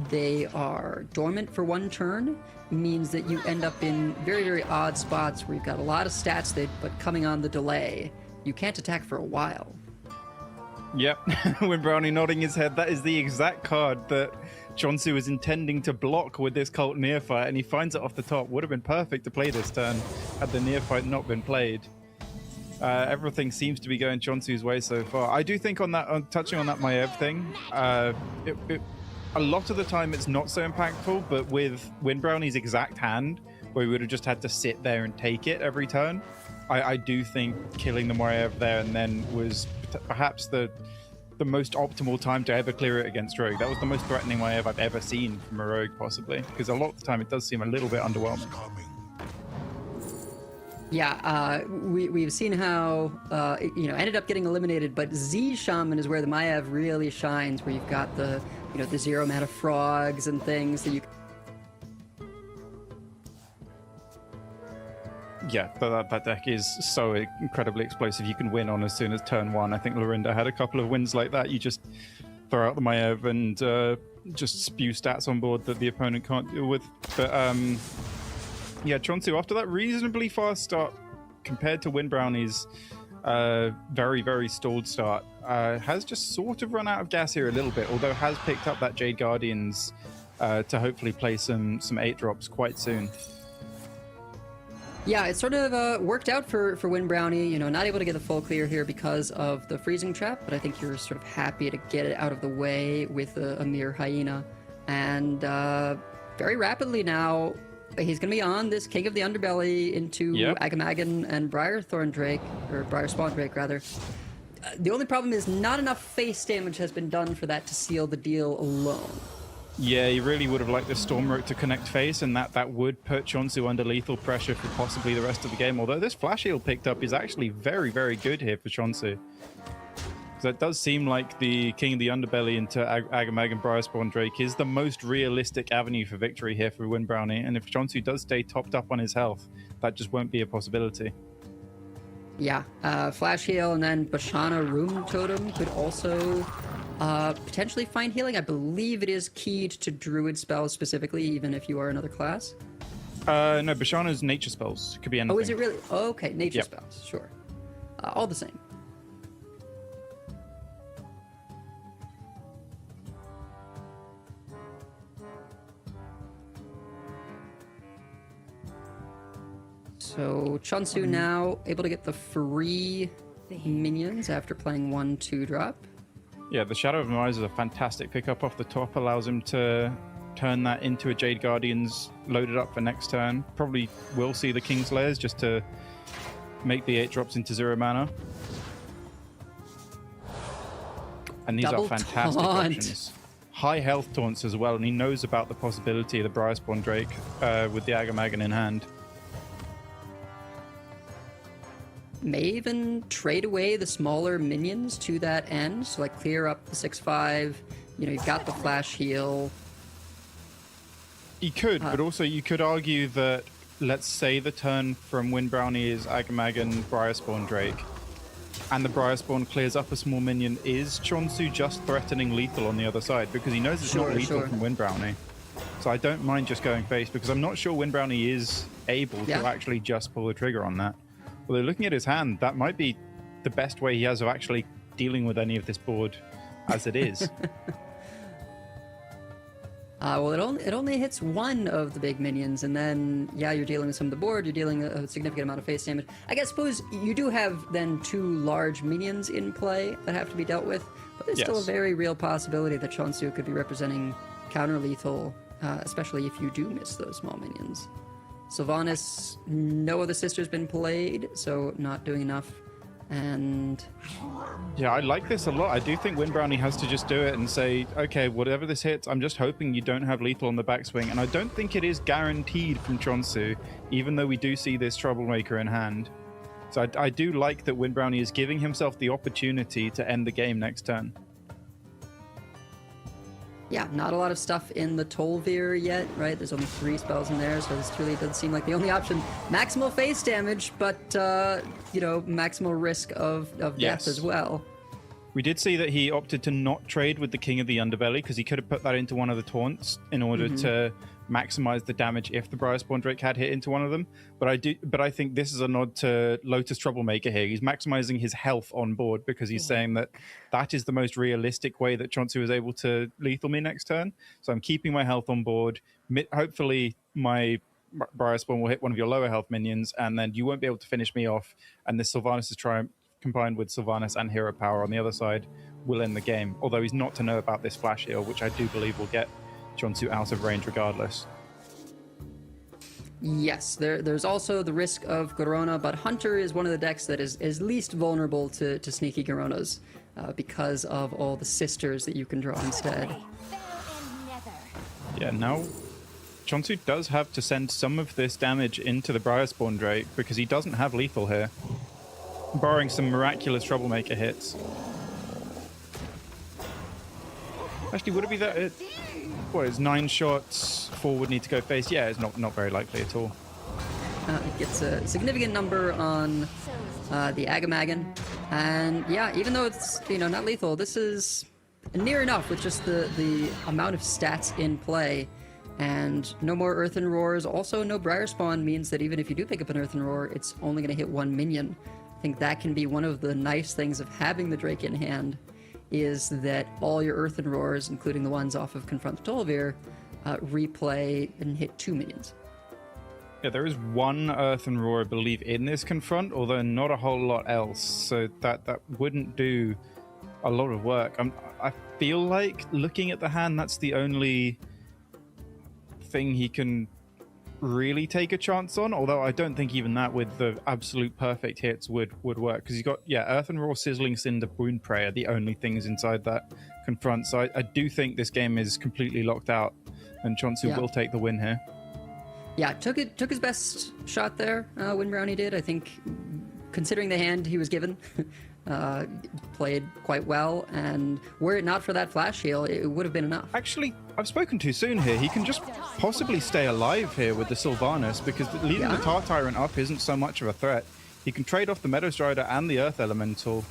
they are dormant for 1 turn means that you end up in very, very odd spots where you've got a lot of stats but coming on the delay, you can't attack for a while. Yep. When Brownie nodding his head, that is the exact card that Chonsu is intending to block with this Cult Neophyte, and he finds it off the top. Would have been perfect to play this turn had the Neophyte not been played. Everything seems to be going Chonsu's way so far. I do think touching on that Maev thing, a lot of the time it's not so impactful, but with Wind Brownie's exact hand, where we would have just had to sit there and take it every turn, I do think killing the Maev there and then was perhaps the most optimal time to ever clear it against Rogue. That was the most threatening Maev I've ever seen from a Rogue, possibly, because a lot of the time it does seem a little bit underwhelming. Yeah, we've seen how, ended up getting eliminated, but Z Shaman is where the Maev really shines, where you've got the, the 0 mana frogs and things that you... Yeah, that deck is so incredibly explosive. You can win on as soon as turn 1. I think Lorinda had a couple of wins like that. You just throw out the Maev and just spew stats on board that the opponent can't deal with. But, yeah, Chonsu, after that reasonably fast start compared to Wind Brownie's very, very stalled start, has just sort of run out of gas here a little bit, although has picked up that Jade Guardians to hopefully play some 8-drops quite soon. Yeah, it sort of worked out for Wind Brownie, not able to get the full clear here because of the freezing trap, but I think you're sort of happy to get it out of the way with a mere Hyena. And very rapidly now, he's going to be on this King of the Underbelly into Agamagan and Briarthorn Drake, or Briarspawn Drake, rather. The only problem is not enough face damage has been done for that to seal the deal alone. Yeah, he really would have liked the Stormrook to connect face, and that would put Chonsu under lethal pressure for possibly the rest of the game. Although this flash heal picked up is actually very, very good here for Chonsu. So it does seem like the King of the Underbelly into Agamag and Briarspawn Drake is the most realistic avenue for victory here for Win Brownie. And if Chonsu does stay topped up on his health, that just won't be a possibility. Yeah, Flash Heal and then Bashana Room Totem could also potentially find healing. I believe it is keyed to Druid spells specifically, even if you are another class. No, Bashana's nature spells. Could be anything. Oh, is it really? Oh, okay, nature Yep. spells, sure. All the same. So Chonsu now able to get the free minions after playing 1/2 drop. Yeah, the Shadow of Mise is a fantastic pickup off the top. Allows him to turn that into a Jade Guardians loaded up for next turn. Probably will see the Kingslayers just to make the 8 drops into 0 mana. And these Double are fantastic taunt. options. High health taunts as well, and he knows about the possibility of the Briarspawn Drake with the Agamagan in hand. May even trade away the smaller minions to that end, so like clear up the 6/5. You know, you've got the flash heal. You could, but also you could argue that, let's say the turn from Win Brownie is Agamagan, Briarspawn Drake, and the Briarspawn clears up a small minion. Is Chonsu just threatening lethal on the other side? Because he knows it's not lethal from Win Brownie. So I don't mind just going face, because I'm not sure Win Brownie is able to actually just pull the trigger on that. Although looking at his hand, that might be the best way he has of actually dealing with any of this board as it is. Well, it only hits one of the big minions, and then, yeah, you're dealing with some of the board, you're dealing a significant amount of face damage. I guess, suppose you do have then 2 large minions in play that have to be dealt with, but there's still a very real possibility that Chonsu could be representing counter-lethal, especially if you do miss those small minions. Sylvanas, no other sister's been played, so not doing enough. And yeah, I like this a lot. I do think Win Brownie has to just do it and say, okay, whatever this hits, I'm just hoping you don't have lethal on the backswing. And I don't think it is guaranteed from Chonsu, even though we do see this Troublemaker in hand. So I do like that Win Brownie is giving himself the opportunity to end the game next turn. yeah, not a lot of stuff in the Tolvir yet, right? There's only 3 spells in there, so this truly does seem like the only option. Maximal face damage, but, you know, maximal risk of death as well. We did see that he opted to not trade with the King of the Underbelly, because he could have put that into one of the taunts in order to maximize the damage if the Briarspawn Drake had hit into one of them. But I think this is a nod to Lotus Troublemaker here. He's maximizing his health on board, because he's saying that that is the most realistic way that Chonsu is able to lethal me next turn. So I'm keeping my health on board. Hopefully my Briarspawn will hit one of your lower health minions, and then you won't be able to finish me off. And this Sylvanas' Triumph, combined with Sylvanas and Hero Power on the other side, will end the game. Although he's not to know about this flash heal, which I do believe will get Chonsu out of range regardless. Yes, there's also the risk of Garona, but Hunter is one of the decks that is least vulnerable to sneaky Garonas because of all the sisters that you can draw instead. Yeah, now Chonsu does have to send some of this damage into the Briarspawn Drake, because he doesn't have lethal here, barring some miraculous Troublemaker hits. Actually, would it be that what is 9 shots, 4 would need to go face? Yeah, it's not very likely at all. It gets a significant number on the Agamagan, and yeah, even though it's, you know, not lethal, this is near enough with just the amount of stats in play. And no more Earthen Roars. Also, no Briarspawn means that even if you do pick up an Earthen Roar, it's only going to hit 1 minion. I think that can be one of the nice things of having the Drake in hand, is that all your Earthen Roars, including the ones off of Confront the Tolvir, replay and hit 2 minions. Yeah, there is 1 Earthen Roar, I believe, in this Confront, although not a whole lot else, so that wouldn't do a lot of work. I feel like, looking at the hand, that's the only thing he can really take a chance on, although I don't think even that with the absolute perfect hits would work, because you've got, Earth and Raw, Sizzling Cinder, Wound Prey are the only things inside that confront. So I do think this game is completely locked out, and Chonsu will take the win here. Yeah, took his best shot there, Win Brownie did. I think, considering the hand he was given, played quite well, and were it not for that flash heal, it would have been enough. Actually, I've spoken too soon here. He can just possibly stay alive here with the Sylvanas, because leaving the Tar Tyrant up isn't so much of a threat. He can trade off the Meadow Strider and the Earth Elemental.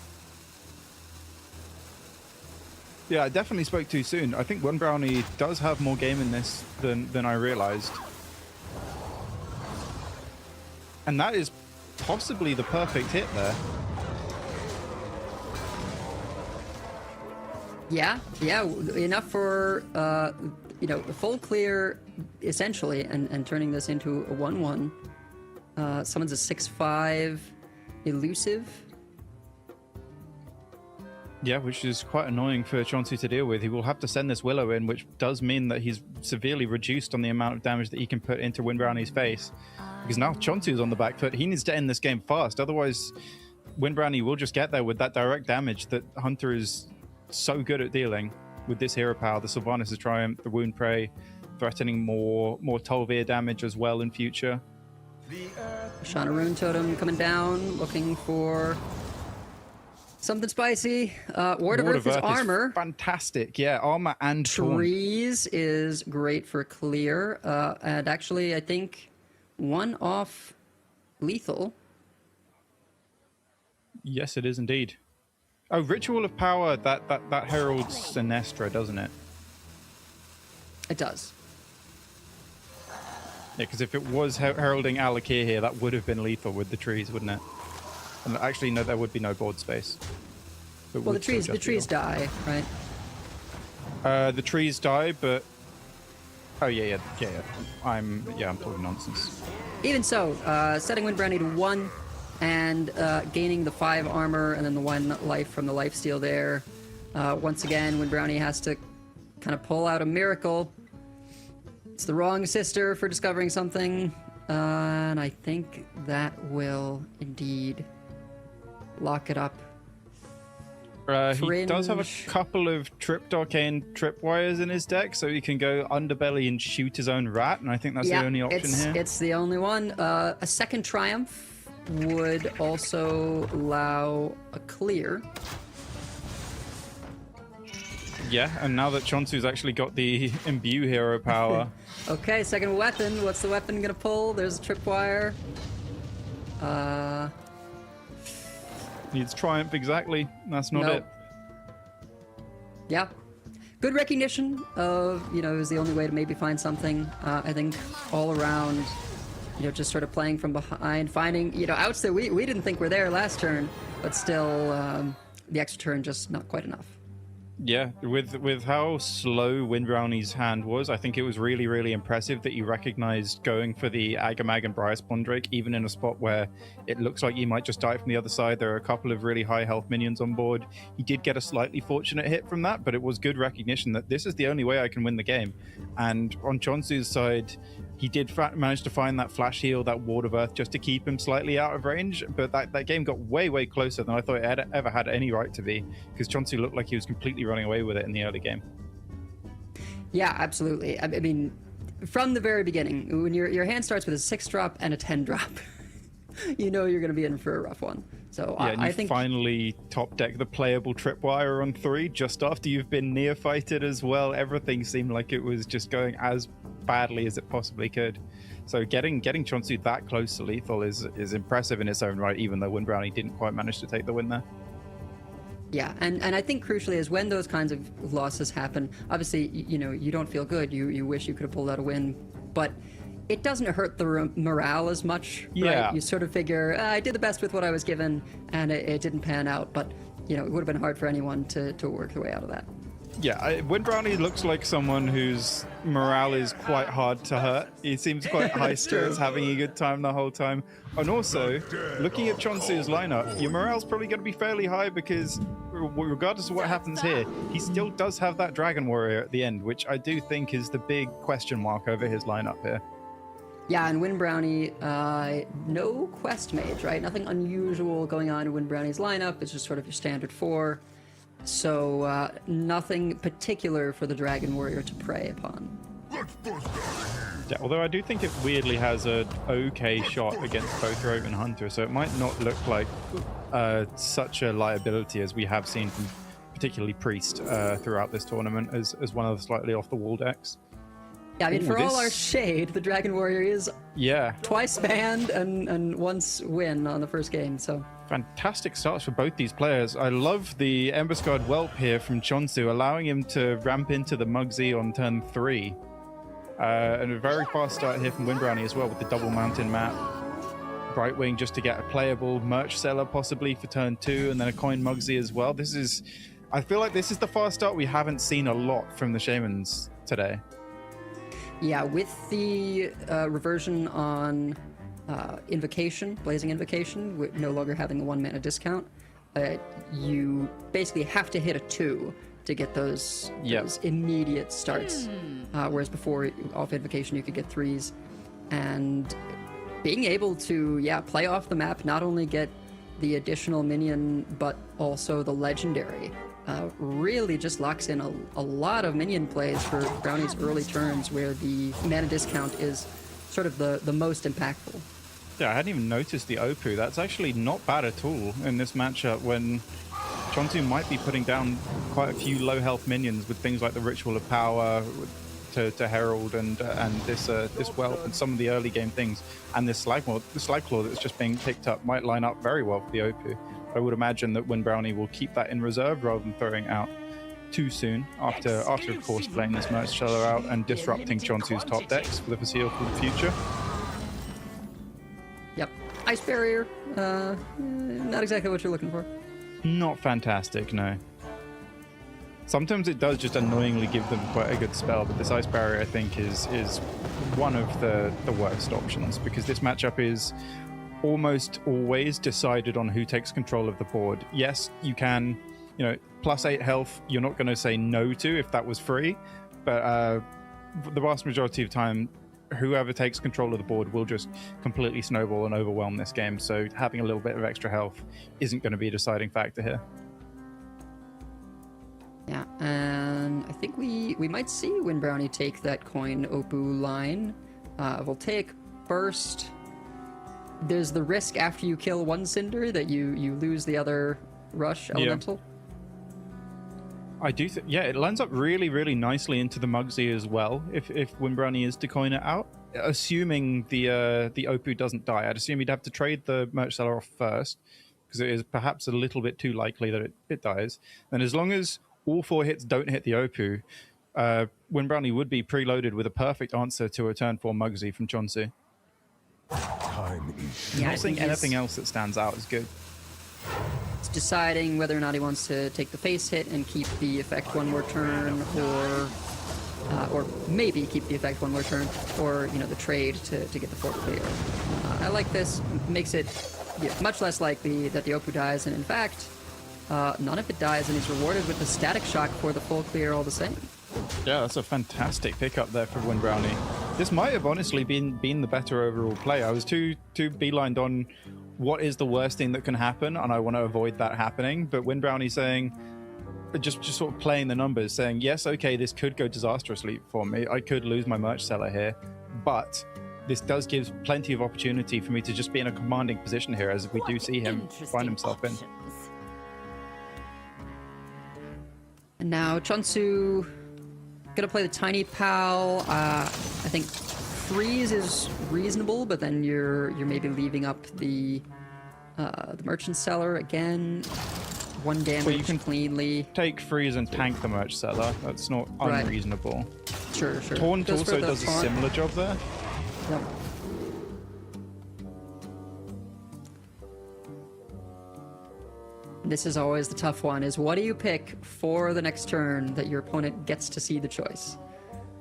Yeah, I definitely spoke too soon. I think One Brownie does have more game in this than I realized. And that is possibly the perfect hit there. Yeah, enough for a full clear, essentially, and turning this into a 1/1. Someone's a 6/5 elusive. Yeah, which is quite annoying for Chonsu to deal with. He will have to send this Willow in, which does mean that he's severely reduced on the amount of damage that he can put into Win Brownie's face. Because now Chonsu's on the back foot. He needs to end this game fast. Otherwise, Win Brownie will just get there with that direct damage that Hunter is so good at dealing with this hero power. The Sylvanas' Triumph, the Wound Prey, threatening more Tol'Vir damage as well in future. Shana Rune Totem coming down, looking for something spicy. Ward of Earth is armor. Fantastic, yeah, armor and Trees is great for clear. And actually, I think one off lethal. Yes, it is indeed. Oh, Ritual of Power, that heralds Sinestra, doesn't it? It does. Yeah, because if it was heralding Alakir here, that would have been lethal with the trees, wouldn't it? And actually, no, there would be no board space. Well, the trees die, right? The trees die, but oh yeah. I'm talking nonsense. Even so, setting Win Brownie to 1 and gaining the 5 armor and then the 1 life from the lifesteal there. Once again, Win Brownie has to kind of pull out a miracle. It's the wrong sister for discovering something, and I think that will indeed lock it up. He does have a couple of tripped arcane tripwires in his deck, so he can go underbelly and shoot his own rat, and I think that's the only option here. It's the only one. A second Triumph would also allow a clear. Yeah, and now that Chonsu's actually got the imbue hero power. Okay, second weapon. What's the weapon gonna pull? There's a tripwire. Needs Triumph, exactly. That's not it. Yeah. Good recognition of, it was the only way to maybe find something. I think all around, just sort of playing from behind, finding, outs that we didn't think were there last turn, but still the extra turn just not quite enough. Yeah, with how slow Win Brownie's hand was, I think it was really, really impressive that he recognized going for the Agamag and Briar Spondrake, even in a spot where it looks like you might just die from the other side. There are a couple of really high health minions on board. He did get a slightly fortunate hit from that, but it was good recognition that this is the only way I can win the game. And on Chonsu's side, he did manage to find that flash heal, that Ward of Earth, just to keep him slightly out of range. But that game got way, way closer than I thought it ever had any right to be, because Chonsu looked like he was completely running away with it in the early game. Yeah, absolutely. I mean, from the very beginning, when your hand starts with a 6-drop and a 10-drop, you're going to be in for a rough one. So yeah, and I think finally top deck the playable tripwire on 3 just after you've been neophyted as well. Everything seemed like it was just going as badly as it possibly could. So getting Chonsu that close to lethal is impressive in its own right, even though Win Brownie didn't quite manage to take the win there. Yeah, and I think crucially is when those kinds of losses happen, obviously, you don't feel good. You wish you could have pulled out a win, but it doesn't hurt the morale as much, right? Yeah. You sort of figure, I did the best with what I was given, and it didn't pan out, but, it would have been hard for anyone to work their way out of that. Yeah, Win Brownie looks like someone whose morale is quite hard to hurt. He seems quite high spirits, having a good time the whole time. And also, looking at Chonsu's lineup, your morale's probably going to be fairly high because regardless of what happens here, he still does have that Dragon Warrior at the end, which I do think is the big question mark over his lineup here. Yeah, and Wind Brownie, no quest mage, right? Nothing unusual going on in Wind Brownie's lineup. It's just sort of your standard 4. So nothing particular for the Dragon Warrior to prey upon. Yeah, although I do think it weirdly has an okay shot against both Rogue and Hunter, so it might not look like such a liability as we have seen from particularly Priest throughout this tournament as one of the slightly off-the-wall decks. Yeah, I mean, for all our shade, the Dragon Warrior is twice banned and once win on the first game, so... Fantastic starts for both these players. I love the Embuscade Whelp here from Chonsu, allowing him to ramp into the Mugsy on turn 3. And a very fast start here from Wind Brownie as well with the double mountain map. Brightwing just to get a playable merch seller possibly for turn 2, and then a coin Mugsy as well. I feel like this is the fast start we haven't seen a lot from the Shamans today. Yeah, with the reversion on Invocation, Blazing Invocation, with no longer having the 1 mana discount, you basically have to hit a 2 to get those immediate starts. Whereas before, off Invocation, you could get 3s. And being able to, play off the map, not only get the additional minion, but also the legendary, really just locks in a lot of minion plays for Brownie's early turns where the mana discount is sort of the most impactful. Yeah, I hadn't even noticed the Opu. That's actually not bad at all in this matchup when Chonsu might be putting down quite a few low health minions with things like the Ritual of Power to Herald and this Whelp and some of the early game things, and this Slag Claw that's just being picked up might line up very well for the Opu. I would imagine that Wind Brownie will keep that in reserve rather than throwing out too soon after of course playing this merch seller out and disrupting Chonsu's top decks for the foreseeable future. Yep. Ice Barrier, not exactly what you're looking for. Not fantastic, no. Sometimes it does just annoyingly give them quite a good spell, but this Ice Barrier I think is one of the worst options, because this matchup is almost always decided on who takes control of the board. Yes, you can, plus 8 health, you're not going to say no to if that was free, but the vast majority of time, whoever takes control of the board will just completely snowball and overwhelm this game, so having a little bit of extra health isn't going to be a deciding factor here. Yeah, and I think we might see Wind Brownie take that coin Opu line. We'll take Burst. There's the risk after you kill one Cinder that you lose the other Rush Elemental. I do think, it lines up really, really nicely into the Mugsy as well, if Wind Brownie is to coin it out. Assuming the Opu doesn't die, I'd assume you'd have to trade the merch seller off first, because it is perhaps a little bit too likely that it dies. And as long as all 4 hits don't hit the Opu, Wind Brownie would be preloaded with a perfect answer to a turn 4 Mugsy from Chonsu. Time is Not seeing anything else that stands out is good. It's deciding whether or not he wants to take the face hit and keep the effect 1 more turn, or maybe keep the effect 1 more turn, or the trade to get the 4 clear. I like this. Makes it much less likely that the Opu dies, and in fact, none of it dies, and he's rewarded with the static shock for the full clear all the same. Yeah, that's a fantastic pickup there for Wind Brownie. This might have honestly been the better overall play. I was too beelined on what is the worst thing that can happen, and I want to avoid that happening. But Wind Brownie saying, just sort of playing the numbers, saying, yes, okay, this could go disastrously for me. I could lose my merch seller here, but this does give plenty of opportunity for me to just be in a commanding position here, as we do see him find himself in. And now Chonsu gonna play the Tiny Pal. I think freeze is reasonable, but then you're maybe leaving up the merchant seller again. 1 damage well, you can cleanly. Take freeze and tank the merch seller. That's not unreasonable. Sure. Taunt also does a similar job there. Yep. This is always the tough one, is what do you pick for the next turn that your opponent gets to see the choice?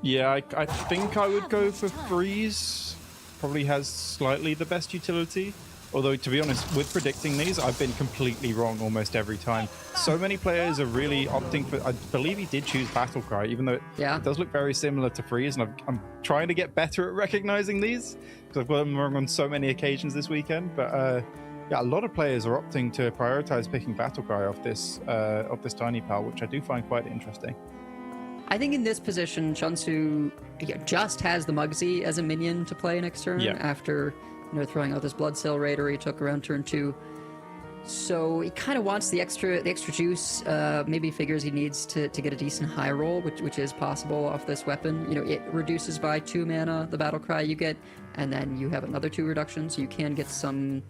Yeah, I think I would go for freeze. Probably has slightly the best utility. Although, to be honest, with predicting these, I've been completely wrong almost every time. So many players are really opting for... I believe he did choose Battlecry, even though it does look very similar to Freeze, and I'm trying to get better at recognizing these, because I've got them wrong on so many occasions this weekend. But yeah, a lot of players are opting to prioritize picking Battlecry off this Tiny Pal, which I do find quite interesting. I think in this position, Chunsu just has the Muggsy as a minion to play next turn after... throwing out this Blood Cell Raider he took around turn 2. So he kind of wants the extra juice. Maybe figures he needs to get a decent high roll, which is possible off this weapon. It reduces by 2 mana the battle cry you get, and then you have another 2 reductions, so you can get some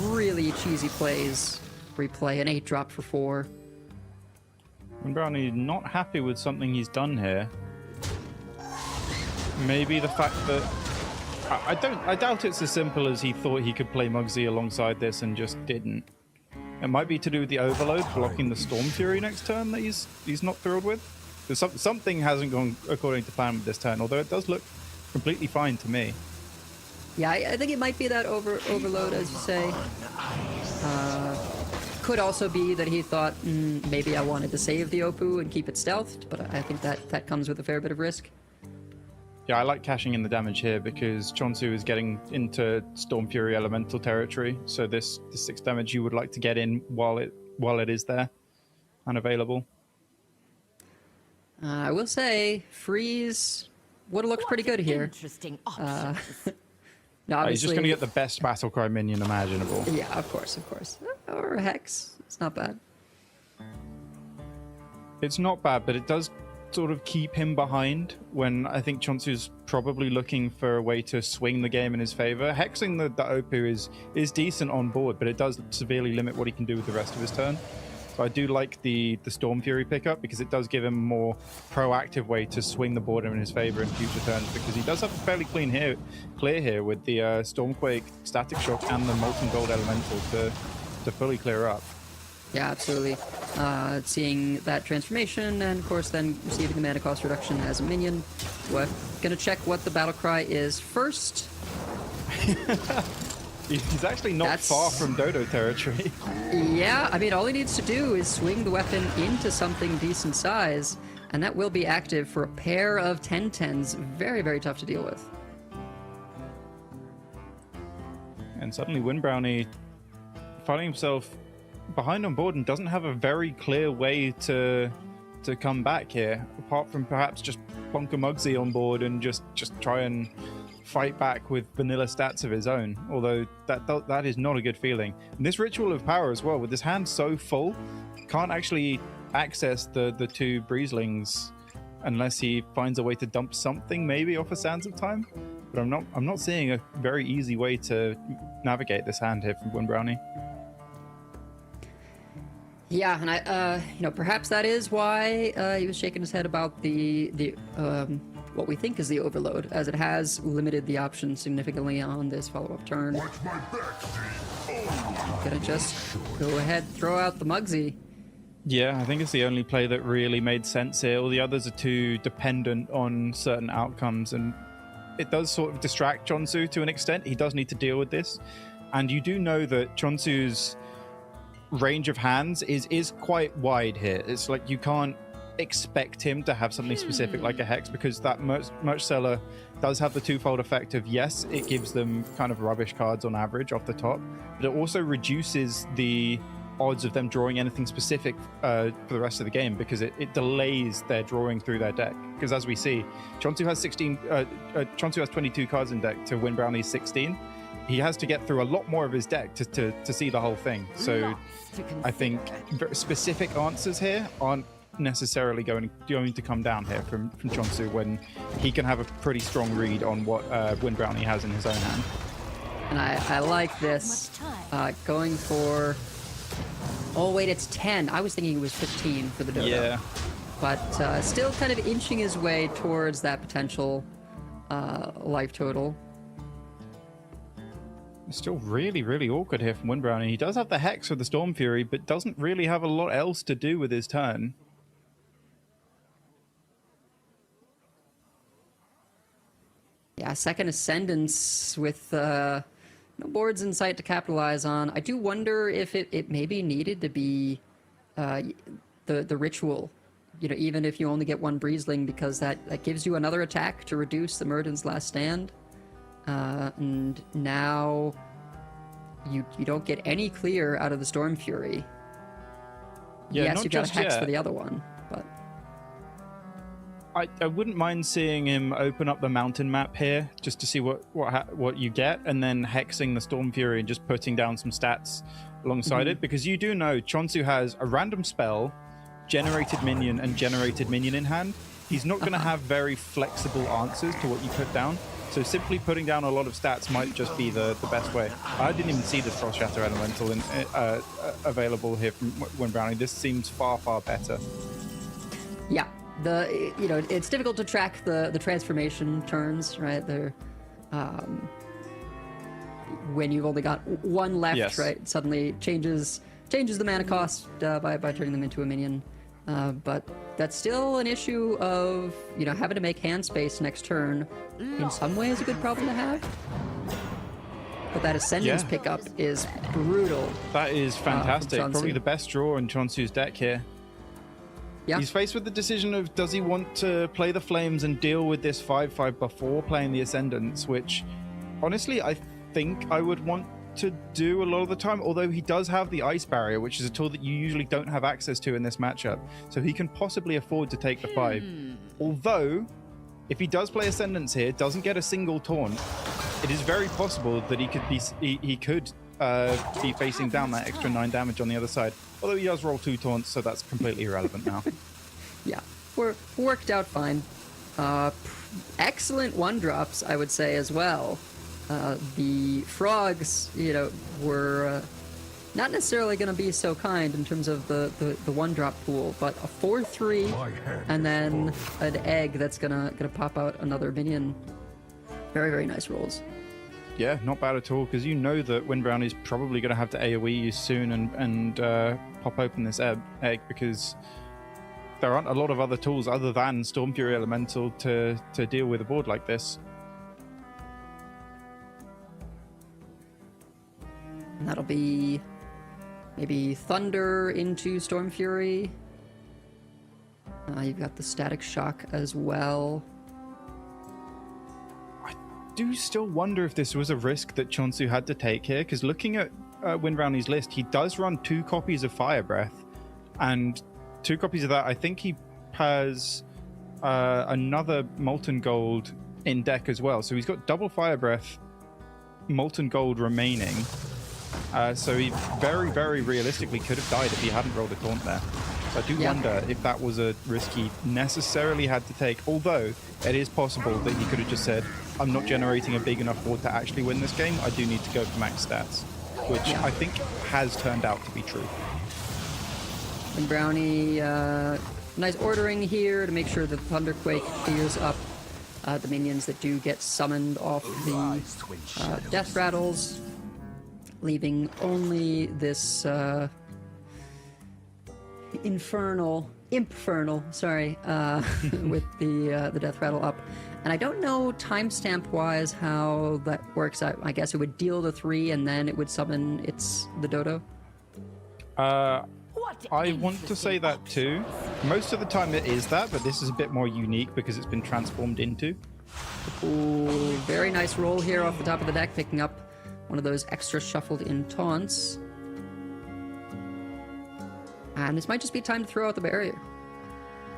really cheesy plays where you play an 8-drop for 4. And Brownie not happy with something he's done here. Maybe the fact that I doubt it's as simple as he thought he could play Muggsy alongside this and just didn't. It might be to do with the overload blocking the Storm Fury next turn that he's not thrilled with. Something hasn't gone according to plan with this turn, although it does look completely fine to me. Yeah, I think it might be that overload, as you say. Could also be that he thought maybe I wanted to save the Opoo and keep it stealthed, but I think that comes with a fair bit of risk. Yeah, I like cashing in the damage here because Chonsu is getting into Storm Fury Elemental territory, so this 6 damage you would like to get in while it is there and available. I will say, Freeze would have looked pretty good here. Interesting options. No, He's just going to get the best Battlecry minion imaginable. Yeah, of course. Or a Hex. It's not bad. It's not bad, but it does sort of keep him behind when I think Chonsu's probably looking for a way to swing the game in his favor. Hexing the Opoo is decent on board, but it does severely limit what he can do with the rest of his turn. So I do like the Storm Fury pickup because it does give him a more proactive way to swing the board in his favor in future turns, because he does have a fairly clear here with the Stormquake, Static Shock, and the Molten Gold Elemental to fully clear up. Yeah, absolutely. Seeing that transformation, and of course then receiving the mana cost reduction as a minion. We're gonna check what the battle cry is first. He's actually not far from Dodo territory. Yeah, I mean, all he needs to do is swing the weapon into something decent size, and that will be active for a pair of 10/10s. Very, very tough to deal with. And suddenly Windbrownie finding himself behind on board and doesn't have a very clear way to come back here, apart from perhaps just plonk a Muggsy on board and just try and fight back with vanilla stats of his own, although that is not a good feeling. And this Ritual of Power as well, with his hand so full, can't actually access the 2 Breezlings unless he finds a way to dump something maybe off of Sands of Time. But I'm not seeing a very easy way to navigate this hand here from Windbrownie. Yeah, and I, perhaps that is why he was shaking his head about the what we think is the overload, as it has limited the options significantly on this follow-up turn. Gonna just go ahead, throw out the Muggsy. Yeah, I think it's the only play that really made sense here. All the others are too dependent on certain outcomes, and it does sort of distract Chonsu to an extent. He does need to deal with this, and you do know that Chonsu's range of hands is quite wide here. It's like you can't expect him to have something specific like a Hex, because that merch seller does have the twofold effect of, yes, it gives them kind of rubbish cards on average off the top, but it also reduces the odds of them drawing anything specific for the rest of the game, because it delays their drawing through their deck. Because as we see, Chonsu has 22 cards in deck to Windbrownie's 16. He has to get through a lot more of his deck to see the whole thing. So I think very specific answers here aren't necessarily going to come down here from Chonsu, when he can have a pretty strong read on what Windbrownie has in his own hand. And I like this, going for... Oh wait, it's 10. I was thinking it was 15 for the Dodo. Yeah. But still kind of inching his way towards that potential life total. It's still really, really awkward here from Windbrownie. He does have the Hex for the Storm Fury, but doesn't really have a lot else to do with his turn. Yeah, second Ascendance with no boards in sight to capitalize on. I do wonder if it maybe needed to be the ritual. You know, even if you only get one Breezeling, because that gives you another attack to reduce the Murden's Last Stand. And now you don't get any clear out of the Storm Fury. Yeah, yes, not you got a just Hex yet. for the other one, but I wouldn't mind seeing him open up the mountain map here just to see what you get, and then hexing the Storm Fury and just putting down some stats alongside it, because you do know Chonsu has a random spell, generated minion, and generated minion in hand. He's not going to have very flexible answers to what you put down, so simply putting down a lot of stats might just be the best way. I didn't even see the Frost Shatter Elemental available here from Wind Brownie. This seems far, far better. yeah. It's difficult to track the transformation turns, right? They're when you've only got one left, Yes. right? It suddenly changes the mana cost by turning them into a minion. But that's still an issue of having to make hand space next turn. In some ways, a good problem to have. But that Ascendance Yeah. pickup is brutal. That is fantastic. Chonsu. Probably the best draw in Chonsu's deck here. Yeah. He's faced with the decision of, does he want to play the Flames and deal with this 5/5 before playing the Ascendance, which honestly I think I would want to do a lot of the time, although he does have the Ice Barrier, which is a tool that you usually don't have access to in this matchup, so he can possibly afford to take the 5. Although, if he does play Ascendance here, doesn't get a single taunt, it is very possible that he could be facing down that extra 9 damage on the other side. Although he does roll 2 taunts, so that's completely irrelevant now. Yeah, worked out fine. Excellent 1-drops, I would say, as well. The frogs, were not necessarily going to be so kind in terms of the 1-drop pool, but a 4/3 and then an egg that's gonna pop out another minion. Very, very nice rolls. Yeah, not bad at all, because you know that Wind Brownie's probably going to have to AoE you soon and pop open this egg, because there aren't a lot of other tools other than Storm Fury Elemental to deal with a board like this. And that'll be maybe Thunder into Storm Fury. You've got the Static Shock as well. I do still wonder if this was a risk that Chonsu had to take here, because looking at Wind Brownie's list, he does run 2 copies of Fire Breath, and 2 copies of that, I think he has another Molten Gold in deck as well. So he's got double Fire Breath, Molten Gold remaining. So he very, very realistically could have died if he hadn't rolled a taunt there. So I do wonder if that was a risk he necessarily had to take, although it is possible that he could have just said, I'm not generating a big enough board to actually win this game, I do need to go for max stats, which I think has turned out to be true. And Brownie, nice ordering here to make sure that Thunderquake clears up the minions that do get summoned off the death rattles, leaving only this Infernal, with the death rattle up. And I don't know timestamp wise how that works out. I guess it would deal the 3 and then it would summon the dodo. I want to say that too. Most of the time it is that, but this is a bit more unique because it's been transformed into. Ooh, very nice roll here off the top of the deck, picking up one of those extra shuffled in taunts. And this might just be time to throw out the barrier.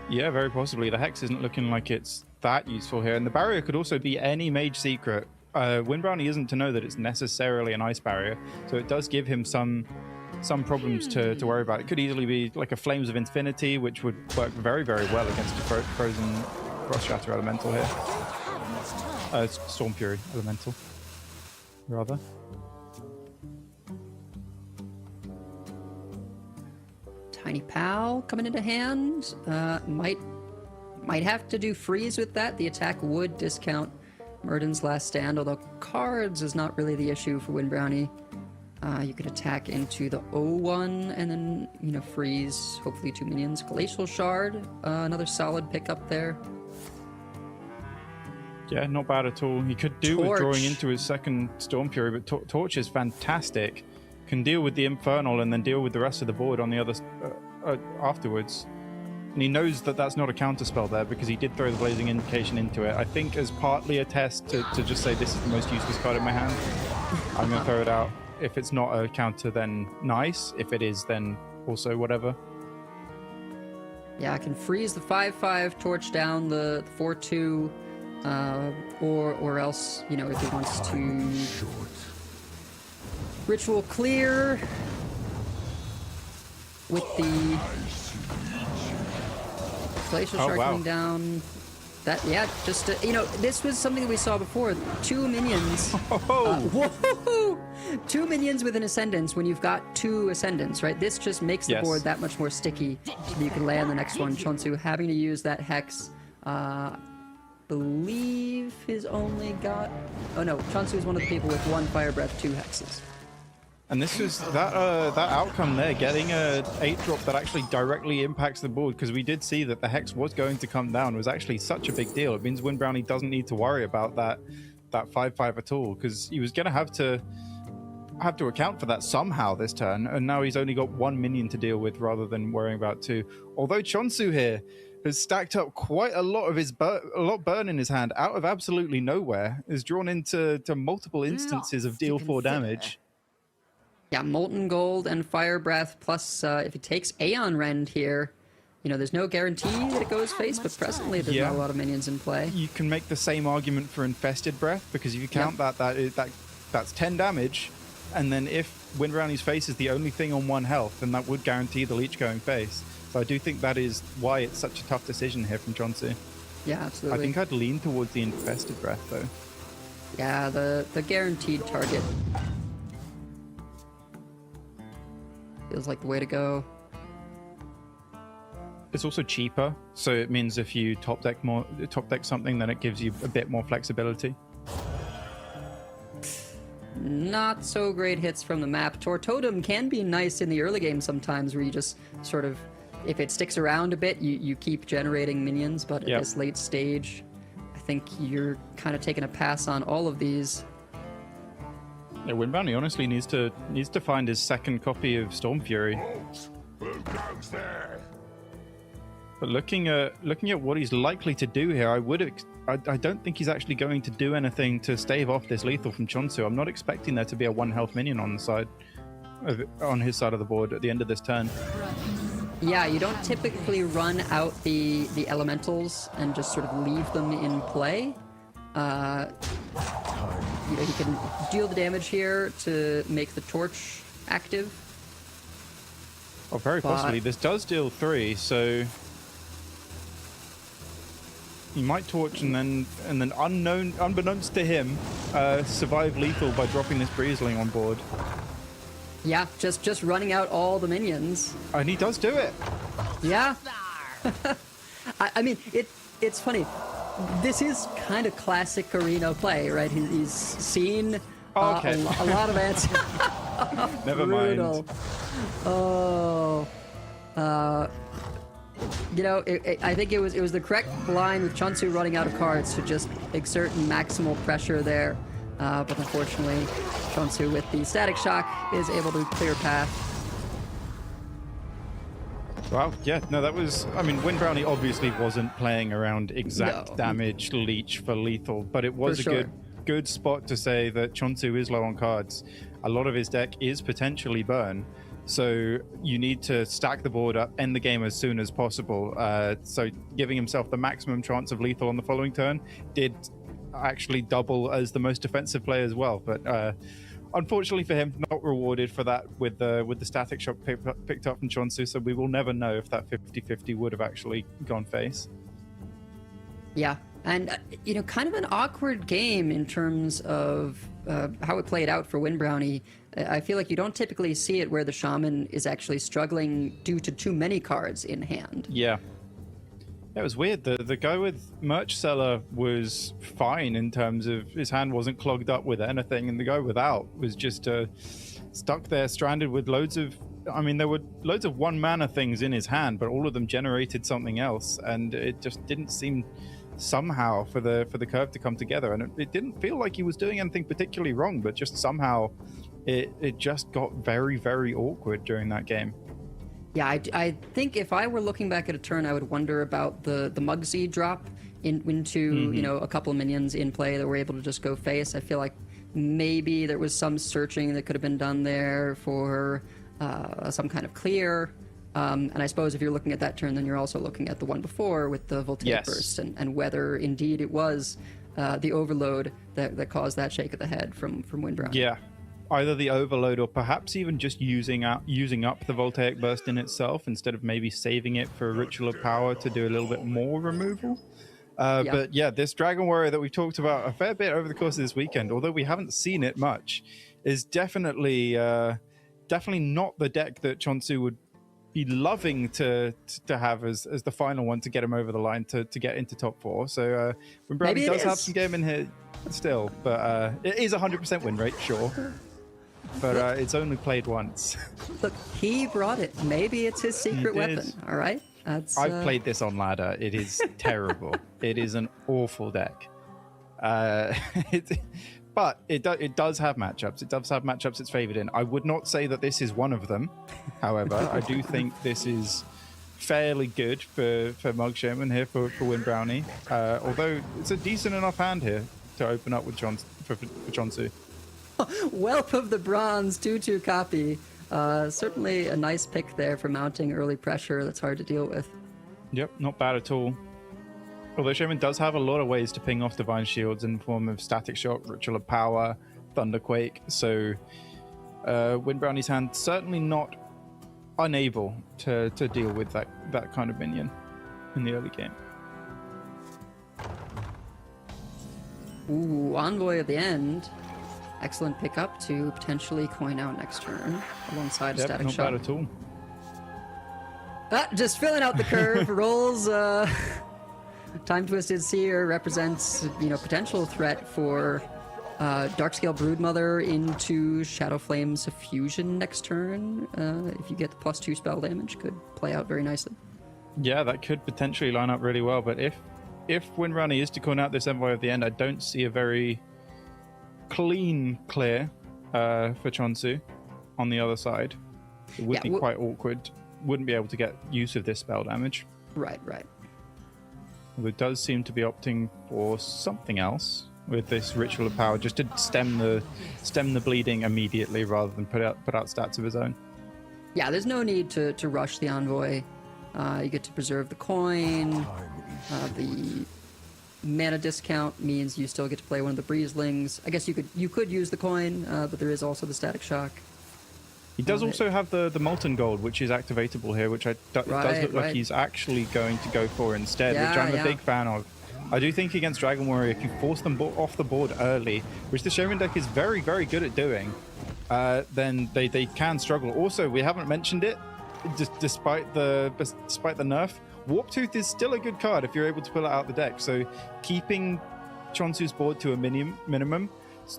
Yeah, very possibly. The Hex isn't looking like it's that useful here. And the barrier could also be any mage secret. Wind Brownie isn't to know that it's necessarily an ice barrier, so it does give him some problems to worry about. It could easily be like a Flames of Infinity, which would work very, very well against a frozen Frost Shatter Elemental here. Storm Fury Elemental, rather. Tiny Pal coming into hand. Might have to do freeze with that. The attack would discount Murden's Last Stand, although cards is not really the issue for Wind Brownie. You could attack into the 0-1 and then, freeze, hopefully 2 minions. Glacial Shard, another solid pickup there. Yeah, not bad at all. He could do with Torch. drawing into his second Storm Fury, but Torch is fantastic. Can deal with the Infernal and then deal with the rest of the board on the other afterwards. And he knows that that's not a counterspell there because he did throw the Blazing Invocation into it. I think as partly a test to just say this is the most useless card in my hand, I'm going to throw it out. If it's not a counter, then nice. If it is, then also whatever. Yeah, I can freeze the 5/5, torch down the 4/2, or else, you know, if he wants to ritual clear with the glacial sharpening down. That, yeah, just you know, this was something that we saw before. 2 minions. Whoa! 2 minions with an Ascendance when you've got 2 Ascendants, right? This just makes the board that much more sticky. So you can land the next one. Chonsu having to use that Hex. Believe he's only got... Oh no, Chonsu is one of the people with 1 Fire Breath, 2 Hexes. And this was that outcome there, getting a 8-drop that actually directly impacts the board, because we did see that the Hex was going to come down, was actually such a big deal. It means Wind Brownie doesn't need to worry about that 5/5 at all, because he was going to have to account for that somehow this turn, and now he's only got 1 minion to deal with rather than worrying about 2. Although Chonsu here has stacked up quite a lot of his burn in his hand out of absolutely nowhere, is drawn into multiple instances of deal 4 damage. Yeah, Molten Gold and Fire Breath, plus if he takes Aeon Rend here, you know, there's no guarantee that it goes face, but presently there's not a lot of minions in play. You can make the same argument for Infested Breath, because if you count that's 10 damage, and then if Wind Brownie's face is the only thing on 1 health, then that would guarantee the leech going face. So I do think that is why it's such a tough decision here from Chonsu. Yeah, absolutely. I think I'd lean towards the Infested Breath, though. Yeah, the guaranteed target feels like the way to go. It's also cheaper, so it means if you top deck something, then it gives you a bit more flexibility. Not so great hits from the map. Tortotem can be nice in the early game sometimes, where you just sort of, if it sticks around a bit, you keep generating minions, but at this late stage, I think you're kind of taking a pass on all of these. Yeah, Wind Brownie honestly needs to find his second copy of Storm Fury. But looking at what he's likely to do here, I don't think he's actually going to do anything to stave off this lethal from Chonsu. I'm not expecting there to be a 1 health minion on his side of the board at the end of this turn. Yeah, you don't typically run out the elementals and just sort of leave them in play. You know, he can deal the damage here to make the torch active. Oh, very possibly. This does deal 3, so he might torch and then unbeknownst to him, survive lethal by dropping this Breezling on board. Yeah, just running out all the minions. And he does do it. Yeah. I mean, it's funny. This is kind of classic Arena play, right? He's seen a lot of answers. Never mind. Oh. You know, I think it was the correct line with Chonsu running out of cards to just exert maximal pressure there. But unfortunately, Chonsu with the Static Shock is able to clear path. Wow, yeah, no, that was... I mean, Wind Brownie obviously wasn't playing around exact damage leech for lethal, but it was good spot to say that Chonsu is low on cards. A lot of his deck is potentially burn, so you need to stack the board up, end the game as soon as possible. So giving himself the maximum chance of lethal on the following turn did actually double as the most defensive play as well, but unfortunately for him, not rewarded for that with the Static Shock picked up from Chonsu, so we will never know if that 50-50 would have actually gone face. Yeah, and you know, kind of an awkward game in terms of how it played out for Wind Brownie. I feel like you don't typically see it where the Shaman is actually struggling due to too many cards in hand. Yeah. It was weird. The guy with Merch Seller was fine in terms of his hand wasn't clogged up with anything, and the guy without was just stuck there, stranded with loads of... I mean, there were loads of 1 mana things in his hand, but all of them generated something else, and it just didn't seem somehow for the curve to come together, and it didn't feel like he was doing anything particularly wrong, but just somehow it just got very, very awkward during that game. Yeah, I think if I were looking back at a turn, I would wonder about the Mugsy drop into a couple of minions in play that were able to just go face. I feel like maybe there was some searching that could have been done there for some kind of clear. And I suppose if you're looking at that turn, then you're also looking at the one before with the voltaic burst, and whether indeed it was the overload that caused that shake of the head from Windbrownie. Yeah, either the overload or perhaps even just using up the voltaic burst in itself instead of maybe saving it for a Ritual of Power to do a little bit more removal. But yeah, this Dragon Warrior that we've talked about a fair bit over the course of this weekend, although we haven't seen it much, is definitely not the deck that Chonsu would be loving to have as the final one to get him over the line to get into top 4. So Windbrownie does have some game in here still, but it is 100% win rate, sure. But it's only played once. Look, he brought it. Maybe it's his secret weapon, all right? I've played this on ladder. It is terrible. It is an awful deck. But it does have matchups. It does have matchups it's favored in. I would not say that this is one of them. However, I do think this is fairly good for Mug Shaman here for Windbrownie. Although it's a decent enough hand here to open up with for Chonsu. Whelp of the Bronze, 2/2 copy. Certainly a nice pick there for mounting early pressure that's hard to deal with. Yep, not bad at all. Although Shaman does have a lot of ways to ping off Divine Shields in the form of Static Shock, Ritual of Power, Thunderquake, so Windbrownie's hand certainly not unable to deal with that kind of minion in the early game. Ooh, Envoy of the End. Excellent pickup to potentially coin out next turn alongside a Static Shock. Not bad at all. Just filling out the curve. Rolls. Time Twisted Seer represents, potential threat for Darkscale Broodmother into Shadow Flame Suffusion next turn. If you get the +2 spell damage, could play out very nicely. Yeah, that could potentially line up really well. But if Windbrownie is to coin out this Envoy of the End, I don't see a very clean clear for Chonsu on the other side. It would be quite awkward. Wouldn't be able to get use of this spell damage. Right. It does seem to be opting for something else with this Ritual of Power, just to stem the bleeding immediately rather than put out stats of his own. Yeah, there's no need to rush the Envoy. You get to preserve the coin. The mana discount means you still get to play one of the Breezlings. I guess you could use the coin, but there is also the Static Shock. He does also have the Molten Gold, which is activatable here, which does look like he's actually going to go for instead, which I'm a big fan of. I do think against Dragon Warrior, if you force them off the board early, which the Shaman deck is very, very good at doing, then they can struggle. Also, we haven't mentioned it, despite the nerf, Warp Tooth is still a good card if you're able to pull it out the deck. So keeping Chonsu's board to a minimum,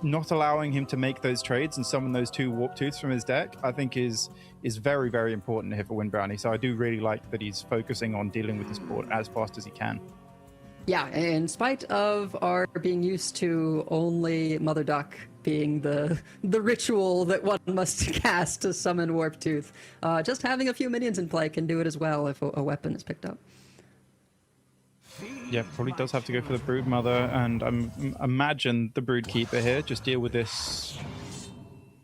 not allowing him to make those trades and summon those 2 Warp Tooths from his deck, I think is very, very important here for Windbrownie. So I do really like that he's focusing on dealing with this board as fast as he can. Yeah, in spite of our being used to only Mother Duck being the ritual that one must cast to summon Warp Tooth, just having a few minions in play can do it as well if a weapon is picked up. Yeah, probably does have to go for the Broodmother, and imagine the Broodkeeper here. Just deal with this.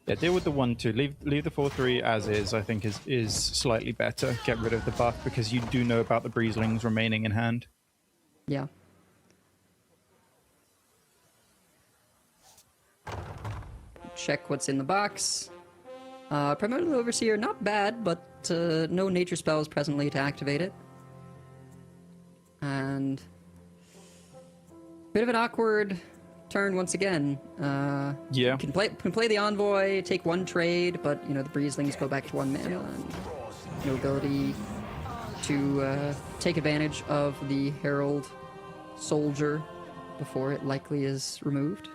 Yeah, deal with the 1/2. Leave the 4/3 as is. I think is slightly better. Get rid of the buff because you do know about the Breezlings remaining in hand. Yeah. Check what's in the box. Primordial Overseer, not bad, but no nature spells presently to activate it. And bit of an awkward turn once again. Yeah. Can play the Envoy, take 1 trade, but the Breezlings go back to 1 mana, and no ability to take advantage of the Herald Soldier before it likely is removed.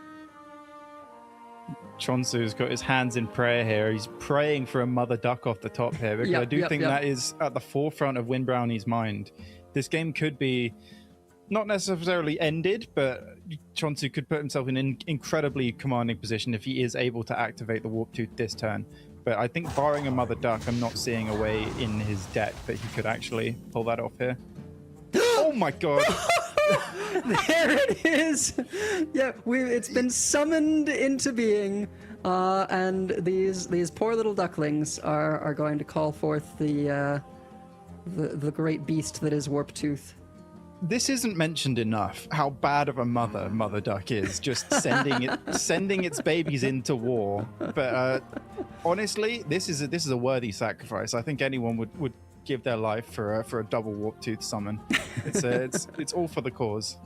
Chonsu's got his hands in prayer here. He's praying for a Mother Duck off the top here, because I do think that is at the forefront of Windbrownie's mind. This game could be not necessarily ended, but Chonsu could put himself in an incredibly commanding position if he is able to activate the Warp Tooth this turn. But I think barring a Mother Duck, I'm not seeing a way in his deck that he could actually pull that off here. Oh my god! There it is. Yeah, it's been summoned into being, and these poor little ducklings are going to call forth the great beast that is Warp Tooth. This isn't mentioned enough. How bad of a Mother Duck is, just sending its babies into war. But honestly, this is a worthy sacrifice. I think anyone would give their life for a double Warp Tooth summon. It's all for the cause.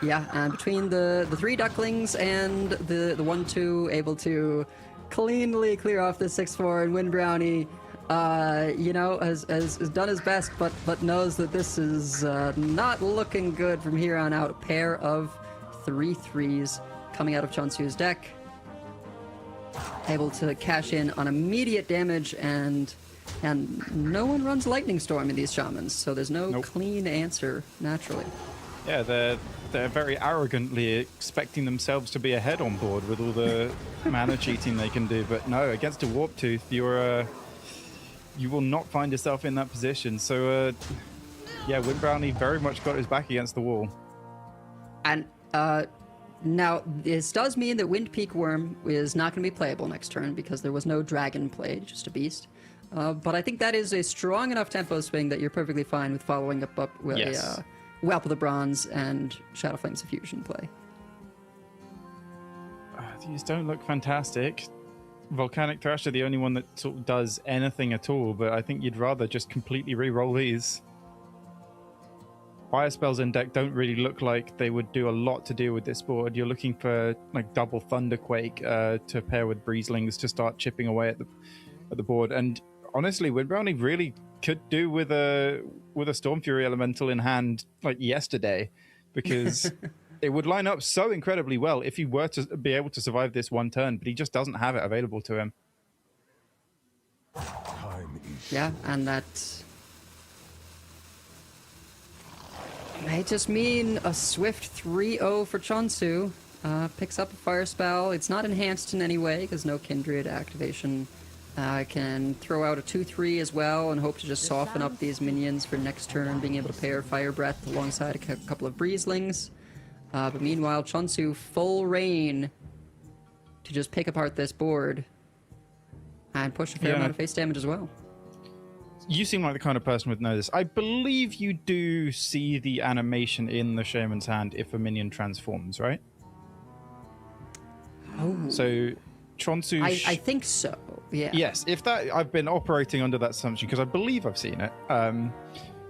Yeah, and between the 3 ducklings and the 1/2 able to cleanly clear off the 6/4, and Wind Brownie, has done his best, but knows that this is not looking good from here on out. A pair of 3/3s coming out of Chonsu's deck, able to cash in on immediate damage, and no one runs Lightning Storm in these shamans, so there's no clean answer naturally. Yeah, they're very arrogantly expecting themselves to be ahead on board with all the mana cheating they can do, but no, against a Warp Tooth, you will not find yourself in that position. So, Wind Brownie very much got his back against the wall. And now, this does mean that Wind Peak Worm is not going to be playable next turn because there was no dragon played, just a beast. But I think that is a strong enough tempo swing that you're perfectly fine with following up with a Whelp of the Bronze and Shadow Flame Suffusion play. These don't look fantastic. Volcanic Thrasher, the only one that sort of does anything at all, but I think you'd rather just completely re-roll these. Fire spells in deck don't really look like they would do a lot to deal with this board. You're looking for like double Thunderquake to pair with Breezlings to start chipping away at the board. And honestly, Wind Brownie really could do with a Storm Fury Elemental in hand like yesterday, because it would line up so incredibly well if he were to be able to survive this one turn, but he just doesn't have it available to him. Yeah, and that may just mean a swift 3-0 for Chonsu. Picks up a Fire Spell. It's not enhanced in any way because no Kindred activation. Can throw out a 2/3 as well and hope to just soften up these minions for next turn, being able to pair Fire Breath alongside a couple of Breezlings. But meanwhile, Chonsu full reign to just pick apart this board and push a fair amount of face damage as well. You seem like the kind of person who would know this. I believe you do see the animation in the Shaman's hand if a minion transforms, right? Oh. So Chonsu... I think so, yeah. Yes, if that... I've been operating under that assumption because I believe I've seen it.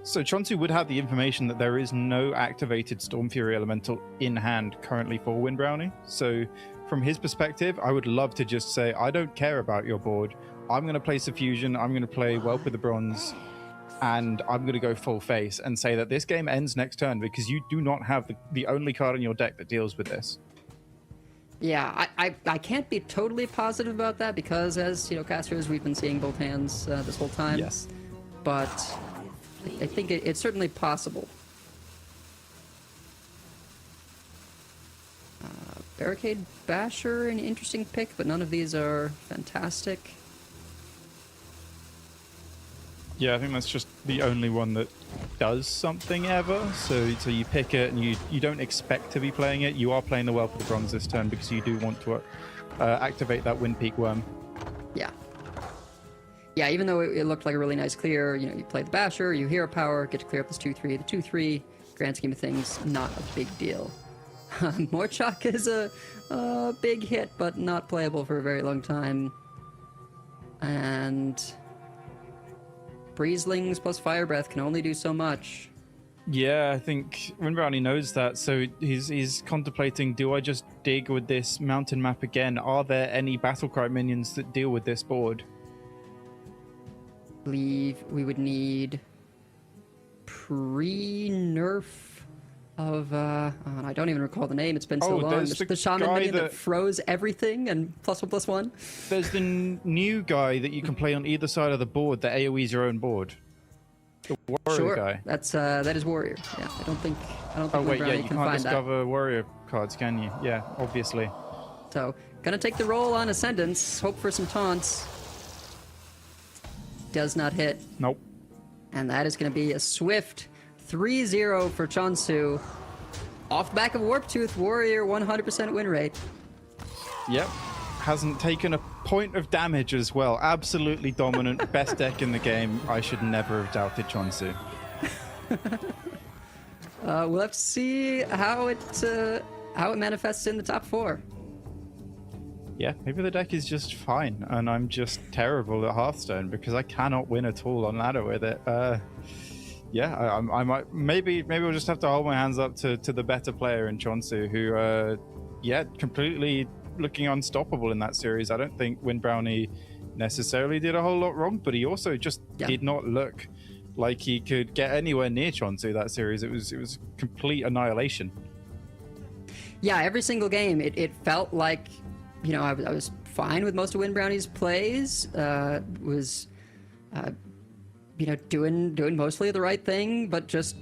So Chonsu would have the information that there is no activated Storm Fury Elemental in hand currently for Wind Brownie. So from his perspective, I would love to just say, I don't care about your board. I'm going to play Suffusion, I'm going to play Whelp with the Bronze, and I'm going to go full face and say that this game ends next turn because you do not have the only card in your deck that deals with this. Yeah, I can't be totally positive about that because as, casters, we've been seeing both hands this whole time. Yes. But I think it's certainly possible. Barricade Basher, an interesting pick, but none of these are fantastic. Yeah, I think that's just the only one that does something ever. So you pick it and you don't expect to be playing it. You are playing the Whelp of the Bronze this turn because you do want to activate that Wind Peak Worm. Yeah. Yeah, even though it looked like a really nice clear, you play the Basher, you hero power, get to clear up this 2/3. The 2/3, grand scheme of things, not a big deal. Morchuk is a big hit, but not playable for a very long time. And Breezlings plus Fire Breath can only do so much. Yeah, I think Wind Brownie knows that, so he's contemplating, do I just dig with this mountain map again? Are there any Battlecry minions that deal with this board? I believe we would need pre-nerf of I don't even recall the name, it's been so long. The shaman minion that froze everything and +1/+1. There's the new guy that you can play on either side of the board that AoEs your own board. The warrior Sure, guy. that is warrior. Yeah, I don't think Oh wait, yeah, Brownie you can can't find that. discover warrior cards, can you? Yeah, obviously. So, gonna take the roll on Ascendance, hope for some taunts. Does not hit, Nope. and that is gonna be a swift 3-0 for Chonsu. Off the back of Warp Tooth, Warrior 100% win rate. Yep. Hasn't taken a point of damage as well. Absolutely dominant. Best deck in the game. I should never have doubted Chonsu. We'll have to see how it manifests in the top 4. Yeah, maybe the deck is just fine, and I'm just terrible at Hearthstone because I cannot win at all on ladder with it. Yeah, I might maybe we'll just have to hold my hands up to the better player in Chonsu, who, yeah, completely looking unstoppable in that series. I don't think Win Brownie necessarily did a whole lot wrong, but he also just did not look like he could get anywhere near Chonsu that series. It was complete annihilation. Yeah, every single game, it felt like, you know, I was fine with most of Win Brownie's plays. Was you know, doing mostly the right thing, but just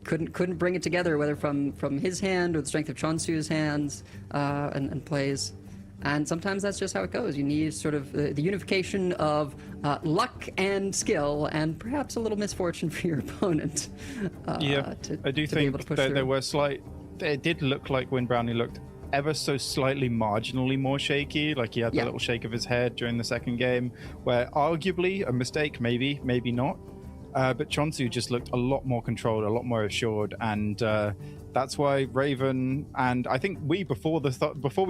couldn't bring it together, whether from his hand or the strength of Chonsu's hands and plays. And sometimes that's just how it goes. You need sort of the unification of luck and skill, and perhaps a little misfortune for your opponent. Yeah, I do think that there were slight. It did look like Win Brownie looked ever so slightly marginally more shaky. Like he had the little shake of his head during the second game, where arguably a mistake, maybe not. But Chonsu just looked a lot more controlled, a lot more assured, and that's why Raven and I think we before we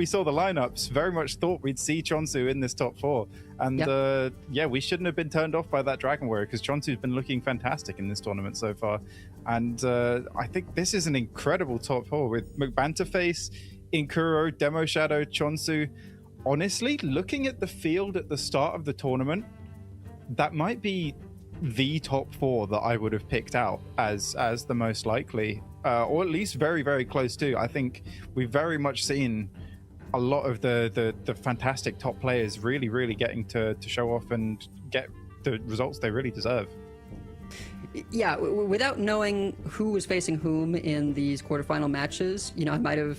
saw the lineups very much thought we'd see Chonsu in this top 4. And yeah, we shouldn't have been turned off by that Dragon Warrior because Chonsu's been looking fantastic in this tournament so far. And I think this is an incredible top 4 with McBanterface, Inkuro, Demo Shadow, Chonsu. Honestly, looking at the field at the start of the tournament, that might be the top 4 that I would have picked out as the most likely, or at least very, very close to. I think we've very much seen a lot of the fantastic top players really getting to show off and get the results they really deserve. Yeah, without knowing who was facing whom in these quarterfinal matches, you know, I might have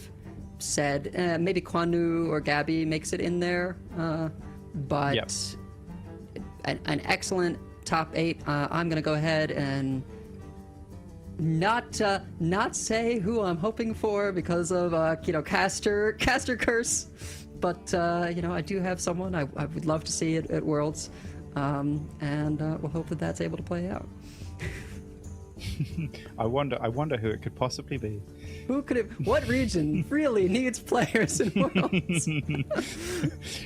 said maybe Kwanu or Gabby makes it in there, but an excellent top 8. I'm gonna go ahead and not say who I'm hoping for because of you know, caster curse, but you know, I do have someone I would love to see at Worlds, and we'll hope that that's able to play out. I wonder who it could possibly be. Who could it? What region really needs players in Worlds?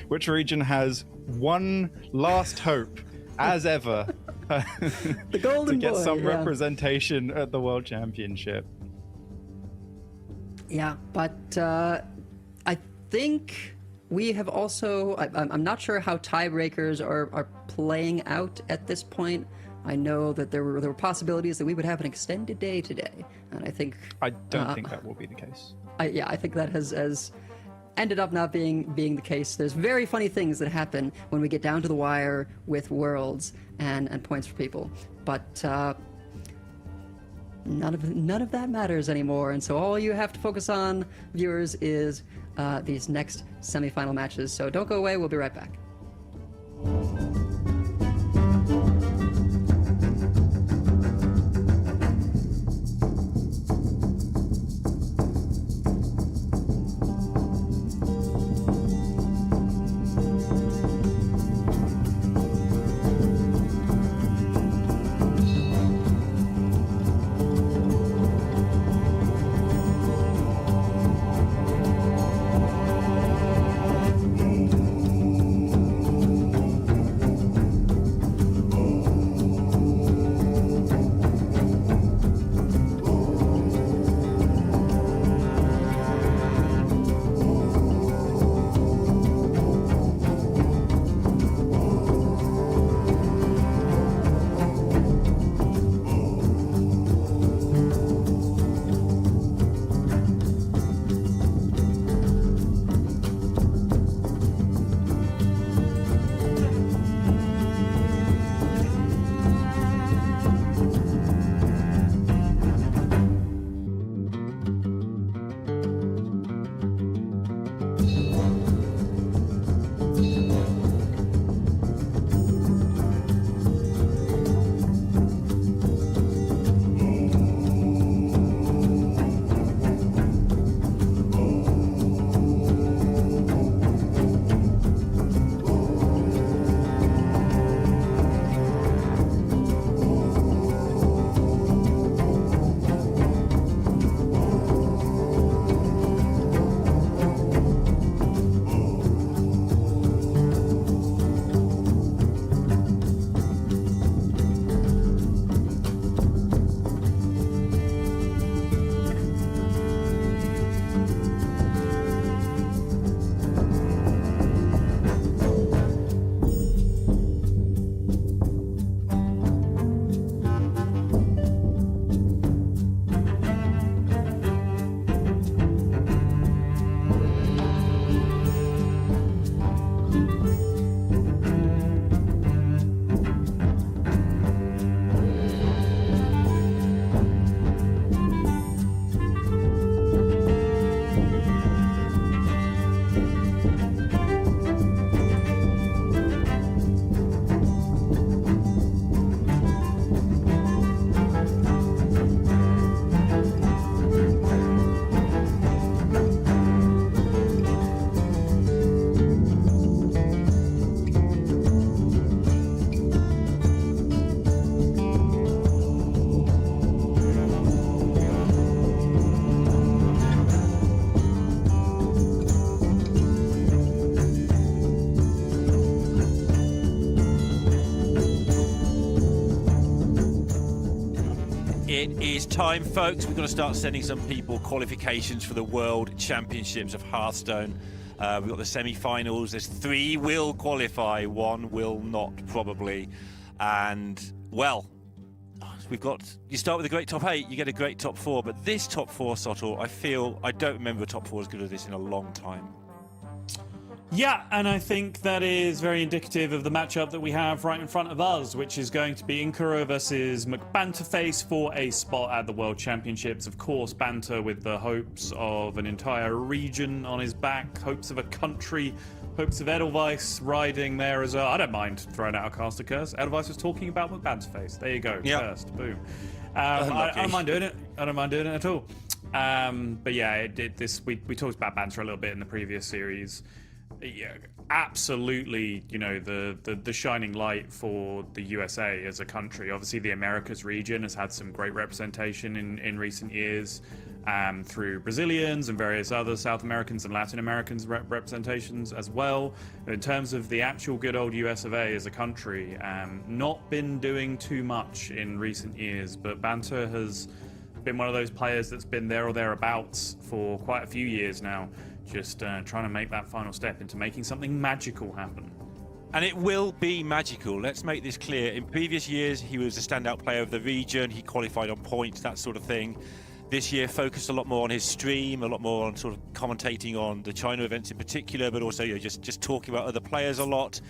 Which region has one last hope, as ever, the Golden to get Boy, some representation at the World Championship? Yeah, but I think we have also. I'm not sure how tiebreakers are playing out at this point. I know that there were possibilities that we would have an extended day today, and I don't think that will be the case. I think that has ended up not being the case. There's very funny things that happen when we get down to the wire with Worlds and points for people, but none of that matters anymore. And so all you have to focus on, viewers, is these next semifinal matches. So don't go away. We'll be right back. is time, folks. We've got to start sending some people qualifications for the World Championships of Hearthstone. We've got the semi-finals. There's 3 will qualify, 1 will not, probably. And, well, you start with a great top 8, you get a great top 4. But this top 4, Sotul, I don't remember a top 4 as good as this in a long time. Yeah, and I think that is very indicative of the matchup that we have right in front of us, which is going to be Inkuro versus McBanterface for a spot at the World Championships. Of course, Banter with the hopes of an entire region on his back, hopes of a country, hopes of Edelweiss riding there as well. I don't mind throwing out a caster curse. Edelweiss was talking about McBanterface. There you go. Yep. First. Boom. I don't mind doing it. I don't mind doing it at all. But yeah, we talked about Banter a little bit in the previous series. Yeah, absolutely, the shining light for the USA as a country. Obviously, the Americas region has had some great representation in recent years through Brazilians and various other South Americans and Latin Americans representations as well. In terms of the actual good old US of A as a country, not been doing too much in recent years, but Banter has been one of those players that's been there or thereabouts for quite a few years now. Just trying to make that final step into making something magical happen. And it will be magical. Let's make this clear. In previous years, he was a standout player of the region. He qualified on points, that sort of thing. This year, focused a lot more on his stream, a lot more on sort of commentating on the China events in particular, but also just talking about other players a lot.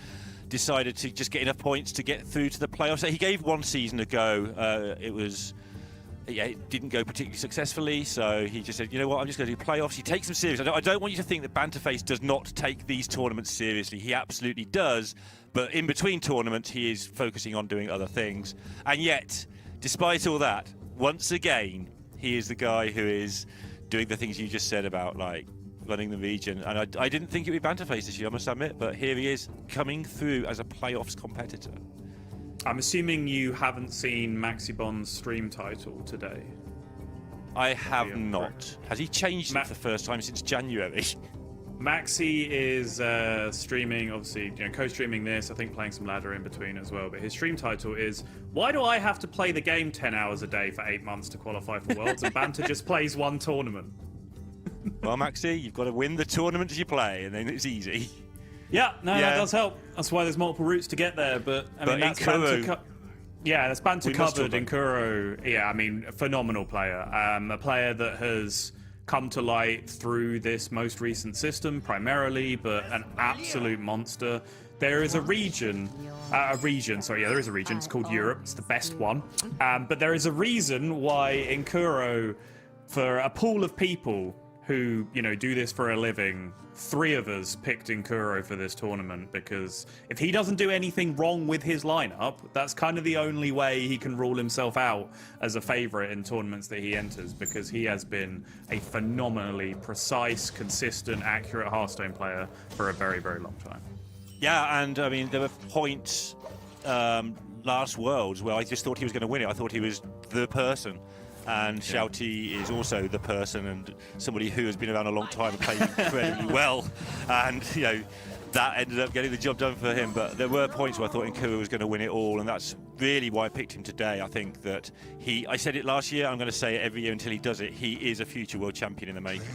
Decided to just get enough points to get through to the playoffs. So he gave one season ago. It didn't go particularly successfully, so he just said, you know what, I'm just going to do playoffs. He takes them serious. I don't want you to think that Banterface does not take these tournaments seriously. He absolutely does, but in between tournaments, he is focusing on doing other things. And yet, despite all that, once again, he is the guy who is doing the things you just said about, like, running the region. And I didn't think it would be Banterface this year, I must admit, but here he is coming through as a playoffs competitor. I'm assuming you haven't seen Maxibon's stream title today. I have not. Has he changed it for the first time since January? Maxi is streaming, obviously, co-streaming this, I think playing some ladder in between as well, but his stream title is, why do I have to play the game 10 hours a day for 8 months to qualify for Worlds, and Banter just plays one tournament? Well, Maxi, you've got to win the tournaments you play, and then it's easy. That does help. That's why there's multiple routes to get there. But I mean, that's Banter. That's Banter covered. Inkuro, phenomenal player. A player that has come to light through this most recent system primarily, but an absolute monster. There is a region. There is a region. It's called Europe. It's the best one. But there is a reason why Inkuro, for a pool of people who, do this for a living, 3 of us picked Inkuro for this tournament, because if he doesn't do anything wrong with his lineup, that's kind of the only way he can rule himself out as a favorite in tournaments that he enters, because he has been a phenomenally precise, consistent, accurate Hearthstone player for a very, very long time. Yeah, and I mean, there were points last Worlds where I just thought he was going to win it. I thought he was the person. And Shouty is also the person, and somebody who has been around a long time and played incredibly well. And, that ended up getting the job done for him. But there were points where I thought Inkuro was going to win it all, and that's really why I picked him today. I think that I said it last year, I'm going to say it every year until he does it. He is a future world champion in the making.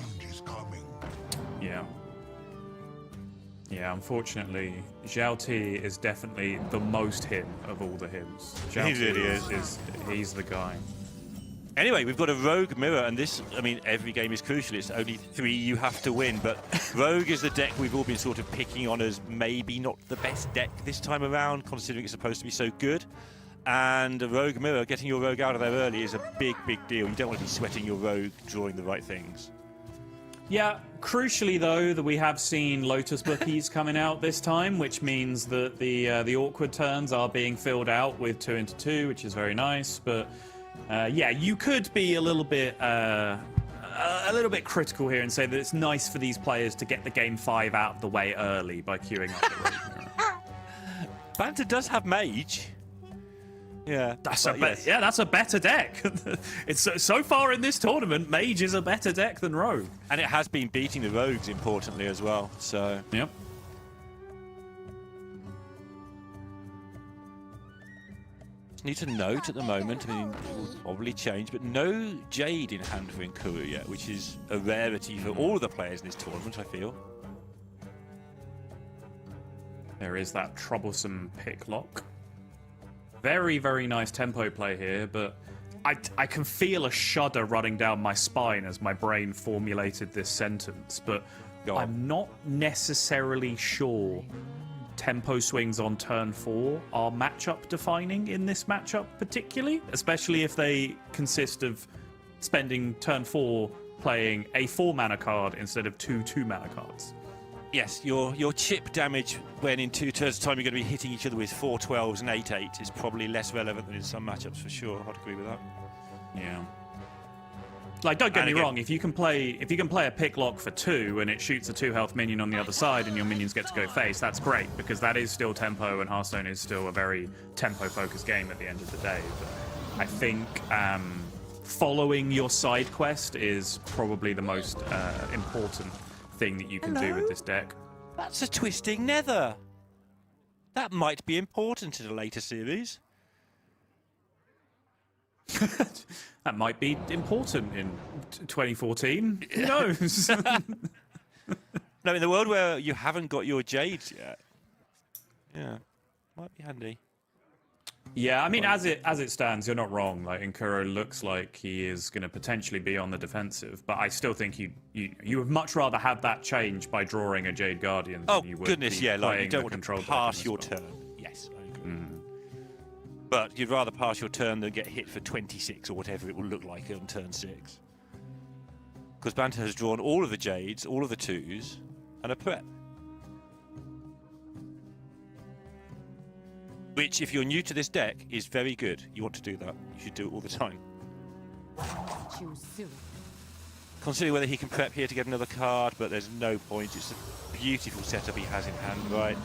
Yeah. Yeah, unfortunately, Xiaoti is definitely the most him of all the hims. He really is. He's the guy. Anyway, we've got a Rogue Mirror, and this, every game is crucial. It's only 3 you have to win, but Rogue is the deck we've all been sort of picking on as maybe not the best deck this time around, considering it's supposed to be so good. And a Rogue Mirror, getting your Rogue out of there early is a big, big deal. You don't want to be sweating your Rogue drawing the right things. Yeah, crucially though, that we have seen Lotus bookies coming out this time, which means that the awkward turns are being filled out with 2 into 2, which is very nice, but you could be a little bit critical here and say that it's nice for these players to get the game 5 out of the way early by queuing up the Rogue. Banter does have Mage. Yeah, that's a better deck. It's so far in this tournament, Mage is a better deck than Rogue, and it has been beating the Rogues importantly as well. So yep. Need to note at the moment, I mean, it will probably change, but no Jade in hand for Nkuru yet, which is a rarity for all of the players in this tournament, I feel. There is that troublesome pick lock. Very, very nice tempo play here, but I can feel a shudder running down my spine as my brain formulated this sentence, but I'm not necessarily sure tempo swings on turn 4 are matchup defining in this matchup particularly, especially if they consist of spending turn 4 playing a 4-mana card instead of 2 2-mana cards. Yes, your chip damage when in 2 turns' time you're going to be hitting each other with 4 12s and 8 8 is probably less relevant than in some matchups for sure. I'd agree with that. Yeah. Like, don't get me wrong, if you can play a pick lock for 2 and it shoots a 2 health minion on the other side and your minions get to go face, that's great, because that is still tempo and Hearthstone is still a very tempo-focused game at the end of the day. But I think following your side quest is probably the most important thing that you can do with this deck. That's a twisting nether. That might be important in a later series. That might be important in 2014. Who knows? No, in the world where you haven't got your Jades yet. Yeah, might be handy. Yeah, I mean, as it stands, you're not wrong. Like, Nkuru looks like he is going to potentially be on the defensive, but I still think you would much rather have that change by drawing a Jade Guardian than you would goodness, yeah, like you don't want control to pass your turn. Yes, I agree. But you'd rather pass your turn than get hit for 26 or whatever it will look like on turn 6. Because Banter has drawn all of the Jades, all of the 2s, and a prep. Which, if you're new to this deck, is very good. You want to do that. You should do it all the time. Choose soon. Considering whether he can prep here to get another card, but there's no point. It's a beautiful setup he has in hand, right?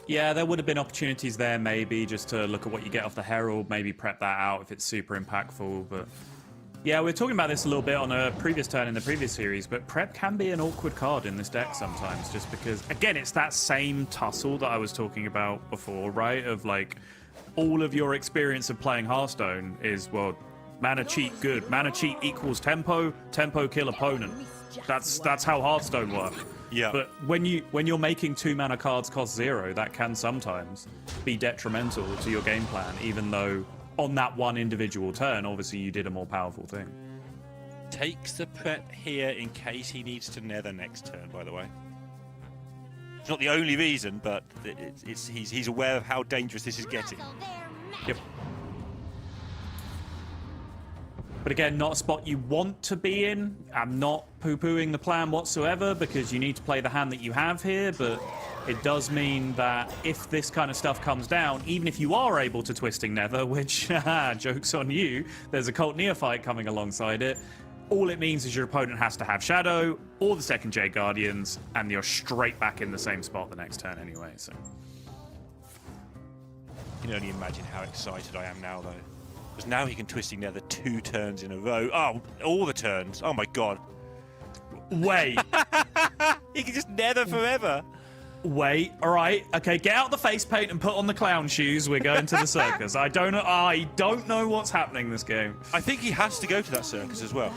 Yeah, there would have been opportunities there, maybe, just to look at what you get off the Herald, maybe prep that out if it's super impactful, but... Yeah, we were talking about this a little bit on a previous turn in the previous series, but prep can be an awkward card in this deck sometimes, just because, again, it's that same tussle that I was talking about before, right? Of, like, all of your experience of playing Hearthstone is, well, mana cheat good. Mana cheat equals tempo, tempo kill opponent. That's how Hearthstone works. Yeah. But when you're making 2 mana cards cost 0, that can sometimes be detrimental to your game plan, even though on that one individual turn, obviously you did a more powerful thing. Takes the prep here in case he needs to nether next turn, by the way. It's not the only reason, but he's aware of how dangerous this is getting. Yep. But again, not a spot you want to be in. I'm not poo-pooing the plan whatsoever, because you need to play the hand that you have here, but it does mean that if this kind of stuff comes down, even if you are able to Twisting Nether, which, joke's on you, there's a Cult Neophyte coming alongside it, all it means is your opponent has to have Shadow or the second Jade Guardians, and you're straight back in the same spot the next turn anyway, so... You can only imagine how excited I am now, though. Because now he can Twisting Nether 2 turns in a row. Oh, all the turns. Oh my god. Wait. He can just nether forever. Wait, all right, okay, get out the face paint and put on the clown shoes. We're going to the circus. I don't know what's happening this game. I think he has to go to that circus as well.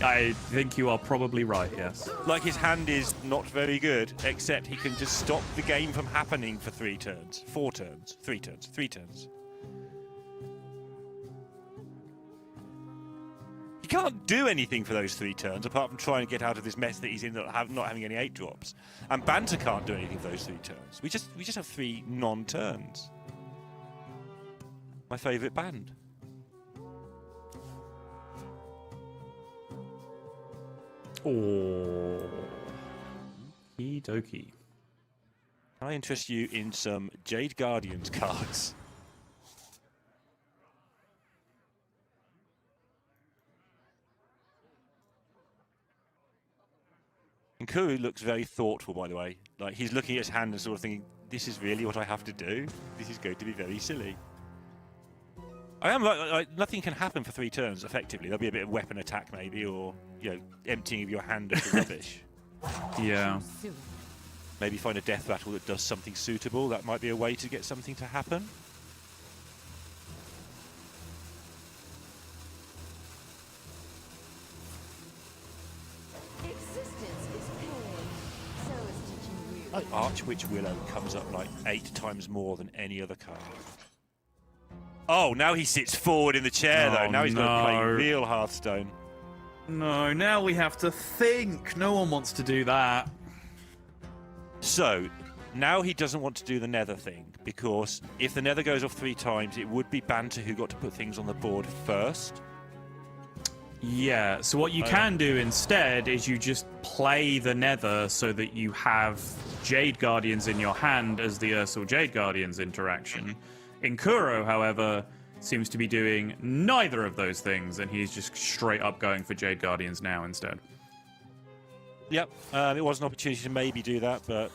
I think you are probably right, yes. Like, his hand is not very good, except he can just stop the game from happening for 3 turns, 4 turns, 3 turns, 3 turns. He can't do anything for those 3 turns apart from try and get out of this mess that he's in, not having any 8 drops. And Banter can't do anything for those 3 turns. We just have 3 non-turns. My favourite band. Oh, okie dokie. Can I interest you in some Jade Guardians cards? Nkuru looks very thoughtful, by the way. Like, he's looking at his hand and sort of thinking, this is really what I have to do? This is going to be very silly. I am like nothing can happen for 3 turns, effectively. There'll be a bit of weapon attack, maybe, or, you know, emptying of your hand of the rubbish. Yeah. Maybe find a death rattle that does something suitable. That might be a way to get something to happen. Archwitch Willow comes up like 8 times more than any other card. Oh, now he sits forward in the chair, though. Now he's got to play real Hearthstone. No, now we have to think. No one wants to do that. So, now he doesn't want to do the Nether thing, because if the Nether goes off 3 times, it would be Banter who got to put things on the board first. Yeah, so what you can do instead is you just play the Nether so that you have Jade Guardians in your hand as the Ursul Jade Guardians interaction. Inkuro, however, seems to be doing neither of those things, and he's just straight up going for Jade Guardians now instead. Yep, it was an opportunity to maybe do that, but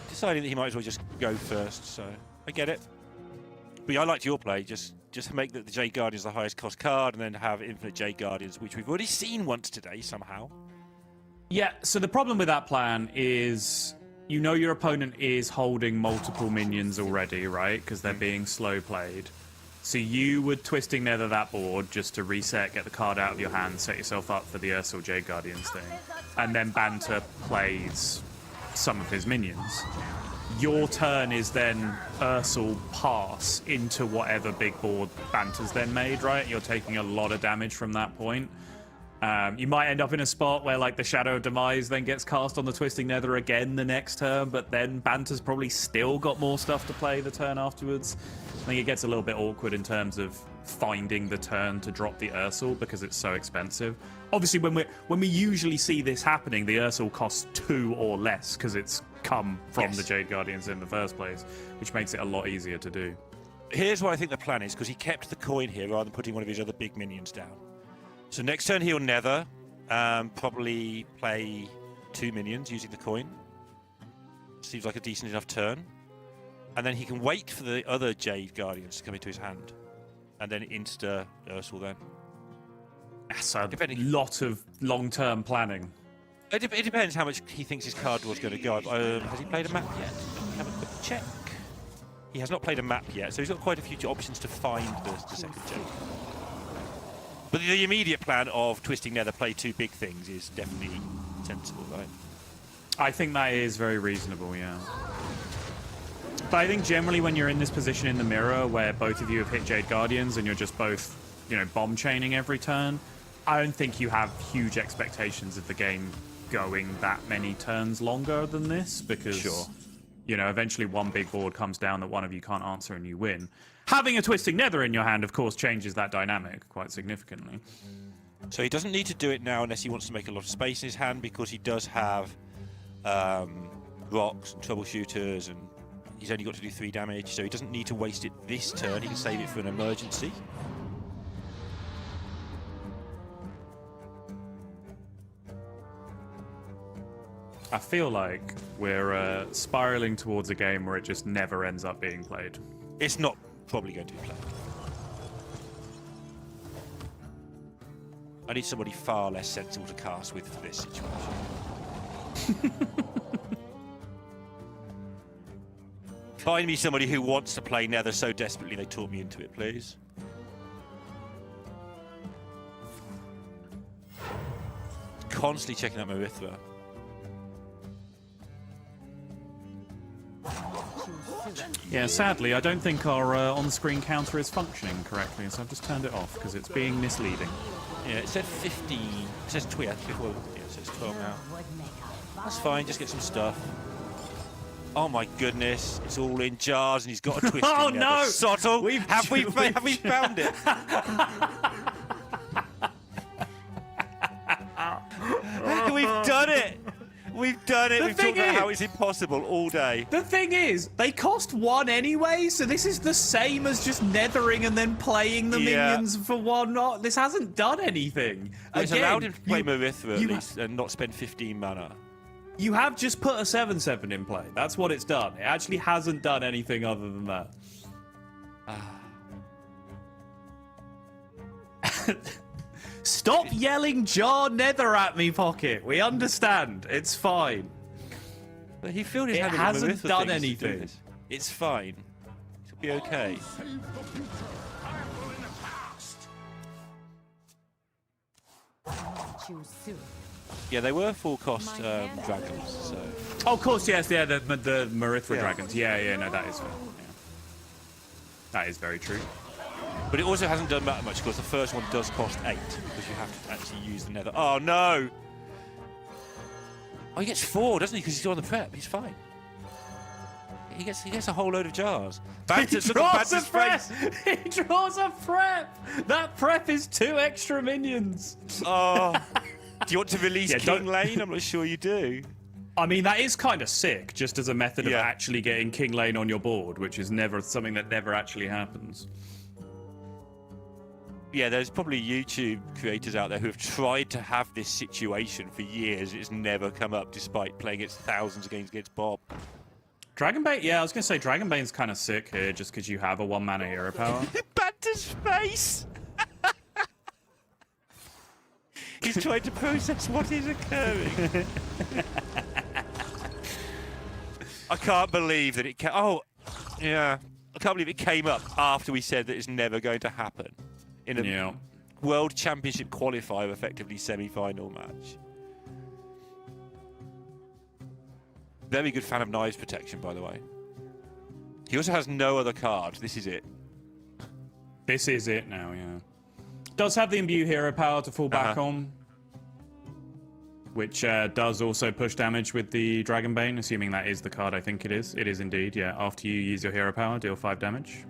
deciding that he might as well just go first, so I get it. But yeah, I liked your play, just make the Jade Guardians the highest cost card, and then have infinite Jade Guardians, which we've already seen once today somehow. Yeah, so the problem with that plan is you know your opponent is holding multiple minions already, right? Because they're being slow played. So you would Twisting Nether that board just to reset, get the card out of your hand, set yourself up for the Ursul Jade Guardians thing. And then Banter plays some of his minions. Your turn is then Ursul pass into whatever big board Banter's then made, right? You're taking a lot of damage from that point. You might end up in a spot where like the Shadow of Demise then gets cast on the Twisting Nether again the next turn, but then Banter's probably still got more stuff to play the turn afterwards. I think it gets a little bit awkward in terms of finding the turn to drop the Ursul because it's so expensive. Obviously, when we usually see this happening, the Ursul costs 2 or less because it's come from the Jade Guardians in the first place, which makes it a lot easier to do. Here's what I think the plan is, because he kept the coin here rather than putting one of his other big minions down. So next turn he'll Nether, probably play 2 minions using the coin. Seems like a decent enough turn. And then he can wait for the other Jade Guardians to come into his hand. And then insta Ursul then. That's a lot of long-term planning. It depends how much he thinks his card draw is going to go. Has he played a map yet? Have a quick check. He has not played a map yet, so he's got quite a few options to find the second Jade. But the immediate plan of Twisting Nether, play 2 big things, is definitely sensible, right? I think that is very reasonable, yeah. But I think generally when you're in this position in the mirror where both of you have hit Jade Guardians and you're just both, bomb chaining every turn, I don't think you have huge expectations of the game going that many turns longer than this because, eventually one big board comes down that one of you can't answer and you win. Having a Twisting Nether in your hand, of course, changes that dynamic quite significantly. So he doesn't need to do it now unless he wants to make a lot of space in his hand because he does have rocks and troubleshooters and he's only got to do 3 damage, so he doesn't need to waste it this turn. He can save it for an emergency. I feel like we're spiraling towards a game where it just never ends up being played. It's not probably going to be played. I need somebody far less sensible to cast with for this situation. Find me somebody who wants to play Nether so desperately they talk me into it, please. Constantly checking out my Marithra. Yeah, sadly, I don't think our on-screen counter is functioning correctly, so I've just turned it off because it's being misleading. Yeah, it said 50. It says 12. Well, yeah, it says 12 now. That's fine. Just get some stuff. Oh my goodness! It's all in jars, and he's got a twist. Oh in no! Sottle, have we found it? We've done it. We've done it. We've talked about how it's impossible all day. The thing is, they cost 1 anyway, so this is the same as just nethering and then playing the minions for 1. This hasn't done anything. Well, it's allowed him to play Marithra at least and not spend 15 mana. You have just put a 7/7 in play. That's what it's done. It actually hasn't done anything other than that. Stop yelling Jar Nether at me, Pocket. We understand. It's fine. But he filled his It hand with hasn't Marissa done things to do anything. this. It's fine. It'll be okay. Choose soon. Yeah, they were full cost dragons, so. Oh, of course, yes, yeah, the Marithra Yeah. dragons. Yeah, no, that is fair. Yeah. That is very true. But it also hasn't done that much because the first one does cost 8 because you have to actually use the nether. Oh no! Oh, he gets 4, doesn't he? Because he's doing the prep. He's fine. He gets a whole load of jars. Banter's, look at Banter's face. He draws a prep. That prep is 2 extra minions. Oh, do you want to release Yeah, King Lane? I'm not sure you do. I mean, that is kind of sick, just as a method of Yeah. actually getting King Lane on your board, which is never something that never actually happens. Yeah, there's probably YouTube creators out there who have tried to have this situation for years. It's never come up despite playing it thousands of games against Bob. Dragonbane, yeah, I was going to say Dragonbane's kind of sick here, just because you have a 1-mana hero power. Banter's face! He's trying to process what is occurring. I can't believe that it came... Oh, yeah. I can't believe it came up after we said that it's never going to happen. In a World Championship qualifier, effectively semi-final match. Very good fan of Knives Protection, by the way. He also has no other card. This is it. This is it now, yeah. Does have the Imbue hero power to fall back on, which does also push damage with the Dragonbane, assuming that is the card I think it is. It is indeed, yeah. After you use your hero power, deal 5 damage.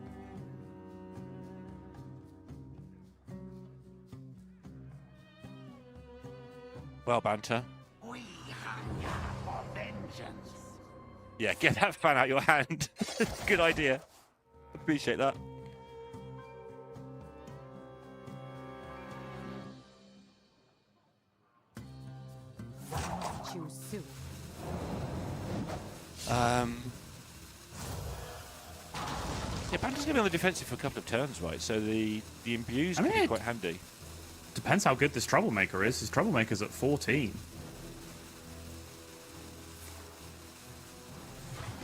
Well, Banter. We hunger for vengeance. Yeah, get that fan out your hand. Good idea. Appreciate that. Choose soon. Yeah, Banter's going to be on the defensive for a couple of turns, right? So the imbues I mean, can be quite handy. Depends how good this Troublemaker is. His Troublemaker's at 14.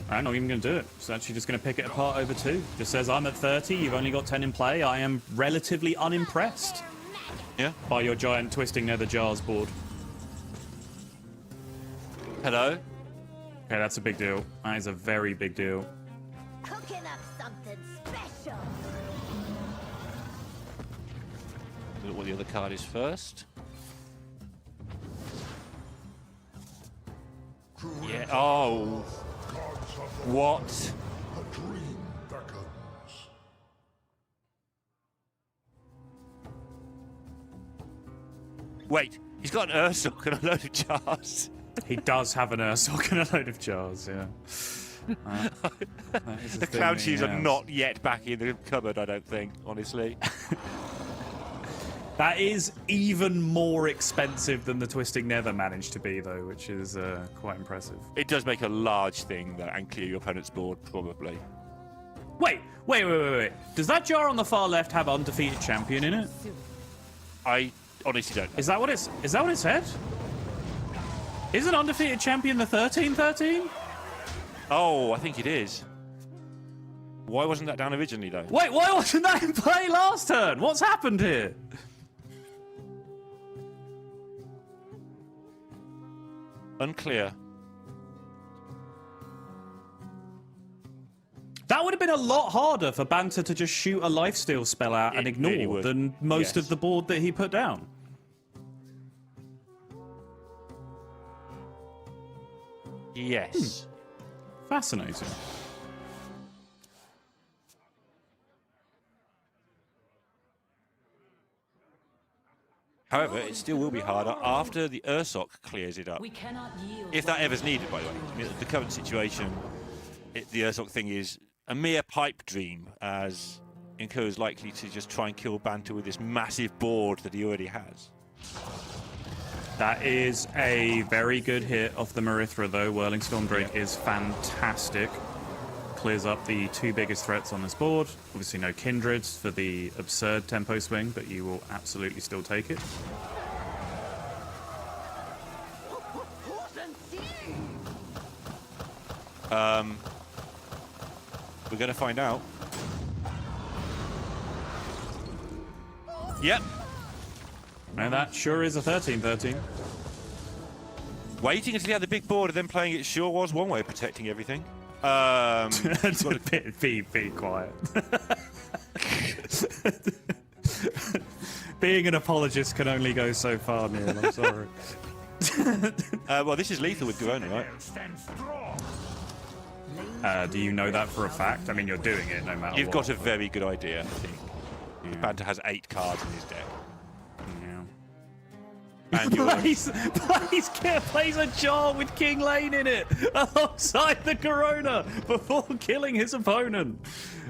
I'm not even going to do it. It's actually just going to pick it apart over 2. Just says, I'm at 30, you've only got 10 in play. I am relatively unimpressed Yeah. by your giant Twisting Nether Jars board. Hello? Okay, that's a big deal. That is a very big deal. Cooking up something special. Look at what the other card is first. Yeah. Oh. What? A dream beckons. Wait, he's got an Ursoc and a load of jars. He does have an Ursoc and a load of jars, yeah. That is a The thing cloud that he shoes are has. not yet back in the cupboard, I don't think, honestly. That is even more expensive than the Twisting Nether managed to be, though, which is quite impressive. It does make a large thing, though, and clear your opponent's board, probably. Wait. Does that jar on the far left have undefeated champion in it? I honestly don't know. Is that what it said? Isn't undefeated champion the 13-13? Oh, I think it is. Why wasn't that down originally, though? Wait, why wasn't that in play last turn? What's happened here? Unclear. That would have been a lot harder for Banter to just shoot a lifesteal spell out and It really ignore would. than most Yes. of the board that he put down. Yes. Fascinating. However, it still will be harder after the Ursoc clears it up. We cannot yield. If that ever's needed, by the way. I mean, the current situation, the Ursoc thing is a mere pipe dream, as Inko is likely to just try and kill Banter with this massive board that he already has. That is a very good hit off the Marithra, though. Whirling Storm Drake is fantastic. clears up the two biggest threats on this board. Obviously no Kindreds for the absurd tempo swing, but you will absolutely still take it. We're going to find out. Yep. And that sure is a 13-13. Waiting until he had the big board and then playing it sure was one way of protecting everything. Be quiet. Being an apologist can only go so far, Neil. I'm sorry. Well, this is lethal with Corona, right? Do you know that for a fact? I mean, you're doing it no matter You've what. got a very good idea, I think. Yeah. Banter has 8 cards in his deck. Yeah. And you're... plays a jar with King Lane in it alongside the Corona before killing his opponent.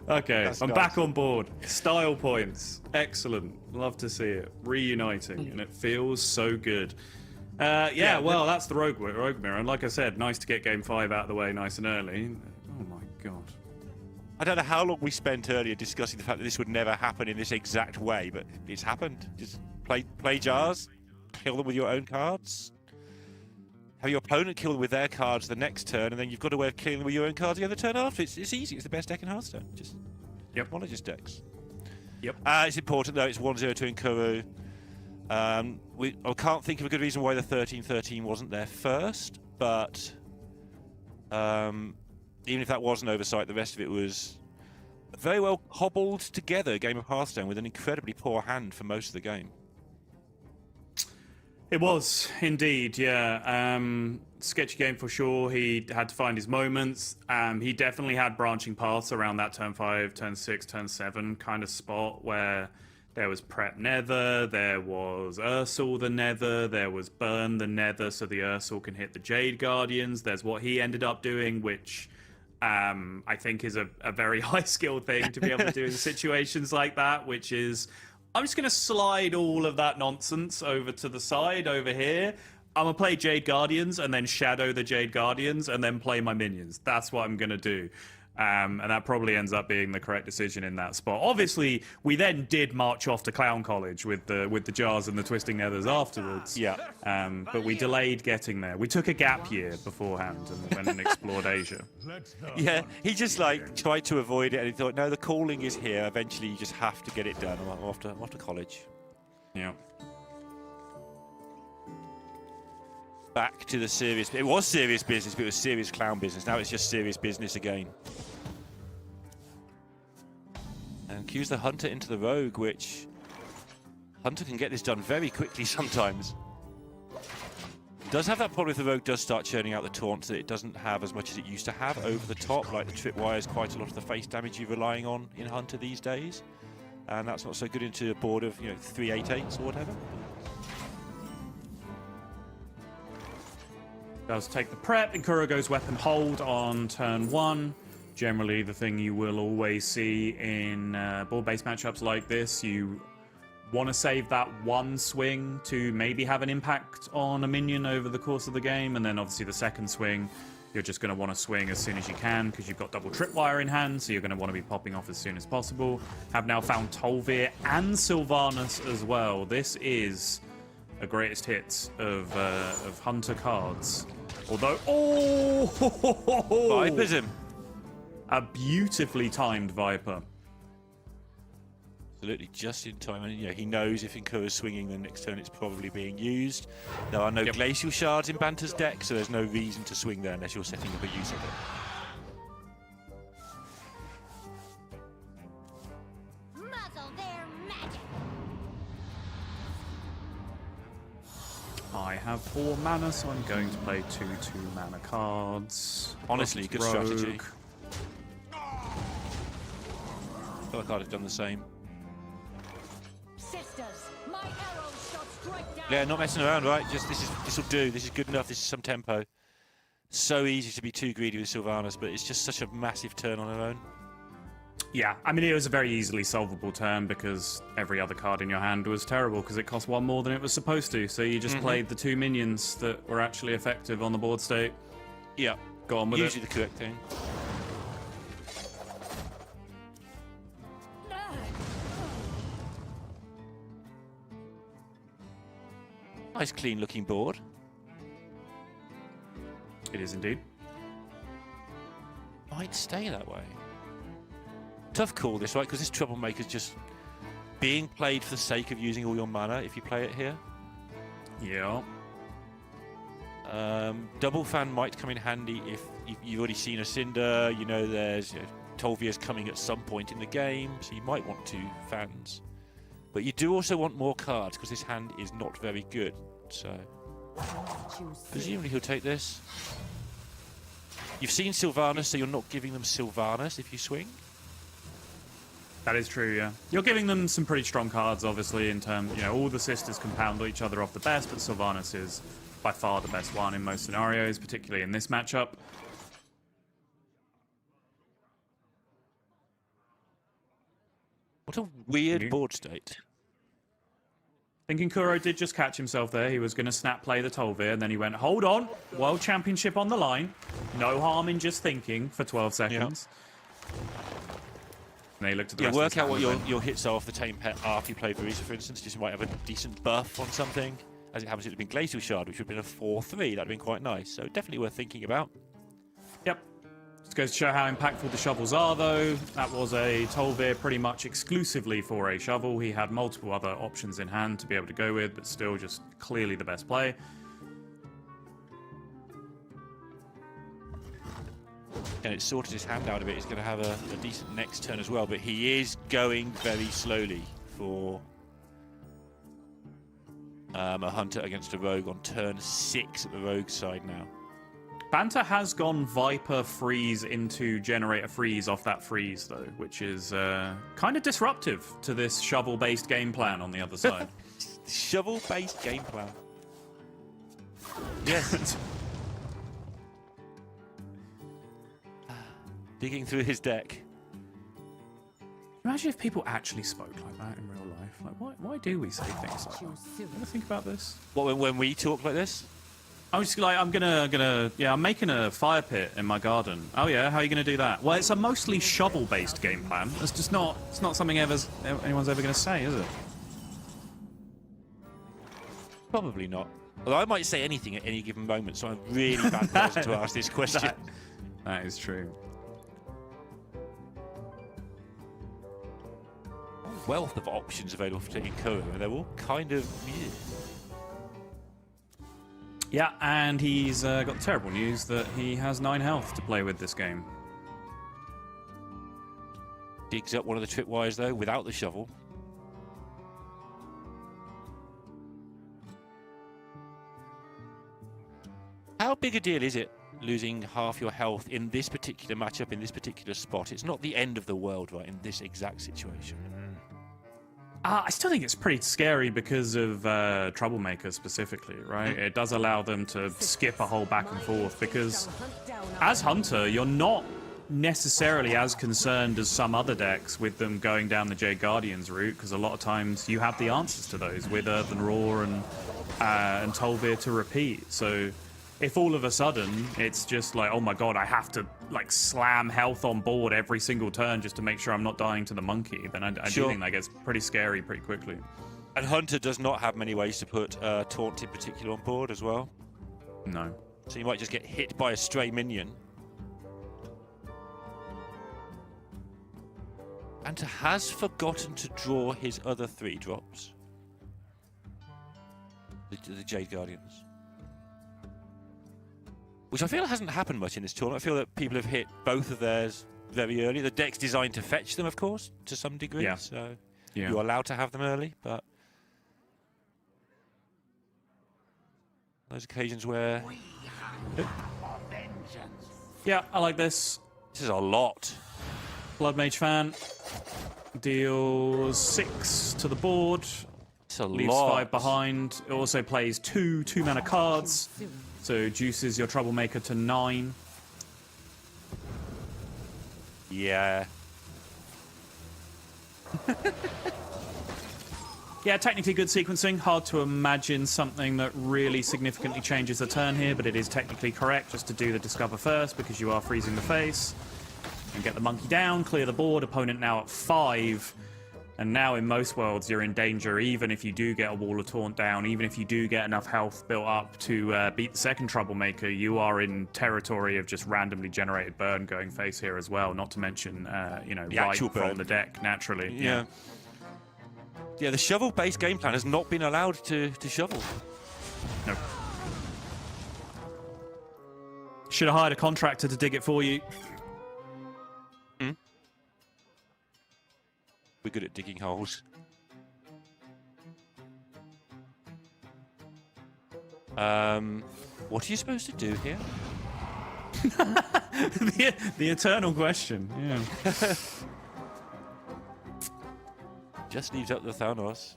Okay, That's I'm nice. back on board. Style points. Excellent. Love to see it. Reuniting, and it feels so good. Yeah, well, that's the Rogue Mirror, and like I said, nice to get Game 5 out of the way nice and early. Oh my god. I don't know how long we spent earlier discussing the fact that this would never happen in this exact way, but it's happened. Just play jars, kill them with your own cards, have your opponent kill them with their cards the next turn, and then you've got a way of killing them with your own cards the other turn after. It's easy. It's the best deck in Hearthstone. Just Apologist decks. Yep. It's important though. It's 1-0 to Inkuru. I can't think of a good reason why the 13-13 wasn't there first, but even if that was an oversight, the rest of it was a very well cobbled together game of Hearthstone with an incredibly poor hand for most of the game. It was, indeed, yeah. Sketchy game for sure. He had to find his moments. He definitely had branching paths around that turn 5, turn 6, turn 7 kind of spot where there was Prep Nether, there was Ursul the Nether, there was Burn the Nether so the Ursul can hit the Jade Guardians. There's what he ended up doing, which I think is a very high-skill thing to be able to do in situations like that, which is, I'm just going to slide all of that nonsense over to the side over here. I'm going to play Jade Guardians and then shadow the Jade Guardians and then play my minions. That's what I'm going to do. And that probably ends up being the correct decision in that spot. Obviously, we then did march off to Clown College with the jars and the Twisting Nethers afterwards. Yeah. But we delayed getting there. We took a gap year beforehand and went and explored Asia. Yeah, he just tried to avoid it, and he thought, no, the calling is here. Eventually, you just have to get it done. I'm off to college. Yeah. Back to the serious. It was serious business, but it was serious clown business. Now it's just serious business again. And cues the Hunter into the Rogue, which Hunter can get this done very quickly sometimes. Does have that problem if the Rogue does start churning out the taunts that it doesn't have as much as it used to have over the top. Like the tripwire is quite a lot of the face damage you're relying on in Hunter these days, and that's not so good into a board of 3/8/8s or whatever. Does take the prep. Inkuru goes weapon hold on turn 1. Generally, the thing you will always see in board-based matchups like this, you want to save that one swing to maybe have an impact on a minion over the course of the game, and then obviously the second swing, you're just going to want to swing as soon as you can because you've got double tripwire in hand, so you're going to want to be popping off as soon as possible. Have now found Tolvir and Sylvanas as well. This is a greatest hits of Hunter cards. Although, Vipers him. A beautifully timed Viper. Absolutely, just in time. And he knows if Inkuru is swinging, then next turn it's probably being used. There are no glacial shards in Banter's deck, so there's no reason to swing there unless you're setting up a use of it. Muzzle their magic. I have 4 mana, so I'm going to play 2 2-mana cards. Honestly, good Rogue. strategy. I feel like I'd have done the same. Sisters, my arrows shall strike down. Yeah, not messing around, right? Just this will do. This is good enough. This is some tempo. So easy to be too greedy with Sylvanas, but it's just such a massive turn on her own. Yeah, I mean, it was a very easily solvable turn because every other card in your hand was terrible because it cost 1 more than it was supposed to. So you just played the 2 minions that were actually effective on the board state. Yeah. Go on with Usually the correct thing. Nice clean looking board. It is indeed. Might stay that way. Tough call this, right? Because this Troublemaker's just being played for the sake of using all your mana if you play it here. Yeah. Double Fan might come in handy if you've already seen a Cinder. You know there's Tolvia's coming at some point in the game, so you might want 2 fans. But you do also want more cards because this hand is not very good. So presumably he'll take this. You've seen Sylvanas, so you're not giving them Sylvanas if you swing. That is true, yeah. You're giving them some pretty strong cards, obviously, in terms, all the sisters can pound each other off the best, but Sylvanas is by far the best one in most scenarios, particularly in this matchup. What a weird board state. Thinking Kuro did just catch himself there. He was going to snap play the Tolvir, and then he went, hold on, World Championship on the line. No harm in just thinking for 12 seconds. Yeah. And he looked at the rest work of out what your hits are off the tame pet after you play Vereeza, for instance. Just might have a decent buff on something. As it happens, it would have been Glacial Shard, which would have been a 4-3. That would have been quite nice. So definitely worth thinking about. Yep. Just goes to show how impactful the shovels are, though. That was a Tolvir pretty much exclusively for a shovel. He had multiple other options in hand to be able to go with, but still just clearly the best play. And it sorted his hand out a bit. He's going to have a decent next turn as well, but he is going very slowly for a Hunter against a Rogue on turn 6 at the Rogue side now. Banter has gone Viper freeze into Generator freeze off that freeze, though, which is kind of disruptive to this shovel-based game plan on the other side. Shovel-based game plan. Yes. Digging through his deck. Imagine if people actually spoke like that in real life. Like, why do we say things like that? Ever think about this? What, when we talk like this? I was just like, I'm making a fire pit in my garden. Oh yeah, how are you gonna do that? Well, it's a mostly shovel-based game plan. It's just not. It's not something anyone's ever gonna say, is it? Probably not. Although I might say anything at any given moment, so I'm really bad person to ask this question. That is true. Wealth of options available for taking Kuro, and they're all kind of weird. Yeah, and he's got the terrible news that he has 9 health to play with this game. Digs up one of the tripwires, though, without the shovel. How big a deal is it, losing half your health in this particular matchup, in this particular spot? It's not the end of the world, right, in this exact situation. I still think it's pretty scary because of Troublemaker specifically, right? It does allow them to skip a whole back and forth because as Hunter, you're not necessarily as concerned as some other decks with them going down the Jade Guardians route because a lot of times you have the answers to those with Earth and Roar and Tolvir to repeat. So if all of a sudden it's just like, oh my god, I have to like slam health on board every single turn just to make sure I'm not dying to the monkey, then I do think that gets pretty scary pretty quickly. And Hunter does not have many ways to put Taunt in particular on board as well. No. So you might just get hit by a stray minion. Hunter has forgotten to draw his other 3 drops. The Jade Guardians. Which I feel hasn't happened much in this tournament. I feel that people have hit both of theirs very early. The deck's designed to fetch them, of course, to some degree. Yeah. So yeah. You're allowed to have them early, but those occasions where... Yeah, I like this. This is a lot. Blood Mage fan deals 6 to the board. It's a leaves lot. 5 behind. It also plays 2 2-mana cards. So juices your Troublemaker to 9. Yeah. Yeah, technically good sequencing. Hard to imagine something that really significantly changes the turn here, but it is technically correct just to do the Discover first because you are freezing the face. And get the monkey down, clear the board. Opponent now at 5. And now in most worlds, you're in danger, even if you do get a wall of taunt down, even if you do get enough health built up to beat the second troublemaker, you are in territory of just randomly generated burn going face here as well, not to mention, The right actual from burn. the deck, naturally. Yeah, the shovel-based game plan has not been allowed to shovel. Nope. Should have hired a contractor to dig it for you. We're good at digging holes. What are you supposed to do here? the eternal question. Yeah. Just leaves out the Thanos.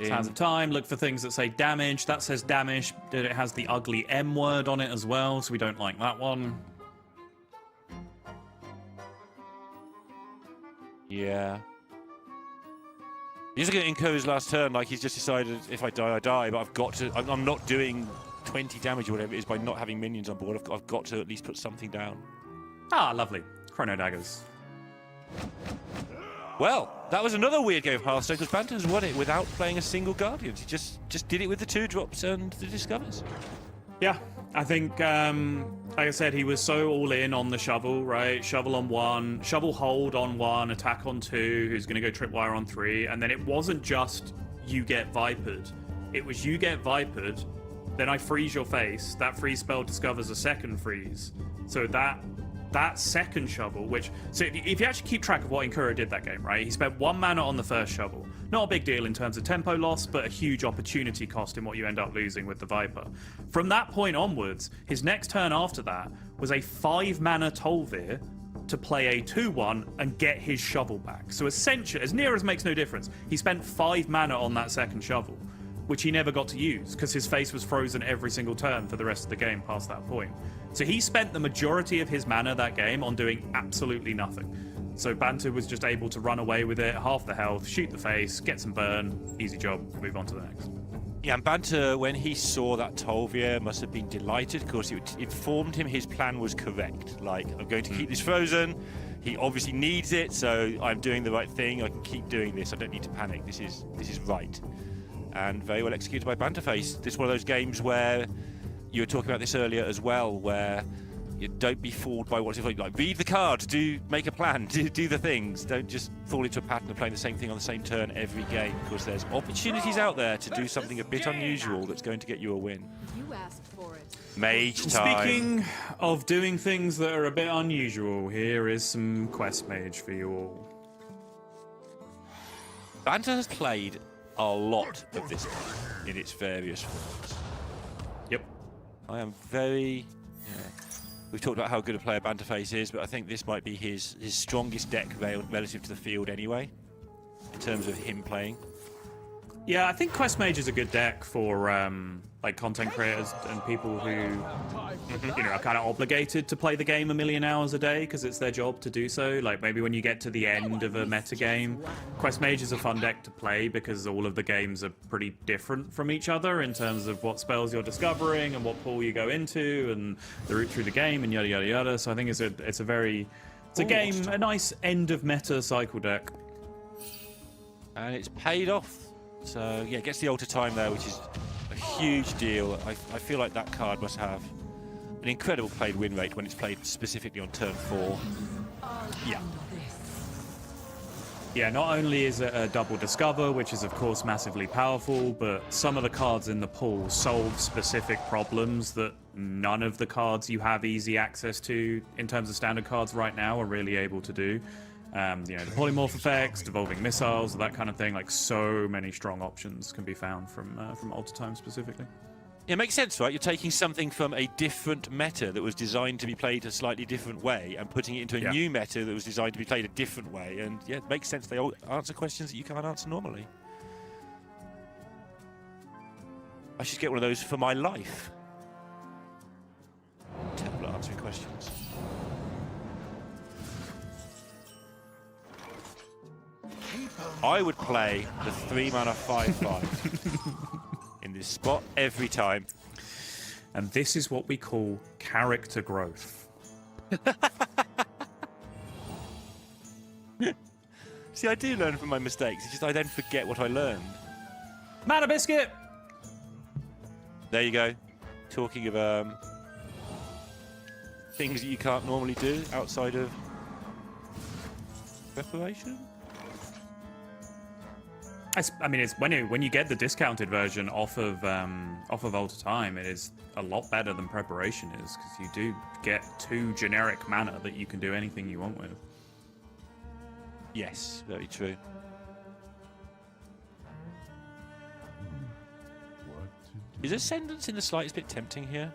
Sands of Time, look for things that say damage. That says damage. It has the ugly M word on it as well, so we don't like that one. Yeah. He's looking at Inko's last turn, like he's just decided if I die, I die, but I've got to. I'm not doing 20 damage or whatever it is by not having minions on board. I've got to at least put something down. Ah, lovely. Chrono daggers. Well, that was another weird game of Hearthstone because Banter's won it without playing a single Guardian. He just did it with the 2-drops and the Discovers. Yeah, I think, like I said, he was so all in on the shovel, right? Shovel on 1, shovel hold on 1, attack on 2, who's going to go tripwire on 3, and then it wasn't just you get vipered. It was you get vipered, then I freeze your face. That freeze spell discovers a second freeze. So that second shovel, so if you actually keep track of what Inkuro did that game, right? He spent 1 mana on the first shovel. Not a big deal in terms of tempo loss, but a huge opportunity cost in what you end up losing with the Viper. From that point onwards, his next turn after that was a 5 mana Tolvir to play a 2-1 and get his shovel back. So essentially, as near as makes no difference, he spent 5 mana on that second shovel, which he never got to use because his face was frozen every single turn for the rest of the game past that point. So he spent the majority of his mana that game on doing absolutely nothing. So Banter was just able to run away with it, half the health, shoot the face, get some burn, easy job, move on to the next. Yeah, and Banter, when he saw that Tolvir, must have been delighted because it informed him his plan was correct. Like, I'm going to keep this frozen. He obviously needs it, so I'm doing the right thing. I can keep doing this. I don't need to panic. This is right. And very well executed by Banterface. This is one of those games where you were talking about this earlier as well, where you don't be fooled by what's like. Read the cards, make a plan, do the things. Don't just fall into a pattern of playing the same thing on the same turn every game, because there's opportunities out there to do something a bit unusual that's going to get you a win. You asked for it. Mage time. Speaking of doing things that are a bit unusual, here is some Quest Mage for you all. Banter has played a lot of this in its various forms. Yep. I am very... We've talked about how good a player Banterface is, but I think this might be his strongest deck relative to the field anyway, in terms of him playing. Yeah, I think Quest Mage is a good deck for like content creators and people who are kind of obligated to play the game a million hours a day because it's their job to do so. Like maybe when you get to the end of a meta game, Quest Mage is a fun deck to play because all of the games are pretty different from each other in terms of what spells you're discovering and what pool you go into and the route through the game and yada yada yada. So I think it's a nice end of meta cycle deck. And it's paid off. So yeah, gets the altar time there, which is a huge deal. I feel like that card must have an incredible played win rate when it's played specifically on turn 4. Yeah. Yeah, not only is it a double discover, which is of course massively powerful, but some of the cards in the pool solve specific problems that none of the cards you have easy access to in terms of standard cards right now are really able to do. The polymorph effects, devolving missiles, that kind of thing. Like so many strong options can be found from Altar Time specifically. Yeah, it makes sense, right? You're taking something from a different meta that was designed to be played a slightly different way and putting it into a new meta that was designed to be played a different way. And yeah, it makes sense. They all answer questions that you can't answer normally. I should get one of those for my life. Terrible at answering questions. I would play the 3-mana 5/5 in this spot every time. And this is what we call character growth. See, I do learn from my mistakes. It's just I then forget what I learned. Mana Biscuit! There you go. Talking of things that you can't normally do outside of preparation. I mean, it's when you get the discounted version off of Ultra Time, it is a lot better than preparation is, because you do get 2 generic mana that you can do anything you want with. Yes, very true. Is Ascendance in the slightest bit tempting here?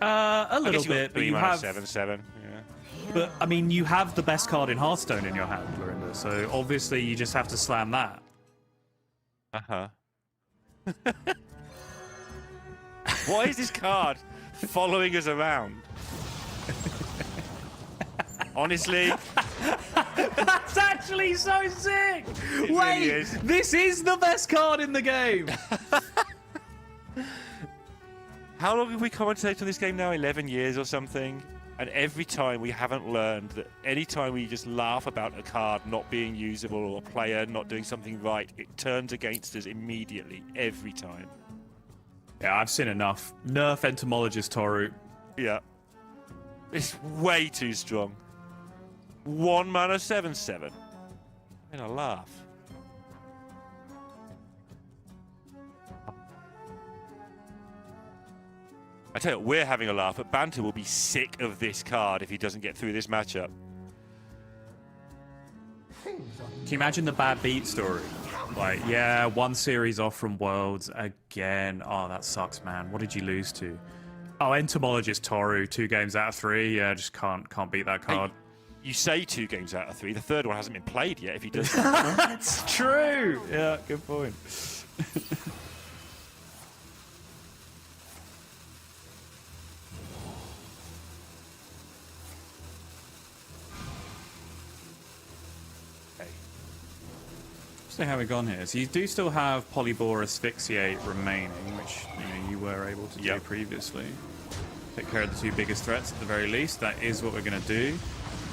A little bit, but you have 7/7. Yeah. But I mean, you have the best card in Hearthstone in your hand, Lorinda. So obviously, you just have to slam that. Why is this card following us around? Honestly, That's actually so sick! It really is. This is the best card in the game! how long have we commentated on this game now? 11 years or something? And every time we haven't learned that any time we just laugh about a card not being usable or a player not doing something right, it turns against us immediately, every time. Yeah, I've seen enough. Nerf Entomologist Toru. Yeah. It's way too strong. 1 mana 7/7. I'm gonna laugh. I tell you what, we're having a laugh, but Banter will be sick of this card if he doesn't get through this matchup. Can you imagine the bad beat story? Like, yeah, 1 series off from Worlds again. Oh, that sucks, man. What did you lose to? Oh, Entomologist Toru, 2 games out of 3. Yeah, just can't beat that card. Hey, you say 2 games out of 3. The third one hasn't been played yet. If he does, That's true. Yeah, good point. So how we gone here? So you do still have Polybore Asphyxiate remaining, which you were able to do previously. Take care of the 2 biggest threats at the very least. That is what we're going to do.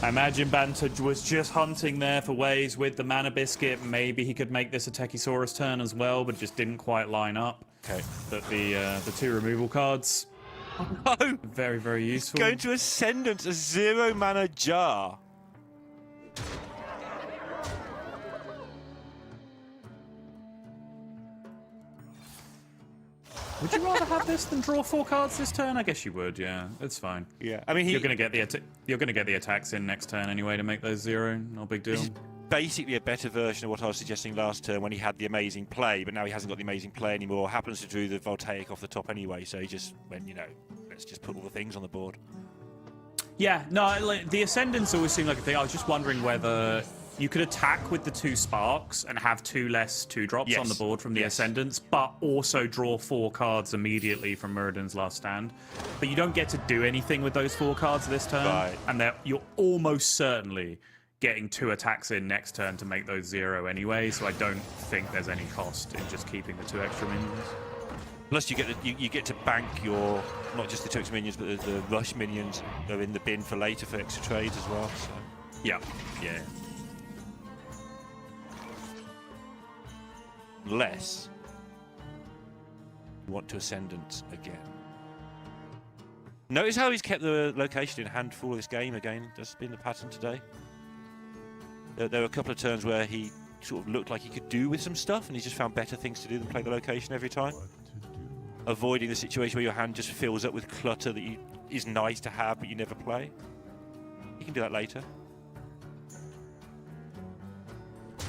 I imagine Banter was just hunting there for ways with the Mana Biscuit. Maybe he could make this a Techisaurus turn as well, but just didn't quite line up. okay. But the 2 removal cards, No, very, very useful. going to Ascendance, a 0 mana jar. Would you rather have this than draw 4 cards this turn? I guess you would. Yeah, it's fine. Yeah, I mean You're gonna get the attacks in next turn anyway to make those 0. No big deal. This is basically a better version of what I was suggesting last turn when he had the amazing play, but now he hasn't got the amazing play anymore. Happens to do the Voltaic off the top anyway, so he just went, let's just put all the things on the board. Yeah, no, like, the Ascendants always seem like a thing. I was just wondering whether you could attack with the 2 Sparks and have 2 less 2-drops on the board from the Ascendants, but also draw 4 cards immediately from Myrddin's Last Stand. But you don't get to do anything with those 4 cards this turn, and you're almost certainly getting 2 attacks in next turn to make those 0 anyway, so I don't think there's any cost in just keeping the 2 extra minions. Plus, you get to bank your not just the 2 extra minions, but the rush minions are in the bin for later for extra trades as well. So. Yeah. Unless you want to Ascendance again. Notice how he's kept the location in hand for this game again. That's been the pattern today. There were a couple of turns where he sort of looked like he could do with some stuff, and he's just found better things to do than play the location every time. Avoiding the situation where your hand just fills up with clutter that is nice to have, but you never play. You can do that later.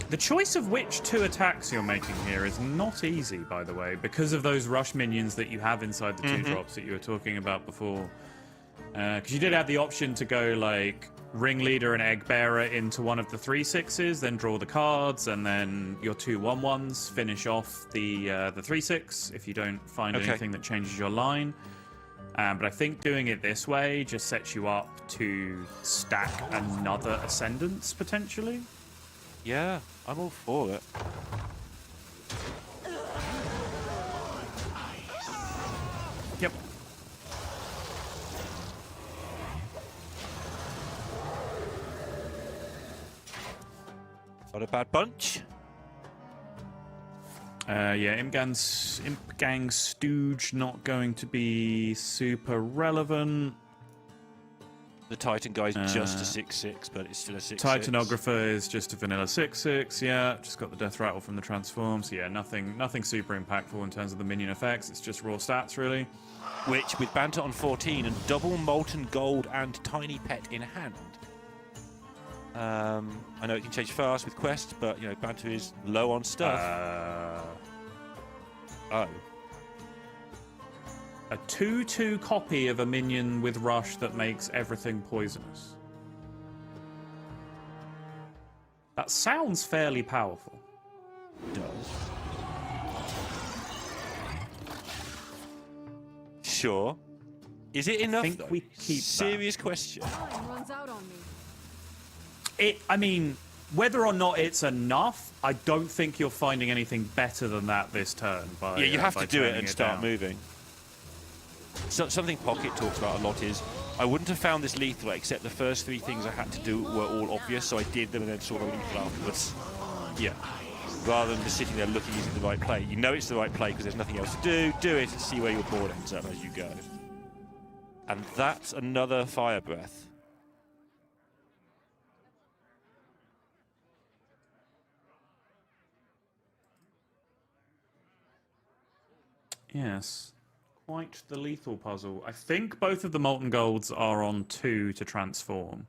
The choice of which 2 attacks you're making here is not easy, by the way, because of those rush minions that you have inside the 2-drops that you were talking about before. Because you did have the option to go, like, Ringleader and Egg Bearer into one of the 3/6s, then draw the cards, and then your 2 1/1s finish off the 3/6 if you don't find anything that changes your line. But I think doing it this way just sets you up to stack another Ascendance, potentially. Yeah, I'm all for it. Yep. Not a bad bunch. Yeah, Imp Gang Stooge not going to be super relevant. The Titan guy's just a 6/6, but it's still a 6/6. Titanographer is just a vanilla 6/6. Yeah, just got the death rattle from the transform. So yeah, nothing super impactful in terms of the minion effects. It's just raw stats really. Which, with Banter on 14 and double Molten Gold and Tiny Pet in hand. I know it can change fast with Quest, but you know Banter is low on stuff. Oh. A 2/2 copy of a minion with rush that makes everything poisonous. That sounds fairly powerful. It does. Sure. Is it enough? I think we keep Serious question. Time runs out on me. I mean, whether or not it's enough, I don't think you're finding anything better than that this turn. Yeah, you have by to do it turning and start down. moving. So, something Pocket talks about a lot is, I wouldn't have found this lethal except the first 3 things I had to do were all obvious, so I did them and then saw the lethal afterwards. Yeah. Rather than just sitting there looking, is it the right play? You know it's the right play because there's nothing else to do it and see where your board ends up as you go. And that's another Fire Breath. Yes. Quite the lethal puzzle. I think both of the Molten Golds are on 2 to transform.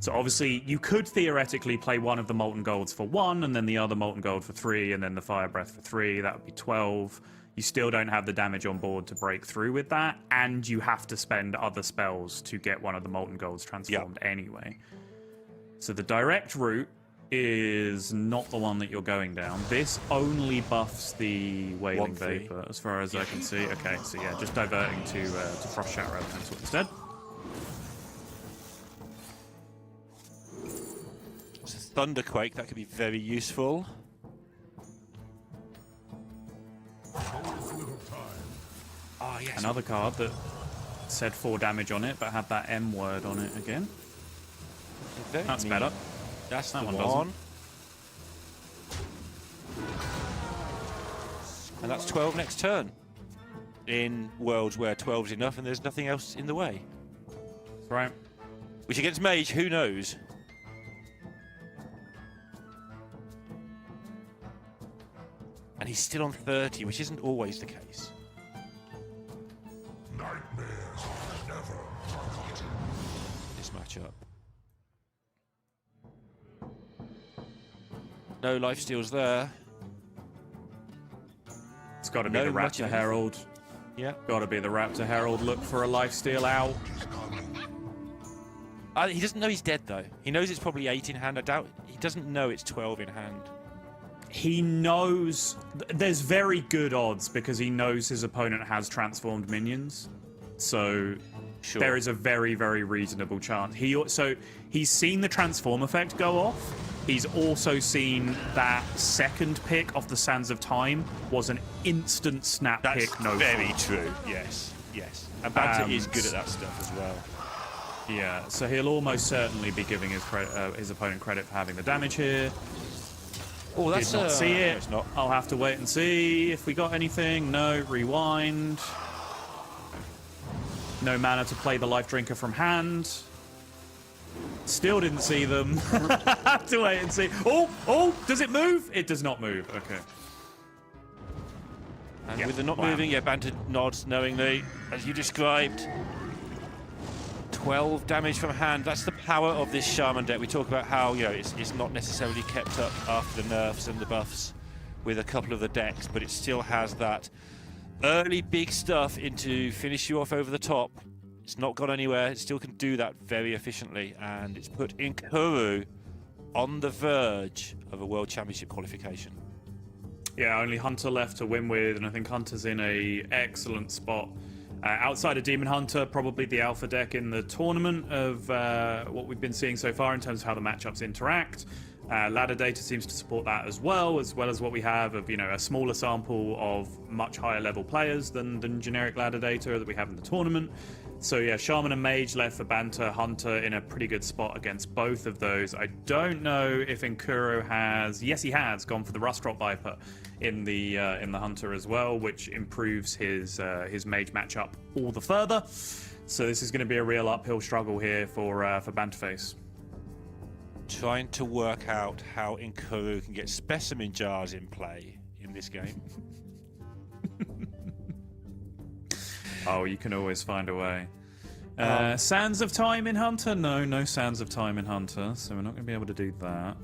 So obviously, you could theoretically play one of the Molten Golds for 1, and then the other Molten Gold for 3, and then the Fire Breath for 3. That would be 12. You still don't have the damage on board to break through with that, and you have to spend other spells to get one of the Molten Golds transformed anyway. So the direct route is not the one that you're going down. This only buffs the Wailing 1/3. Vapor, as far as I can see. Okay, so yeah, just diverting to Frost Shatter Elemental instead. It's a Thunderquake, that could be very useful. Oh, yes. Another card that said 4 damage on it, but had that M word on it again. Very That's neat. better. That's That the one one. And that's 12 next turn. In worlds where 12 is enough and there's nothing else in the way. That's right. Which against Mage, who knows? And he's still on 30, which isn't always the case. Nightmares never forgotten. This matchup. No lifesteals there. It's got to be No the much Raptor of Herald. Yeah. Got to be the Raptor Herald. Look for a lifesteal out. He doesn't know he's dead, though. He knows it's probably 8 in hand. I doubt he doesn't know it's 12 in hand. He knows there's very good odds because he knows his opponent has transformed minions. So Sure. there is a very, very reasonable chance. He's seen the transform effect go off. He's also seen that second pick off the Sands of Time was an instant snap That's pick. No very fun. true. Yes, yes. And Banter is good at that stuff as well. Yeah, so he'll almost certainly be giving his opponent credit for having the damage here. Oh, that's Did not see no, it. it's not. I'll have to wait and see if we got anything. No, rewind. No mana to play the Life Drinker from hand. Still didn't see them. Have to wait and see. Oh, does it move? It does not move. Okay. And Yeah, with the not wow. moving, yeah, Banter nods knowingly, as you described. 12 damage from hand. That's the power of this Shaman deck. We talk about how, you know, it's not necessarily kept up after the nerfs and the buffs with a couple of the decks, but it still has that early big stuff into finish you off over the top. It's not gone anywhere. It still can do that very efficiently, and it's put Inkuru on the verge of a World Championship qualification. Yeah, only Hunter left to win with, and I think Hunter's in a excellent spot. Outside of Demon Hunter, probably the alpha deck in the tournament of what we've been seeing so far in terms of how the matchups interact. Ladder data seems to support that as well as what we have of, a smaller sample of much higher level players than generic ladder data that we have in the tournament. So yeah, Shaman and Mage left for Banter. Hunter in a pretty good spot against both of those. I don't know if Nkuro has... Yes, he has gone for the Rust Drop Viper in the Hunter as well, which improves his Mage matchup all the further. So this is going to be a real uphill struggle here for Banterface. Trying to work out how Nkuro can get specimen jars in play in this game. Oh, you can always find a way. Sands of Time in Hunter? No Sands of Time in Hunter, so we're not going to be able to do that.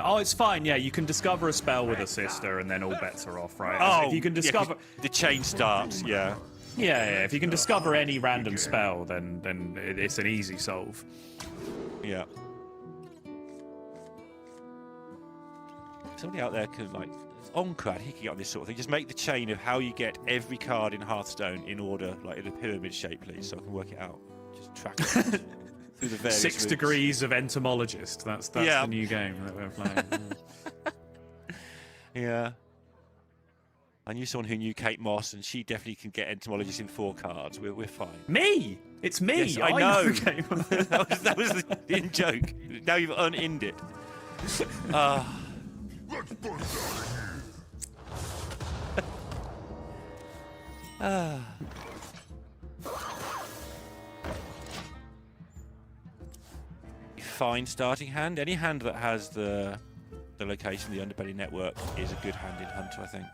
Oh, it's fine. Yeah, you can discover a spell with a sister, and then all bets are off, right? Oh, if you can discover the chain starts. Yeah. Yeah. If you can discover any random spell, then it's an easy solve. Yeah. Somebody out there could Oncrad, he could get on this sort of thing. Just make the chain of how you get every card in Hearthstone in order, like in a pyramid shape, please, so I can work it out. Just track it through the various 6 routes. degrees of entomologist. That's the new game that we're playing. Yeah. I knew someone who knew Kate Moss, and she definitely can get entomologist in 4 cards. We're fine. Me? It's me. Yes, I know. Game. that was the in-joke. Now you've un-inned it. Let's put that Fine starting hand. Any hand that has the location, the underbelly network, is a good hand in Hunter, I think.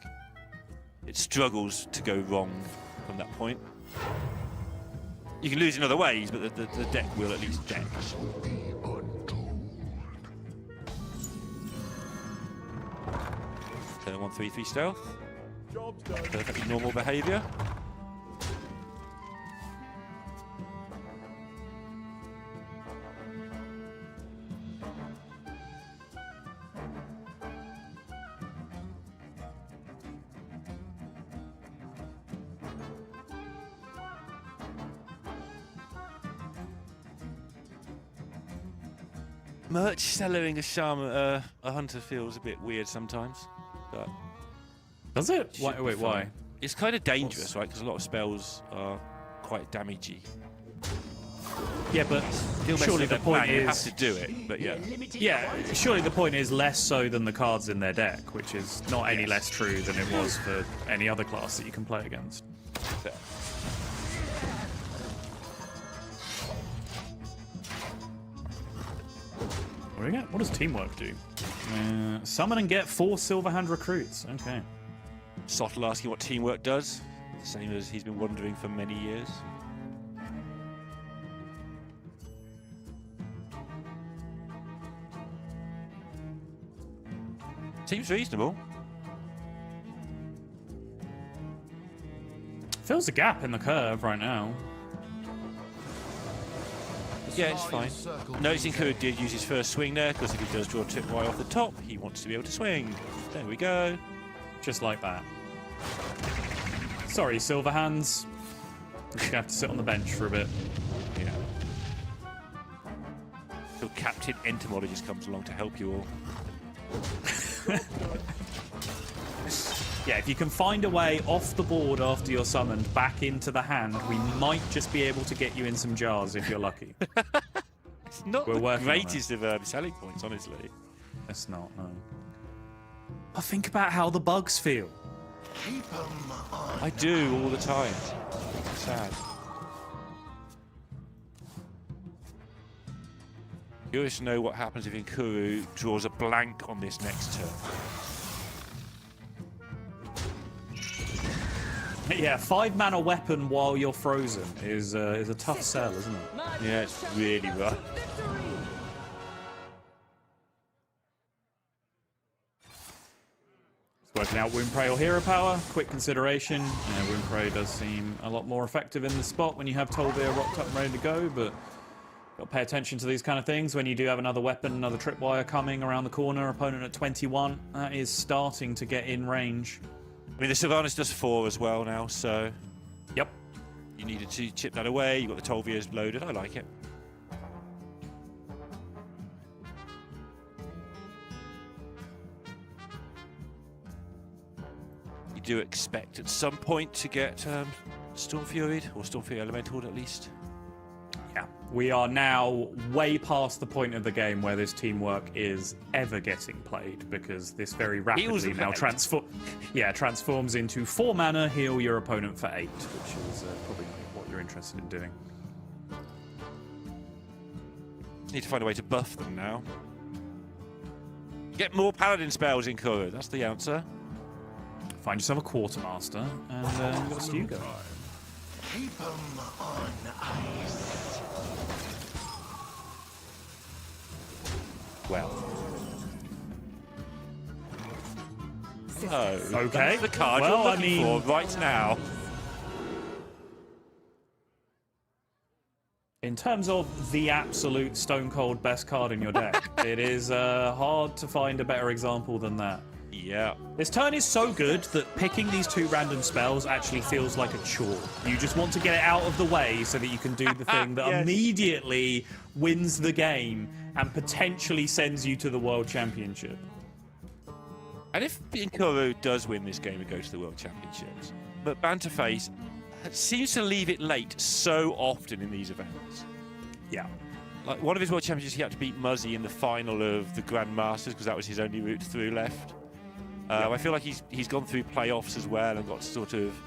It struggles to go wrong from that point. You can lose in other ways, but the deck will at least deck. be untold. Turn 1/3/3 stealth. Perfectly normal behaviour. Merch cellaring a shaman, a hunter feels a bit weird sometimes. But Does it? should be Wait, fine. why? It's kind of dangerous, right? Because a lot of spells are quite damagey. Yeah, but Still messes surely with the their point plan. You have is... to do it, but yeah. Yeah, surely the point is less so than the cards in their deck, which is not any less true than it was for any other class that you can play against. Fair. What do we get? What does teamwork do? Summon and get 4 Silverhand recruits. Okay. Sottle asking what teamwork does, the same as he's been wondering for many years. Seems reasonable. Fills a gap in the curve right now. Yeah, it's fine. Noticing Nkuro did use his first swing there, because if he does draw a tripwire off the top, he wants to be able to swing. There we go. Just like that. Sorry, Silverhands. You're gonna have to sit on the bench for a bit. Yeah. So Captain Entomologist comes along to help you all. Yeah, if you can find a way off the board after you're summoned back into the hand, we might just be able to get you in some jars if you're lucky. It's not We're the working on greatest of selling points, honestly. It's not, no. But think about how the bugs feel. Keep 'em on. I do all the time. It's sad. Curious to know what happens if Nkuro draws a blank on this next turn. Yeah, 5-mana weapon while you're frozen is a tough sell, isn't it? Yeah, it's really rough. Working out Wound Prey or Hero Power. Quick consideration. Yeah, Wound Prey does seem a lot more effective in the spot when you have Tolvir rocked up and ready to go, but got to pay attention to these kind of things. When you do have another weapon, another tripwire coming around the corner, opponent at 21, that is starting to get in range. I mean, the Sylvanas does 4 as well now, so Yep. you needed to chip that away. You've got the Tolvirs loaded. I like it. do expect at some point to get Storm Furied, or Storm Fury Elemental at least. Yeah, we are now way past the point of the game where this teamwork is ever getting played, because this very rapidly now transforms into 4 mana, heal your opponent for 8, which is probably what you're interested in doing. Need to find a way to buff them now. Get more paladin spells in Kuro, that's the answer. Find yourself a Quartermaster, and you've got a stew going. Keep 'em on ice. Well. Oh, okay. That's the card Well, you're looking for right now. In terms of the absolute stone cold best card in your deck, it is hard to find a better example than that. Yeah. This turn is so good that picking these 2 random spells actually feels like a chore. You just want to get it out of the way so that you can do the thing that immediately wins the game and potentially sends you to the World Championship. And if Inkuru does win this game and go to the World Championships, but Banterface seems to leave it late so often in these events. Yeah. Like one of his World Championships, he had to beat Muzzy in the final of the Grand Masters because that was his only route through left. I feel like he's gone through playoffs as well and got sort of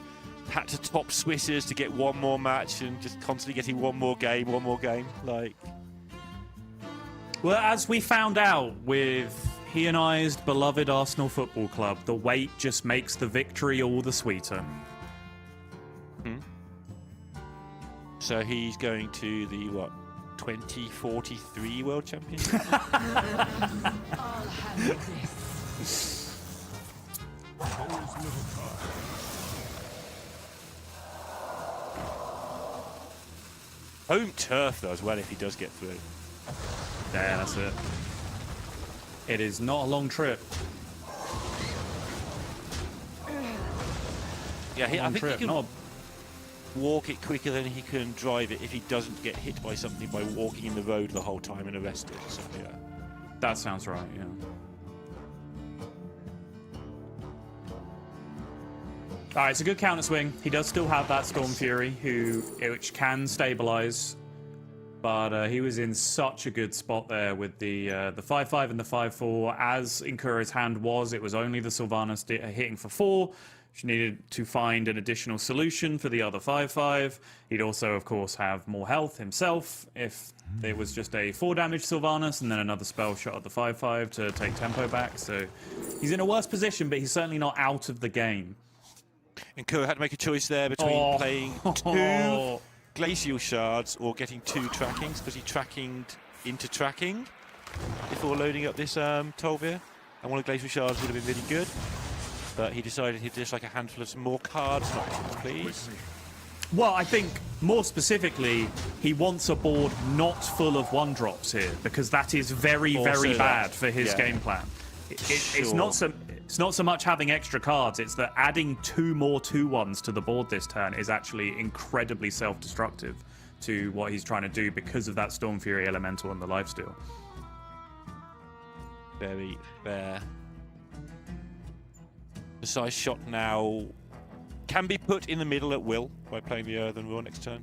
had to top Swissers to get one more match and just constantly getting one more game. Like, well, as we found out with he and I's beloved Arsenal Football Club, the wait just makes the victory all the sweeter. So he's going to the 2043 World Championship? Home turf though as well if he does get through. Yeah, that's it. It is not a long trip. Yeah, I think he can walk it quicker than he can drive it if he doesn't get hit by something by walking in the road the whole time and arrested. So yeah. That sounds right, yeah. Alright, it's a good counter swing. He does still have that Storm Fury, which can stabilize, but he was in such a good spot there with the 5/5 and the 5/4. As Inkuro's hand was, it was only the Sylvanas hitting for 4. She needed to find an additional solution for the other 5/5. He'd also, of course, have more health himself if it was just a 4 damage Sylvanas and then another spell shot at the 5/5 to take tempo back. So he's in a worse position, but he's certainly not out of the game. And Kuro had to make a choice there between playing 2 glacial shards or getting 2 trackings, because he trackinged into tracking before loading up this Tolvir. And one of the glacial shards would have been really good. But he decided he'd just like a handful of some more cards, not please. Well, I think more specifically, he wants a board not full of 1-drops here, because that is very, very bad for his game plan. It's not so much having extra cards, it's that adding 2 more 2/1s to the board this turn is actually incredibly self-destructive to what he's trying to do because of that Storm Fury Elemental and the lifesteal. Very fair. Precise shot now can be put in the middle at will by playing the Earthen Roar next turn.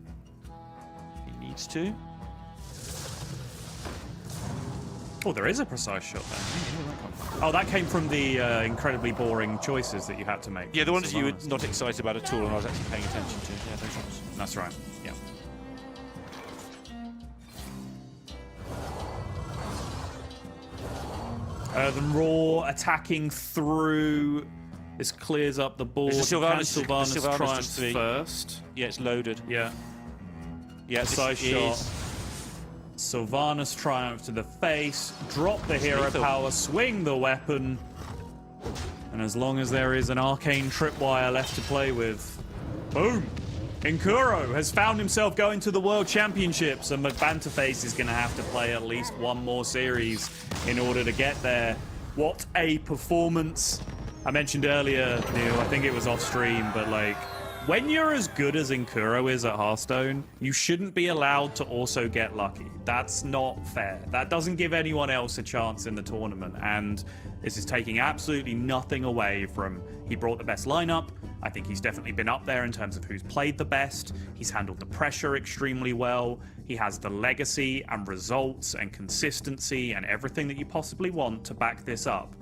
He needs to. Oh, there is a precise shot there. Oh, that came from the incredibly boring choices that you had to make. Yeah, the ones you were not excited about at all and I was actually paying attention to. Yeah, those ones. That's right, yeah. Earthen Roar attacking through. This clears up the board. Sylvanas Triumph first. Yeah, it's loaded. Yeah. Yeah, precise shot. Sylvanas Triumph to the face. Drop the hero power. Swing the weapon. And as long as there is an arcane tripwire left to play with, boom! Inkuro has found himself going to the World Championships, and McBanterface is going to have to play at least one more series in order to get there. What a performance! I mentioned earlier, Neil, I think it was off stream, but like when you're as good as Inkuro is at Hearthstone, you shouldn't be allowed to also get lucky. That's not fair. That doesn't give anyone else a chance in the tournament. And this is taking absolutely nothing away from, he brought the best lineup. I think he's definitely been up there in terms of who's played the best. He's handled the pressure extremely well. He has the legacy and results and consistency and everything that you possibly want to back this up.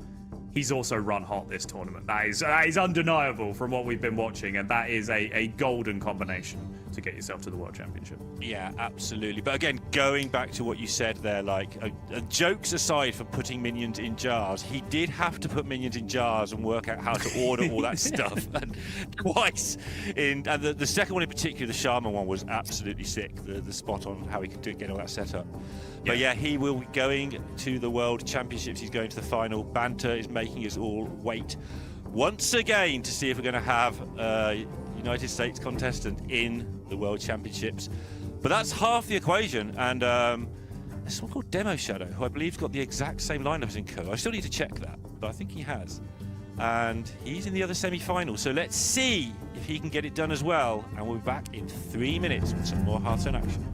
He's also run hot this tournament. That is undeniable from what we've been watching, and that is a golden combination to get yourself to the World Championship. Yeah, absolutely. But again, going back to what you said there, like, jokes aside for putting minions in jars, he did have to put minions in jars and work out how to order all that stuff. And twice. And the second one in particular, the Shaman one, was absolutely sick. The spot on how he could get all that set up. But yeah, he will be going to the World Championships. He's going to the final. Banter is making us all wait once again to see if we're going to have United States contestant in the World Championships. But that's half the equation. And there's someone called Demo Shadow, who I believe has got the exact same lineup as Inkuro. I still need to check that, but I think he has. And he's in the other semi-final. So let's see if he can get it done as well. And we'll be back in 3 minutes with some more Hearthstone action.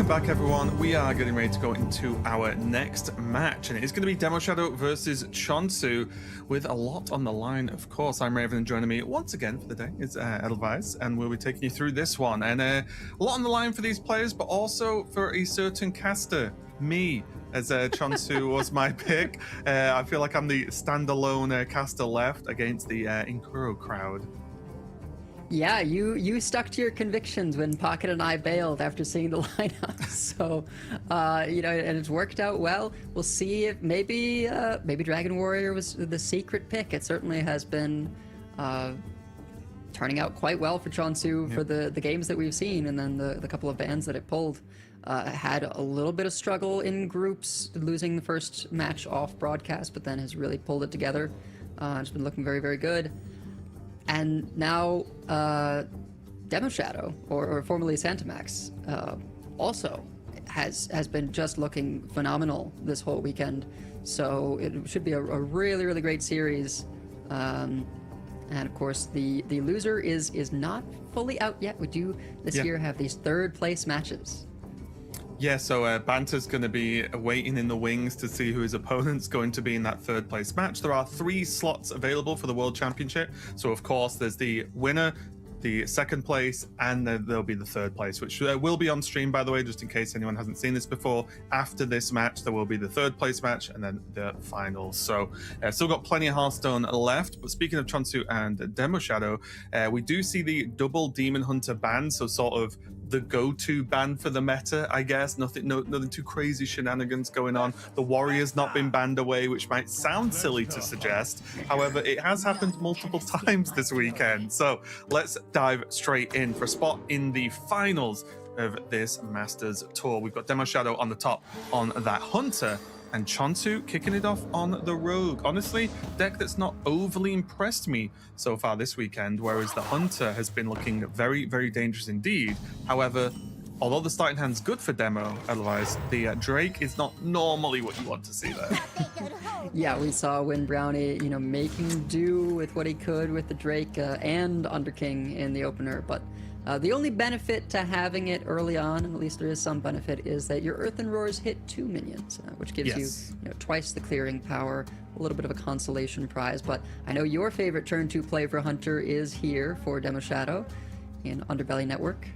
back, everyone. We are getting ready to go into our next match, and it is going to be Demo Shadow versus Chonsu, with a lot on the line, of course. I'm Raven, and joining me once again for the day is Edelweiss, and we'll be taking you through this one. And a lot on the line for these players, but also for a certain caster, me, as Chonsu was my pick. I feel like I'm the standalone caster left against the Inkuro crowd. Yeah, you stuck to your convictions when Pocket and I bailed after seeing the lineup. So, and it's worked out well. We'll see if maybe Dragon Warrior was the secret pick. It certainly has been turning out quite well for Chonsu for the games that we've seen, and then the couple of bans that it pulled. Had a little bit of struggle in groups, losing the first match off broadcast, but then has really pulled it together. It's been looking very, very good. And now Demo Shadow, or formerly Santamax, also has been just looking phenomenal this whole weekend. So it should be a really, really great series. And of course, the loser is not fully out yet. We do this year have these third place matches. Yeah, so Banter's going to be waiting in the wings to see who his opponent's going to be in that third place match. There are 3 slots available for the World Championship. So, of course, there's the winner, the second place, and then there'll be the third place, which will be on stream, by the way, just in case anyone hasn't seen this before. After this match, there will be the third place match and then the finals. So, still got plenty of Hearthstone left. But speaking of Chonsu and Demo Shadow, we do see the double Demon Hunter ban, so sort of the go-to ban for the meta, I guess. Nothing too crazy shenanigans going on. The Warrior's not been banned away, which might sound silly to suggest. However, it has happened multiple times this weekend. So let's dive straight in for a spot in the finals of this Masters Tour. We've got Demo Shadow on the top on that Hunter, and Chonsu kicking it off on the Rogue. Honestly, deck that's not overly impressed me so far this weekend, whereas the Hunter has been looking very, very dangerous indeed. However, although the starting hand's good for Demo, otherwise, the Drake is not normally what you want to see there. Yeah, we saw Win Brownie, making do with what he could with the Drake and Underking in the opener, but the only benefit to having it early on, and at least there is some benefit, is that your Earthen Roars hit 2 minions, which gives you twice the clearing power, a little bit of a consolation prize. But I know your favorite turn 2 play for Hunter is here for Demo Shadow in Underbelly Network.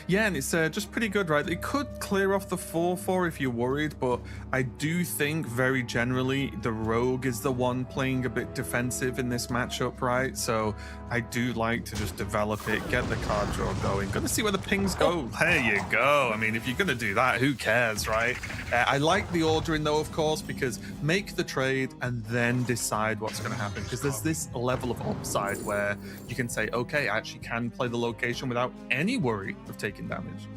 Yeah, and it's just pretty good, right? It could clear off the 4-4 if you're worried, but I do think very generally the Rogue is the one playing a bit defensive in this matchup, right? So I do like to just develop it, get the card draw going. Gonna see where the pings go. There you go. I mean, if you're gonna do that, who cares, right? I like the ordering though, of course, because make the trade and then decide what's gonna happen. Because there's this level of upside where you can say, okay, I actually can play the location without any worry of taking damage.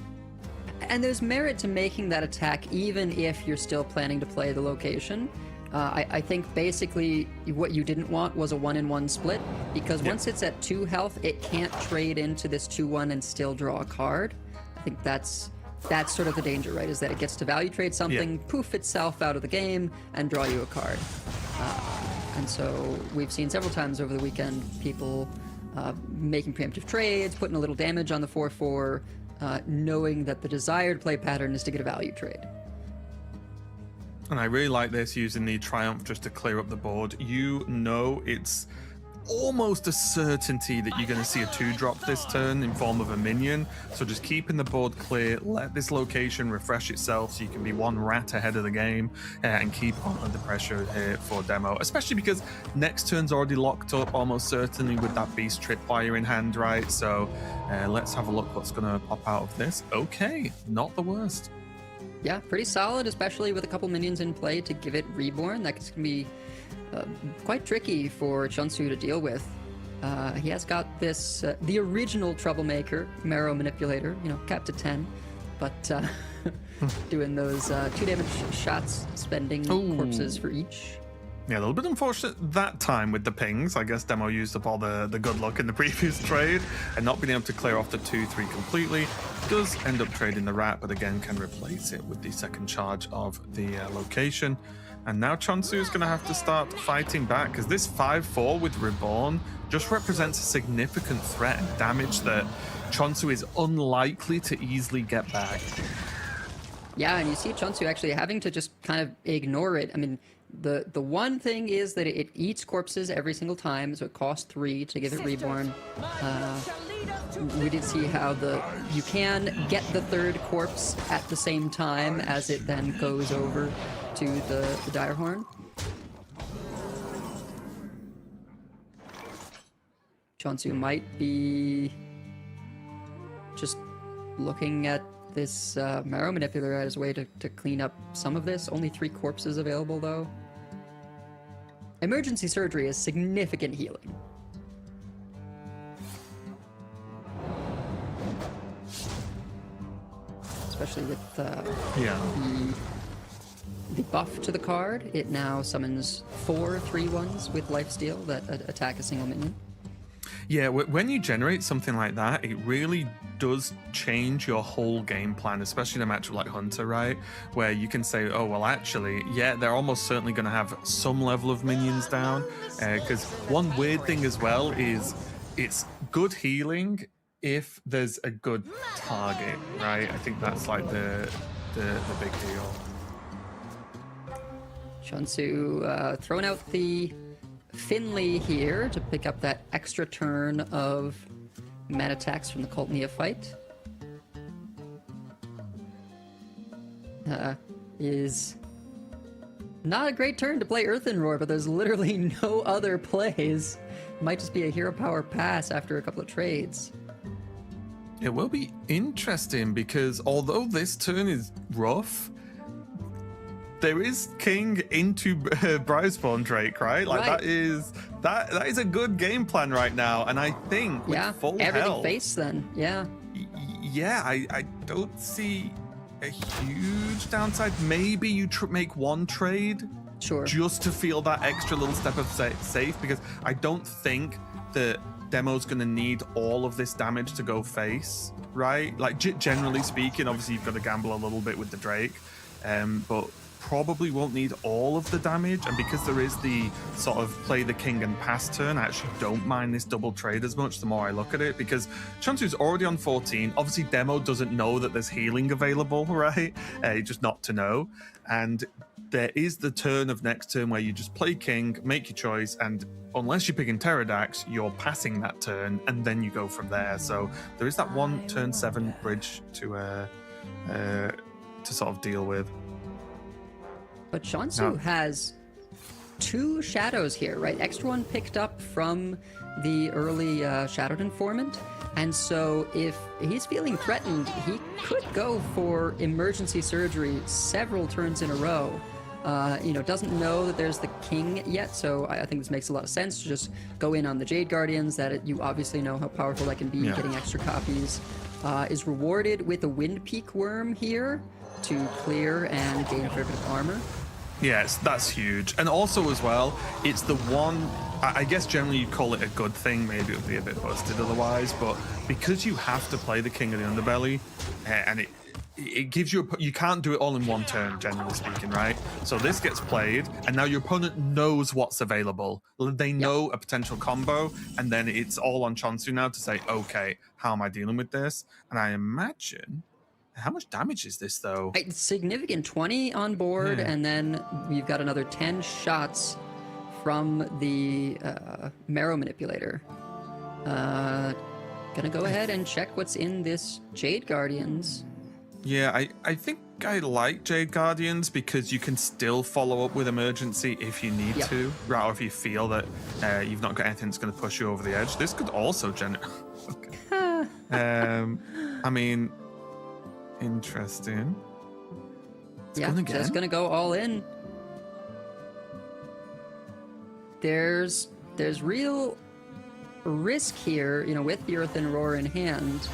And there's merit to making that attack even if you're still planning to play the location. I think basically what you didn't want was a 1-in-1 split, because once it's at 2 health, it can't trade into this 2-1 and still draw a card. I think that's sort of the danger, right? Is that it gets to value trade something, poof itself out of the game, and draw you a card. And so we've seen several times over the weekend people making preemptive trades, putting a little damage on the 4-4, knowing that the desired play pattern is to get a value trade. And I really like this, using the Triumph just to clear up the board. It's almost a certainty that you're going to see a 2-drop this turn in form of a minion. So just keeping the board clear, let this location refresh itself so you can be 1 rat ahead of the game and keep on under pressure here for Demo. Especially because next turn's already locked up almost certainly with that Beast Tripwire in hand, right? So let's have a look what's going to pop out of this. Okay, not the worst. Yeah, pretty solid, especially with a couple minions in play to give it Reborn. That's going to be quite tricky for Chonsu to deal with. He has got this, the original Troublemaker, Marrow Manipulator, capped to 10, but doing those 2 damage shots, spending corpses for each. Yeah, a little bit unfortunate that time with the pings. I guess Demo used up all the good luck in the previous trade and not being able to clear off the 2-3 completely. Does end up trading the rat, but again can replace it with the second charge of the location. And now Chonsu is going to have to start fighting back, because this 5-4 with Reborn just represents a significant threat and damage that Chonsu is unlikely to easily get back. Yeah, and you see Chonsu actually having to just kind of ignore it. I mean, the one thing is that it eats corpses every single time, so it costs 3 to give it Reborn. We did see how you can get the 3rd corpse at the same time as it then goes over to the Direhorn. Chonsu might be just looking at this Marrow Manipulator as a way to clean up some of this. Only 3 corpses available, though. Emergency Surgery is significant healing. Especially with the buff to the card. It now summons 4 3/1s with lifesteal that attack a single minion. Yeah, when you generate something like that, it really does change your whole game plan, especially in a matchup like Hunter, right? Where you can say, oh, well, actually, yeah, they're almost certainly going to have some level of minions down. Because one weird thing as well is it's good healing if there's a good target, right? I think that's like the big deal. Chonsu throwing out the Finley here to pick up that extra turn of mana attacks from the Cult Neophyte. Is not a great turn to play Earthen Roar, but there's literally no other plays. Might just be a hero power pass after a couple of trades. It will be interesting because although this turn is rough, there is King into Browspawn Drake, right? Like Right. that is a good game plan right now, and I think with full everything health, face then. Yeah. I don't see a huge downside. Maybe you make one trade, Sure. just to feel that extra little step of safe, because I don't think that Demo's going to need all of this damage to go face, right? Like generally speaking, obviously you've got to gamble a little bit with the Drake, but probably won't need all of the damage. And because there is the sort of play the king and pass turn, I actually don't mind this double trade as much the more I look at it, because Chonsu's already on 14. Obviously Demo doesn't know that there's healing available, right? Just not to know. And there is the turn of next turn where you just play king, make your choice, and unless you're picking Pterodax, you're passing that turn, and then you go from there. So there is that one turn 7 bridge to sort of deal with. But Chonsu has 2 shadows here, right? Extra one picked up from the early Shadowed Informant. And so if he's feeling threatened, he could go for Emergency Surgery several turns in a row. Doesn't know that there's the king yet, so I think this makes a lot of sense to just go in on the Jade Guardians, that you obviously know how powerful that can be, getting extra copies. Is rewarded with a Wind Peak Worm here to clear and gain a fair bit of armor. Yes, that's huge. And also as well, it's the one, I guess generally you'd call it a good thing, maybe it would be a bit busted otherwise, but because you have to play the King of the Underbelly, and it gives you you can't do it all in one turn, generally speaking, right? So this gets played, and now your opponent knows what's available. They know a potential combo, and then it's all on Chonsu now to say, okay, how am I dealing with this? And I imagine, how much damage is this though? It's significant, 20 on board, and then we've got another 10 shots from the Marrow Manipulator. Gonna go ahead and check what's in this Jade Guardians. Yeah, I think I like Jade Guardians because you can still follow up with emergency if you need to, right? Or if you feel that you've not got anything that's going to push you over the edge. This could also generate. Okay. I mean, interesting. It's Just gonna go all in. There's real risk here, with the Earthen Roar in hand.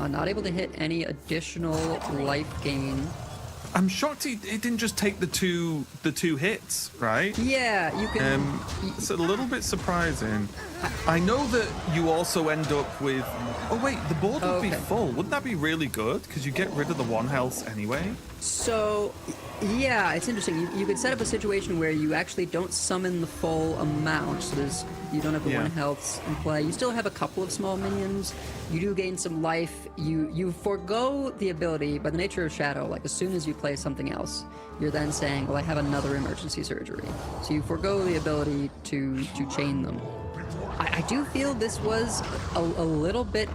Not able to hit any additional life gain. I'm shocked he didn't just take the two hits, right? Yeah, you can. It's a little bit surprising. I know that you also end up with. Oh wait, the board would be full. Wouldn't that be really good? Because you get rid of the 1 health anyway. So, yeah, it's interesting. You could set up a situation where you actually don't summon the full amount. So you don't have the 1 health in play. You still have a couple of small minions. You do gain some life. You forego the ability by the nature of Shadow. Like as soon as you play something else, you're then saying, well, I have another emergency surgery. So you forego the ability to chain them. I do feel this was a little bit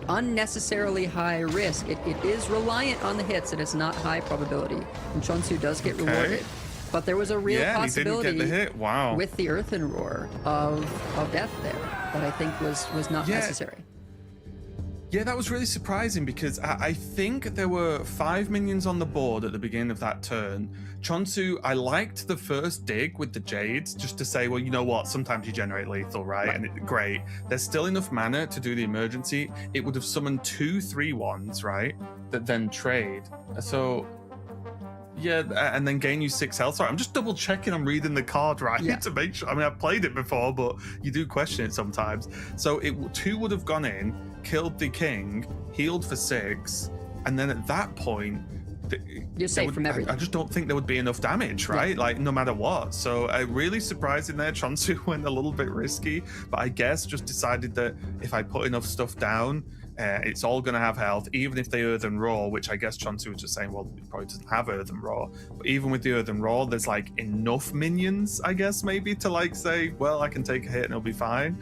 unnecessarily high risk. It is reliant on the hits, and it's not high probability. And Chonsu does get rewarded. But there was a real Yeah, possibility he didn't get the hit. Wow. with the Earthen Roar of death there that I think was not Yeah. necessary. Yeah, that was really surprising because I think there were 5 minions on the board at the beginning of that turn. Chonsu, I liked the first dig with the Jades just to say, well, you know what? Sometimes you generate lethal, right? And great. There's still enough mana to do the emergency. It would have summoned 2 3/1s, right? That then trade. So, yeah, and then gain you 6 health. Sorry, I'm just double checking I'm reading the card right to make sure. I mean, I've played it before, but you do question it sometimes. So 2 would have gone in, killed the king, healed for 6, and then at that point, You're safe from everything. I just don't think there would be enough damage, right? Like, no matter what. So, really surprising there. Chonsu went a little bit risky, but I guess just decided that if I put enough stuff down, it's all going to have health, even if they Earthen Roar, which I guess Chonsu was just saying, well, it probably doesn't have Earthen Roar. But even with the Earthen Roar, there's like enough minions, I guess, maybe to like say, well, I can take a hit and it'll be fine.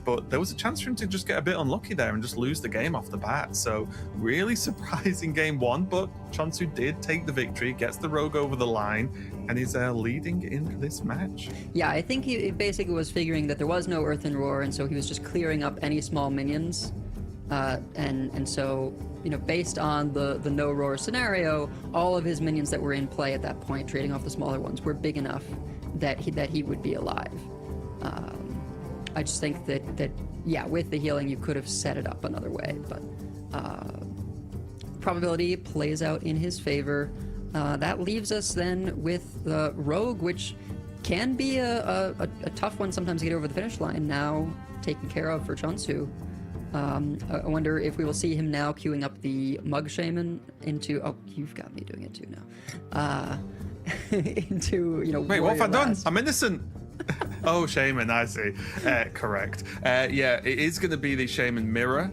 But there was a chance for him to just get a bit unlucky there and just lose the game off the bat. So really surprising game 1, but Chonsu did take the victory, gets the rogue over the line, and is leading in this match. Yeah, I think he basically was figuring that there was no Earthen Roar, and so he was just clearing up any small minions. And so, you know, based on the no roar scenario, all of his minions that were in play at that point, trading off the smaller ones, were big enough that he would be alive. I just think that yeah, with the healing, you could have set it up another way, but probability plays out in his favor. That leaves us then with the rogue, which can be a tough one sometimes to get over the finish line. Now taken care of for Chonsu. I wonder if we will see him now queuing up the Mug Shaman into... Oh, you've got me doing it too now. Into, you know... Wait, what have I done? Last. I'm innocent. Oh, Shaman, I see. Correct. Yeah, it is going to be the Shaman Mirror,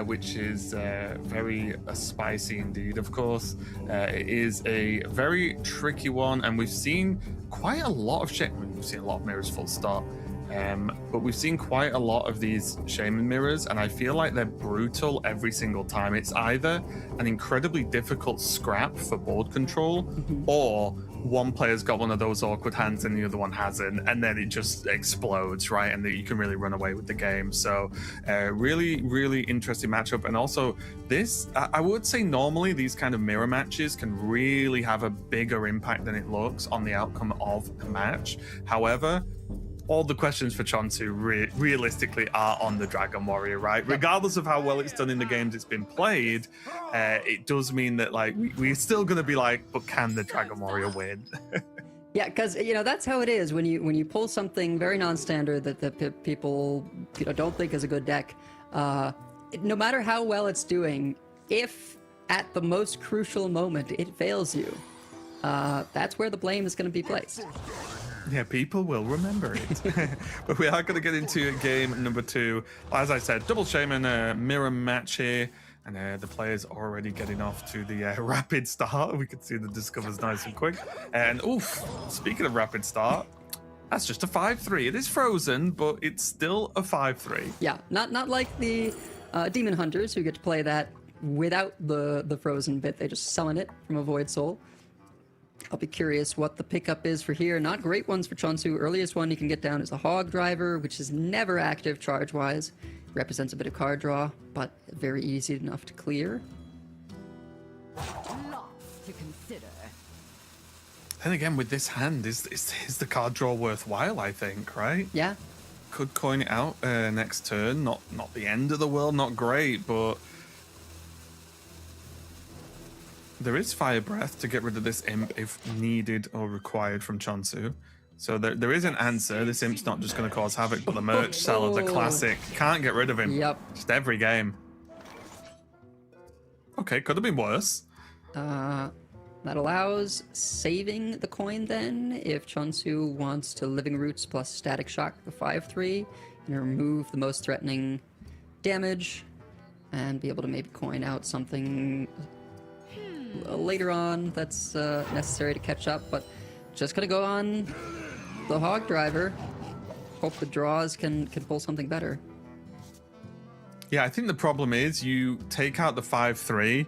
which is very spicy indeed, of course. It is a very tricky one, and we've seen quite a lot of Shaman. We've seen a lot of mirrors, full stop. But we've seen quite a lot of these Shaman mirrors, and I feel like they're brutal every single time. It's either an incredibly difficult scrap for board control, or one player's got one of those awkward hands and the other one hasn't, and then it just explodes, right? And you can really run away with the game. So really, really interesting matchup. And also this, I would say normally these kind of mirror matches can really have a bigger impact than it looks on the outcome of a match. However, all the questions for Chonsu realistically are on the Dragon Warrior, right? Regardless of how well it's done in the games it's been played, it does mean that like we're still going to be like, but can the Dragon Warrior win? Yeah, because you know that's how it is when you pull something very non-standard that people don't think is a good deck. No matter how well it's doing, if at the most crucial moment it fails you, that's where the blame is going to be placed. Yeah, people will remember it. But we are going to get into game number 2. As I said, double Shaman mirror match here. And the players already getting off to the rapid start. We can see the discovers nice and quick. And oof, speaking of rapid start, that's just a 5-3. It is frozen, but it's still a 5-3. Yeah, not like the Demon Hunters who get to play that without the frozen bit. They just summon it from a Void Soul. I'll be curious what the pickup is for here. Not great ones for Chonsu. Earliest one you can get down is a Hog Driver, which is never active charge-wise. Represents a bit of card draw, but very easy enough to clear. Lots to consider. And again, with this hand, is the card draw worthwhile, I think, right? Yeah. Could coin it out next turn. Not the end of the world, not great, but... There is Fire Breath to get rid of this imp if needed or required from Chonsu. So there is an answer. This imp's not just going to cause havoc, but the merch seller, the classic, can't get rid of him. Yep. Just every game. Okay, could have been worse. That allows saving the coin then if Chonsu wants to Living Roots plus Static Shock the 5/3 and remove the most threatening damage and be able to maybe coin out something later on that's necessary to catch up, but just gonna go on the Hog Driver. Hope the draws can pull something better. Yeah, I think the problem is you take out the 5/3,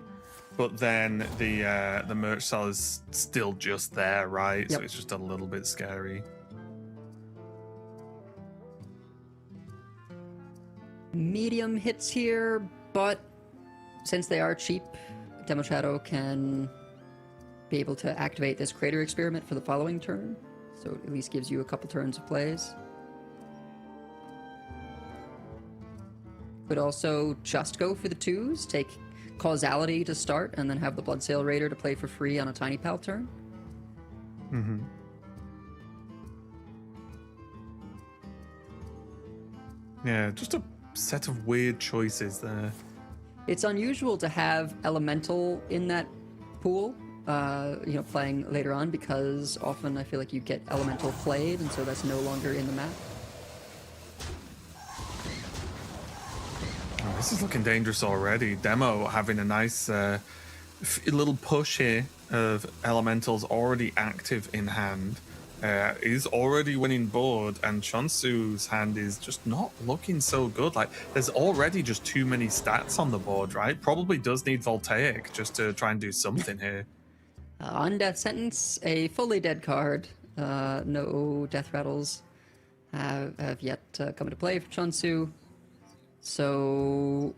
but then the merch cell is still just there, right? So Yep. it's just a little bit scary. Medium hits here, but since they are cheap, Demo Shadow can be able to activate this Crater Experiment for the following turn, so it at least gives you a couple turns of plays. Could also just go for the 2s, take Causality to start, and then have the Bloodsail Raider to play for free on a Tiny Pal turn. Mm-hmm. Yeah, just a set of weird choices there. It's unusual to have Elemental in that pool, playing later on, because often I feel like you get Elemental played, and so that's no longer in the map. Oh, this is looking dangerous already. Demo having a nice little push here of Elementals already active in hand. Is already winning board, and Chonsu's hand is just not looking so good. Like, there's already just too many stats on the board, right? Probably does need Voltaic just to try and do something here. On Death Sentence, a fully dead card. No Death Rattles have yet come into play for Chonsu. So,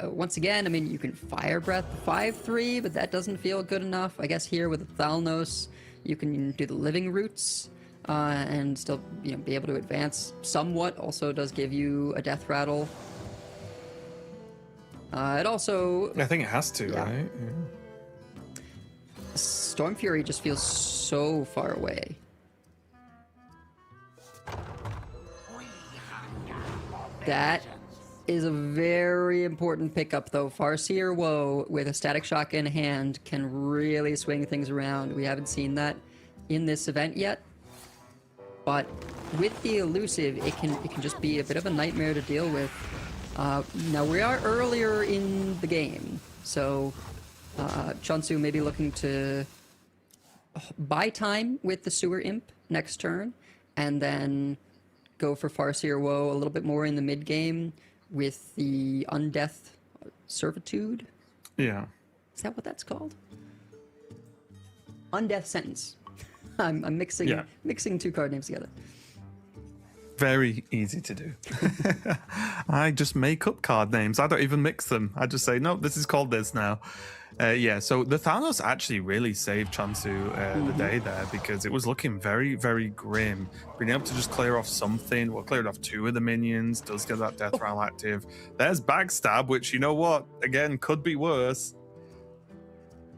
once again, I mean, you can Fire Breath 5/3, but that doesn't feel good enough. I guess here with the Thalnos, you can do the Living Roots and still, be able to advance somewhat. Also does give you a Death Rattle. It also... I think it has to, Yeah. right? Yeah. Storm Fury just feels so far away. That is a very important pickup, though. Farseer Woe with a Static Shock in hand can really swing things around. We haven't seen that in this event yet, but with the Elusive, it can just be a bit of a nightmare to deal with. Now we are earlier in the game, so Chonsu may be looking to buy time with the Sewer Imp next turn, and then go for Farseer Woe a little bit more in the mid game with the Undeath Servitude. Yeah. Is that what that's called? Undeath Sentence. I'm mixing two card names together. Very easy to do. I just make up card names. I don't even mix them. I just say, no, this is called this now. So the Thanos actually really saved Chonsu the day there, because it was looking very, very grim. Being able to just clear off something, well, cleared off 2 of the minions, does get that Death Rattle active. There's Backstab, which, you know what, again, could be worse.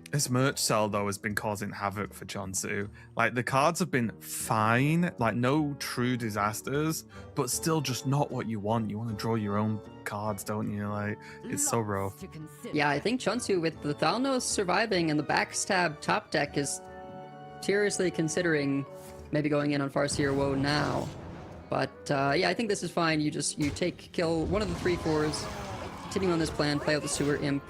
This merch cell, though, has been causing havoc for Chonsu. Like, the cards have been fine, like, no true disasters, but still just not what you want. You want to draw your own cards, don't you? Like, it's so rough. Yeah, I think Chonsu, with the Thalnos surviving and the Backstab top deck, is seriously considering maybe going in on Farseer Woe now. But, I think this is fine. You kill one of the 3/4s, continue on this plan, play out the Sewer Imp.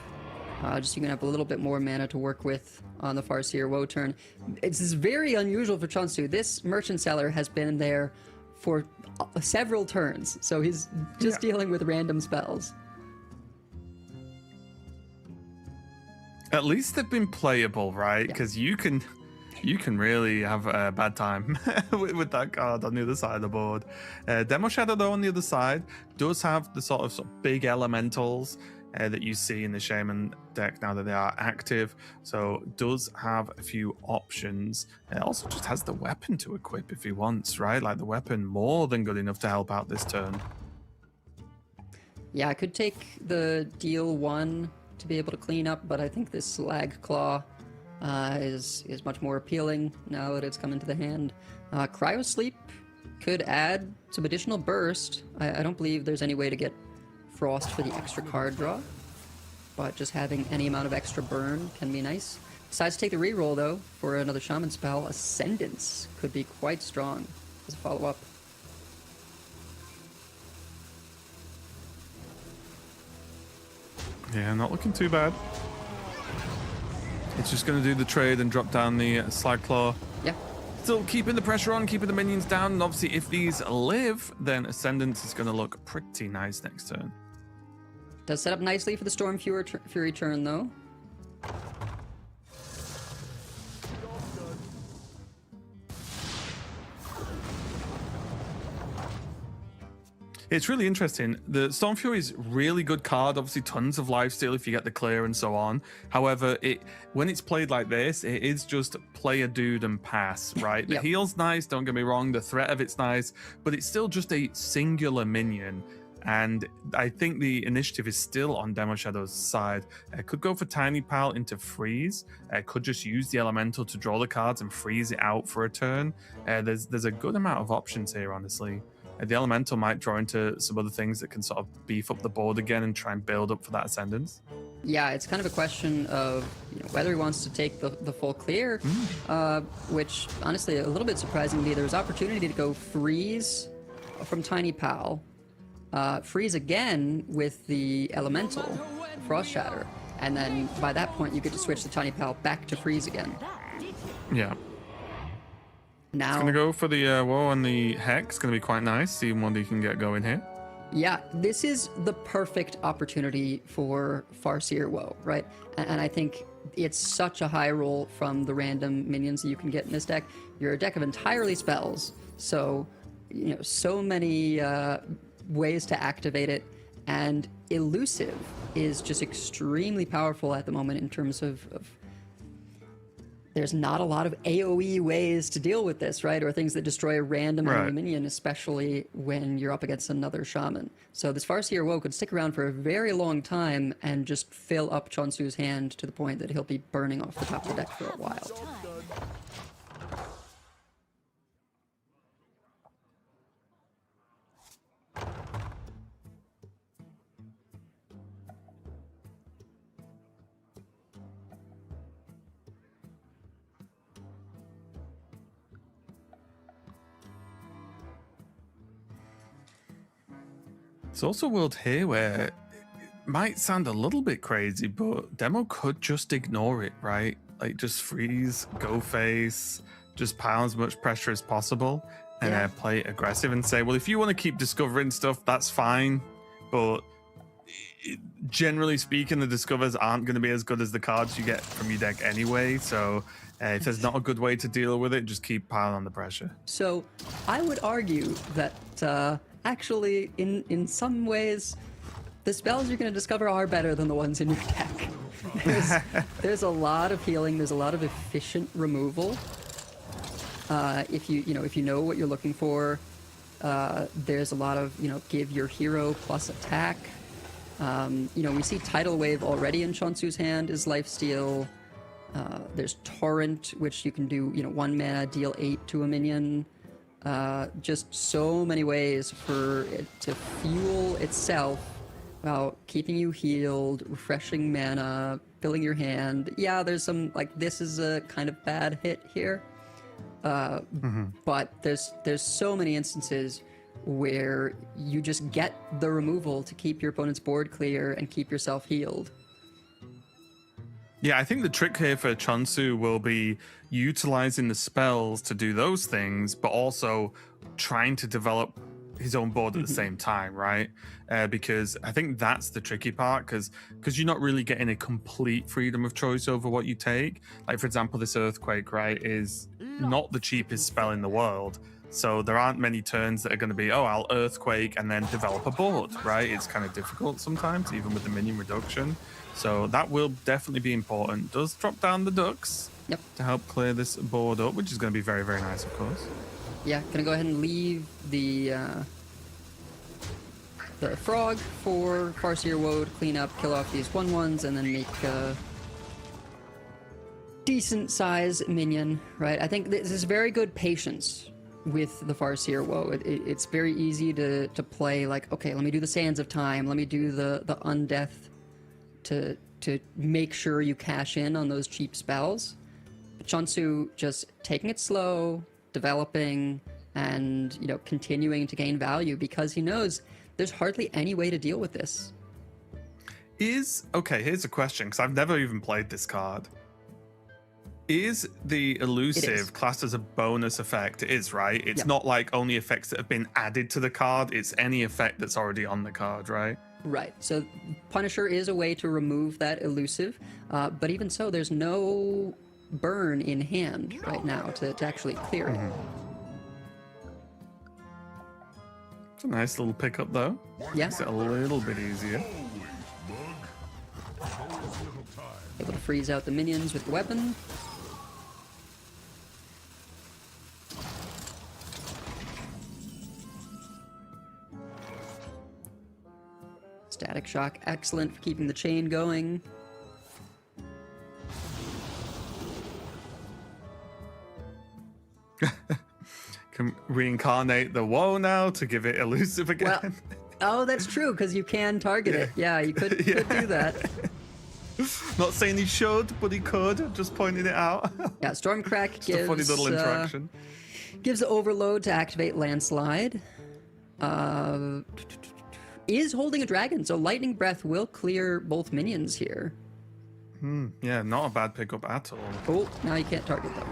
Just so you can have a little bit more mana to work with on the Farseer Woe turn. It's very unusual for Chonsu. This Merchant Seller has been there for several turns, so he's just dealing with random spells. At least they've been playable, right? Because you can really have a bad time with that card on the other side of the board. Demo Shadow, though, on the other side, does have the sort of big elementals that you see in the Shaman deck now that they are active, so does have a few options. It also just has the weapon to equip if he wants, right? Like, the weapon more than good enough to help out this turn. Yeah, I could take the deal 1 to be able to clean up, but I think this Slag Claw is much more appealing now that it's come into the hand. Cryo Sleep could add some additional burst. I don't believe there's any way to get Frost for the extra card draw, but just having any amount of extra burn can be nice. Decides to take the reroll, though, for another Shaman spell. Ascendance could be quite strong as a follow-up. Yeah, not looking too bad. It's just going to do the trade and drop down the Slag Claw. Yeah. Still keeping the pressure on, keeping the minions down, and obviously if these live, then Ascendance is going to look pretty nice next turn. Does set up nicely for the Storm Fury turn, though. It's really interesting. The Storm Fury is really good card. Obviously, tons of lifesteal if you get the clear and so on. However, when it's played like this, it is just play a dude and pass, right? The heal's nice, don't get me wrong. The threat of it's nice, but it's still just a singular minion. And I think the initiative is still on Demo Shadow's side. Could go for Tiny Pal into freeze. Could just use the elemental to draw the cards and freeze it out for a turn. There's a good amount of options here, honestly. The elemental might draw into some other things that can sort of beef up the board again and try and build up for that ascendance. Yeah, it's kind of a question of whether he wants to take the full clear, which honestly a little bit surprising to me. There was opportunity to go freeze from Tiny Pal, freeze again with the elemental Frost Shatter, and then by that point you get to switch the Tiny Pal back to freeze again. Yeah. Now, it's going to go for the Woe and the Hex. Going to be quite nice. See what he can get going here. Yeah, this is the perfect opportunity for Farseer Woe, right? And I think it's such a high roll from the random minions that you can get in this deck. You're a deck of entirely spells, so so many ways to activate it, and Elusive is just extremely powerful at the moment in terms of there's not a lot of AoE ways to deal with this, right? Or things that destroy a random enemy minion, especially when you're up against another shaman. So this Farseer Woe could stick around for a very long time and just fill up Chonsu's hand to the point that he'll be burning off the top of the deck for a while. It's also a world here where it might sound a little bit crazy, but Demo could just ignore it, right? Like just freeze, go face, just pile as much pressure as possible, and play aggressive and say, well, if you want to keep discovering stuff, that's fine. But generally speaking, the discovers aren't going to be as good as the cards you get from your deck anyway. So if there's not a good way to deal with it, just keep piling on the pressure. So I would argue that actually, in some ways, the spells you're going to discover are better than the ones in your deck. There's a lot of healing. There's a lot of efficient removal. If you know what you're looking for, there's a lot of give your hero plus attack. We see Tidal Wave already in Chonsu's hand is lifesteal. There's Torrent, which you can do 1 mana, deal 8 to a minion. Just so many ways for it to fuel itself while keeping you healed, refreshing mana, filling your hand. Yeah, there's some, this is a kind of bad hit here. But there's so many instances where you just get the removal to keep your opponent's board clear and keep yourself healed. Yeah, I think the trick here for Chonsu will be utilizing the spells to do those things, but also trying to develop his own board at the same time, right? Because I think that's the tricky part, because you're not really getting a complete freedom of choice over what you take. Like, for example, this Earthquake, right, is not the cheapest spell in the world. So there aren't many turns that are going to be, I'll Earthquake and then develop a board, right? It's kind of difficult sometimes, even with the minion reduction. So that will definitely be important. Does drop down the ducks to help clear this board up, which is going to be very, very nice, of course. Yeah, gonna go ahead and leave the frog for Farseer Woe to clean up, kill off these 1/1s, and then make a decent size minion, right? I think this is very good patience with the Farseer Woe. It's very easy to play okay, let me do the Sands of Time, let me do the Undeath to make sure you cash in on those cheap spells. But Chonsu just taking it slow, developing, and continuing to gain value because he knows there's hardly any way to deal with this. Here's a question, because I've never even played this card. Is the elusive classed as a bonus effect? It is, right? It's not like only effects that have been added to the card. It's any effect that's already on the card, right? Right. So Punisher is a way to remove that elusive, but even so, there's no burn in hand right now to actually clear it. It's a nice little pickup, though. Yeah. Makes it a little bit easier. Able to freeze out the minions with the weapon. Static Shock, excellent for keeping the chain going. Can reincarnate the woe now to give it elusive again. Well, oh, that's true, because you can target it. Yeah, you could do that. Not saying he should, but he could. Just pointing it out. Yeah, Stormcrack Just gives a funny little interaction. Gives the overload to activate Landslide. Is holding a dragon, so Lightning Breath will clear both minions here. Yeah, not a bad pickup at all. Oh, now you can't target them.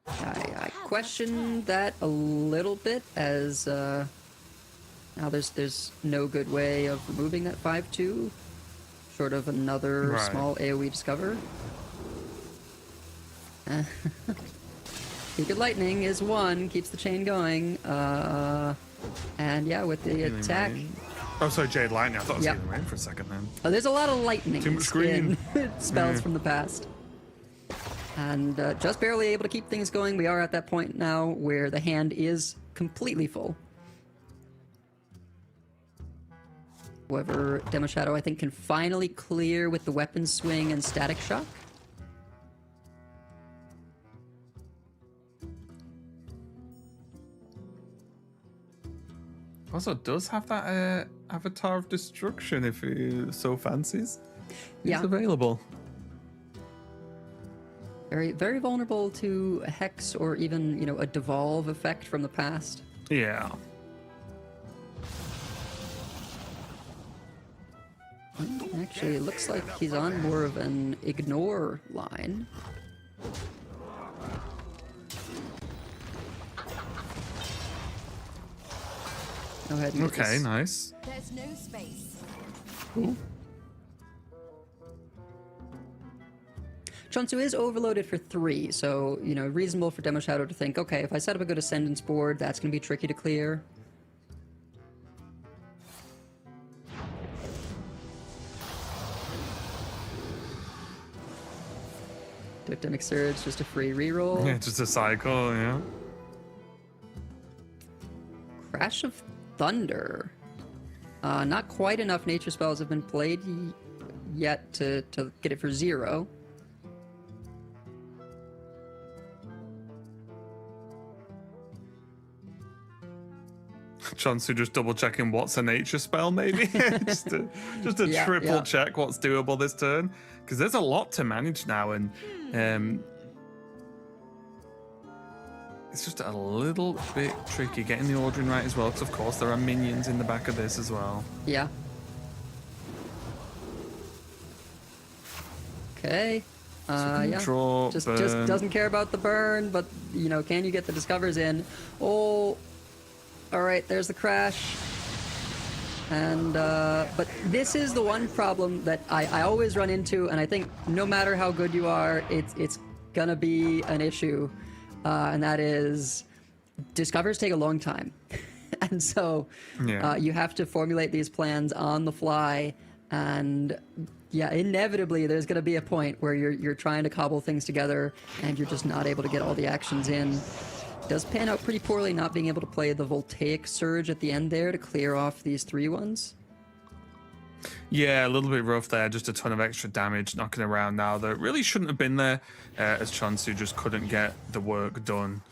I question that a little bit, as now there's no good way of removing that 5/2, short of another small AoE discover. Beacon Lightning is one, keeps the chain going, and yeah, with the attack. Oh, sorry, Jade Lightning. I thought it was Healing Rain for a second then. Oh, there's a lot of lightning Too much screen. in spells from the past. And just barely able to keep things going. We are at that point now where the hand is completely full. However, Demo Shadow, I think, can finally clear with the weapon swing and Static Shock. Also, does have that Avatar of Destruction if he so fancies. Yeah. It's available. Very, very vulnerable to a Hex or even, you know, a Devolve effect from the past. Yeah. Actually, it looks like he's on more of an ignore line. Go ahead and get Okay, this. nice. There's no space. Ooh. Chunsu is overloaded for 3, so, you know, reasonable for Demo Shadow to think, okay, if I set up a good Ascendance board, that's going to be tricky to clear. Diptemic Surge, just a free reroll. Yeah, just a cycle, yeah. Crash of Thunder. Not quite enough nature spells have been played yet to get it for 0. Chunsu just double checking what's a nature spell, maybe. just a triple check what's doable this turn, because there's a lot to manage now, and it's just a little bit tricky getting the ordering right as well. Because of course there are minions in the back of this as well. Yeah. Okay. Yeah. Draw, just burn. doesn't care about the burn, but you know, can you get the discovers in? Oh. All right, there's the crash. And but this is the one problem that I always run into, and I think no matter how good you are, it's gonna be an issue, and that is discovers take a long time, and so you have to formulate these plans on the fly, and yeah, inevitably there's gonna be a point where you're trying to cobble things together, and you're just not able to get all the actions in. Does pan out pretty poorly not being able to play the Voltaic Surge at the end there to clear off these 3 ones. Yeah, a little bit rough there. Just a ton of extra damage knocking around now that really shouldn't have been there, as Chunsu just couldn't get the work done.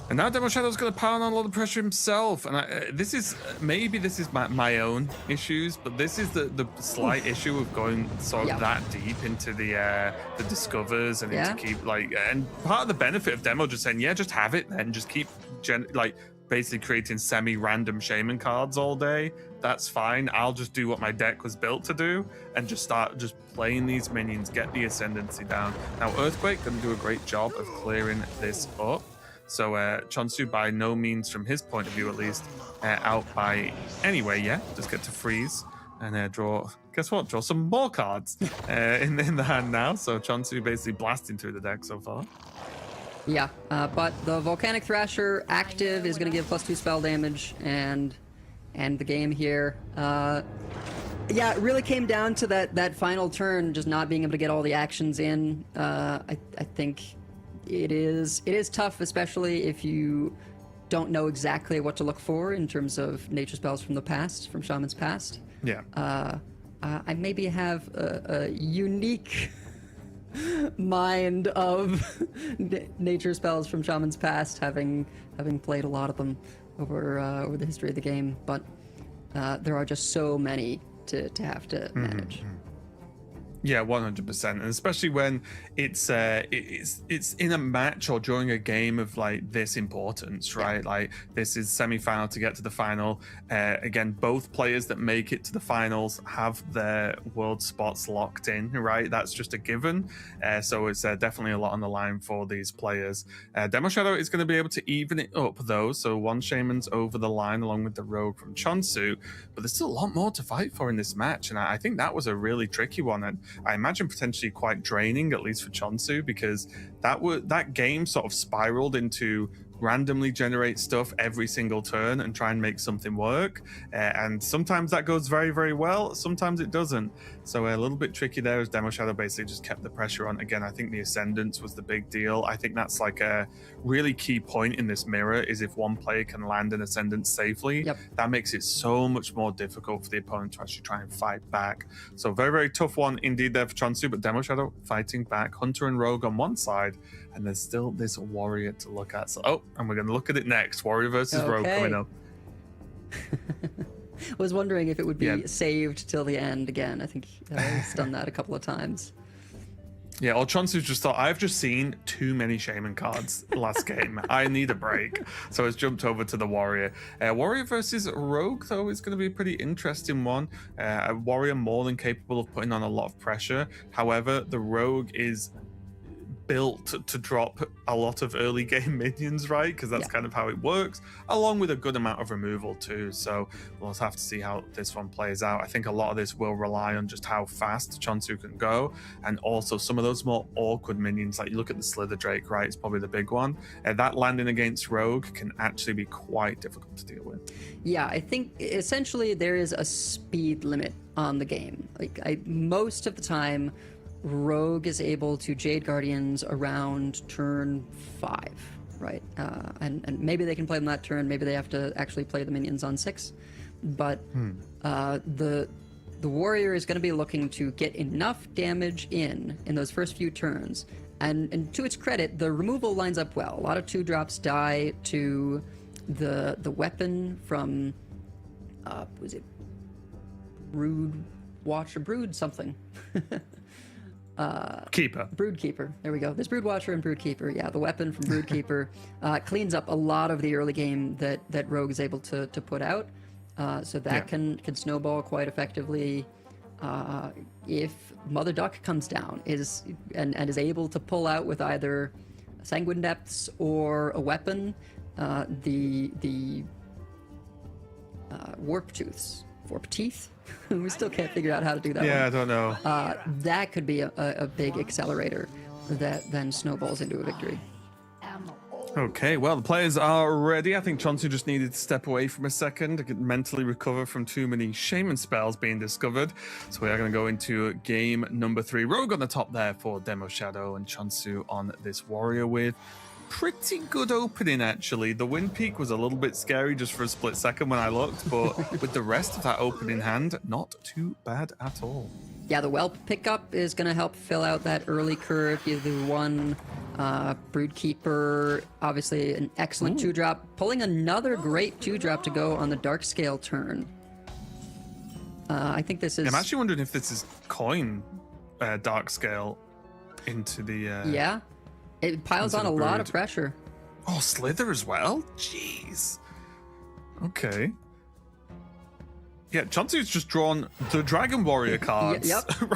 And now Demo Shadow's going to pile on a lot of pressure himself. And this is my own issues, but this is the slight issue of going sort of that deep into the discovers and to keep and part of the benefit of Demo just saying, just have it then, just keep basically creating semi-random shaman cards all day, that's fine. I'll just do what my deck was built to do and just start just playing these minions, get the ascendancy down. Now, Earthquake going to do a great job of clearing this up. So Chonsu, by no means, from his point of view at least, out by anyway, yeah. Just get to freeze and draw. Guess what? Draw some more cards in the hand now. So Chonsu basically blasting through the deck so far. Yeah, but the Volcanic Thrasher active is going to give +2 spell damage and the game here. Yeah, it really came down to that final turn, just not being able to get all the actions in. I think it is tough, especially if you don't know exactly what to look for in terms of nature spells from the past, from Shaman's past. Yeah. I maybe have a unique mind of nature spells from Shaman's past, having played a lot of them over the history of the game, but there are just so many to have to manage. Yeah, 100%, and especially when it's in a match or during a game of like this importance, right? Yeah. Like this is semi-final to get to the final. Again, both players that make it to the finals have their world spots locked in, right? That's just a given. So it's definitely a lot on the line for these players. Demo Shadow is going to be able to even it up though. So one Shaman's over the line along with the Rogue from Chonsu, but there's still a lot more to fight for in this match, and I think that was a really tricky one. And I imagine potentially quite draining, at least for Chonsu, because that game sort of spiraled into randomly generate stuff every single turn and try and make something work. And sometimes that goes very, very well. Sometimes it doesn't. So a little bit tricky there as Demo Shadow basically just kept the pressure on. Again, I think the Ascendance was the big deal. I think that's like a really key point in this mirror is if one player can land an Ascendance safely, that makes it so much more difficult for the opponent to actually try and fight back. So very, very tough one indeed there for Chonsu, but Demo Shadow fighting back. Hunter and Rogue on one side, and there's still this Warrior to look at. So, and we're going to look at it next. Warrior versus Rogue coming up. Was wondering if it would be saved till the end again. I think he's done that a couple of times. Yeah, or Chonsu's just thought, I've just seen too many Shaman cards last game. I need a break. So it's jumped over to the Warrior. Warrior versus Rogue, though, is going to be a pretty interesting one. A Warrior more than capable of putting on a lot of pressure. However, the Rogue is built to drop a lot of early game minions, right? Because that's kind of how it works, along with a good amount of removal too. So we'll have to see how this one plays out. I think a lot of this will rely on just how fast Chonsu can go, and also some of those more awkward minions, like you look at the Slither Drake, right? It's probably the big one. That landing against Rogue can actually be quite difficult to deal with. Yeah, I think essentially there is a speed limit on the game. Like most of the time, Rogue is able to Jade Guardians around turn 5, right? And maybe they can play them that turn. Maybe they have to actually play the minions on 6. But the Warrior is going to be looking to get enough damage in those first few turns. And to its credit, the removal lines up well. A lot of 2-drops die to the weapon from was it Brood Watcher? Brood something. Keeper. Broodkeeper. There we go. There's Broodwatcher and Broodkeeper. Yeah, the weapon from Broodkeeper cleans up a lot of the early game that Rogue is able to put out. So that can snowball quite effectively. If Mother Duck comes down and is able to pull out with either Sanguine Depths or a weapon, the Warp Tooths. Warp Teeth? We still can't figure out how to do that one. I don't know. That could be a big accelerator that then snowballs into a victory. Okay, well, the players are ready. I think Chonsu just needed to step away from a second to mentally recover from too many Shaman spells being discovered. So we are going to go into game number 3. Rogue on the top there for Demo Shadow, and Chonsu on this Warrior with pretty good opening, actually. The Wind Peak was a little bit scary just for a split second when I looked, but with the rest of that opening hand, not too bad at all. Yeah, the Whelp pickup is going to help fill out that early curve. Either one, Broodkeeper, obviously an excellent 2-drop, pulling another great 2-drop to go on the Dark Scale turn. I think this is... I'm actually wondering if this is coin Dark Scale into the... Yeah. It piles on a lot of pressure. Oh, Slither as well? Jeez. Okay. Yeah, Chonsu's just drawn the Dragon Warrior cards,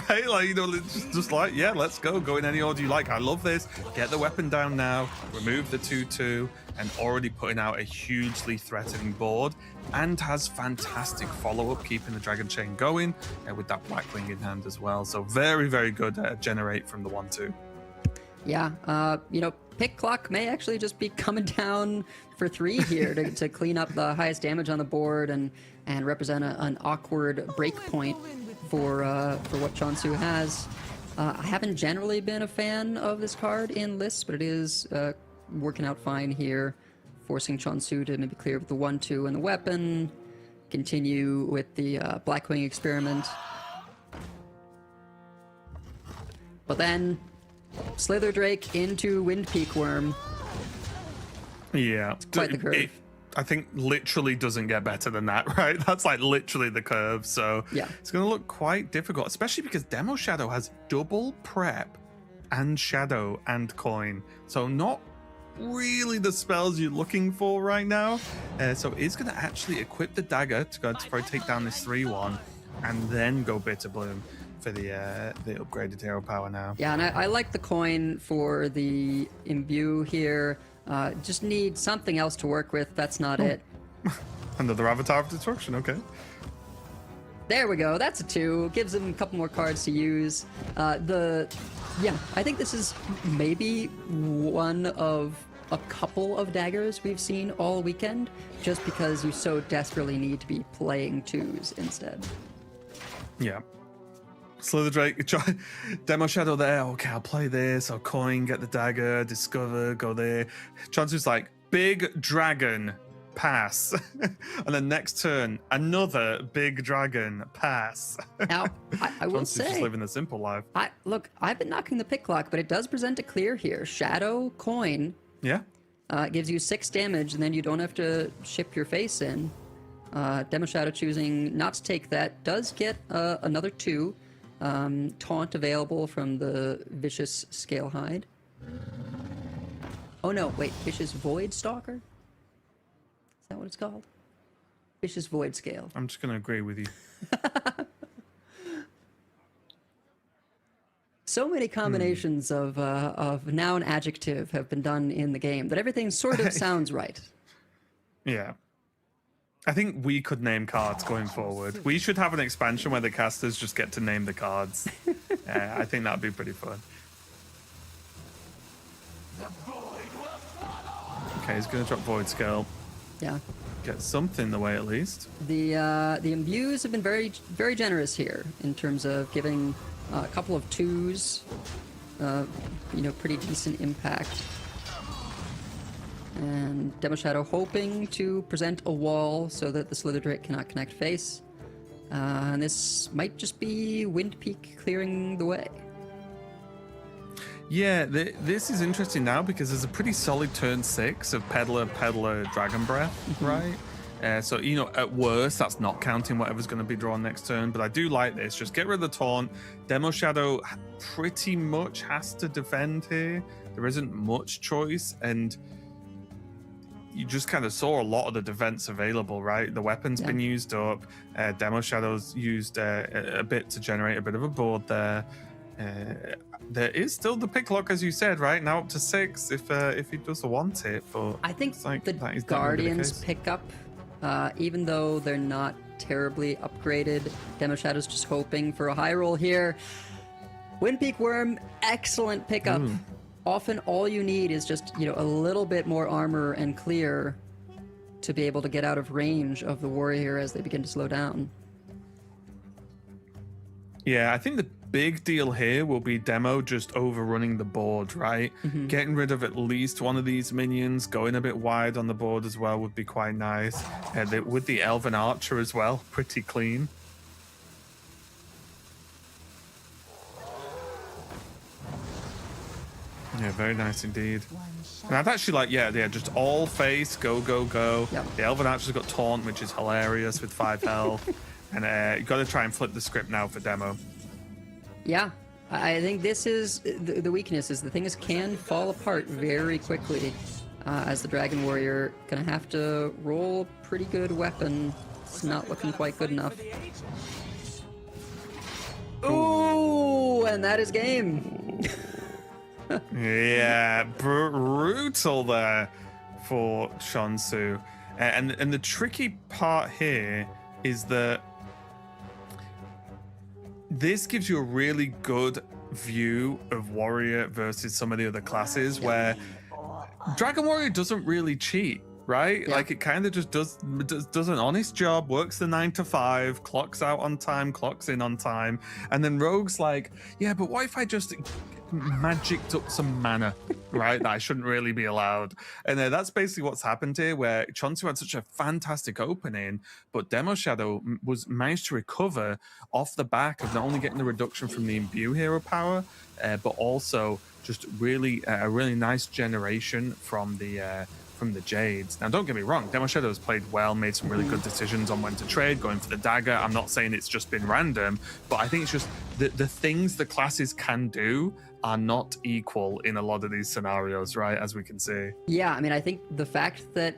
right? Like, you know, it's just like, yeah, let's go in any order you like. I love this. Get the weapon down now, remove the 2/2, and already putting out a hugely threatening board, and has fantastic follow-up, keeping the Dragon Chain going with that Blackwing in hand as well. So very, very good generate from the 1/2. Yeah, you know, Pick Clock may actually just be coming down for 3 here to clean up the highest damage on the board and represent an awkward break point for what Chonsu has. I haven't generally been a fan of this card in lists, but it is working out fine here, forcing Chonsu to maybe clear with the 1/2 and the weapon, continue with the Blackwing experiment. But then Slither Drake into Wind Peak Worm. Yeah. Quite the curve. I think literally doesn't get better than that, right? That's like literally the curve. So yeah, it's going to look quite difficult, especially because Demo Shadow has double prep and shadow and coin. So not really the spells you're looking for right now. So it's going to actually equip the dagger to go to probably take down this 3/1 and then go Bitter Bloom for the upgraded hero power now. Yeah, and I like the coin for the imbue here. Just need something else to work with. That's not it. Another Avatar of Destruction, okay. There we go. That's a 2. Gives him a couple more cards to use. Yeah, I think this is maybe one of a couple of daggers we've seen all weekend, just because you so desperately need to be playing 2s instead. Yeah. Slither Drake, Demo Shadow there. Okay, I'll play this. I'll coin, get the dagger, discover, go there. Chonsu's like, big dragon, pass. And then next turn, another big dragon, pass. Now, I will say, just living the simple life. Look, I've been knocking the pick clock, but it does present a clear here. Shadow, coin. Yeah. Gives you 6 damage, and then you don't have to ship your face in. Demo Shadow choosing not to take that does get another 2. Taunt available from the Vicious Scalehide. Oh no, wait, Vicious Void Stalker? Is that what it's called? Vicious Void Scale. I'm just going to agree with you. So many combinations of noun adjective have been done in the game that everything sort of sounds right. Yeah. I think we could name cards going forward. We should have an expansion where the casters just get to name the cards. I think that'd be pretty fun. Okay, he's going to drop Void Scale. Yeah. Get something the way at least. The imbues have been very, very generous here in terms of giving a couple of 2s, you know, pretty decent impact. And Demo Shadow hoping to present a wall so that the Slither Drake cannot connect face. And this might just be Wind Peak clearing the way. Yeah, this is interesting now because there's a pretty solid turn 6 of Peddler, Dragon Breath, right? So, you know, at worst, that's not counting whatever's going to be drawn next turn. But I do like this. Just get rid of the taunt. Demo Shadow pretty much has to defend here. There isn't much choice. And you just kind of saw a lot of the defense available, right? The weapon's been used up. Demo Shadow's used a bit to generate a bit of a board there. There is still the picklock, as you said, right? Now up to 6 if he does want it. But I think like, the Guardians pick up, even though they're not terribly upgraded. Demo Shadow's just hoping for a high roll here. Wind Peak Worm, excellent pickup. Often all you need is just, you know, a little bit more armor and clear to be able to get out of range of the warrior as they begin to slow down. Yeah, I think the big deal here will be Demo just overrunning the board, right? Getting rid of at least one of these minions, going a bit wide on the board as well would be quite nice. With the Elven Archer as well, pretty clean. Yeah, very nice indeed. And I'd actually like, yeah, just all face, go. Yep. The Elven Archer's got taunt, which is hilarious with 5 health. And you got to try and flip the script now for Demo. Yeah, I think this is the weakness. Is the thing is can fall apart very quickly as the Dragon Warrior. Gonna have to roll a pretty good weapon. It's not looking quite good enough. Ooh, and that is game. Yeah, brutal there for Chonsu. And the tricky part here is that this gives you a really good view of Warrior versus some of the other classes where Dragon Warrior doesn't really cheat, right? Yeah. Like it kind of just does an honest job, works the 9 to 5, clocks out on time, clocks in on time, and then Rogue's like, yeah, but what if I just magicked up some mana, right? That I shouldn't really be allowed. And that's basically what's happened here, where Chonsu had such a fantastic opening, but Demo Shadow was managed to recover off the back of not only getting the reduction from the imbue hero power, but also just really a really nice generation from the Jades. Now, don't get me wrong, Demo Shadow has played well, made some really good decisions on when to trade, going for the dagger. I'm not saying it's just been random, but I think it's just the things the classes can do are not equal in a lot of these scenarios, right? As we can see. Yeah, I mean, I think the fact that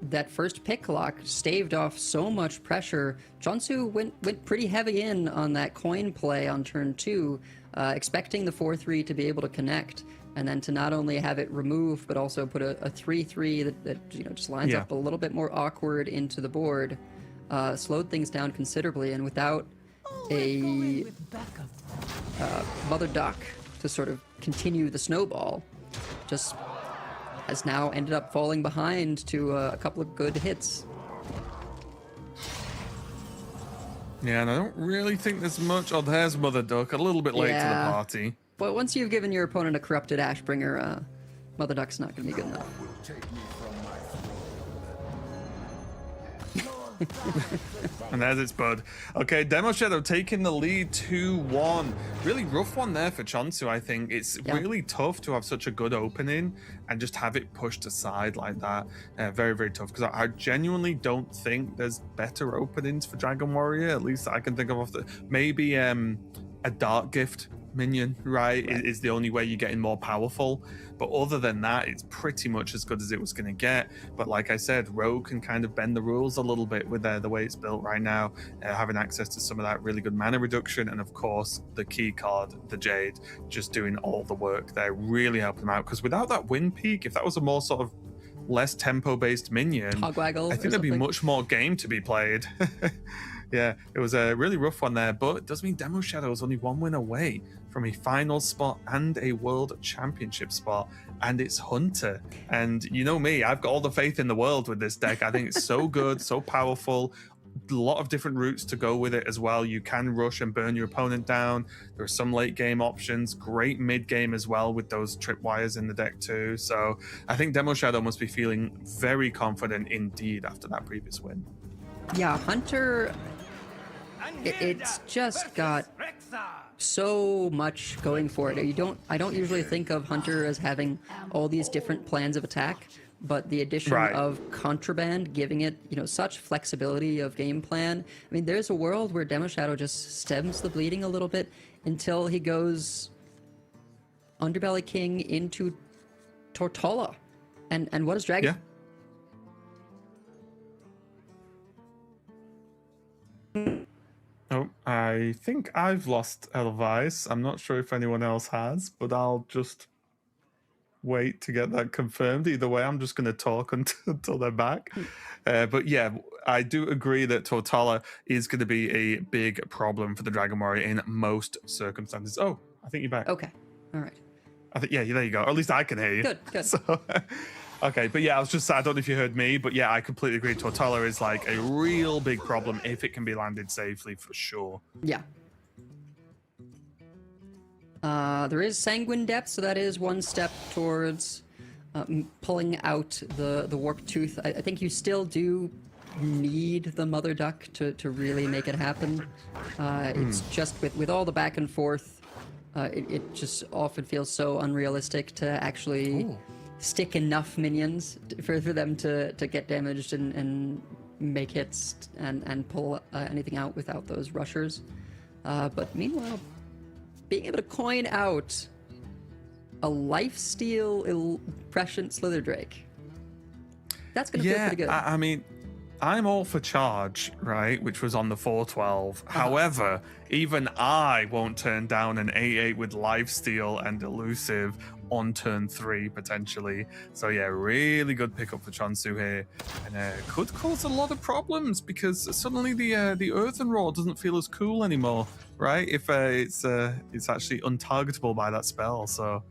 that first pick lock staved off so much pressure, Chonsu went pretty heavy in on that coin play on turn 2, expecting the 4-3 to be able to connect, and then to not only have it removed, but also put a 3-3 that just lines up a little bit more awkward into the board, slowed things down considerably, and without a Mother Duck to sort of continue the snowball, just has now ended up falling behind to a couple of good hits. Yeah, and I don't really think there's much. Oh, there's Mother Duck, a little bit late to the party. But once you've given your opponent a corrupted Ashbringer, Mother Duck's not going to be good enough. And there's its bud. Okay, Demo Shadow taking the lead 2-1. Really rough one there for Chonsu, I think. It's really tough to have such a good opening and just have it pushed aside like that. Very, very tough, because I genuinely don't think there's better openings for Dragon Warrior, at least I can think of off the... Maybe a Dark Gift minion, right, is the only way you're getting more powerful. But other than that, it's pretty much as good as it was going to get. But like I said, Rogue can kind of bend the rules a little bit with the way it's built right now, having access to some of that really good mana reduction, and of course the key card, the Jade, just doing all the work there, really helping them out. Because without that wind peak, if that was a more sort of less tempo based minion, Hogwaggle, I think there'd be much more game to be played. Yeah, it was a really rough one there, but it does mean Demo Shadow is only one win away from a final spot and a world championship spot, and it's Hunter. And you know me, I've got all the faith in the world with this deck. I think it's so good, so powerful. A lot of different routes to go with it as well. You can rush and burn your opponent down. There are some late game options, great mid game as well with those tripwires in the deck too. So I think Demo Shadow must be feeling very confident indeed after that previous win. Yeah, Hunter, it's just got so much going for it. I don't usually think of Hunter as having all these different plans of attack, but the addition of Contraband, giving it, such flexibility of game plan. I mean, there's a world where Demo Shadow just stems the bleeding a little bit until he goes Underbelly King into Tortola. And what is Dragon? Oh, I think I've lost Elvice. I'm not sure if anyone else has, but I'll just wait to get that confirmed. Either way, I'm just going to talk until they're back. But yeah, I do agree that Tortala is going to be a big problem for the Dragon Warrior in most circumstances. Oh, I think you're back. Okay. All right. I think, yeah, there you go. Or at least I can hear you. Good. So, okay, but yeah, I don't know if you heard me, but yeah, I completely agree. Tortala is like a real big problem if it can be landed safely, for sure. Yeah. There is Sanguine Depth, so that is one step towards pulling out the Warped Tooth. I think you still do need the Mother Duck to really make it happen. It's just with all the back and forth, it just often feels so unrealistic to actually stick enough minions for them to get damaged and make hits and pull anything out without those rushers. But meanwhile, being able to coin out a lifesteal Prescient Slither Drake That's going to feel pretty good. I mean, I'm all for charge, right? Which was on the 412. However, even I won't turn down an 8-8 with lifesteal and elusive on turn 3 potentially. So yeah, really good pickup for Chonsu here, and could cause a lot of problems because suddenly the Earthen Roar doesn't feel as cool anymore, right? If it's actually untargetable by that spell. So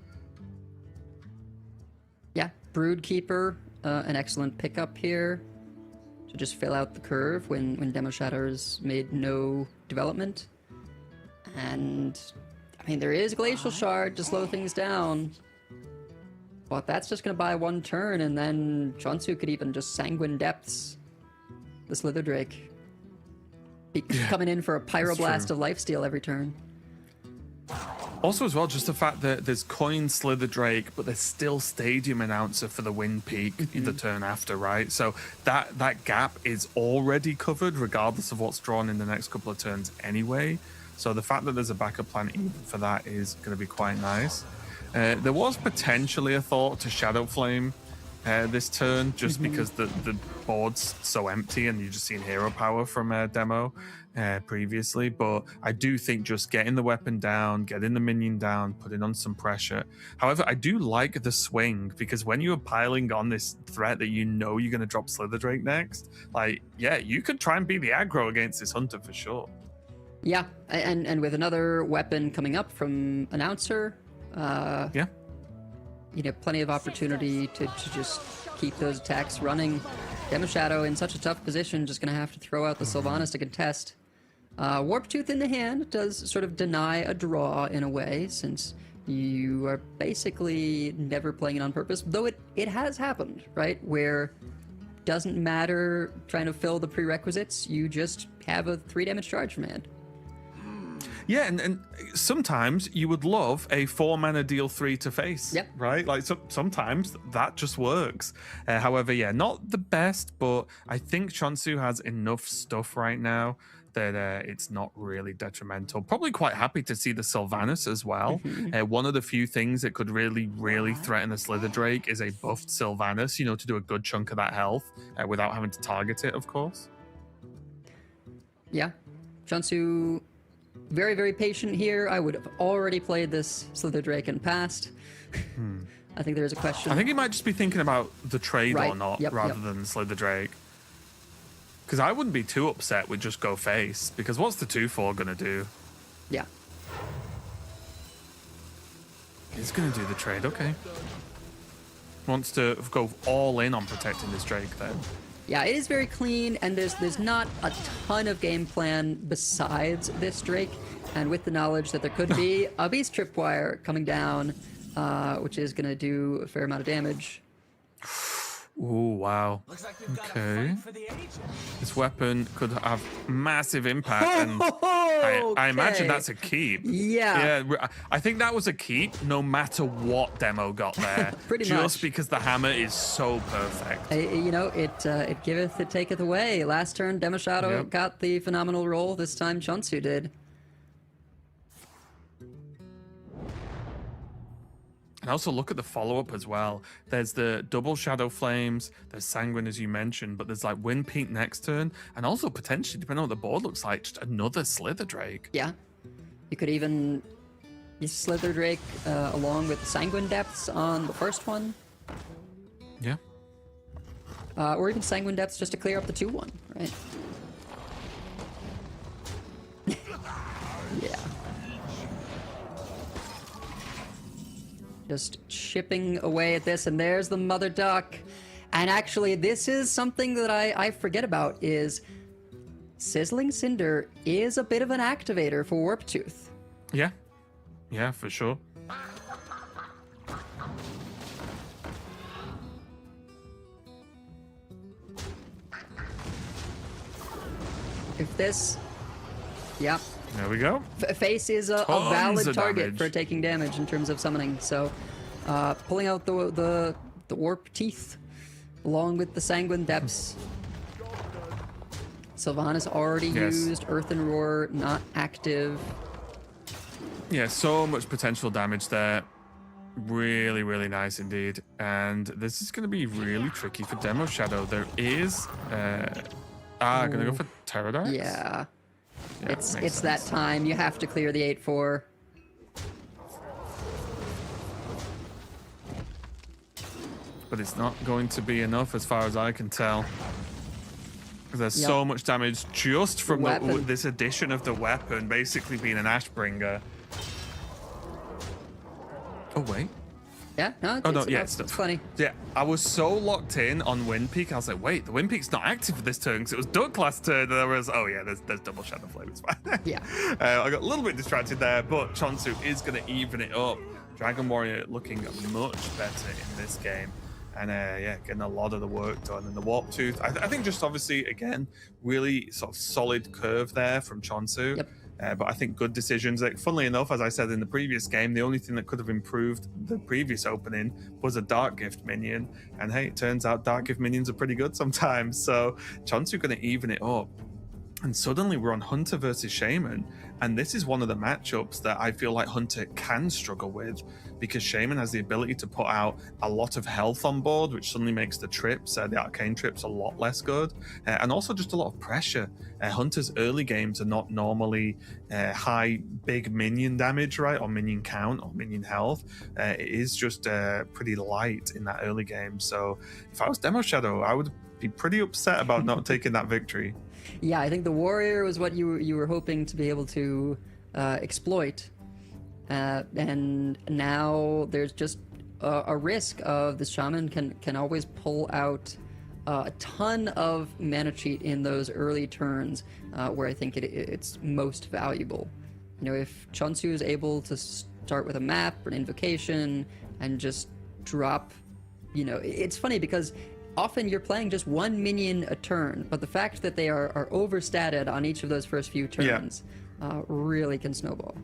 Yeah, Broodkeeper, an excellent pickup here to just fill out the curve when Demo Shatters made no development. And I mean, there is Glacial Shard to slow things down, but that's just going to buy 1 turn, and then Chonsu could even just Sanguine Depths the Slither Drake. Coming in for a Pyroblast of lifesteal every turn. also as well, just the fact that there's Coin Slither Drake, but there's still Stadium Announcer for the Wind Peak the turn after, right? So that gap is already covered regardless of what's drawn in the next couple of turns anyway. So the fact that there's a backup plan even for that is going to be quite nice. There was potentially a thought to Shadow Flame this turn, just because the board's so empty and you're just seeing hero power from Demo previously. But I do think just getting the weapon down, getting the minion down, putting on some pressure. However, I do like the swing, because when you are piling on this threat that you know you're going to drop Slither Drake next, like, yeah, you could try and be the aggro against this Hunter for sure. Yeah, and with another weapon coming up from Announcer, Yeah. you know, plenty of opportunity to just keep those attacks running. Demo Shadow in such a tough position, just going to have to throw out the Sylvanas to contest. Warp Tooth in the hand does sort of deny a draw in a way, since you are basically never playing it on purpose, though it has happened, right? Where doesn't matter trying to fill the prerequisites, you just have a 3 damage charge from hand. Yeah, and sometimes you would love a 4-mana deal 3 to face, Yep. right? Like, sometimes that just works. However, yeah, not the best, but I think Chonsu has enough stuff right now that it's not really detrimental. Probably quite happy to see the Sylvanas as well. One of the few things that could really threaten the Slither Drake is a buffed Sylvanas, you know, to do a good chunk of that health without having to target it, of course. Yeah, Chonsu, very, very patient here. I would have already played this Slither Drake and passed. I think there is a question. I think he might just be thinking about the trade Right. or not, Yep, rather yep. than Slither Drake. Because I wouldn't be too upset with just go face, because what's the 2/4 gonna do? Yeah. He's gonna do the trade, okay. Wants to go all in on protecting this Drake then. Yeah, it is very clean, and there's not a ton of game plan besides this Drake. And with the knowledge that there could be a Beast Tripwire coming down, which is going to do a fair amount of damage. Ooh, wow. Okay. This weapon could have massive impact, and I imagine Okay. that's a keep. Yeah. Yeah, I think that was a keep, no matter what Demo got there. Pretty just much. because the hammer is so perfect. You know, it giveth, it taketh away. Last turn, Demo Shadow Yep. got the phenomenal roll. This time, Chonsu did. And also look at the follow-up as well. There's the double Shadow Flames, there's Sanguine as you mentioned, but there's like Wind Peak next turn, and also potentially, depending on what the board looks like, just another Slither Drake. Yeah. You could even use Slither Drake along with Sanguine Depths on the first one. Yeah. Or even Sanguine Depths just to clear up the 2-1, right? Yeah. Just chipping away at this, and there's the Mother Duck. And actually, this is something that I forget about, is Sizzling Cinder is a bit of an activator for Warp Tooth. Yeah. Yeah, for sure. If this... Yep. There we go. Face is a Tons valid of target damage. for taking damage in terms of summoning. So, pulling out the Warp Teeth along with the Sanguine Depths. Sylvanas already Yes. used. Earthen Roar not active. Yeah, so much potential damage there. Really, really nice indeed. And this is going to be really tricky for Demo Shadow. There is... going to go for Pterodactyl? Yeah. Yeah, It's makes that sense. time. You have to clear the 8-4. But it's not going to be enough as far as I can tell. There's so much damage just from this addition of the weapon basically being an Ashbringer. Oh, wait. Yeah, no, it's funny. Yeah, I was so locked in on Wind Peak. I was like, wait, the Wind Peak's not active for this turn because it was Duck last turn. And I was, oh yeah, there's double Shadow Flame. It's fine. Yeah. I got a little bit distracted there, but Chonsu is going to even it up. Dragon Warrior looking much better in this game. And yeah, getting a lot of the work done. And the Warp Tooth, I think just obviously, again, really sort of solid curve there from Chonsu. Yep. But I think good decisions. Like, funnily enough, as I said in the previous game, the only thing that could have improved the previous opening was a Dark Gift minion. And hey, it turns out Dark Gift minions are pretty good sometimes. So Chonsu going to even it up. And suddenly we're on Hunter versus Shaman. And this is one of the matchups that I feel like Hunter can struggle with because Shaman has the ability to put out a lot of health on board, which suddenly makes the trips, the arcane trips, a lot less good. And also just a lot of pressure. Hunter's early games are not normally high, big minion damage, right? Or minion count or minion health. It is just pretty light in that early game. So if I was Demo Shadow, I would be pretty upset about not taking that victory. Yeah, I think the warrior was what you were hoping to be able to exploit, and now there's just a risk of the shaman can always pull out a ton of mana cheat in those early turns, where I think it's most valuable. You know, if Chonsu is able to start with a map or an invocation and just drop, you know, it's funny because often you're playing just one minion a turn, but the fact that they are overstatted on each of those first few turns really can snowball.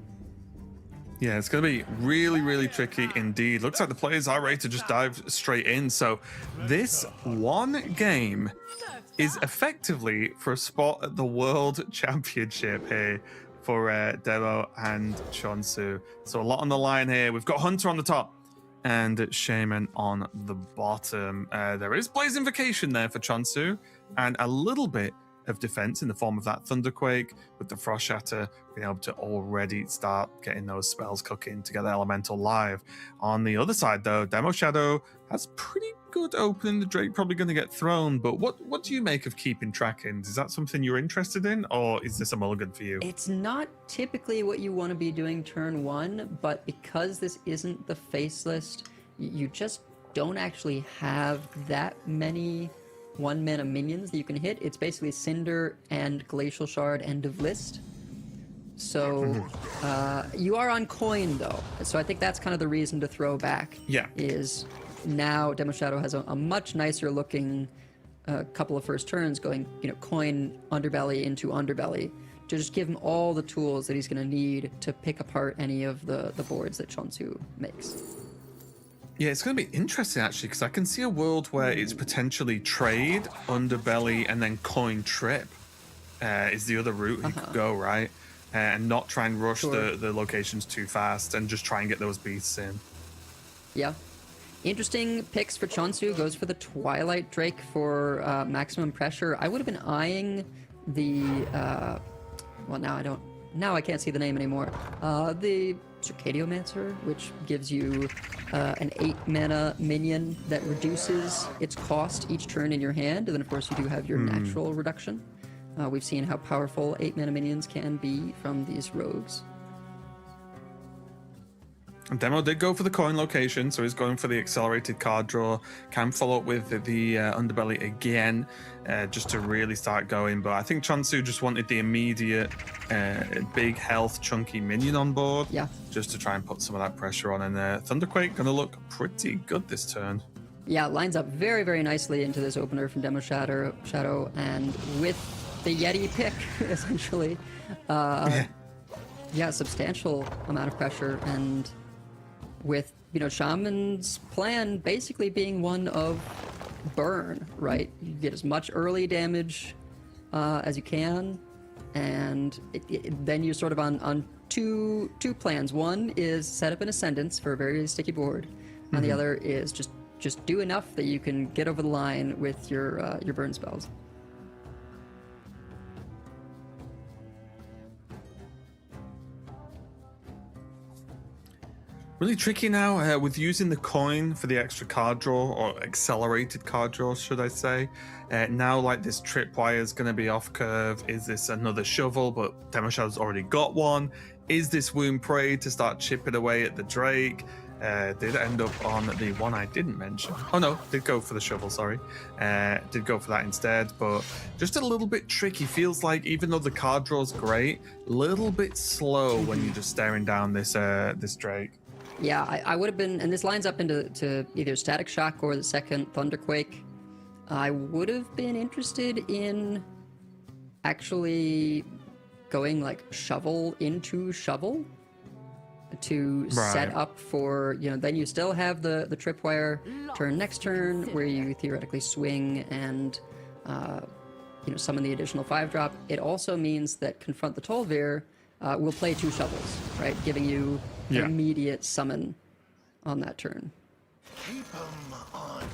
Yeah, it's going to be really, really tricky indeed. Looks like the players are ready to just dive straight in. So this one game is effectively for a spot at the World Championship here for Demo and Chonsu. So a lot on the line here. We've got Hunter on the top and Shaman on the bottom. There is Blaze Invocation there for Chonsu, and a little bit of defense in the form of that Thunderquake with the Frost Shatter, being able to already start getting those spells cooking to get the Elemental live. On the other side, though, Demo Shadow has pretty good opening. The Drake probably going to get thrown, but what do you make of keeping track-ins? Is that something you're interested in, or is this a mulligan for you? It's not typically what you want to be doing turn one, but because this isn't the face list, you just don't actually have that many 1-mana minions that you can hit. It's basically Cinder and Glacial Shard end of list. So you are on coin though, so I think that's kind of the reason to throw back. Yeah. Is now Demo Shadow has a much nicer looking couple of first turns, going, you know, coin Underbelly into Underbelly to just give him all the tools that he's going to need to pick apart any of the boards that Chonsu makes. Yeah, it's going to be interesting, actually, because I can see a world where it's potentially trade, Underbelly, and then coin trip is the other route he could go, right? And not try and rush the locations too fast and just try and get those beasts in. Yeah. Interesting picks for Chonsu. Goes for the Twilight Drake for maximum pressure. I would have been eyeing the... well, now I can't see the name anymore. The Circadiomancer, which gives you an 8-mana minion that reduces its cost each turn in your hand, and then of course you do have your natural reduction. We've seen how powerful 8-mana minions can be from these rogues. Demo did go for the coin location, so he's going for the accelerated card draw. Can follow up with the Underbelly again, just to really start going. But I think Chonsu just wanted the immediate big health chunky minion on board, just to try and put some of that pressure on. And Thunderquake gonna look pretty good this turn. Yeah, lines up very, very nicely into this opener from Demo Shadow, and with the Yeti pick, essentially, substantial amount of pressure, and with, you know, Shaman's plan basically being one of burn, right? You get as much early damage as you can, and then you're sort of on two plans. One is set up an Ascendance for a very sticky board, and the other is just do enough that you can get over the line with your burn spells. Really tricky now with using the coin for the extra card draw, or accelerated card draw, should I say. Now, like, this tripwire is going to be off curve. Is this another shovel? But Demo Shadow's already got one. Is this Wound Prey to start chipping away at the Drake? Did end up on the one I didn't mention. Oh no, did go for the shovel, sorry. Did go for that instead, but just a little bit tricky. Feels like even though the card draw's great, a little bit slow when you're just staring down this this Drake. Yeah, I would have been, and this lines up into either Static Shock or the second Thunderquake. I would have been interested in actually going like shovel into shovel to set up for, then you still have the tripwire turn next turn where you theoretically swing and summon the additional 5-drop. It also means that Confront the Tol'vir will play 2 shovels, right? Giving you an immediate summon on that turn.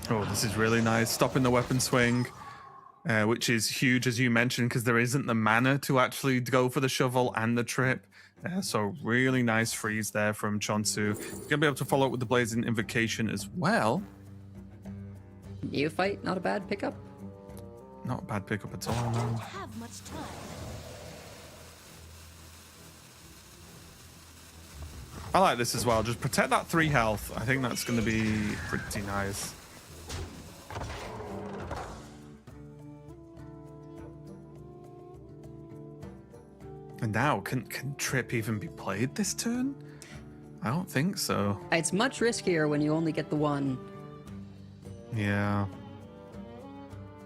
Oh, this is really nice. Stopping the weapon swing, which is huge, as you mentioned, because there isn't the mana to actually go for the shovel and the trip. So really nice freeze there from Chonsu. Going to be able to follow up with the Blazing Invocation as well. Neophyte, not a bad pickup. Not a bad pickup at all. Don't have much time. I like this as well. Just protect that 3 health. I think that's going to be pretty nice. And now, can Trip even be played this turn? I don't think so. It's much riskier when you only get the one. Yeah.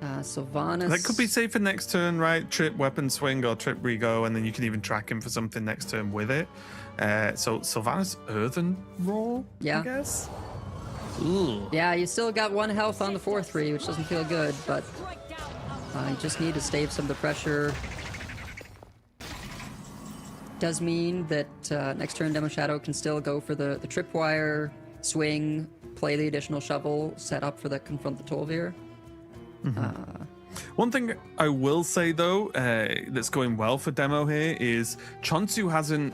Sylvanas. That could be safer next turn, right? Trip, weapon swing, or Trip rego, and then you can even track him for something next turn with it. So Sylvanas Earthen Roar, Yeah. I guess? Ooh. Yeah, you still got 1 health on the 4-3, which doesn't feel good, but you just need to stave some of the pressure. Does mean that next turn Demo Shadow can still go for the tripwire, swing, play the additional shovel, set up for the Confront the Tol'vir. One thing I will say, though, that's going well for Demo here is Chonsu hasn't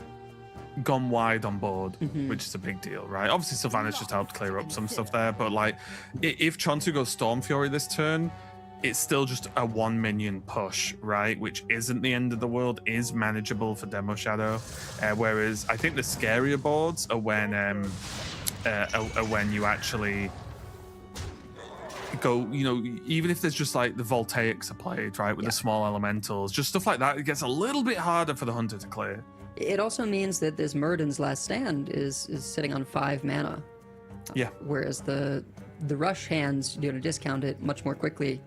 gone wide on board, which is a big deal, right? Obviously, Sylvanas just helped clear up some stuff there, but like, if Chonsu goes Storm Fury this turn, it's still just a 1 minion push, right? Which isn't the end of the world, is manageable for Demo Shadow. Whereas I think the scarier boards are when you actually go, even if there's just like the Voltaics are played, right, with the small elementals, just stuff like that, it gets a little bit harder for the hunter to clear. It also means that this Murden's Last Stand is sitting on 5 mana. Yeah. Whereas the rush hands, discount it much more quickly.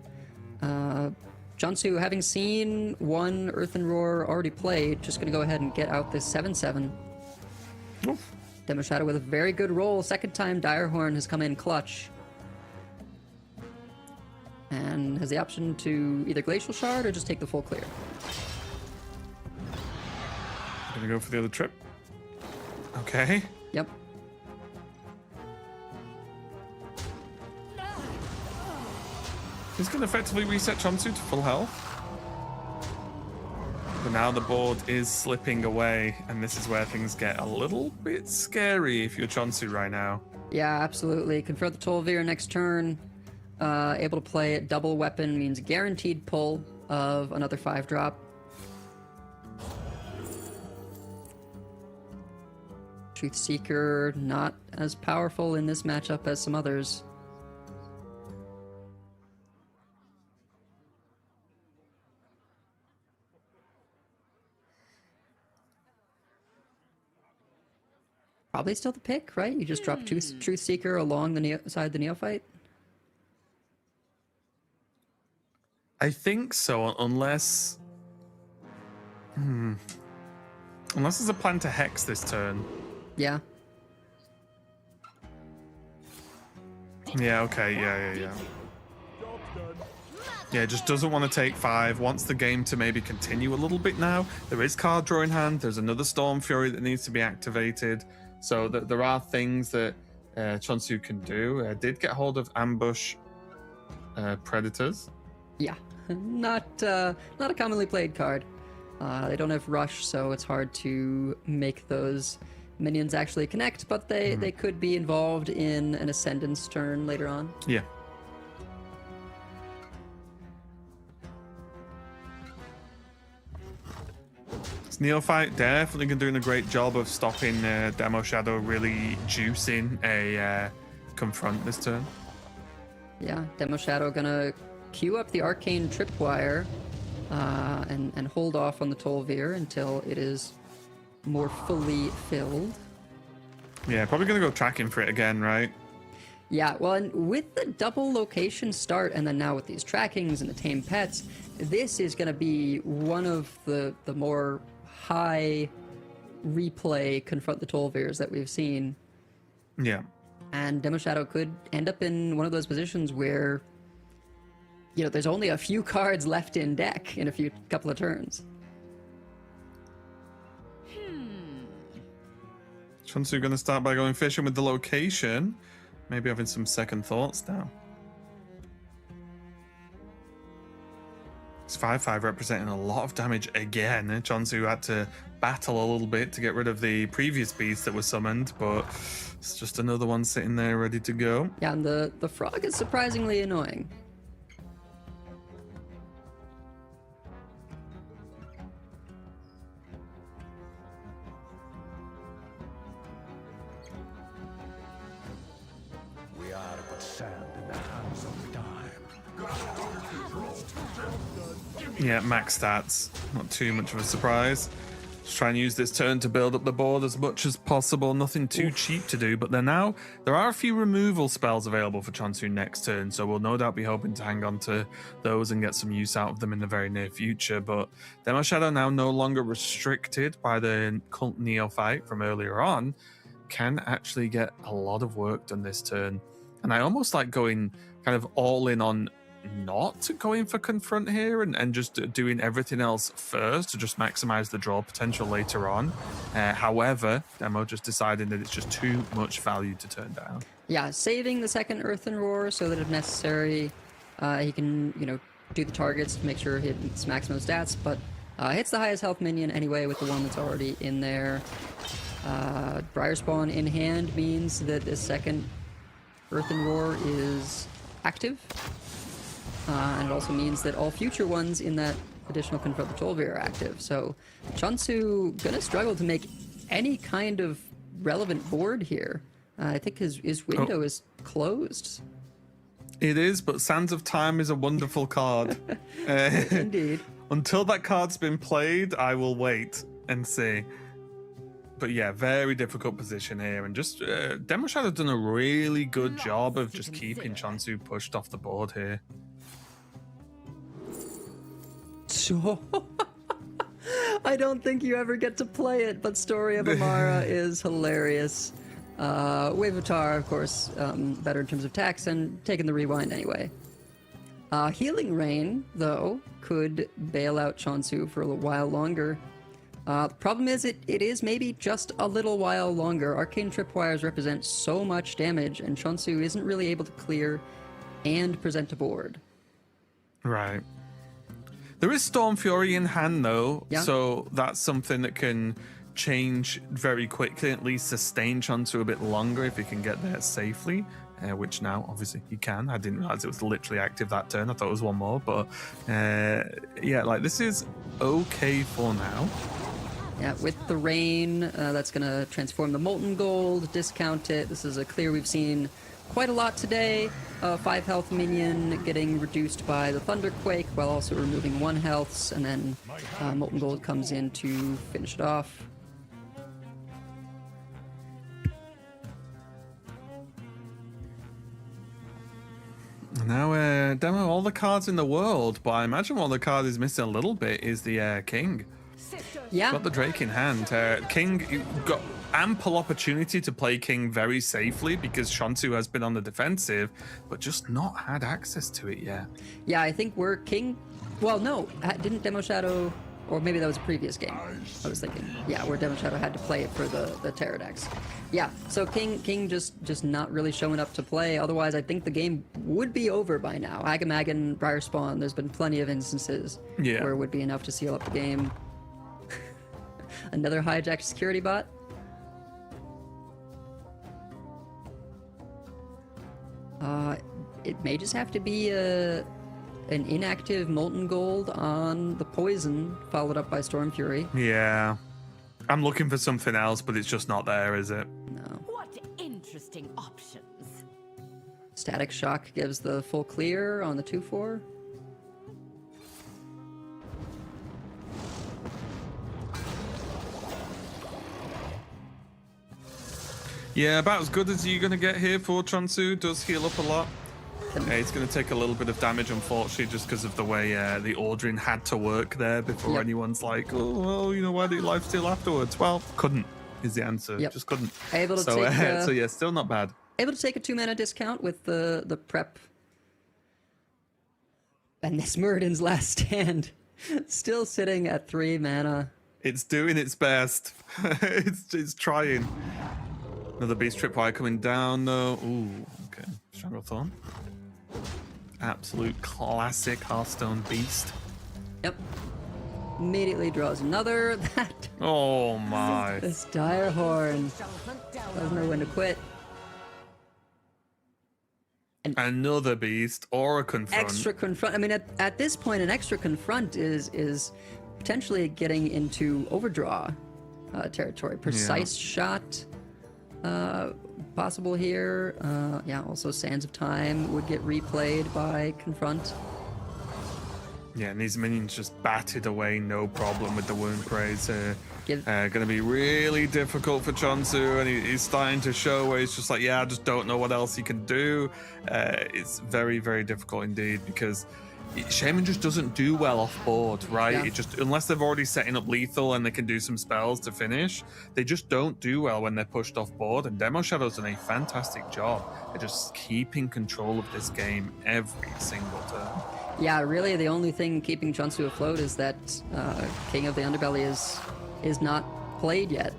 Chonsu, having seen 1 Earthen Roar already played, just going to go ahead and get out this 7/7. Demo Shadow with a very good roll. Second time Direhorn has come in clutch. And has the option to either Glacial Shard or just take the full clear. Gonna go for the other trip. Okay. Yep. He's going to effectively reset Chonsu to full health. But now the board is slipping away, and this is where things get a little bit scary if you're Chonsu right now. Yeah, absolutely. Confront the Tol'vir next turn. Able to play it. Double weapon means guaranteed pull of another 5-drop. Truth Seeker, not as powerful in this matchup as some others. Probably still the pick, right? You just drop Truth Seeker along the side the Neophyte. I think so, unless there's a plan to hex this turn. Yeah. Yeah, okay, yeah. Yeah, just doesn't want to take 5. Wants the game to maybe continue a little bit now. There is card draw in hand. There's another Storm Fury that needs to be activated. So there are things that Chonsu can do. Did get hold of Ambush Predators. Yeah, not a commonly played card. They don't have Rush, so it's hard to make those minions actually connect, but they could be involved in an Ascendance turn later on. Yeah. This Neophyte definitely doing a great job of stopping Demo Shadow really juicing a confront this turn. Yeah, Demo Shadow gonna queue up the Arcane Tripwire and hold off on the Tol'Vir until it is more fully filled. Yeah, probably gonna go tracking for it again, right? Yeah, well, and with the double location start, and then now with these trackings and the tame pets, this is gonna be one of the more high replay confront the Tol'Virs that we've seen. Yeah. And Demo Shadow could end up in one of those positions where, you know, there's only a few cards left in deck in a couple of turns. Chonsu gonna start by going fishing with the location. Maybe having some second thoughts now. It's 5/5 representing a lot of damage again. Chonsu had to battle a little bit to get rid of the previous beast that was summoned, but it's just another one sitting there ready to go. Yeah, and the frog is surprisingly annoying. We are but sand in the hands of time. Yeah, max stats. Not too much of a surprise. Just try and use this turn to build up the board as much as possible. Nothing too cheap to do, but there are a few removal spells available for Chonsu next turn, so we'll no doubt be hoping to hang on to those and get some use out of them in the very near future. But Demo Shadow now no longer restricted by the Cult Neophyte from earlier on, can actually get a lot of work done this turn. And I almost like going kind of all in on not going for confront here and just doing everything else first to just maximize the draw potential later on. However, Demo just decided that it's just too much value to turn down. Yeah, saving the second Earthen Roar so that if necessary, he can, do the targets to make sure he hits maximum stats, but hits the highest health minion anyway with the one that's already in there. Briar Spawn in hand means that this second Earthen Roar is active. And it also means that all future ones in that additional Confront the Tol'Vir are active. So Chonsu gonna struggle to make any kind of relevant board here. I think his window is closed. It is, but Sands of Time is a wonderful card. Indeed. Until that card's been played, I will wait and see. But yeah, very difficult position here. And just Demo Shadow done a really good job of just keeping Chonsu pushed off the board here. So, I don't think you ever get to play it, but Story of Amara is hilarious. Wave of Tar, of course, better in terms of tax and taking the rewind anyway. Healing Rain, though, could bail out Chonsu for a little while longer. The problem is it is maybe just a little while longer. Arcane Tripwires represent so much damage, and Chonsu isn't really able to clear and present a board. Right. There is Storm Fury in hand, though, yeah. So that's something that can change very quickly, at least sustain Chonsu a bit longer if he can get there safely, which now, obviously, he can. I didn't realize it was literally active that turn. I thought it was one more, but yeah, like, this is okay for now. Yeah, with the rain, that's going to transform the Molten Gold, discount it. This is a clear we've seen quite a lot today. 5 health minion getting reduced by the Thunderquake while also removing 1 healths, and then Molten Gold comes in to finish it off. Now, Demo, all the cards in the world, but I imagine what the card is missing a little bit is the King. Sister Yeah. Got the Drake in hand. King got ample opportunity to play King very safely because Shantu has been on the defensive, but just not had access to it yet. Yeah, I think we're King. Well, no, didn't Demo Shadow, or maybe that was a previous game. I was thinking, yeah, where Demo Shadow had to play it for the Pterodax. Yeah, so King just not really showing up to play. Otherwise, I think the game would be over by now. Agamagan, Briar Spawn, there's been plenty of instances where it would be enough to seal up the game. Another hijacked security bot. It may just have to be an inactive Molten Gold on the Poison, followed up by Storm Fury. Yeah. I'm looking for something else, but it's just not there, is it? No. What interesting options. Static Shock gives the full clear on the 2/4. Yeah, about as good as you're going to get here for Chonsu. Does heal up a lot. It's going to take a little bit of damage, unfortunately, just because of the way the ordering had to work there before anyone's like, oh, well, you know, why do you lifesteal afterwards? Well, couldn't is the answer. Just couldn't. Able to so, take, so yeah, still not bad. Able to take a 2-mana discount with the prep. And this Muradin's last stand. Still sitting at 3 mana. It's doing its best. it's trying. Another Beast Tripwire coming down, though. Ooh, okay. Stranglethorn. Absolute classic Hearthstone Beast. Yep. Immediately draws another. That. Oh my. This Dire Horn. Doesn't know when to quit. Another Beast or a Confront. Extra Confront. I mean, at this point, an extra Confront is potentially getting into overdraw territory. Precise shot. Possible here. Yeah, also Sands of Time would get replayed by Confront. Yeah, and these minions just batted away, no problem with the Wound Praise. Going to be really difficult for Chonsu, and he's starting to show where he's just like, yeah, I just don't know what else he can do. It's very, very difficult indeed because Shaman just doesn't do well off board, right? Yeah. It just, unless they've already setting up lethal and they can do some spells to finish, they just don't do well when they're pushed off board. And Demo Shadow's done a fantastic job at just keeping control of this game every single turn. Yeah, really, the only thing keeping Chonsu afloat is that King of the Underbelly is not played yet.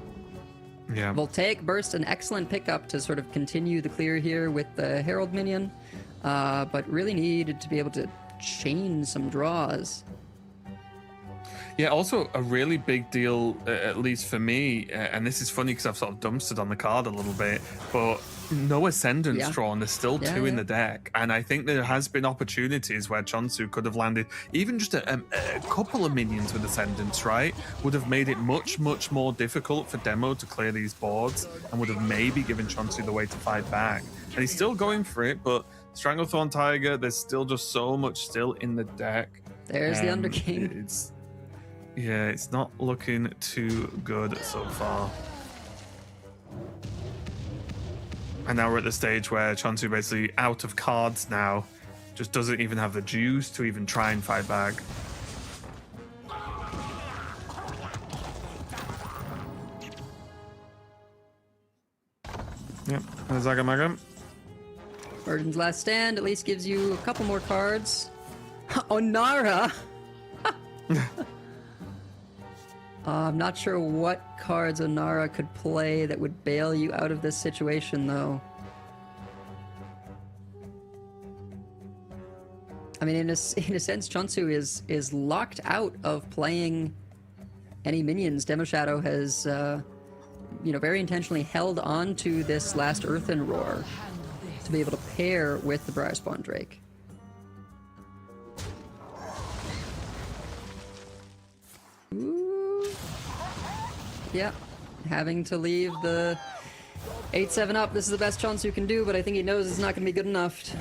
Yeah. Voltaic Burst, an excellent pickup to sort of continue the clear here with the Herald minion, but really needed to be able to chain some draws. Yeah, also a really big deal, at least for me, and this is funny because I've sort of dumpstered on the card a little bit, but no Ascendants drawn. There's still two in the deck, and I think there has been opportunities where Chonsu could have landed even just a couple of minions with Ascendants, right? Would have made it much, much more difficult for Demo to clear these boards and would have maybe given Chonsu the way to fight back. And he's still going for it, but Stranglethorn Tiger, there's still just so much still in the deck. There's the Under King. It's not looking too good so far. And now we're at the stage where Chonsu basically out of cards now, just doesn't even have the juice to even try and fight back. Yep, there's Agamaga. Virgin's Last Stand at least gives you a couple more cards. Onara! I'm not sure what cards Onara could play that would bail you out of this situation, though. I mean, in a sense, Chonsu is locked out of playing any minions. Demo Shadow has, very intentionally held on to this last Earthen Roar to be able to pair with the Briarspawn Drake. Ooh. Yeah, having to leave the 8-7 up. This is the best Chonsu can do, but I think he knows it's not going to be good enough.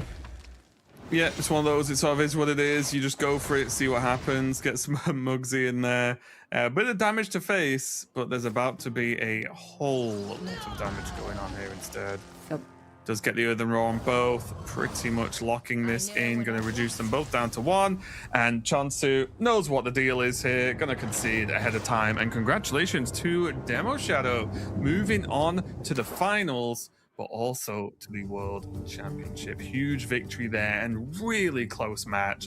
Yeah, it's one of those, it sort of is what it is. You just go for it, see what happens, get some Mugsy in there. A bit of damage to face, but there's about to be a whole lot of damage going on here instead. Yep. Does get the Earthen Roar on both, pretty much locking this in, going to reduce them both down to 1. And Chonsu knows what the deal is here, going to concede ahead of time. And congratulations to Demo Shadow, moving on to the finals, but also to the World Championship. Huge victory there and really close match.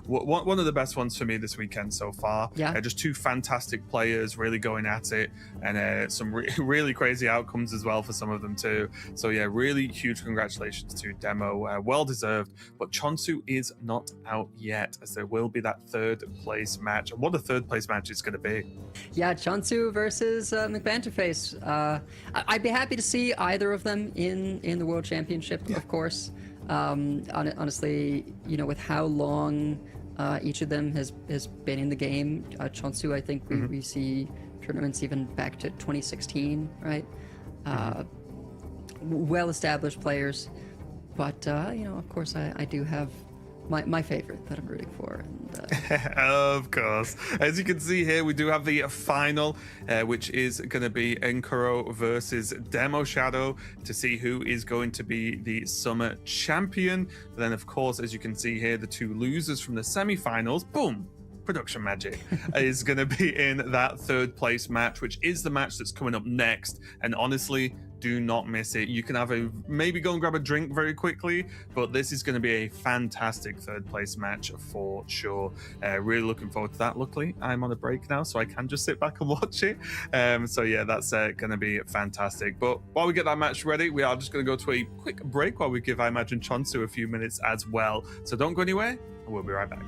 One of the best ones for me this weekend so far. Yeah. Just two fantastic players really going at it, and some really crazy outcomes as well for some of them too. So yeah, really huge congratulations to Demo. Well deserved, but Chonsu is not out yet, as there will be that 3rd place match. And what a 3rd place match is going to be. Yeah, Chonsu versus McBanterface. I'd be happy to see either of them in the World Championship, of course. Honestly, you know, with how long each of them has been in the game, Chonsu, I think we see tournaments even back to 2016, right? Well-established players, but you know, of course, I do have my favorite that I'm rooting for. And, of course. As you can see here, we do have the final, which is going to be Enkuro versus Demo Shadow to see who is going to be the summer champion. But then, of course, as you can see here, the 2 losers from the semi-finals, boom, production magic, is going to be in that 3rd place match, which is the match that's coming up next. And honestly, do not miss it. You can have maybe go and grab a drink very quickly, but this is going to be a fantastic 3rd place match for sure. Really looking forward to that. Luckily, I'm on a break now, so I can just sit back and watch it. So yeah, that's going to be fantastic. But while we get that match ready, we are just going to go to a quick break while we give I Imagine Chonsu a few minutes as well. So don't go anywhere, and we'll be right back.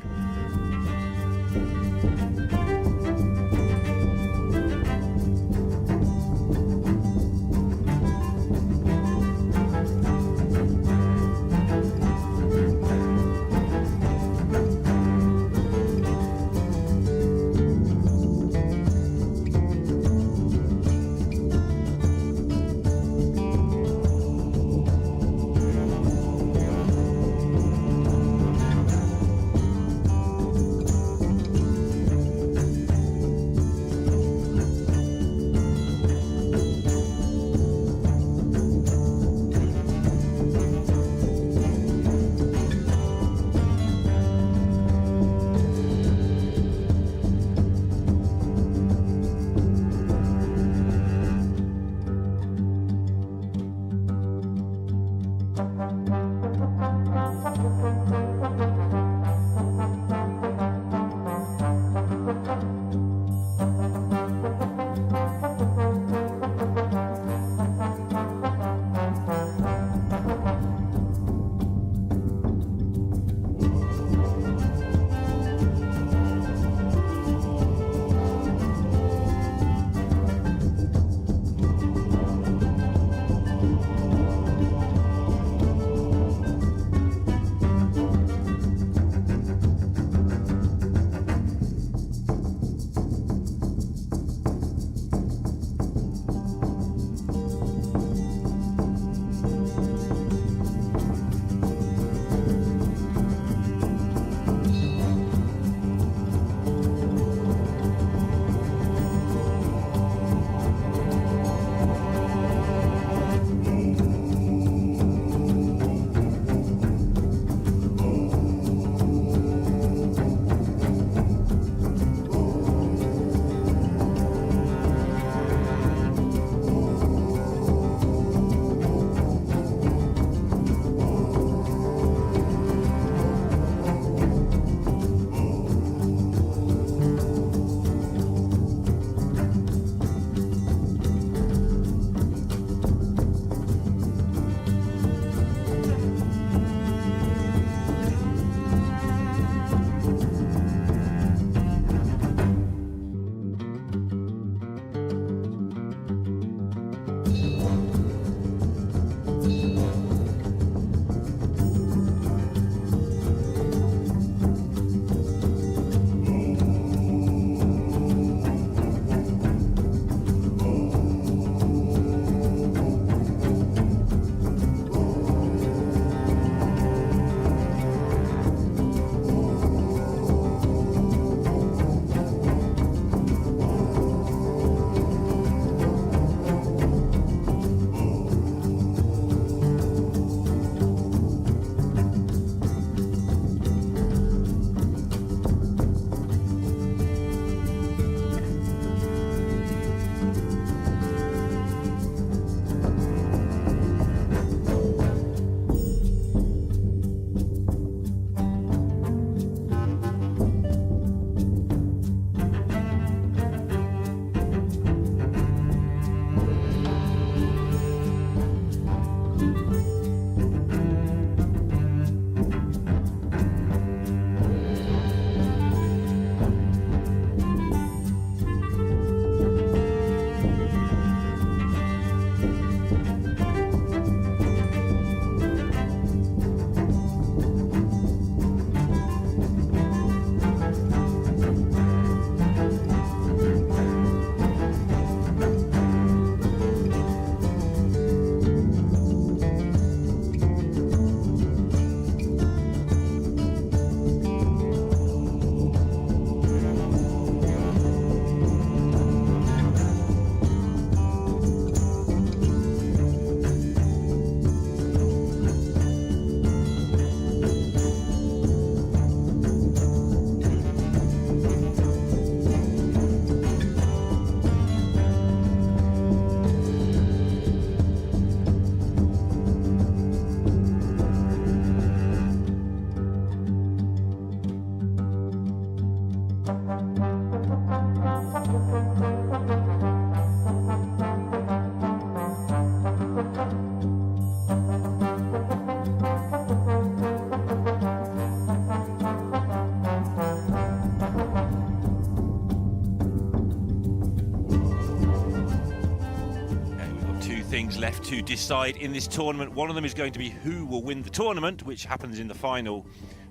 things left to decide in this tournament. One of them is going to be who will win the tournament, which happens in the final.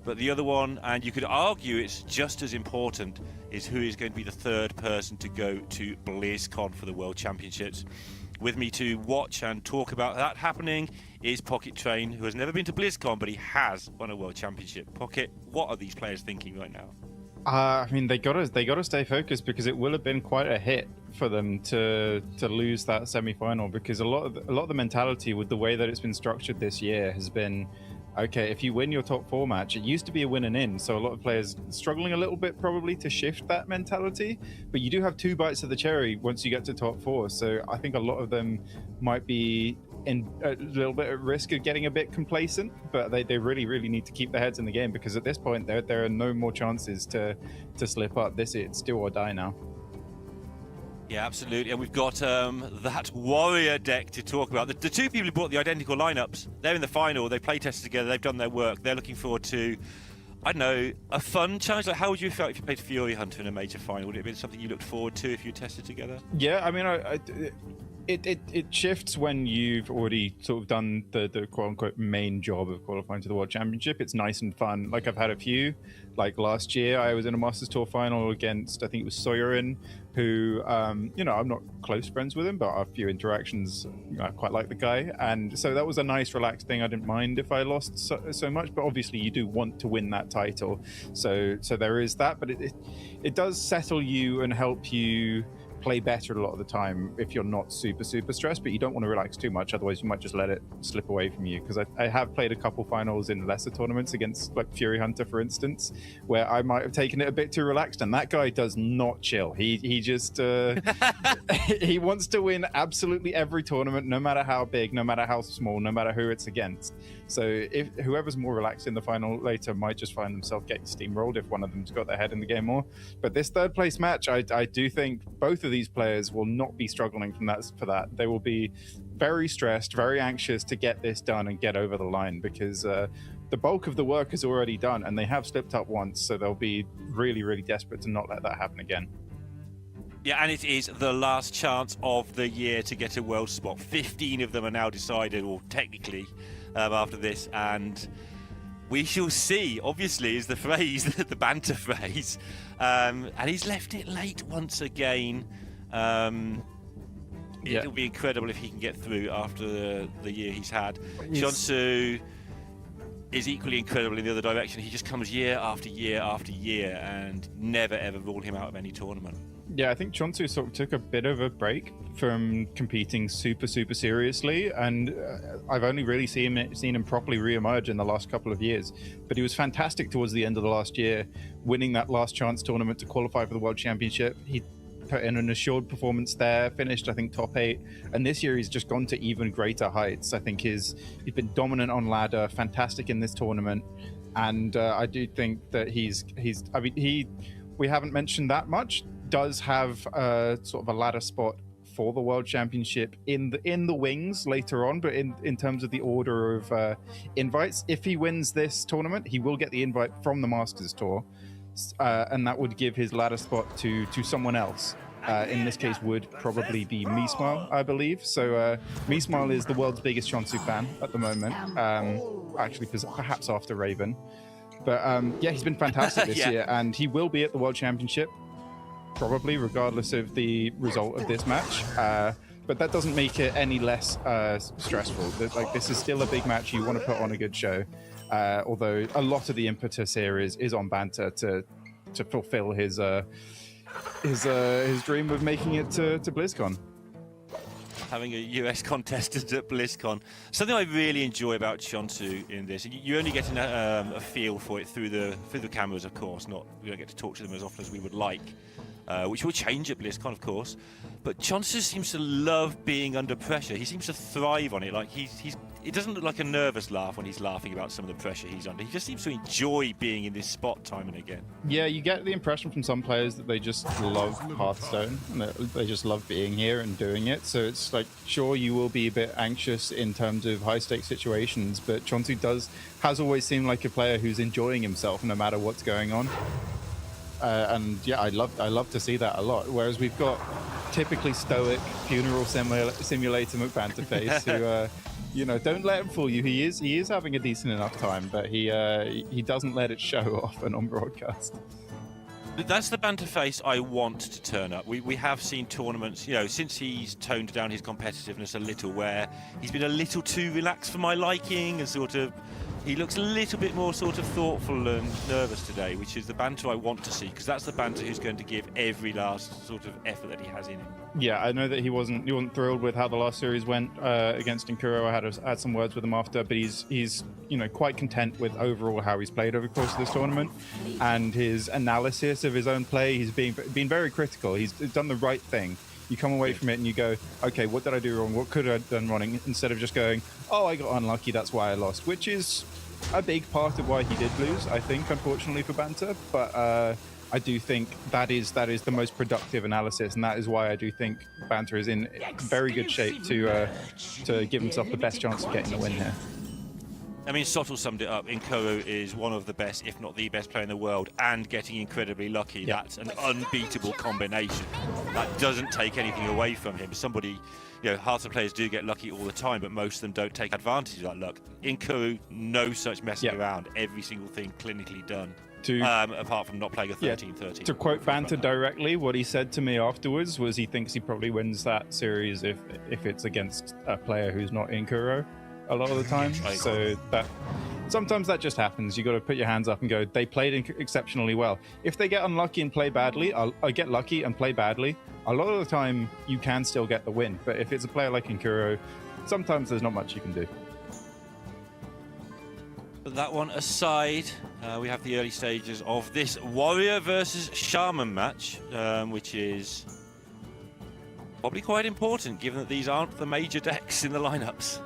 But the other one, and you could argue it's just as important, is who is going to be the third person to go to BlizzCon for the World Championships. With me to watch and talk about that happening is Pocket Train, who has never been to BlizzCon, but he has won a World Championship. Pocket, what are these players thinking right now? I mean, they gotta stay focused, because it will have been quite a hit for them to lose that semi-final, because a lot of the mentality with the way that it's been structured this year has been, okay, if you win your top 4 match, it used to be a win and in, so a lot of players struggling a little bit probably to shift that mentality, but you do have 2 bites of the cherry once you get to top 4, so I think a lot of them might be in a little bit at risk of getting a bit complacent, but they really need to keep their heads in the game, because at this point there are no more chances to slip up. It's do or die now. Yeah, absolutely. And we've got that warrior deck to talk about. The 2 people who brought the identical lineups, they're in the final. They play tested together. They've done their work. They're looking forward to, I don't know, a fun challenge. Like, how would you feel if you played Fury Hunter in a major final? Would it have been something you looked forward to if you tested together? Yeah, I mean, it shifts when you've already sort of done the quote-unquote main job of qualifying to the World Championship. It's nice and fun. Like, I've had a few. Like, last year, I was in a Masters Tour final against, I think it was Soyerin, who, I'm not close friends with him, but a few interactions, I quite like the guy. And so that was a nice, relaxed thing. I didn't mind if I lost so much, but obviously you do want to win that title. So there is that, but it does settle you and help you play better a lot of the time if you're not super stressed, but you don't want to relax too much, otherwise you might just let it slip away from you. Because I have played a couple finals in lesser tournaments against, like, Fury Hunter, for instance, where I might have taken it a bit too relaxed, and that guy does not chill. He just he wants to win absolutely every tournament, no matter how big, no matter how small, no matter who it's against. So if whoever's more relaxed in the final later might just find themselves getting steamrolled if one of them's got their head in the game more. But this third place match, I do think both of these players will not be struggling for that. They will be very stressed, very anxious to get this done and get over the line, because the bulk of the work is already done and they have slipped up once, so they'll be really desperate to not let that happen again. Yeah, and it is the last chance of the year to get a world spot. 15 of them are now decided, or technically, after this, and we shall see, obviously, is the phrase, the banter phrase. And he's left it late once again. It'll be incredible if he can get through after the year he's had. Chonsu is equally incredible in the other direction. He just comes year after year after year and never ever rule him out of any tournament. Yeah, I think Chonsu sort of took a bit of a break from competing super seriously, and I've only really seen him properly re-emerge in the last couple of years. But he was fantastic towards the end of the last year, winning that last chance tournament to qualify for the World Championship. He put in an assured performance there, finished, I think, top 8, and this year he's just gone to even greater heights. I think he's been dominant on ladder, fantastic in this tournament, and I do think that we haven't mentioned that much, does have sort of a ladder spot for the World Championship in the wings later on, but in terms of the order of invites, if he wins this tournament, he will get the invite from the Masters Tour, and that would give his ladder spot to someone else. In this case would probably be Meesmile, I believe. So Meesmile is the world's biggest Chonsu fan at the moment, actually perhaps after Raven. But yeah, he's been fantastic this year, and he will be at the World Championship probably regardless of the result of this match, but that doesn't make it any less stressful. Like, this is still a big match. You want to put on a good show, although a lot of the impetus here is on banter to fulfill his dream of making it to BlizzCon. Having a US contestant at BlizzCon. Something I really enjoy about Chonsu in this, you only get a feel for it through the cameras, of course. We don't get to talk to them as often as we would like, which will change at BlizzCon, of course. But Chonsu seems to love being under pressure. He seems to thrive on it. Like, it doesn't look like a nervous laugh when he's laughing about some of the pressure he's under. He just seems to enjoy being in this spot time and again. Yeah, you get the impression from some players that they just love Hearthstone, and they just love being here and doing it. So it's like, sure, you will be a bit anxious in terms of high-stakes situations, but Chonsu has always seemed like a player who's enjoying himself no matter what's going on. And yeah, I love to see that a lot. Whereas we've got typically stoic funeral simulator McBanter face who, you know, don't let him fool you. He is having a decent enough time, but he doesn't let it show often on broadcast. That's the banter face I want to turn up. We have seen tournaments, you know, since he's toned down his competitiveness a little, where he's been a little too relaxed for my liking, and sort of he looks a little bit more sort of thoughtful and nervous today, which is the banter I want to see, because that's the banter who's going to give every last sort of effort that he has in him. Yeah, I know that he wasn't thrilled with how the last series went against Inkuro. I had some words with him after, but he's you know, quite content with overall how he's played over the course of this tournament, and his analysis of his own play. He's been very critical. He's done the right thing. You come away from it and you go, okay, what did I do wrong? What could I have done wrong? Instead of just going, oh, I got unlucky, that's why I lost, which is a big part of why he did lose, I think, unfortunately for Banter. But I do think that is the most productive analysis, and that is why I do think Banter is in very good shape to give himself the best chance of getting the win here. I mean, Sottle summed it up. Inkuro is one of the best, if not the best player in the world, and getting incredibly lucky. Yeah. That's an unbeatable combination. That doesn't take anything away from him. Somebody, you know, Hearthstone players do get lucky all the time, but most of them don't take advantage of that luck. Inkuro, no such messing around. Every single thing clinically done. Apart from not playing a 13-13. To quote Banter directly, what he said to me afterwards was he thinks he probably wins that series if it's against a player who's not Inkuro a lot of the time. So that sometimes that just happens. You got to put your hands up and go, they played exceptionally well. If they get unlucky and play badly, I get lucky and play badly, a lot of the time you can still get the win. But if it's a player like Inkuro, sometimes there's not much you can do. But that one aside, we have the early stages of this Warrior versus Shaman match, which is probably quite important given that these aren't the major decks in the lineups.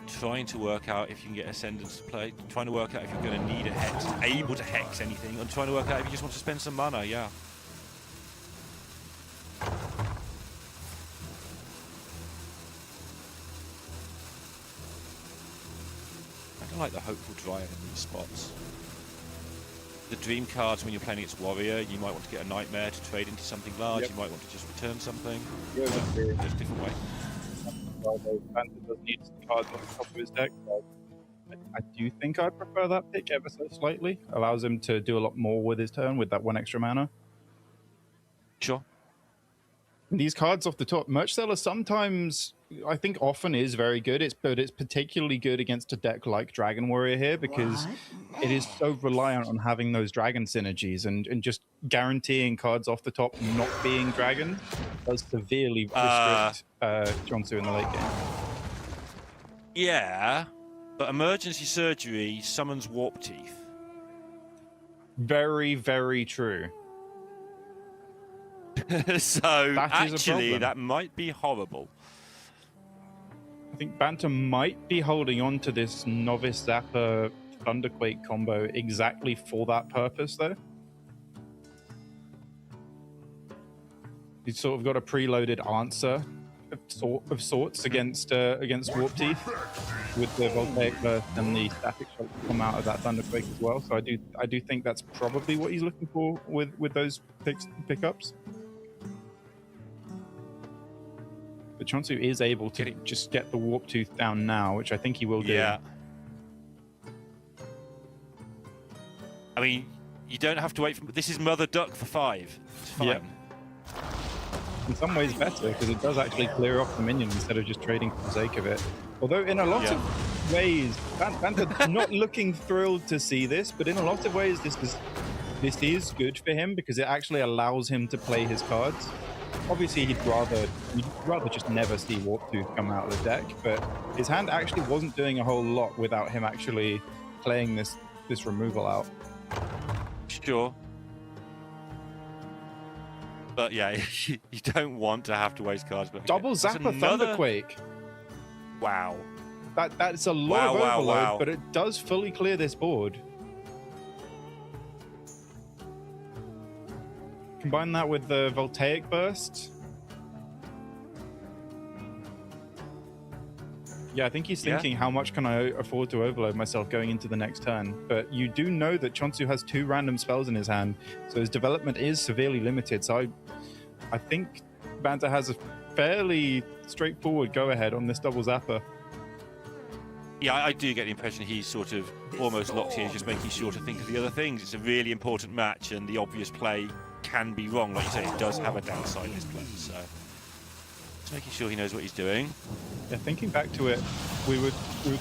Trying to work out if you can get Ascendance to play, trying to work out if you're going to need a Hex, able to Hex anything, and trying to work out if you just want to spend some mana, yeah. I don't like the Hopeful Dryad in these spots. The Dream cards, when you're playing against Warrior, you might want to get a Nightmare to trade into something large, you might want to just return something. There's a different way. Banter does need some cards on the top of his deck. So I do think I prefer that pick ever so slightly. Allows him to do a lot more with his turn with that one extra mana. Sure. These cards off the top, Merch Seller sometimes, I think often is very good. But it's particularly good against a deck like Dragon Warrior here because it is so reliant on having those dragon synergies and just guaranteeing cards off the top not being dragon does severely restrict Jonsu in the late game. Yeah, but Emergency Surgery summons Warp Teeth. Very, very true. So actually, that might be horrible. I think Banter might be holding on to this Novice Zapper Thunderquake combo exactly for that purpose, though. He's sort of got a preloaded answer of sorts against Warp Teeth with the Voltaic Burst and the Static Shock to come out of that Thunderquake as well. So I do think that's probably what he's looking for with those pickups. But Chonsu is able to just get the Warp Tooth down now, which I think he will do. Yeah. I mean, you don't have to wait for... This is Mother Duck for 5. It's fine. Yeah. In some ways better, because it does actually clear off the minion instead of just trading for the sake of it. Although in a lot of ways, Banter not looking thrilled to see this, but in a lot of ways this is good for him because it actually allows him to play his cards. Obviously, you'd rather just never see Warp Tooth come out of the deck, but his hand actually wasn't doing a whole lot without him actually playing this removal out. Sure. But yeah, you don't want to have to waste cards. But Double Zapper Thunderquake. Wow. That's a lot of overload, but it does fully clear this board. Combine that with the Voltaic Burst. Yeah, I think he's thinking, how much can I afford to overload myself going into the next turn? But you do know that Chonsu has 2 random spells in his hand, so his development is severely limited. So I think Banta has a fairly straightforward go-ahead on this double zapper. Yeah, I do get the impression he's sort of almost locked in, just making sure to think of the other things. It's a really important match, and the obvious play can be wrong. Like you say, it does have a downside, this play, so just making sure he knows what he's doing. Yeah, thinking back to it, we were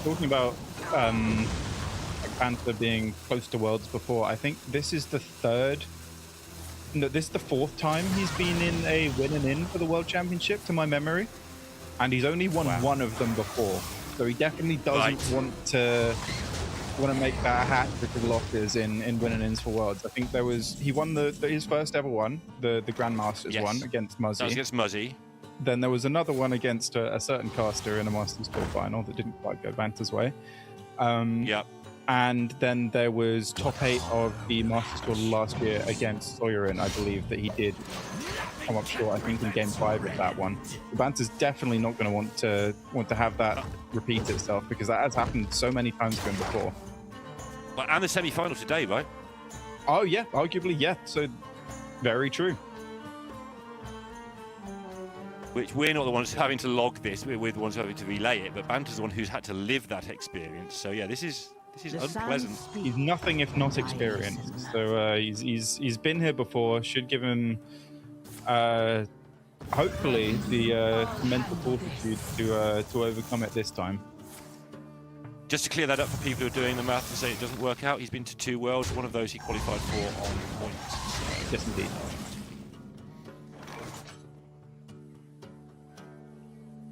talking about like Panther being close to Worlds before. I think this is the 4th time he's been in a win and in for the World Championship, to my memory, and he's only won one of them before. So he definitely doesn't want to make that a hat trick of losses in win and ins for Worlds. I think he won his first ever one, the Grandmasters one against Muzzy. That was against Muzzy. Then there was another one against a certain caster in a Masters Tour final that didn't quite go Banter's way. And then there was top 8 of the Masters Tour last year against Soyerin, I believe, that he did come up short, I think, in game 5 of that one. Banter's definitely not going to want to have that repeat itself, because that has happened so many times to him before. And the semi-final today, right? Oh yeah, arguably, yeah. So very true. Which we're not the ones having to log this, we're the ones having to relay it, but Banter's the one who's had to live that experience. So yeah, this is unpleasant. He's nothing if not experienced. So he's been here before. Should give him hopefully the mental fortitude to overcome it this time. Just to clear that up for people who are doing the math and say it doesn't work out, he's been to 2 Worlds. One of those he qualified for on points. Yes, indeed.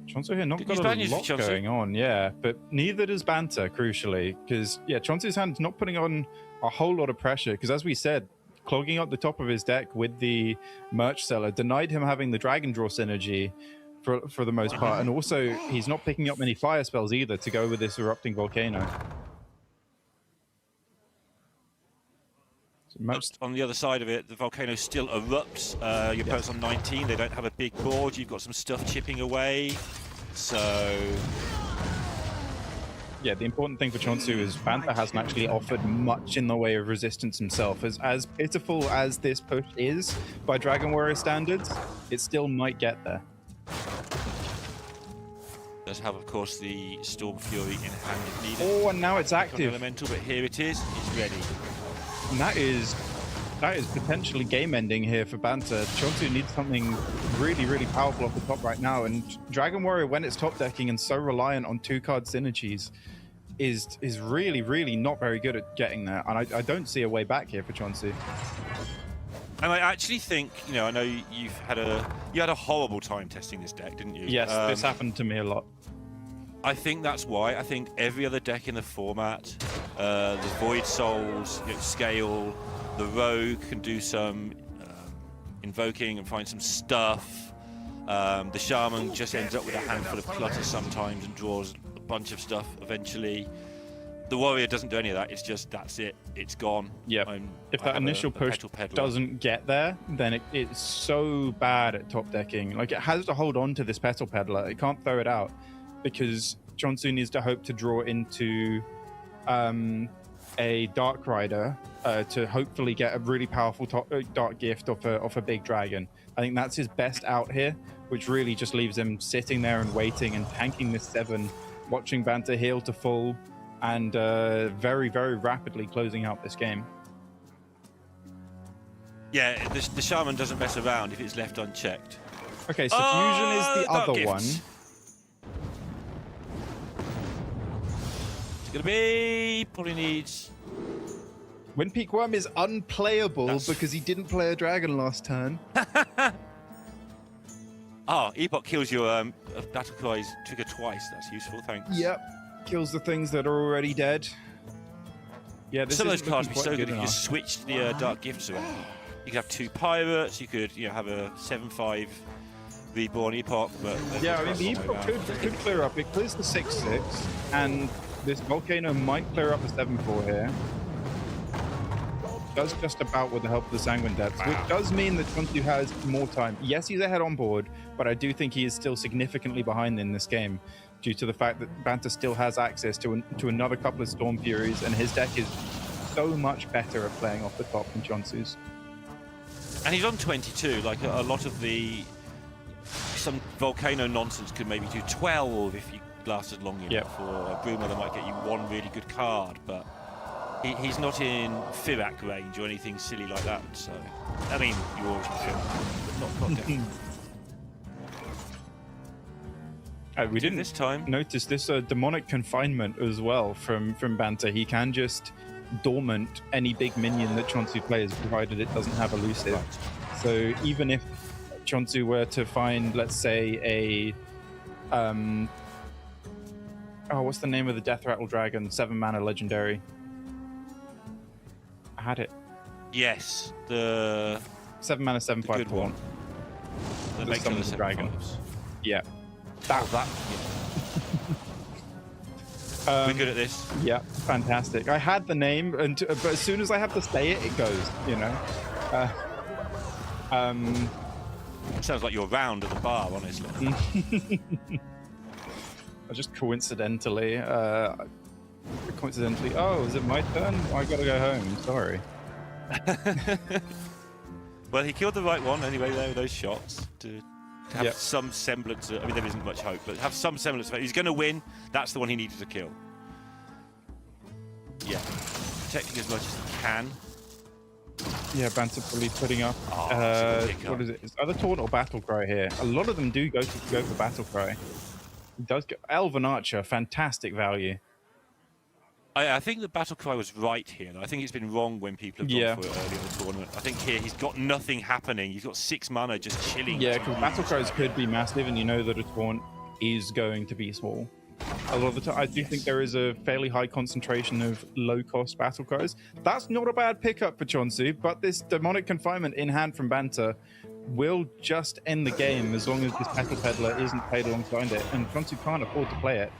Chonsu here not got a lot going on, yeah, but neither does Banter, crucially, because Chonsu's hand's not putting on a whole lot of pressure, because as we said, clogging up the top of his deck with the merch seller denied him having the Dragon Draw synergy for the most part, and also he's not picking up many fire spells either to go with this erupting volcano. On the other side of it, the volcano still erupts. Your opponent's on 19, they don't have a big board, you've got some stuff chipping away, so... Yeah, the important thing for Chonsu is Banta hasn't actually offered much in the way of resistance himself. As pitiful as this push is by Dragon Warrior standards, it still might get there. Does have, of course, the Storm Fury in hand if needed. Oh, and now it's active. Elemental, but here it is, it's ready. And that is potentially game-ending here for Banta. Chonsu needs something really, really powerful off the top right now, and Dragon Warrior, when it's top decking and so reliant on 2-card synergies, is really, really not very good at getting there. And I don't see a way back here for Chonsu. And I actually think, I know you had a horrible time testing this deck, didn't you? Yes, this happened to me a lot. I think that's why. I think every other deck in the format, the Void Souls, Scale, the Rogue can do some invoking and find some stuff. The Shaman just ends up with a handful of clutter sometimes and draws a bunch of stuff eventually. The Warrior doesn't do any of that. It's just, that's it. It's gone. Yeah. If that initial push doesn't get there, then it's so bad at top decking. Like, it has to hold on to this Petal Peddler. It can't throw it out, because Chonsu needs to hope to draw into a Dark Rider to hopefully get a really powerful Dark Gift off a big dragon. I think that's his best out here, which really just leaves him sitting there and waiting and tanking this 7, watching Banta heal to full, and very, very rapidly closing out this game. Yeah, the Shaman doesn't mess around if it's left unchecked. Okay, so Fusion is the other one. It's gonna be, probably needs... Wind Peak Worm is unplayable because he didn't play a dragon last turn. Epoch kills your Battle Cries trigger twice. That's useful, thanks. Yep. Kills the things that are already dead. Yeah, this some of those cards would be so good if you enough. just switched the Dark Gifts around. You could have 2 Pirates, you could have a 7/5 Reborn Epoch, but... Yeah, I mean, the Epoch could clear up. It clears the 6/6, and this Volcano might clear up a 7/4 here. Does just about with the help of the Sanguine Depths, which does mean that Chonsu has more time. Yes, he's ahead on board, but I do think he is still significantly behind in this game. due to the fact that Banter still has access to another couple of Storm Furies, and his deck is so much better at playing off the top than Chonsu's. And he's on 22. Like a lot of some Volcano nonsense could maybe do 12 if you lasted long enough, or a Bruma that might get you one really good card, but he's not in Firak range or anything silly like that. So, I mean, you always should, but not definitely. We didn't this time notice this demonic confinement as well from Banter. He can just dormant any big minion that Chonsu plays, provided it doesn't have elusive. Right. So even if Chonsu were to find, let's say, a what's the name of the Death Rattle Dragon? 7-mana legendary. I had it. Yes, the 7-mana 7/5 one. The makes them the dragon. Yeah. That. We're good at this. Yeah, fantastic. I had the name, but as soon as I have to say it, it goes. You know. Sounds like you're round at the bar, honestly. I just coincidentally. Oh, is it my turn? I gotta go home. Sorry. Well, he killed the right one anyway. There were those shots to have some semblance of, I mean, there isn't much hope, but have some semblance of it. He's going to win. That's the one he needed to kill. Yeah. Protecting as much as he can. Yeah, Banter probably putting up. What is it? Is either Taunt or Battle Cry here? A lot of them do go for Battle Cry. He does go. Elven Archer, fantastic value. I think the Battle Cry was right here. I think it's been wrong when people have gone for it early in the tournament. I think here he's got nothing happening. He's got 6 mana just chilling. Yeah, because Battle Cries could be massive, and you know that a Taunt is going to be small. A lot of the time, I do think there is a fairly high concentration of low-cost Battle Cries. That's not a bad pickup for Chonsu, but this Demonic Confinement in hand from Banter will just end the game as long as this Petal Peddler isn't played alongside it, and Chonsu can't afford to play it.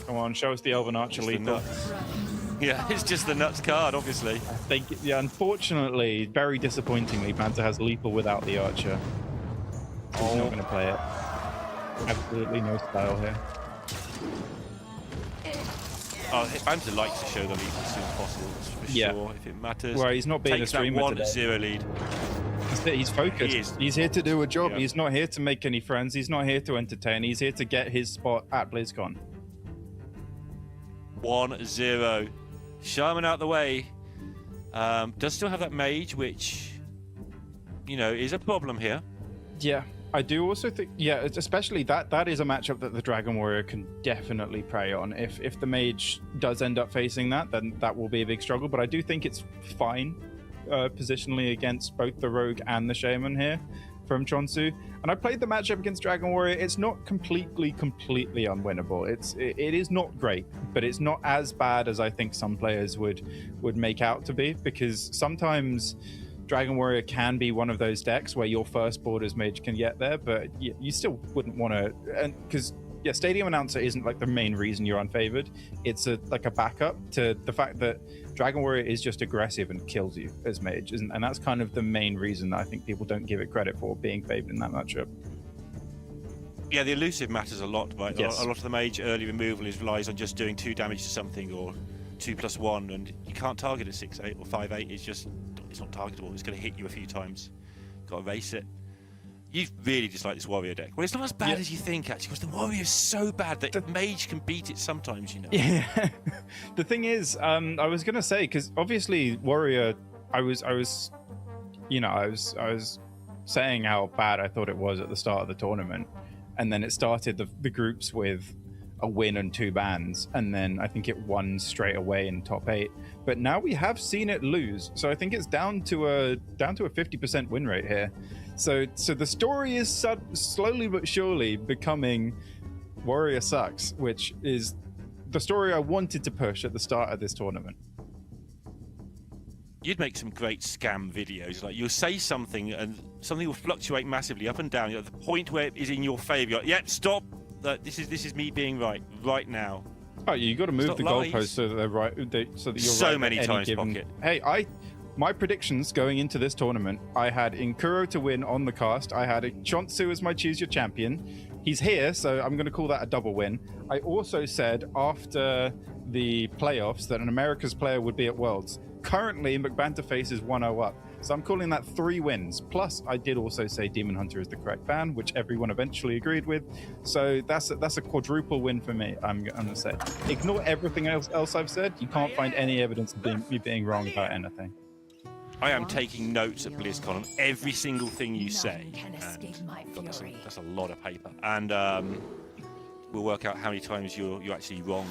Come on, show us the Elven Archer lethal. Yeah, it's just the nuts card, obviously. I think, yeah, unfortunately, very disappointingly, Banter has lethal without the Archer. He's not going to play it. Absolutely no style here. Banter likes to show the lethal as soon as possible, for sure, if it matters. Well, he's not being a streamer today. 1-0 lead. He's focused. He's here to do a job. Yeah. He's not here to make any friends. He's not here to entertain. He's here to get his spot at BlizzCon. 1-0. Shaman out the way. Does still have that mage, which, you know, is a problem here. Yeah, I do also think, yeah, especially that is a matchup that the Dragon Warrior can definitely prey on. If the mage does end up facing that, then that will be a big struggle. But I do think it's fine positionally against both the Rogue and the Shaman here from Chonsu. And I played the matchup against Dragon Warrior. It's not completely unwinnable. It is not great, but it's not as bad as I think some players would make out to be, because sometimes Dragon Warrior can be one of those decks where your first Borders mage can get there, but you still wouldn't want to, and because Stadium Announcer isn't like the main reason you're unfavored. It's like a backup to the fact that Dragon Warrior is just aggressive and kills you as mage, and that's kind of the main reason that I think people don't give it credit for being favored in that matchup. Yeah, the elusive matters a lot, right? Yes. A lot of the mage early removal relies on just doing 2 damage to something, or 2+1, and you can't target a 6/8 or 5/8. It's not targetable. It's going to hit you a few times. Got to race it. You really dislike this warrior deck. Well, it's not as bad as you think, actually, because the warrior is so bad that mage can beat it sometimes, you know. Yeah. The thing is, I was gonna say, because obviously warrior, I was saying how bad I thought it was at the start of the tournament, and then it started the groups with a win and 2 bans, and then I think it won straight away in top 8. But now we have seen it lose, so I think it's down to a 50% win rate here. So the story is slowly but surely becoming Warrior sucks, which is the story I wanted to push at the start of this tournament. You'd make some great scam videos. Like, you'll say something and something will fluctuate massively up and down. You're at the point where it is in your favor. You're like, yep, stop. This is me being right now. Oh, you got to move the goalposts so that they're right. So that you're so right many times, Pocket. Hey, My predictions going into this tournament, I had Inkuro to win on the cast. I had Chonsu as my choose your champion. He's here, so I'm going to call that a double win. I also said after the playoffs that an Americas player would be at Worlds. Currently, McBanter faces 1-0 up. So I'm calling that 3 wins. Plus, I did also say Demon Hunter is the correct ban, which everyone eventually agreed with. So that's a quadruple win for me, I'm going to say. Ignore everything else I've said. You can't find any evidence of me being wrong about anything. I am taking notes at BlizzCon on every single thing you say. And that's a lot of paper. And we'll work out how many times you're actually wrong.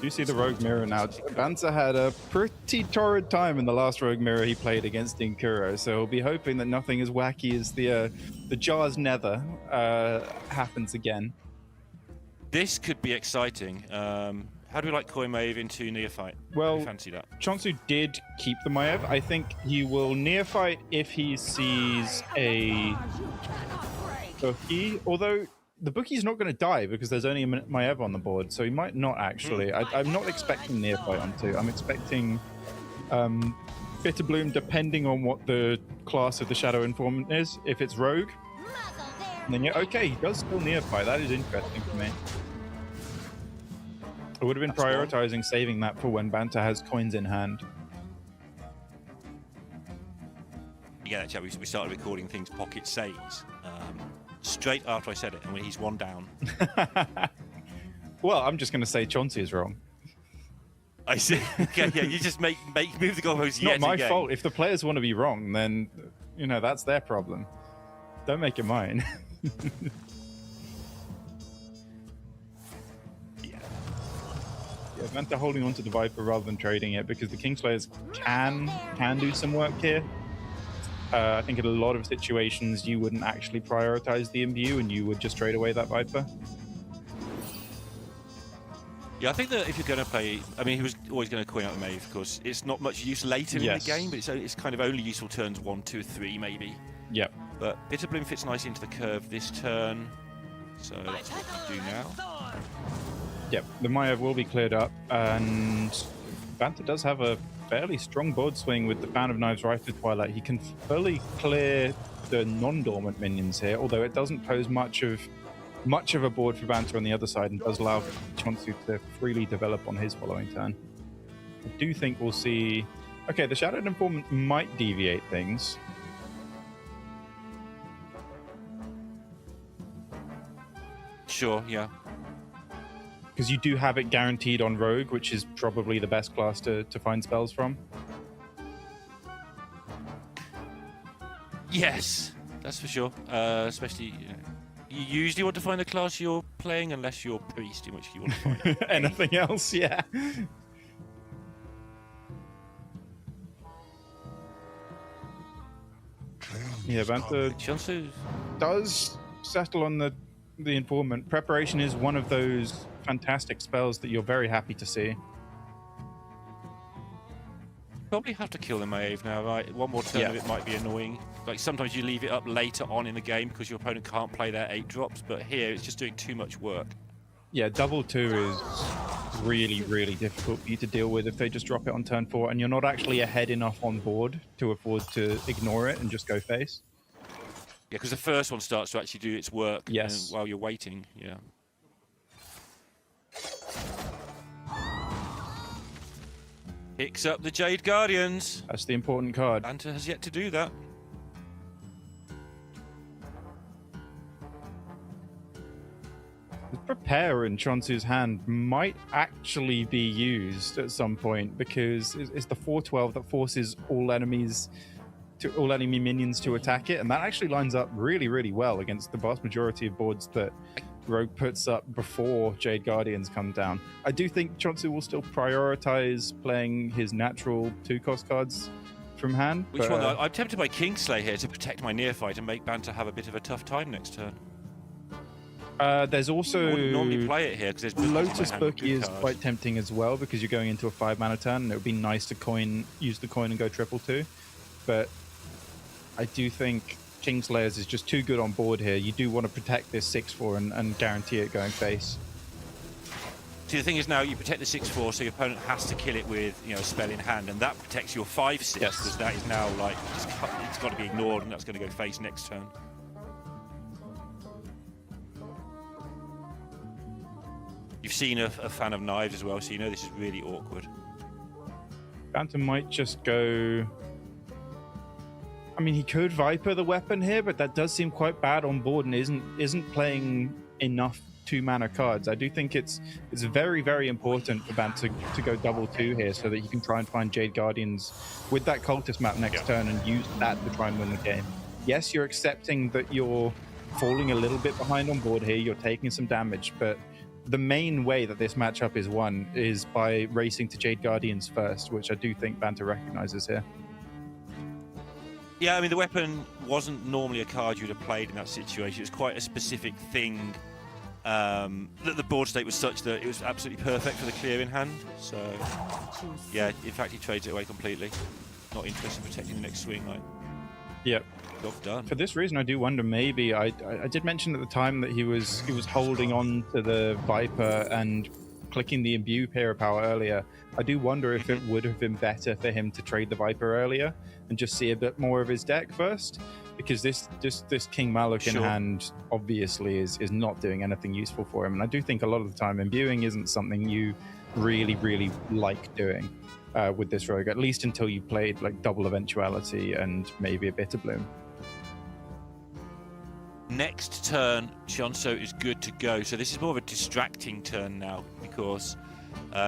You see the Rogue Mirror now. Banter had a pretty torrid time in the last Rogue Mirror he played against Inkuro, so we'll be hoping that nothing as wacky as the Jar's Nether happens again. This could be exciting. How do we like Koi Maeve into Neophyte? Well, fancy that. Chonsu did keep the Maiev. I think he will Neophyte if he sees a Bookie, although the Bookie's not going to die because there's only a Maiev on the board, so he might not actually. I'm not expecting Neophyte on 2. I'm expecting Bitterbloom, depending on what the class of the Shadow Informant is. If it's Rogue, then yeah, okay, he does still Neophyte. That is interesting for me. I would have been prioritizing saving that for when Banter has coins in hand. Yeah, actually, we started recording things pocket saves straight after I said it, and when he's 1 down. Well, I'm just going to say Chauncey is wrong. I see. Okay, yeah, you just move the goalposts yet Not my again. fault. If the players want to be wrong, then that's their problem. Don't make it mine. Vanta holding on to the Viper rather than trading it because the Kingslayers can do some work here. I think in a lot of situations you wouldn't actually prioritize the imbue and you would just trade away that Viper. Yeah, I think that if you're going to play, I mean, he was always going to coin out the Maeve because it's not much use later in the game, but it's kind of only useful turns 1, 2, 3 maybe. Yep. But Bitterbloom fits nicely into the curve this turn, so that's what we do now. Yep, the Maiev will be cleared up, and Vanta does have a fairly strong board swing with the Fan of Knives right through Twilight. He can fully clear the non-dormant minions here, although it doesn't pose much of a board for Vanta on the other side and does allow Chonsu to freely develop on his following turn. I do think we'll see... Okay, the Shadowed Informant might deviate things. Sure, yeah. Because you do have it guaranteed on Rogue, which is probably the best class to find spells from. Yes, that's for sure. Especially, you usually want to find the class you're playing, unless you're Priest, in which you want to find anything else, yeah. Yeah, Vanta does settle on the Informant. Preparation is one of those fantastic spells that you're very happy to see. Probably have to kill the Maeve now, right? One more turn of it might be annoying. Like sometimes you leave it up later on in the game because your opponent can't play their 8 drops, but here it's just doing too much work. Yeah, double 2 is really, really difficult for you to deal with if they just drop it on turn 4 and you're not actually ahead enough on board to afford to ignore it and just go face. Yeah, because the first one starts to actually do its work while you're waiting, yeah. Picks up the Jade Guardians. That's the important card. Banter has yet to do that. The Prepare in Chonsu's hand might actually be used at some point because it's the 4/12 that forces all enemy minions to attack it, and that actually lines up really, really well against the vast majority of boards that Rogue puts up before Jade Guardians come down. I do think Chonsu will still prioritize playing his natural 2-cost cards from hand. Which one? I'm tempted by Kingslay here to protect my Neophyte and make Banter have a bit of a tough time next turn. There's also... I wouldn't normally play it here because there's Lotus Bookie is quite tempting as well because you're going into a 5-mana turn and it would be nice to use the coin and go 2/2. But I do think Kingslayers is just too good on board here. You do want to protect this 6/4 and guarantee it going face. See, the thing is now you protect the 6/4, so your opponent has to kill it with, you know, a spell in hand, and that protects your 5/6 because that is now like it's got to be ignored, and that's going to go face next turn. You've seen a fan of knives as well, so you know this is really awkward. Banter might just go. I mean, he could Viper the weapon here, but that does seem quite bad on board and isn't playing enough 2-mana cards. I do think it's very, very important for Banter to go double 2 here so that he can try and find Jade Guardians with that Cultist map next turn and use that to try and win the game. Yes, you're accepting that you're falling a little bit behind on board here. You're taking some damage, but the main way that this matchup is won is by racing to Jade Guardians first, which I do think Banter recognizes here. Yeah, I mean, the weapon wasn't normally a card you'd have played in that situation. It was quite a specific thing that the board state was such that it was absolutely perfect for the clear in hand. So, yeah, in fact, he trades it away completely. Not interested in protecting the next swing. Like, yep. Job done. For this reason, I do wonder maybe I did mention at the time that he was holding on to the Viper and clicking the Imbue Hero Power earlier. I do wonder if it would have been better for him to trade the Viper earlier and just see a bit more of his deck first, because this King Maluk in hand obviously is not doing anything useful for him. And I do think a lot of the time imbuing isn't something you really like doing with this rogue, at least until you played like Double Eventuality and maybe a Bitter Bloom. Next turn, Chonso is good to go. So this is more of a distracting turn now because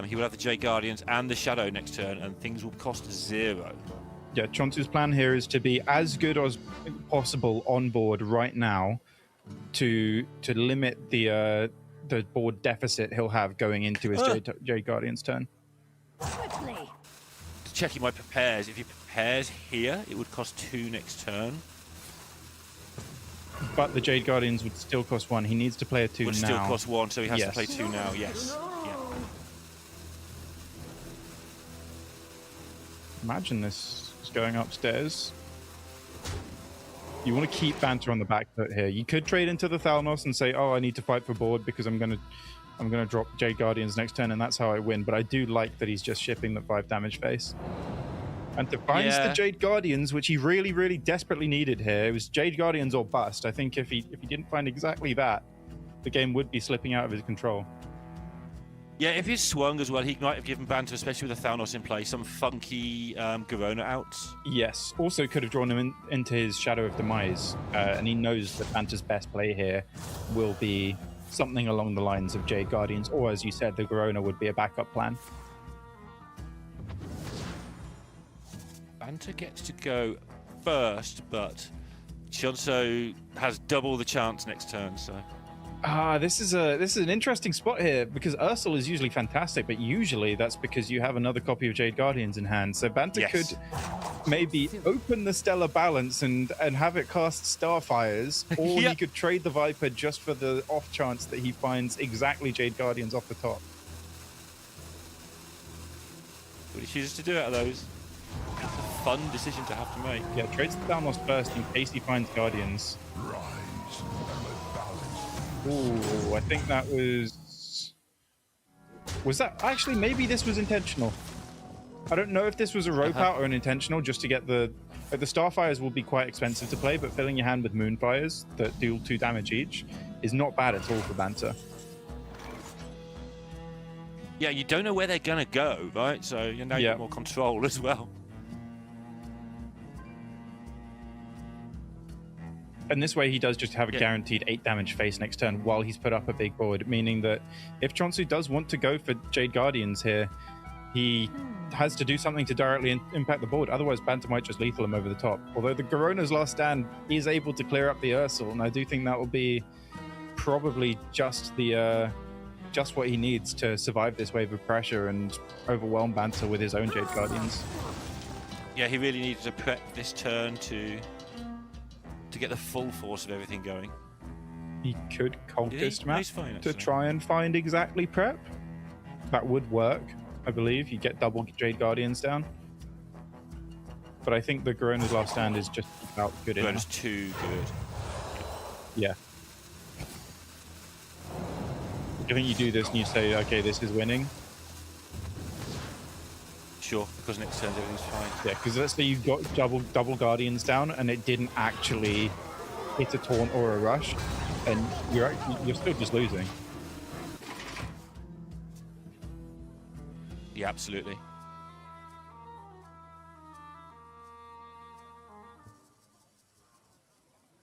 he will have the Jade Guardians and the Shadow next turn, and things will cost 0. Yeah, Chonsu's plan here is to be as good as possible on board right now to limit the board deficit he'll have going into his Jade Guardians turn. Quickly. Checking my prepares. If he prepares here, it would cost 2 next turn. But the Jade Guardians would still cost 1. He needs to play a 2 now. Would still cost 1, so he has to play 2 now. Yes. Yeah. Imagine this is going upstairs. You want to keep Banter on the back foot here. You could trade into the Thalnos and say, "Oh, I need to fight for board because I'm gonna drop Jade Guardians next turn, and that's how I win." But I do like that he's just shipping the 5 damage face. And to find the Jade Guardians, which he really desperately needed here, it was Jade Guardians or bust. I think if he didn't find exactly that, the game would be slipping out of his control. Yeah, if he's swung as well, he might have given Banter, especially with the Thalnos in play, some funky Garona outs. Yes, also could have drawn him into his Shadow of Demise, and he knows that Banter's best play here will be something along the lines of Jade Guardians, or as you said, the Garona would be a backup plan. Banter gets to go first, but Chonso has double the chance next turn, so... This is an interesting spot here, because Ursel is usually fantastic, but usually that's because you have another copy of Jade Guardians in hand. So Banter could maybe open the Stellar Balance and have it cast Starfires, or he could trade the Viper just for the off chance that he finds exactly Jade Guardians off the top. What he chooses to do out of those? It's a fun decision to have to make. Yeah, trades the Thalnos first in case he finds Guardians. Ooh, I think that was that actually, maybe this was intentional. I don't know if this was a rope out or an intentional, just to get the Starfires will be quite expensive to play, but filling your hand with Moonfires that deal 2 damage each is not bad at all for Banter. Yeah, you don't know where they're gonna go, right? So you now you have more control as well. And this way he does just have a guaranteed 8 damage face next turn while he's put up a big board, meaning that if Chonsu does want to go for Jade Guardians here, he has to do something to directly impact the board. Otherwise, Banter might just lethal him over the top. Although the Garona's Last Stand is able to clear up the Ursel, and I do think that will be probably just what he needs to survive this wave of pressure and overwhelm Banter with his own Jade Guardians. Yeah, he really needed to prep this turn to get the full force of everything going. He could Cultist map to try and find exactly prep. That would work, I believe. You get double Jade Guardians down. But I think the Garona's Last Stand is just about good enough. Garona's too good. Yeah. I think you do this and you say, okay, this is winning. Sure, because next turn everything's fine. Yeah, because let's say you got double Guardians down and it didn't actually hit a taunt or a rush, and you're still just losing. Yeah, absolutely.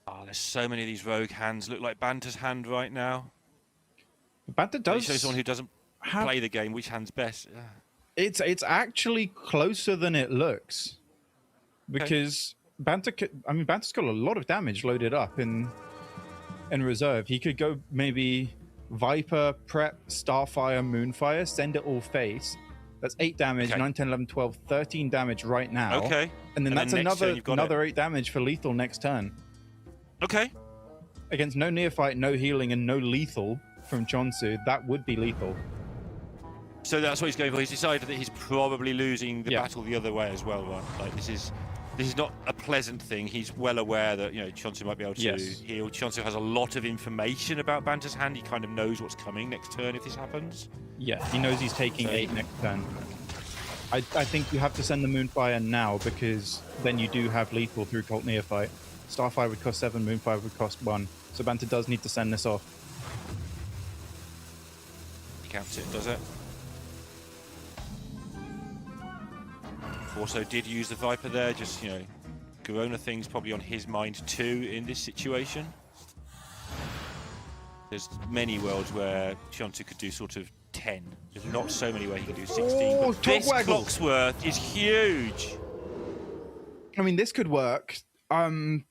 Oh, there's so many of these rogue hands. Look like Banter's hand right now. Banter does show someone who doesn't play the game which hand's best. It's actually closer than it looks, because Banter's got a lot of damage loaded up in reserve. He could go maybe Viper, Prep, Starfire, Moonfire, send it all face. That's 8 damage, 9, 10, 11, 12, 13 damage right now. Okay. And then that's another 8 damage for lethal next turn. Okay. Against no neophyte, no healing, and no lethal from Chonsu, that would be lethal. So that's what he's going for. He's decided that he's probably losing the battle the other way as well, right? Like this is not a pleasant thing. He's well aware that, you know, Chonsu might be able to heal. Chonsu has a lot of information about Banter's hand. He kind of knows what's coming next turn if this happens. Yeah, he knows he's taking 8 next turn. I think you have to send the Moonfire now, because then you do have lethal through Cult Neophyte. Starfire would cost 7, Moonfire would cost 1. So Banter does need to send this off. He counts it, does it? Also did use the Viper there, just, you know, Corona thing's probably on his mind too in this situation. There's many worlds where Chonsu could do sort of 10. There's not so many where he can do 16. Oh, but this clock's worth is huge. I mean, this could work. I mean,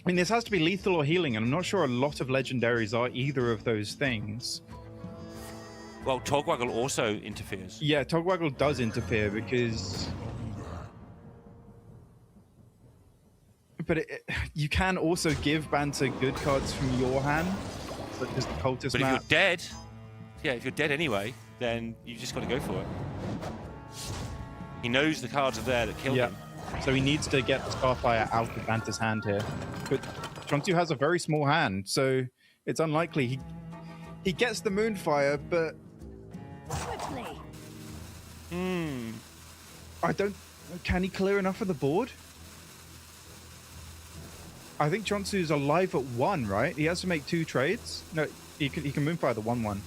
this has to be lethal or healing, and I'm not sure a lot of legendaries are either of those things. Well, Togwaggle also interferes. Yeah, Togwaggle does interfere because... But you can also give Banter good cards from your hand, such as the Cultist But map. if you're dead, if you're dead anyway, then you just got to go for it. He knows the cards are there that killed him. So he needs to get the Starfire out of Banter's hand here. But Chonsu has a very small hand, so it's unlikely he gets the Moonfire, but... Quickly. Can he clear enough of the board? I think Chonsu's alive at 1, right? He has to make 2 trades. No, he can Moonfire the 1/1.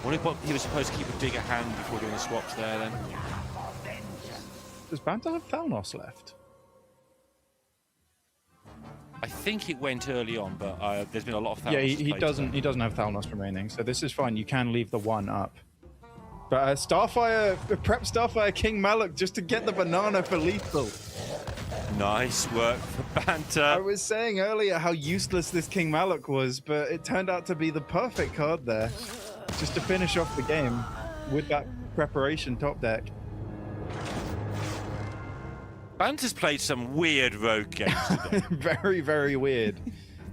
What if he was supposed to keep a bigger hand before doing the swaps there then? Does Banter have Thalnos left? I think it went early on, but there's been a lot of Thalnos. Yeah, he doesn't have Thalnos remaining, so this is fine. You can leave the 1 up. But Starfire, prep Starfire King Malak just to get the banana for lethal. Nice work for Banter. I was saying earlier how useless this King Malak was, but it turned out to be the perfect card there, just to finish off the game with that preparation top deck. Banter's played some weird rogue games today. Very, very weird.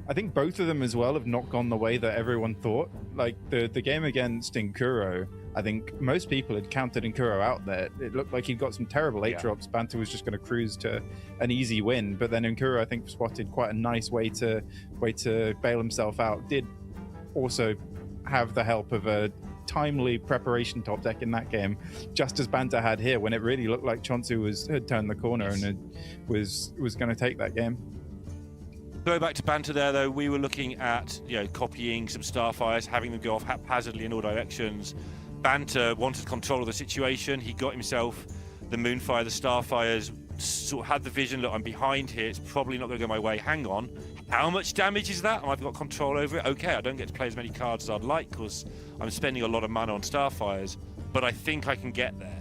I think both of them as well have not gone the way that everyone thought. Like the game against Inkuro, I think most people had counted Inkuro out there. It looked like he'd got some terrible 8 drops. Banter was just going to cruise to an easy win, but then Inkuro, I think, spotted quite a nice way to bail himself out. Did also have the help of a timely preparation top deck in that game, just as Banter had here, when it really looked like Chonsu had turned the corner and it was going to take that game. Go back to Banter there, though. We were looking at, you know, copying some Starfires, having them go off haphazardly in all directions. Banter wanted control of the situation. He got himself the Moonfire, the Starfires, sort of had the vision, look, I'm behind here. It's probably not going to go my way. Hang on. How much damage is that? I've got control over it. Okay, I don't get to play as many cards as I'd like because I'm spending a lot of mana on Starfires, but I think I can get there.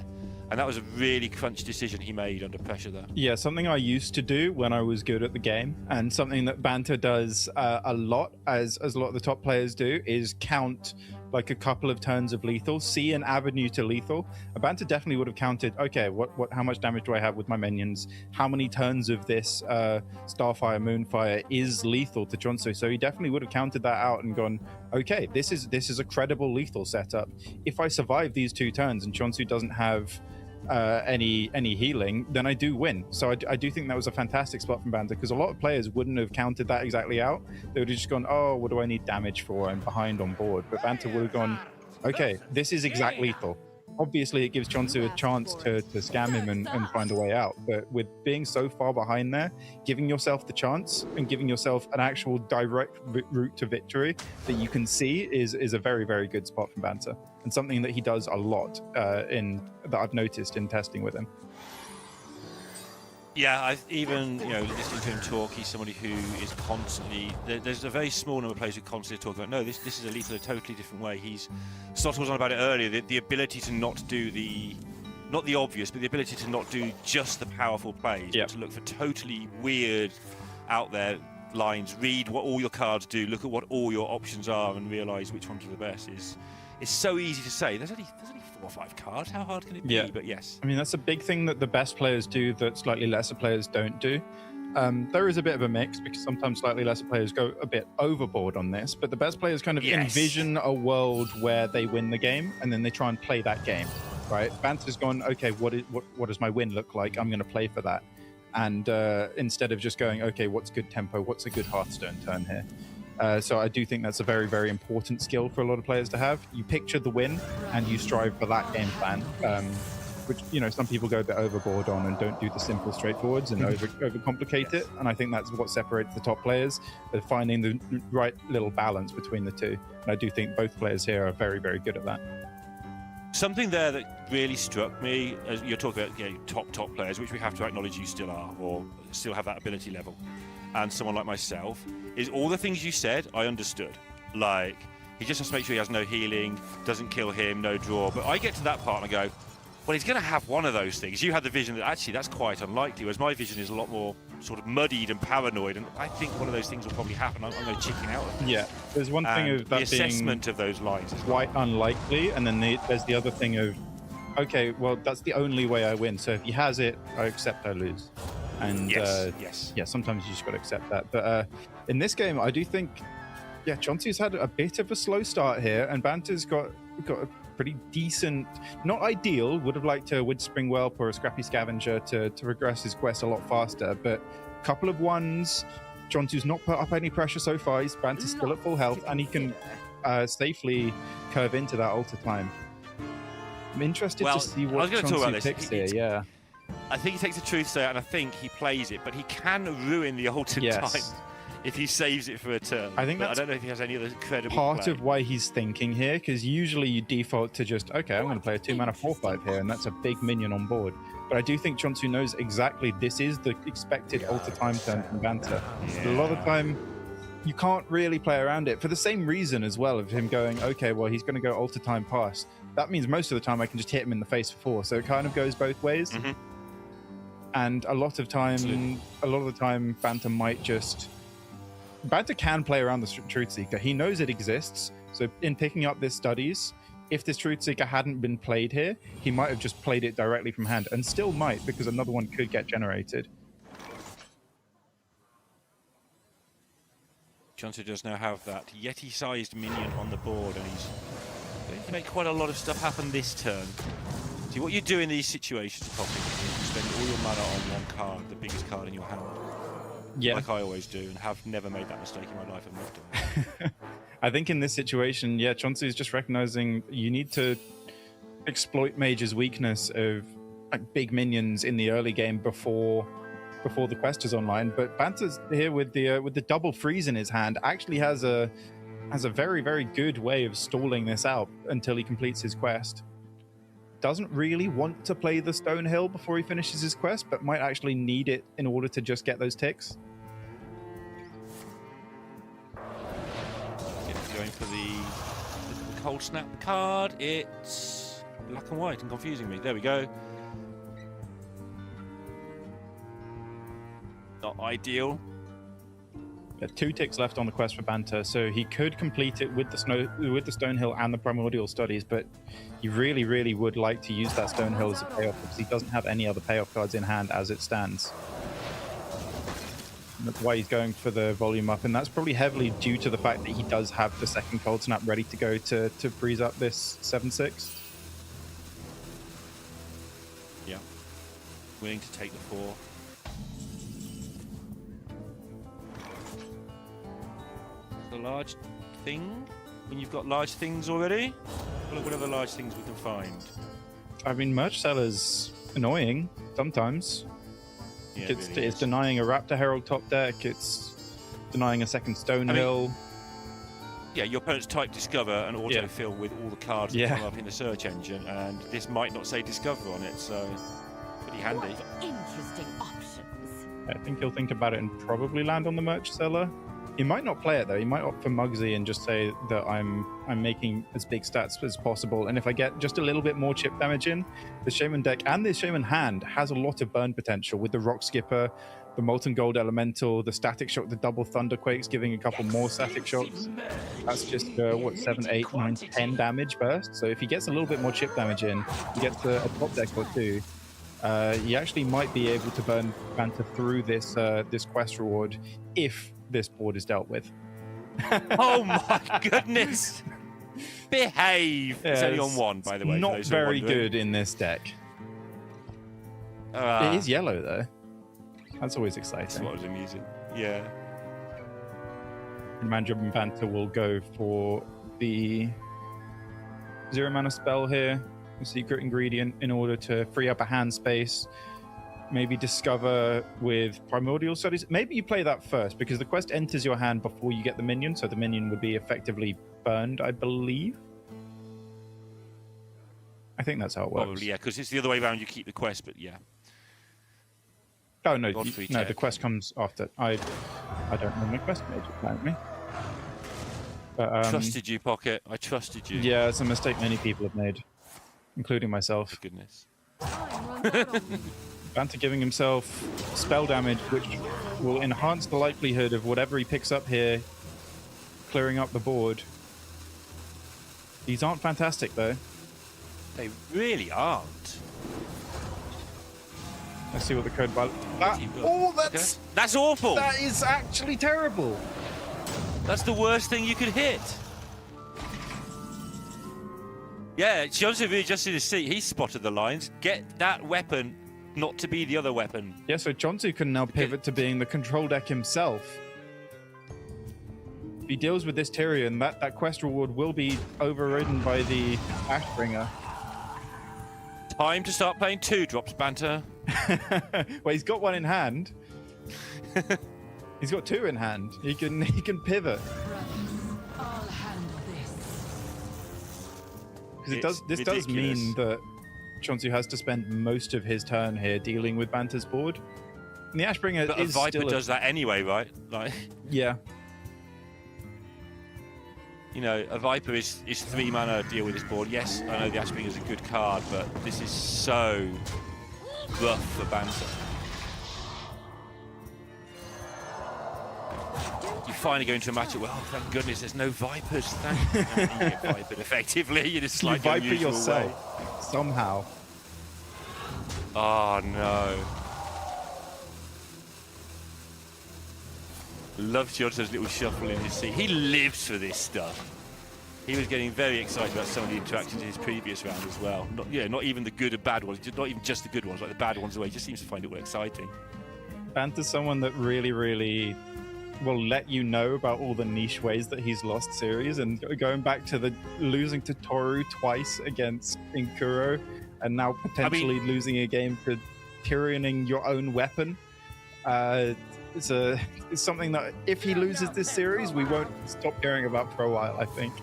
And that was a really crunch decision he made under pressure there. Yeah, something I used to do when I was good at the game, and something that Banter does a lot, as a lot of the top players do, is count like a couple of turns of lethal, see an avenue to lethal. Banter definitely would have counted, okay, how much damage do I have with my minions? How many turns of this Starfire, Moonfire is lethal to Chonsu? So he definitely would have counted that out and gone, okay, this is a credible lethal setup. If I survive these 2 turns and Chonsu doesn't have any healing, then I do win. So I do think that was a fantastic spot from Banter, because a lot of players wouldn't have counted that exactly out. They would have just gone, oh, what do I need damage for? I'm behind on board. But Banter would have gone, okay, this is exact lethal. Obviously, it gives Chonsu a chance to scam him and find a way out. But with being so far behind there, giving yourself the chance and giving yourself an actual direct route to victory that you can see is a very, very good spot from Banter, and something that he does a lot that I've noticed in testing with him. Yeah, even listening to him talk, he's somebody who is constantly. There's a very small number of players who constantly talk about, no, this is a lethal a totally different way. Stottles was on about it earlier. The ability to not do not the obvious, but the ability to not do just the powerful plays, but to look for totally weird, out there lines. Read what all your cards do. Look at what all your options are, and realise which ones are the best. It's so easy to say. There's only 4 or 5 cards. How hard can it be? But yes. I mean, that's a big thing that the best players do that slightly lesser players don't do. There is a bit of a mix, because sometimes slightly lesser players go a bit overboard on this, but the best players kind of envision a world where they win the game, and then they try and play that game, right? Banter's gone, okay, what does my win look like? I'm going to play for that. And instead of just going, okay, what's good tempo? What's a good Hearthstone turn here? So I do think that's a very, very important skill for a lot of players to have. You picture the win and you strive for that game plan, which some people go a bit overboard on and don't do the simple straightforwards and overcomplicate it. And I think that's what separates the top players, finding the right little balance between the two. And I do think both players here are very, very good at that. Something there that really struck me, as you're talking about top players, which we have to acknowledge you still are, or still have that ability level, and someone like myself, is all the things you said I understood. Like, he just has to make sure he has no healing, doesn't kill him, no draw. But I get to that part and I go, well, he's going to have one of those things. You had the vision that actually that's quite unlikely, whereas my vision is a lot more sort of muddied and paranoid, and I think one of those things will probably happen. I'm going to chicken out of this. Yeah, there's one thing of that the assessment of those lines is quite unlikely, and then there's the other thing of, okay, well, that's the only way I win. So if he has it, I accept I lose. And sometimes you just got to accept that. But in this game, I do think, Chonsu's had a bit of a slow start here, and Banter's got a pretty decent, not ideal, would have liked a Wood Spring Whelp or a Scrappy Scavenger to progress his quest a lot faster, but a couple of ones. Chonsu's not put up any pressure so far. Banter's still at full health, and he can safely curve into that altar time. I'm interested to see what Chonsu picks here, I think he takes the truth sayer, and I think he plays it, but he can ruin the altered time if he saves it for a turn. I think I don't know if he has any other credible part play. of why he's thinking here, because usually you default to just, okay, I'm going to play a 2-mana 4/5 here, and that's a big minion on board. But I do think Chonsu knows exactly this is the expected alter time turn from Banter. But a lot of the time, you can't really play around it for the same reason as well, of him going, okay, well, he's going to go alter time pass. That means most of the time I can just hit him in the face for 4, so it kind of goes both ways. Mm-hmm. And a lot of the time, Banter can play around the Truth Seeker. He knows it exists. So in picking up this Studies, if this Truth Seeker hadn't been played here, he might have just played it directly from hand, and still might, because another one could get generated. Chonsu does now have that Yeti-sized minion on the board, and he's going to make quite a lot of stuff happen this turn. See, what you do in these situations, Poppy, is you spend all your mana on one card, the biggest card in your hand. Yeah. Like I always do, and have never made that mistake in my life and not done. I think in this situation, Chonsu is just recognizing you need to exploit Mage's weakness of big minions in the early game before the quest is online. But Banter's here with the double freeze in his hand actually has a very, very good way of stalling this out until he completes his quest. Doesn't really want to play the Stonehill before he finishes his quest, but might actually need it in order to just get those ticks. Going for the cold snap card. It's black and white and confusing me. There we go. Not ideal. 2 ticks left on the quest for Banter, so he could complete it with the Stonehill and the Primordial Studies, but he really, really would like to use that Stonehill as a payoff, because he doesn't have any other payoff cards in hand as it stands. And that's why he's going for the volume up, and that's probably heavily due to the fact that he does have the second Cold Snap ready to go to freeze up this 7/6. willing to take the 4. The large thing? When you've got large things already? Look what other large things we can find. I mean, merch seller's annoying sometimes. Yeah, It's really is. denying a Raptor Herald top deck. It's denying a second Stonehill. Yeah, your opponent's type Discover and autofill with all the cards that come up in the search engine, and this might not say Discover on it, so pretty handy. What interesting options. I think he'll think about it and probably land on the merch seller. He might not play it though. He might opt for Muggsy and just say that I'm making as big stats as possible, and if I get just a little bit more chip damage in, the Shaman deck and the Shaman hand has a lot of burn potential with the Rock Skipper, the Molten Gold Elemental, the Static Shock, the double Thunderquakes, giving a couple more Static Shocks. That's just, what, 7, 8, 9, 10 damage burst. So if he gets a little bit more chip damage in, he gets a top deck or two, he actually might be able to burn Banter through this this quest reward if this board is dealt with. Oh my goodness! Behave! Yeah, it's only on 1, by the way. Not very good in this deck. It is yellow, though. That's always exciting. That's what was amusing. Yeah. And Manjob and Banter will go for the 0 mana spell here, the secret ingredient, in order to free up a hand space. Maybe Discover with Primordial Studies. Maybe you play that first, because the quest enters your hand before you get the minion, so the minion would be effectively burned, I believe. I think that's how it works. Probably, yeah, because it's the other way around. You keep the quest, but yeah. Oh no, Godfrey no, check. the quest comes after. I don't know my quest page apparently. But, Trusted you, Pocket. I trusted you. Yeah, it's a mistake many people have made, including myself. Goodness. Time runs out on me. Banter giving himself spell damage, which will enhance the likelihood of whatever he picks up here clearing up the board. These aren't fantastic though. They really aren't. Let's see what the code value. That's awful. That is actually terrible. That's the worst thing you could hit. Yeah, Johnson really just in his seat. He spotted the lines. Get that weapon not to be the other weapon. Yeah, so Chonsu can now pivot to being the control deck himself. If he deals with this Tyrion, that quest reward will be overridden by the Ashbringer. Time to start playing 2-drops, Banter. Well, he's got one in hand. He's got 2 in hand. He can pivot. I'll handle this. Because this does ridiculous. mean that Chonsu has to spend most of his turn here dealing with Banter's board. And the Ashbringer But a is Viper still does that anyway, right? Like, Yeah. you know, a Viper is 3 mana deal with this board. Yes, I know the Ashbringer is a good card, but this is so rough for Banter. You finally go into a matchup where, oh, thank goodness, there's no Vipers. Thank you. You get Vipered effectively in a You slightly Viper unusual yourself way. somehow. Oh, no. Love Johnson's little shuffle in his seat. He lives for this stuff. He was getting very excited about some of the interactions in his previous round as well. Not even the good and bad ones, not even just the good ones, like the bad ones away. He just seems to find it more exciting. Banter's someone that really will let you know about all the niche ways that he's lost series, and going back to the losing to Toru twice against Inkuro, and now potentially losing a game to Tyrioning your own weapon. It's something that if he loses this series, we won't stop hearing about for a while, I think.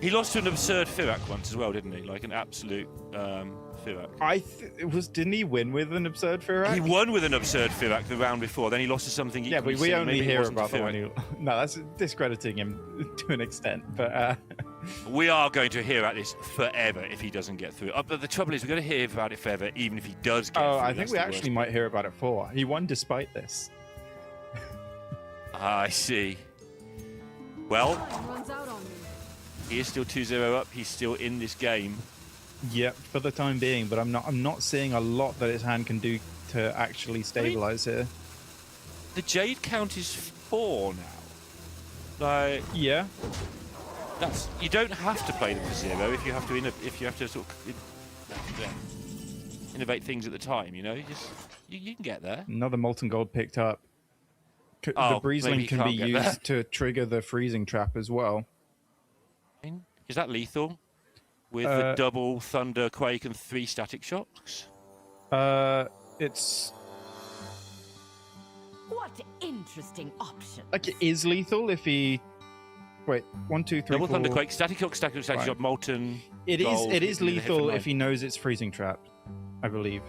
He lost to an absurd Firak once as well, didn't he? Like an absolute Firak. Didn't he win with an absurd Firak? He won with an absurd Firak the round before, then he lost to something Yeah, equally but we silly. only Maybe it hear wasn't about the Firak. one who... No, that's discrediting him to an extent, but... We are going to hear about this forever if he doesn't get through. But the trouble is, we're going to hear about it forever, even if he does get through. I think That's we the actually worst. might hear about it for. He won despite this. I see. Well, Time runs out on me. he is still 2-0 up. He's still in this game. Yep, for the time being, but I'm not seeing a lot that his hand can do to actually stabilize here. The Jade count is 4 now. Like, Yeah, you don't have to play them for 0 if you have to sort of innovate things at the time. You know, you You can get there. Another molten gold picked up. The maybe Breezling he can be can't get there. used to trigger the freezing trap as well. Is that lethal? With the double thunder, quake, and 3 static shocks? It's What interesting option. like it is lethal if he. Wait, 1, 2, 3, Double 4. thunder, quake, static shock, static Right. shock, molten. It is. gold, It is and then hit for lethal 9. if he knows it's freezing trap, I believe.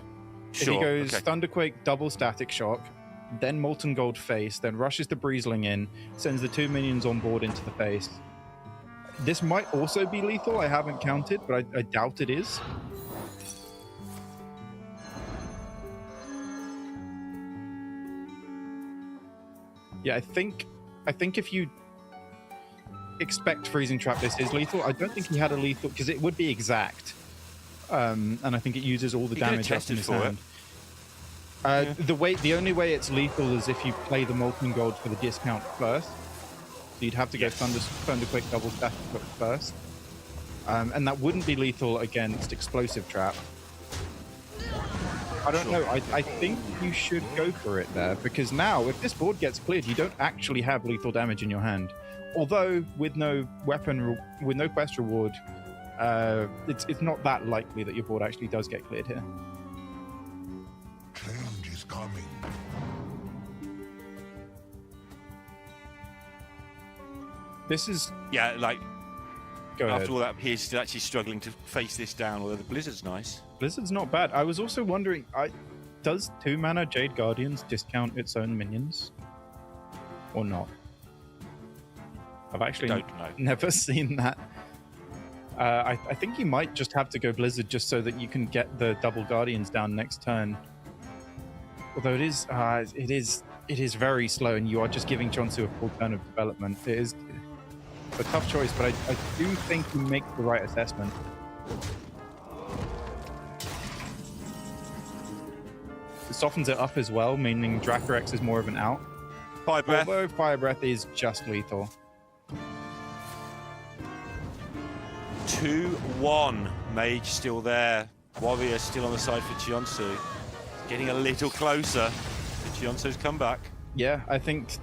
Sure. If he goes okay. Thunderquake, double static shock, then molten gold face, then rushes the Breezling in, sends the 2 minions on board into the face. This might also be lethal. I haven't counted, but I doubt it is. Yeah, I think if you expect freezing trap, this is lethal. I don't think he had a lethal because it would be exact, and I think it uses all the He could have damage up in tested his for hand. The only way it's lethal is if you play the molten gold for the discount first. So you'd have to go Thunderquake double static Shock first, and that wouldn't be lethal against explosive trap. I don't know. I think you should go for it there because now, if this board gets cleared, you don't actually have lethal damage in your hand. Although with no weapon, with no quest reward, it's not that likely that your board actually does get cleared here. Change is coming. This is Yeah, like, go ahead. after all that, he's still actually struggling to face this down, although the blizzard's nice. Blizzard's not bad. I was also wondering, does 2 mana Jade Guardians discount its own minions, or not? I've actually Don't know. never seen that. I think you might just have to go Blizzard just so that you can get the double Guardians down next turn. Although it is very slow, and you are just giving Chonsu a full turn of development. It is a tough choice, but I do think you make the right assessment. It softens it up as well, meaning Dracorex is more of an out. Fire breath. Although Fire Breath is just lethal. 2-1. Mage still there. Warrior still on the side for Chionsu. Getting a little closer to Chionsu's comeback. Yeah, I think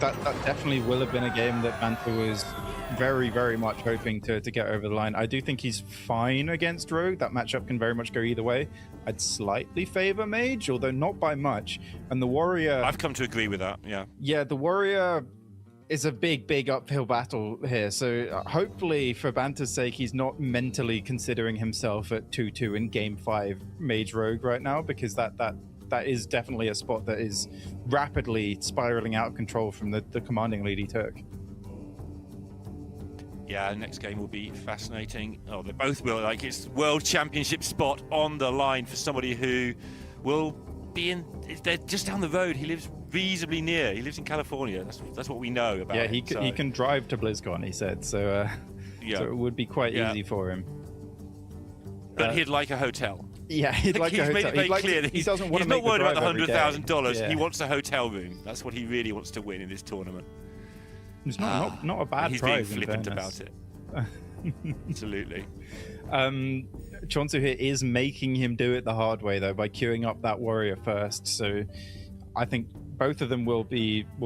that definitely will have been a game that Banta was very, very much hoping to get over the line. I do think he's fine against Rogue. That matchup can very much go either way. I'd slightly favor Mage, although not by much. And the Warrior... I've come to agree with that, yeah. Yeah, the Warrior is a big, big uphill battle here. So hopefully, for Banta's sake, he's not mentally considering himself at 2-2 in Game 5 Mage Rogue right now, because that is definitely a spot that is rapidly spiraling out of control from the commanding lead he took. Yeah, next game will be fascinating. Oh, they both will. Like, it's World Championship spot on the line for somebody who will be in... They're just down the road. He lives reasonably near. He lives in California. That's what we know about Yeah, him, he can drive to BlizzCon, he said. So, yeah. so it would be quite easy for him. But he'd like a hotel. Yeah, he'd like he's a made hotel. it very He'd like clear to, that he doesn't want he's to make not worried about the drive every day. $100,000. Yeah. He wants a hotel room. That's what he really wants to win in this tournament. It's not a bad He's prize. being flippant in about fairness. it. Absolutely. Chonsu here is making him do it the hard way though by queuing up that Warrior first. So I think both of them will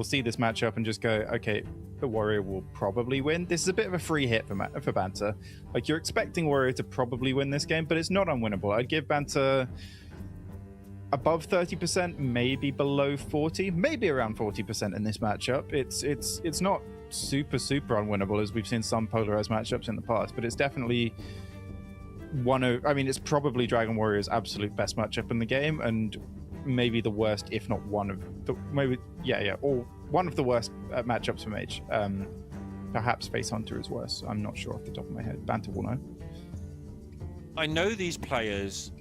see this matchup and just go, okay, the Warrior will probably win. This is a bit of a free hit for Banta. Like, you're expecting Warrior to probably win this game, but it's not unwinnable. I'd give Banta above 30%, maybe below 40, maybe around 40% in this matchup. It's not super unwinnable, as we've seen some polarized matchups in the past, but it's definitely it's probably Dragon Warrior's absolute best matchup in the game, and maybe the worst, if not one of the or one of the worst matchups for Mage. Perhaps Face Hunter is worse. I'm not sure off the top of my head. Banta will know. I know these players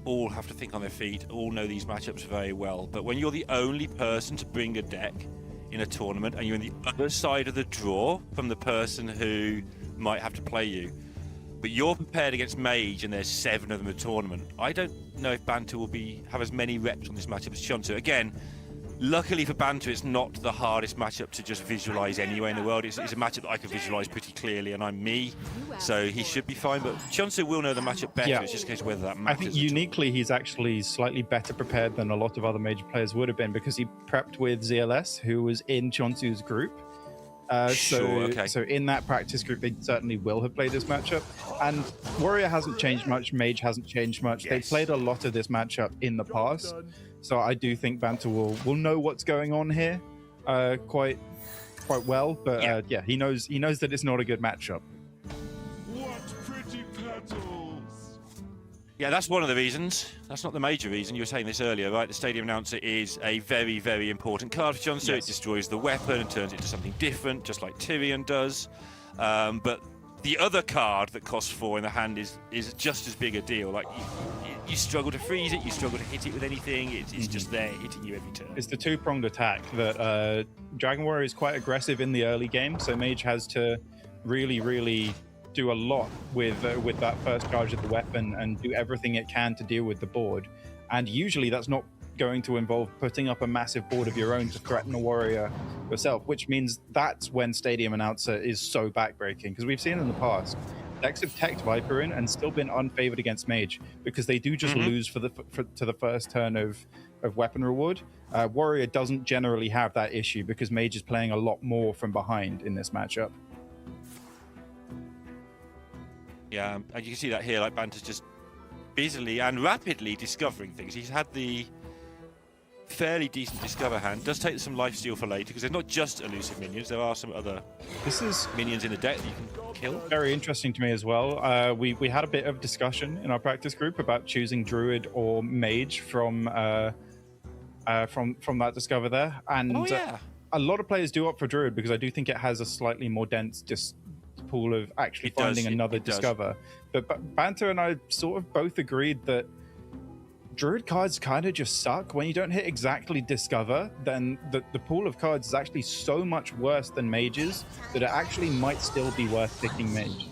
all have to think on their feet, all know these matchups very well, but when you're the only person to bring a deck in a tournament and you're on the other side of the draw from the person who might have to play you, but you're prepared against Mage and there's 7 of them in the tournament, I don't know if Banta will have as many reps on this matchup as Chonsu. Again, Luckily for Banter, it's not the hardest matchup to just visualize anyway in the world. It's a matchup that I can visualize pretty clearly, and I'm me, so he should be fine. But Chunsu will know the matchup better. It's just a case of whether that matters. I think uniquely, he's actually slightly better prepared than a lot of other major players would have been because he prepped with ZLS, who was in Chunsu's group. So in that practice group, they certainly will have played this matchup. And Warrior hasn't changed much, Mage hasn't changed much. They played a lot of this matchup in the past. So I do think Banter will know what's going on here quite well. But yeah, he knows that it's not a good matchup. What pretty petals! Yeah, that's one of the reasons. That's not the major reason. You were saying this earlier, right? The Stadium Announcer is a very, very important card for Chunsu. It destroys the weapon and turns it into something different, just like Tyrion does. But the other card that costs 4 in the hand is just as big a deal. Like you struggle to freeze it, you struggle to hit it with anything. It's just there hitting you every turn. It's the two-pronged attack that Dragon Warrior is quite aggressive in the early game, so Mage has to really do a lot with that first charge of the weapon and do everything it can to deal with the board. And usually that's not going to involve putting up a massive board of your own to threaten a warrior yourself, which means that's when Stadium Announcer is so backbreaking, because we've seen in the past decks have teched Viper in and still been unfavored against Mage because they do just lose to the first turn of weapon reward. Warrior doesn't generally have that issue because Mage is playing a lot more from behind in this matchup. Yeah, and you can see that here, like Banter's just busily and rapidly discovering things. He's had the fairly decent discover hand. Does take some lifesteal for later because there's not just elusive minions. There are some other minions in the deck that you can kill. Very interesting to me as well. We had a bit of discussion in our practice group about choosing Druid or Mage from that discover there, and a lot of players do opt for Druid because I do think it has a slightly more dense pool of actually finding another discover. But Banter and I sort of both agreed that Druid cards kind of just suck. When you don't hit exactly discover, then the pool of cards is actually so much worse than Mages that it actually might still be worth picking Mage.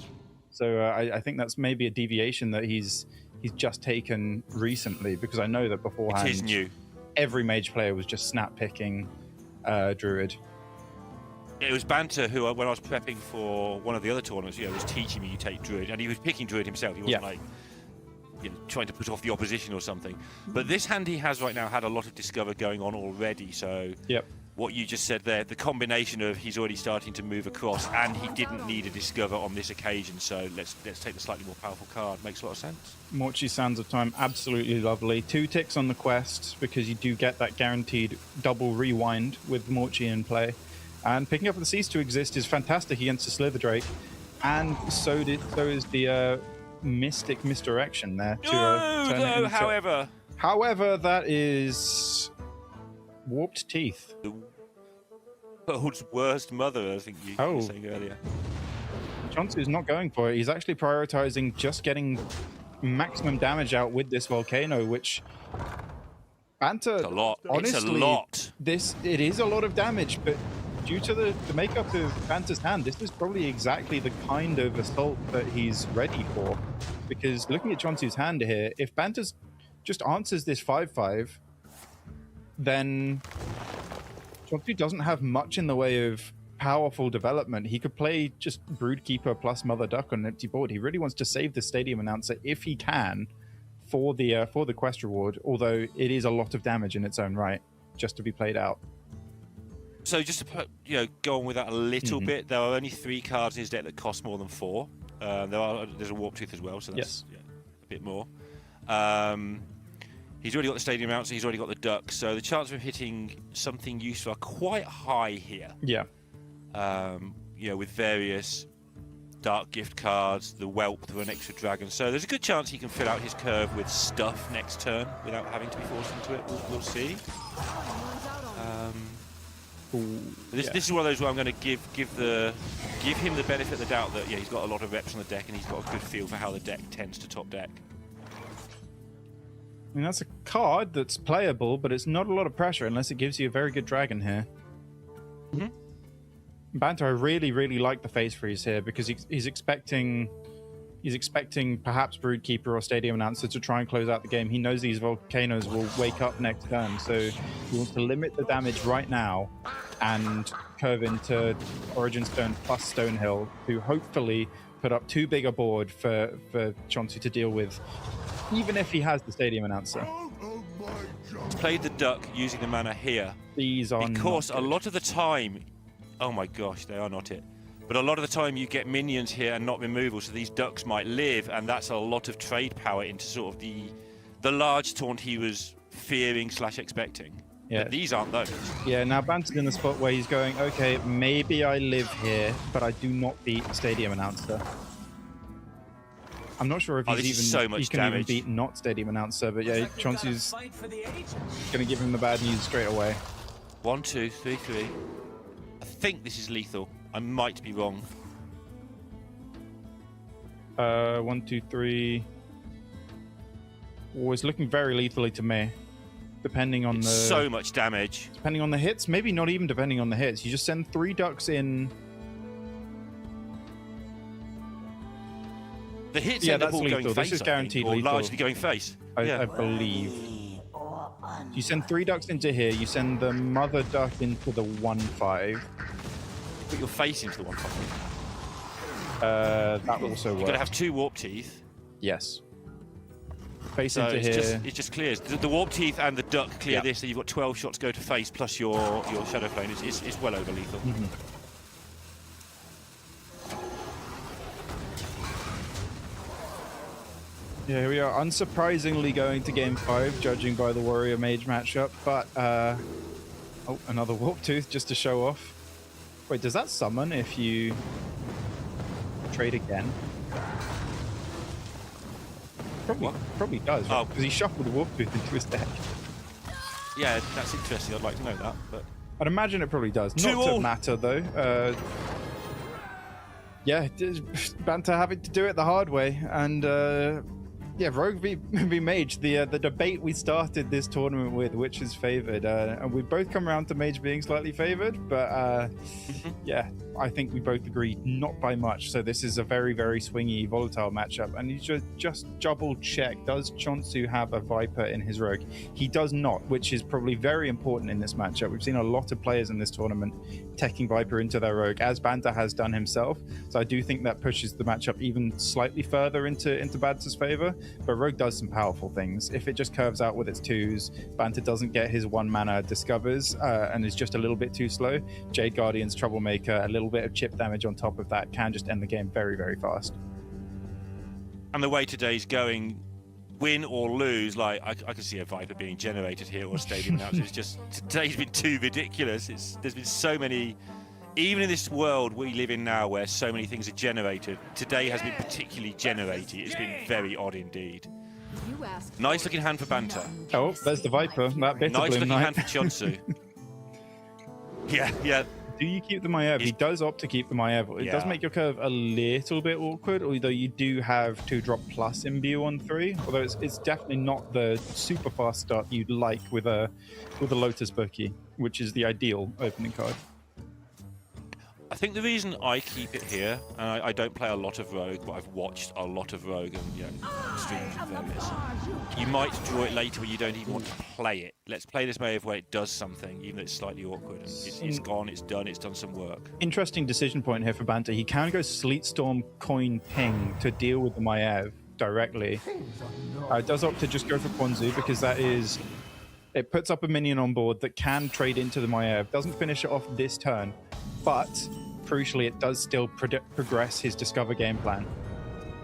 So I think that's maybe a deviation that he's just taken recently, because I know that beforehand it is new. Every Mage player was just snap picking Druid. It was Banter who, when I was prepping for one of the other tournaments, was teaching me you take Druid, and he was picking Druid himself. He wasn't like trying to put off the opposition or something. But this hand he has right now had a lot of discover going on already. So what you just said there, the combination of he's already starting to move across, and he didn't need a discover on this occasion. So let's take the slightly more powerful card. Makes a lot of sense. Morchi Sands of Time, absolutely lovely. 2 ticks on the quest because you do get that guaranteed double rewind with Morchi in play. And picking up the Cease to Exist is fantastic against the Slither Drake, and so is the Mystic Misdirection there. However, that is Warped Teeth. The world's worst mother, I think you were saying earlier. Chunsu's not going for it. He's actually prioritizing just getting maximum damage out with this Volcano, which Banter, it's a lot. Honestly, it's a lot. It is a lot of damage, but due to the makeup of Banter's hand, this is probably exactly the kind of assault that he's ready for. Because looking at Chunsu's hand here, if Banter just answers this 5/5, then Chunsu doesn't have much in the way of powerful development. He could play just Broodkeeper plus Mother Duck on an empty board. He really wants to save the Stadium Announcer if he can for the quest reward, although it is a lot of damage in its own right, just to be played out. So just to put, go on with that a little bit, there are only 3 cards in his deck that cost more than 4. There's a Warp Tooth as well, so that's a bit more. He's already got the Stadium Announcer, he's already got the Duck, so the chance of him hitting something useful are quite high here. Yeah. With various Dark Gift cards, the Whelp for an extra dragon. So there's a good chance he can fill out his curve with stuff next turn without having to be forced into it. We'll see. This is one of those where I'm going to give him the benefit of the doubt that he's got a lot of reps on the deck and he's got a good feel for how the deck tends to top deck. I mean, that's a card that's playable, but it's not a lot of pressure unless it gives you a very good dragon here. Banter, I really like the phase freeze here because he's expecting He's expecting perhaps Broodkeeper or Stadium Announcer to try and close out the game. He knows these volcanoes will wake up next turn, so he wants to limit the damage right now and curve into Origin Stone plus Stonehill to hopefully put up too big a board for Chonsu to deal with, even if he has the Stadium Announcer. Played the duck using the mana here. These are because a lot of the time, oh my gosh, they are not it. But a lot of the time you get minions here and not removal, so these ducks might live, and that's a lot of trade power into sort of the large taunt he was fearing / expecting. Yeah. But these aren't those. Yeah, now Banter's in the spot where he's going, okay, maybe I live here, but I do not beat Stadium Announcer. I'm not sure if he's even so much he can damage. even beat not Stadium Announcer, but yeah, Chonsu's gonna give him the bad news straight away. 1, 2, 3, 3. I think this is lethal. I might be wrong. 1, 2, 3. Oh, it's looking very lethally to me. Depending on so much damage. Depending on the hits, maybe not even depending on the hits. You just send 3 ducks in. The hits Yeah, end up that's all lethal. going face, This is guaranteed I think, or lethal. largely going face. I believe. You send 3 ducks into here. You send the mother duck into the 1/5. Put your face into the 1/5. That also You've works. got to have 2 warp teeth. Yes. Face So into here. it just clears. The warp teeth and the duck clear Yeah. this, so you've got 12 shots go to face plus your shadow flame. It's well over lethal. Mm-hmm. Yeah, here we are, unsurprisingly going to game 5, judging by the Warrior Mage matchup. But oh, another Warp Tooth just to show off. Wait, does that summon if you trade again? Probably does, Oh. because he shuffled the Warp Tooth into his deck. Yeah, that's interesting. I'd like to know that, but I'd imagine it probably does. Not 2-all. to matter though. Yeah, Banter having to do it the hard way, and yeah, Rogue v Mage. The debate we started this tournament with, which is favored, and we both come around to Mage being slightly favored, but yeah, I think we both agree not by much. So this is a very, very swingy, volatile matchup, and you should just double check: does Chonsu have a Viper in his Rogue? He does not, which is probably very important in this matchup. We've seen a lot of players in this tournament teching Viper into their Rogue, as Banter has done himself. So I do think that pushes the matchup even slightly further into Banter's favor. But Rogue does some powerful things. If it just curves out with its 2s, Banter doesn't get his 1 mana Discovers and is just a little bit too slow. Jade Guardian's Troublemaker, a little bit of chip damage on top of that, can just end the game very, very fast. and the way today's going, win or lose, like I can see a Viper being generated here or a Stadium Announcer. It's just today's been too ridiculous. There's been so many. Even in this world we live in now where so many things are generated, today has been particularly generated. It's been very odd indeed. You asked Nice looking hand for Banter. Oh, there's the Viper. That bit Nice of looking Bloom hand for Knight. Chonsu. Yeah. Do you keep the Maiev? He does opt to keep the Maiev. It does Yeah. make your curve a little bit awkward, although you do have 2-drop plus imbue on 3. Although it's definitely not the super fast start you'd like with a Lotus Bookie, which is the ideal opening card. I think the reason I keep it here, and I don't play a lot of Rogue, but I've watched a lot of Rogue and streams and various. You might draw it later when you don't even want to play it. Let's play this Maeve where it does something, even though it's slightly awkward. And it's gone, it's done some work. Interesting decision point here for Banter. He can go Sleet Storm Coin Ping to deal with the Maiev directly. Does opt to just go for Ponzu because that is... It puts up a minion on board that can trade into the Maiev. Doesn't finish it off this turn, but crucially, it does still progress his Discover game plan,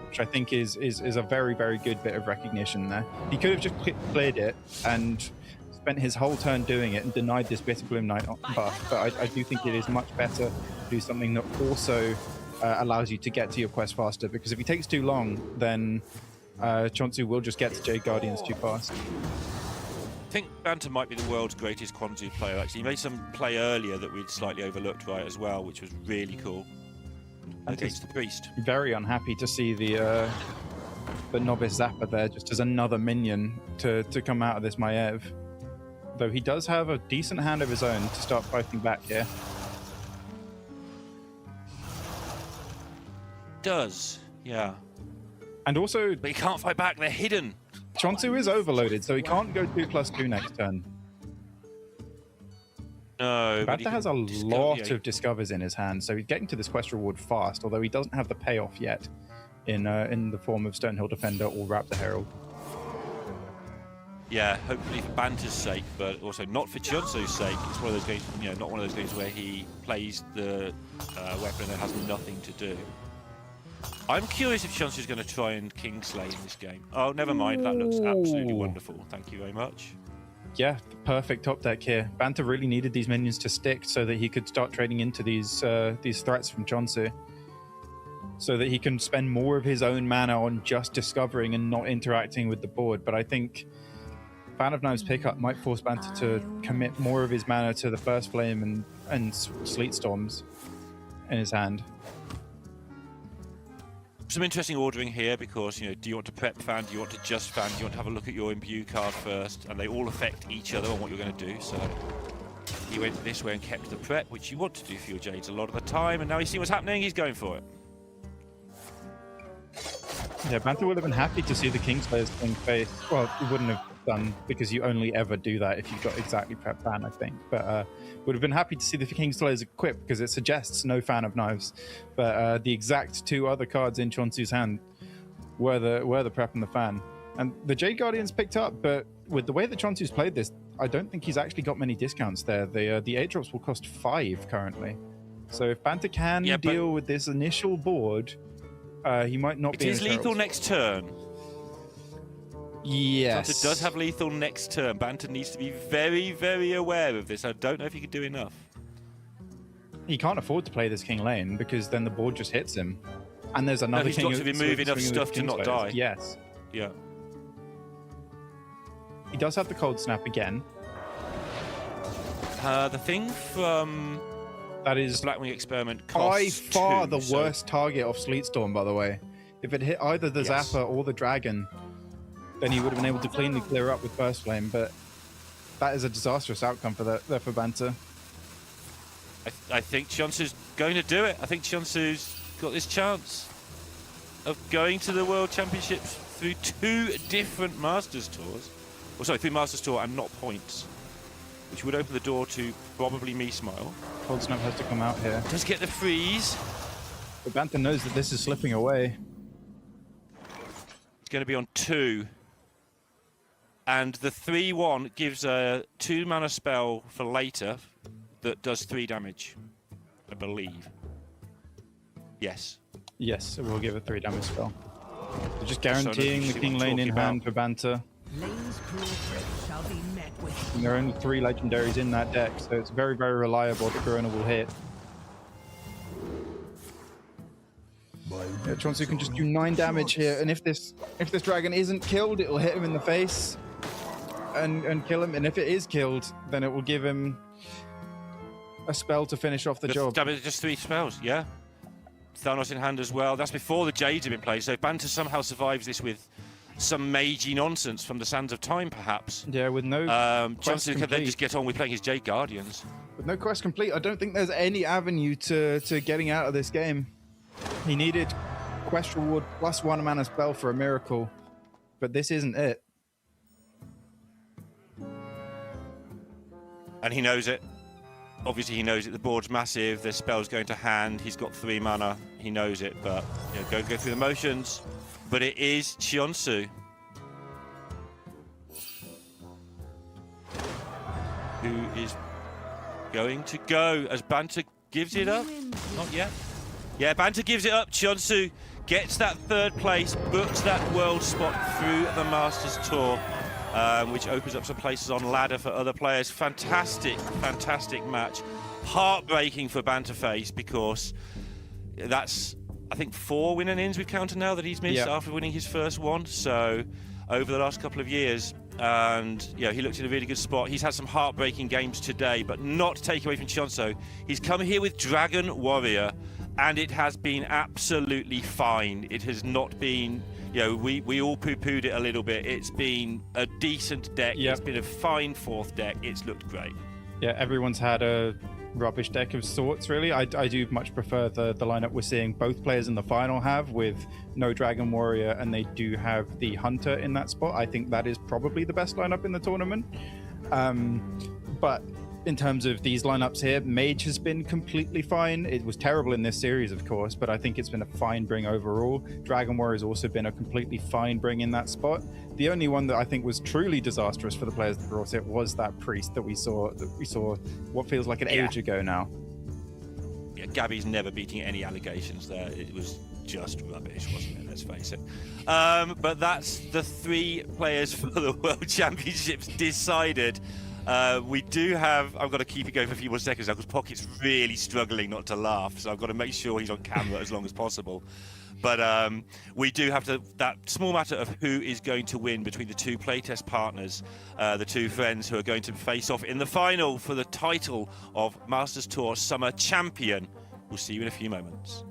which I think is a very, very good bit of recognition there. He could have just cleared it and spent his whole turn doing it and denied this Bitter Bloom Knight buff, but I do think it is much better to do something that also allows you to get to your quest faster, because if he takes too long, then Chonsu will just get to Jade Guardians too fast. I think Banter might be the world's greatest Quanzu player, actually. He made some play earlier that we'd slightly overlooked, right, as well, which was really cool. Against the Priest. Very unhappy to see the Novice Zapper there, just as another minion to come out of this Maiev. Though he does have a decent hand of his own to start fighting back here. Does, yeah. And also, But he can't fight back. They're hidden. Chonsu is overloaded, so he can't go 2+2 next turn. No. but he Banta has a can discover- lot yeah, of discovers in his hand, so he's getting to this quest reward fast, although he doesn't have the payoff yet in the form of Stonehill Defender or Raptor Herald. Yeah, hopefully for Banter's sake, but also not for Chionsu's sake. It's one of those games, not one of those games where he plays the weapon and then has nothing to do. I'm curious if Chionsu's going to try and Kingslay in this game. Oh, never mind. That looks absolutely wonderful. Thank you very much. Yeah, the perfect top deck here. Banta really needed these minions to stick so that he could start trading into these threats from Chonsu, so that he can spend more of his own mana on just discovering and not interacting with the board. But I think Fan of Knives pickup might force Banta to commit more of his mana to the First Flame and Sleet Storms in his hand. Some interesting ordering here because, do you want to prep fan? Do you want to just fan? Do you want to have a look at your imbue card first? And they all affect each other on what you're going to do. So he went this way and kept the prep, which you want to do for your Jades a lot of the time. And now he's seen what's happening. He's going for it. Yeah, Banta would have been happy to see the Kingslayer's thing face. Well, he wouldn't have done, because you only ever do that if you've got exactly prep fan, I think. But would have been happy to see the Kingslayer's equipped because it suggests no Fan of Knives. But the exact two other cards in Chonsu's hand were the prep and the fan. And the Jade Guardian's picked up, but with the way that Chonsu's played this, I don't think he's actually got many discounts there. The 8 drops will cost 5 currently. So if Banta can deal with this initial board, he might not be. It is lethal next turn. Yes. Banta does have lethal next turn. Banta needs to be very, very aware of this. I don't know if he can do enough. He can't afford to play this King Lane because then the board just hits him. And there's another he's King. got to remove enough stuff to not die. Yes. Yeah. He does have the Cold Snap again. The thing from that is the Blackwing Experiment by costs far 2, the worst target of Sleet Storm, by the way. If it hit either the Zapper or the Dragon, then he would have been able to cleanly clear up with Burst Flame, but that is a disastrous outcome for Banta. I think Chionsu's going to do it. I think Chionsu's got this chance of going to the World Championships through 2 different Masters Tours. Or sorry, 3 Masters Tour and not points, which would open the door to probably Me Smile. Cold Snap has to come out here. Does get the freeze. But Banta knows that this is slipping away. It's going to be on 2. And the 3/1 gives a 2 mana spell for later that does 3 damage, I believe. Yes. Yes, it will give a 3 damage spell. So just guaranteeing the King Lane in hand for Banta. And there are only 3 legendaries in that deck, so it's very, very reliable that Corona will hit. Yeah, Chonsu can just do 9 damage here, and if this dragon isn't killed, it'll hit him in the face and kill him. And if it is killed, then it will give him a spell to finish off the job. Just 3 spells, yeah. Thanos in hand as well. That's before the Jades have been played. So if Banta somehow survives this with some magey nonsense from the Sands of Time, perhaps. Yeah, with no Chonsu can then just get on with playing his Jade Guardians. With no quest complete, I don't think there's any avenue to getting out of this game. He needed quest reward plus 1 mana spell for a miracle, but this isn't it. And he knows it. Obviously, he knows it. The board's massive. The spell's going to hand. He's got 3 mana. He knows it, but go through the motions. But it is Chionsu who is going to go as Banta gives it up. Not yet. Yeah, Banta gives it up. Chionsu gets that 3rd place, books that world spot through the Masters Tour, which opens up some places on ladder for other players. Fantastic, fantastic match. Heartbreaking for Banta face because that's, I think, 4 win-and-ins we've counted now that he's missed after winning his first one. So over the last couple of years, and he looked in a really good spot. He's had some heartbreaking games today, but not to take away from Chionsu. He's come here with Dragon Warrior, and it has been absolutely fine. It has not been, we all poo-pooed it a little bit. It's been a decent deck. It's been a fine 4th deck. It's looked great. Yeah, everyone's had a rubbish deck of sorts, really. I do much prefer the lineup we're seeing both players in the final have, with no Dragon Warrior, and they do have the Hunter in that spot. I think that is probably the best lineup in the tournament. But in terms of these lineups here, Mage has been completely fine. It was terrible in this series, of course, but I think it's been a fine bring overall. Dragon Warrior has also been a completely fine bring in that spot. The only one that I think was truly disastrous for the players that brought it was that Priest that we saw what feels like an age ago now. Yeah, Gabby's never beating any allegations there. It was just rubbish, wasn't it? Let's face it. But that's the 3 players for the World Championships decided. We do have, I've got to keep it going for a few more seconds now because Pocket's really struggling not to laugh, so I've got to make sure he's on camera as long as possible. But we do have to, that small matter of who is going to win between the 2 playtest partners, the 2 friends who are going to face off in the final for the title of Masters Tour Summer Champion. We'll see you in a few moments.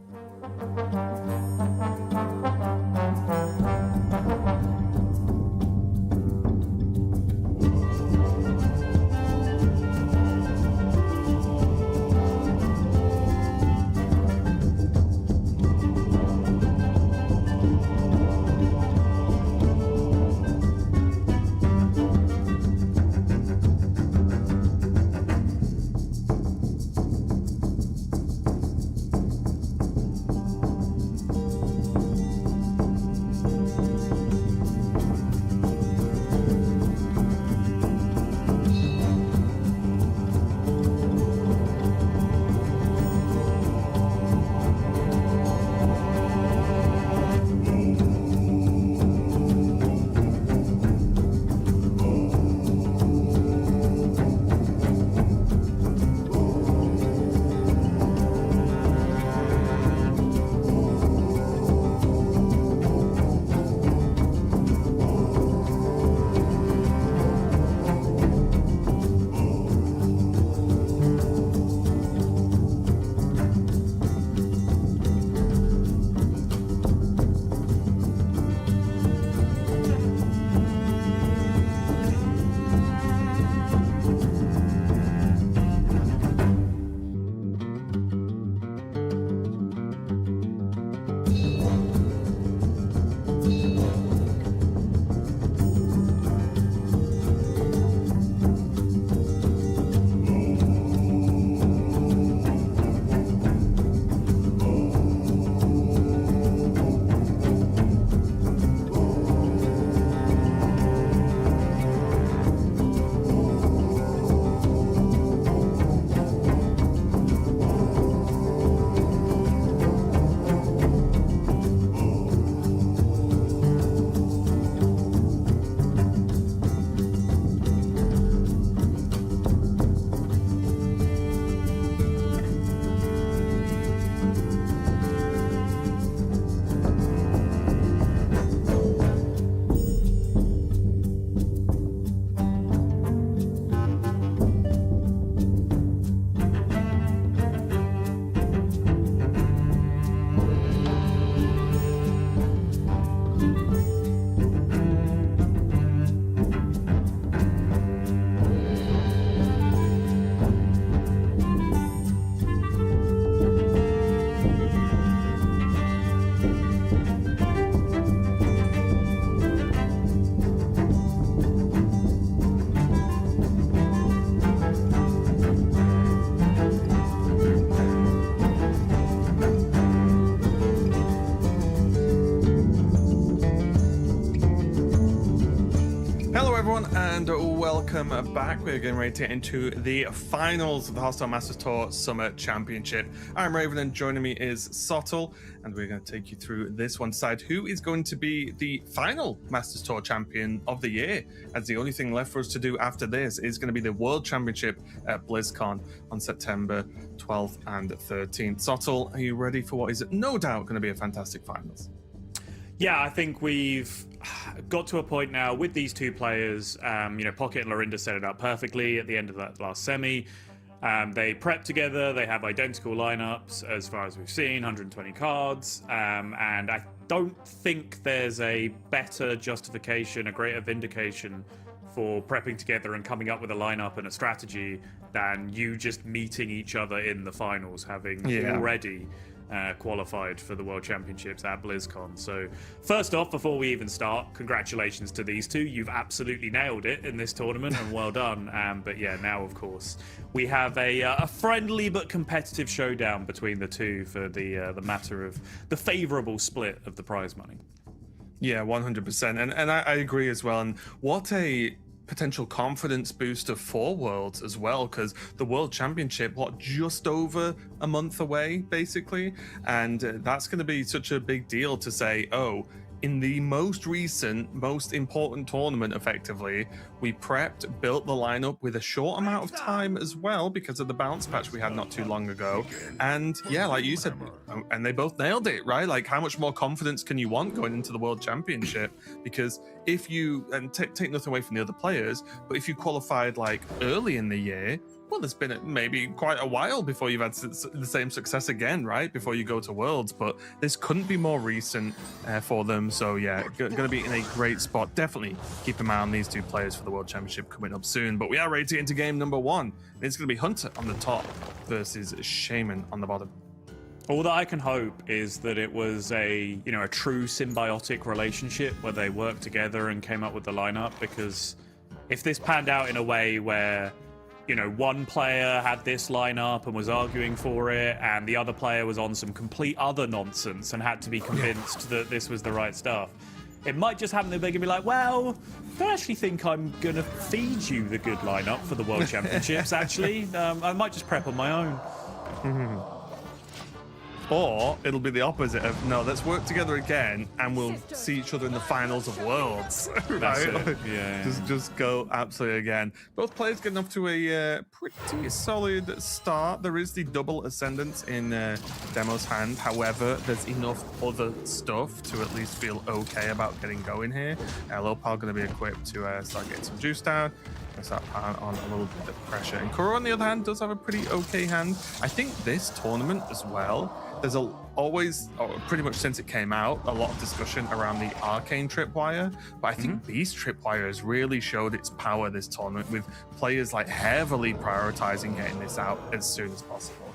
And welcome back. We're getting ready to get into the finals of the Hearthstone Masters Tour Summer Championship. I'm Raven, and joining me is Sottle, and we're going to take you through this one to decide who is going to be the final Masters Tour champion of the year, as the only thing left for us to do after this is going to be the World Championship at BlizzCon on September 12th and 13th. Sottle, are you ready for what is no doubt going to be a fantastic finals? Yeah, I think we've got to a point now with these 2 players. Pocket and Lorinda set it up perfectly at the end of that last semi. They prep together. They have identical lineups as far as we've seen, 120 cards. And I don't think there's a better justification, a greater vindication for prepping together and coming up with a lineup and a strategy than you just meeting each other in the finals, having already qualified for the World Championships at BlizzCon. So first off, before we even start, congratulations to these two. You've absolutely nailed it in this tournament, and well done. But yeah, now of course we have a friendly but competitive showdown between the two for the matter of the favourable split of the prize money. Yeah, 100%. And I agree as well. And what a potential confidence booster for Worlds as well, because the World Championship, just over a month away, basically. And that's going to be such a big deal to say, oh, in the most recent, most important tournament, effectively, we prepped, built the lineup with a short amount of time as well because of the bounce patch we had not too long ago. And yeah, like you said, and they both nailed it, right? Like, how much more confidence can you want going into the World Championship? Because if you, and take nothing away from the other players, but if you qualified like early in the year, well, there's been maybe quite a while before you've had the same success again, right? Before you go to Worlds, but this couldn't be more recent for them. So yeah, going to be in a great spot. Definitely keep an eye on these two players for the World Championship coming up soon. But we are ready to get into game number one. It's going to be Hunter on the top versus Shaman on the bottom. All that I can hope is that it was a true symbiotic relationship where they worked together and came up with the lineup, because if this panned out in a way where one player had this lineup and was arguing for it, and the other player was on some complete other nonsense and had to be convinced that this was the right stuff, it might just happen that they're going to be like, well, I don't actually think I'm going to feed you the good lineup for the World Championships, actually. I might just prep on my own. Mm-hmm. Or it'll be the opposite of, no, let's work together again and we'll see each other in the finals of Worlds. Right? That's it. Yeah. Just go absolutely again. Both players getting off to a pretty solid start. There is the double Ascendance in Demo's hand. However, there's enough other stuff to at least feel okay about getting going here. Lopal going to be equipped to start getting some juice down. Start on a little bit of pressure. And Kuro, on the other hand, does have a pretty okay hand. I think this tournament as well, there's always, pretty much since it came out, a lot of discussion around the Arcane Tripwire. But I think Beast Tripwire has really showed its power this tournament, with players like heavily prioritizing getting this out as soon as possible.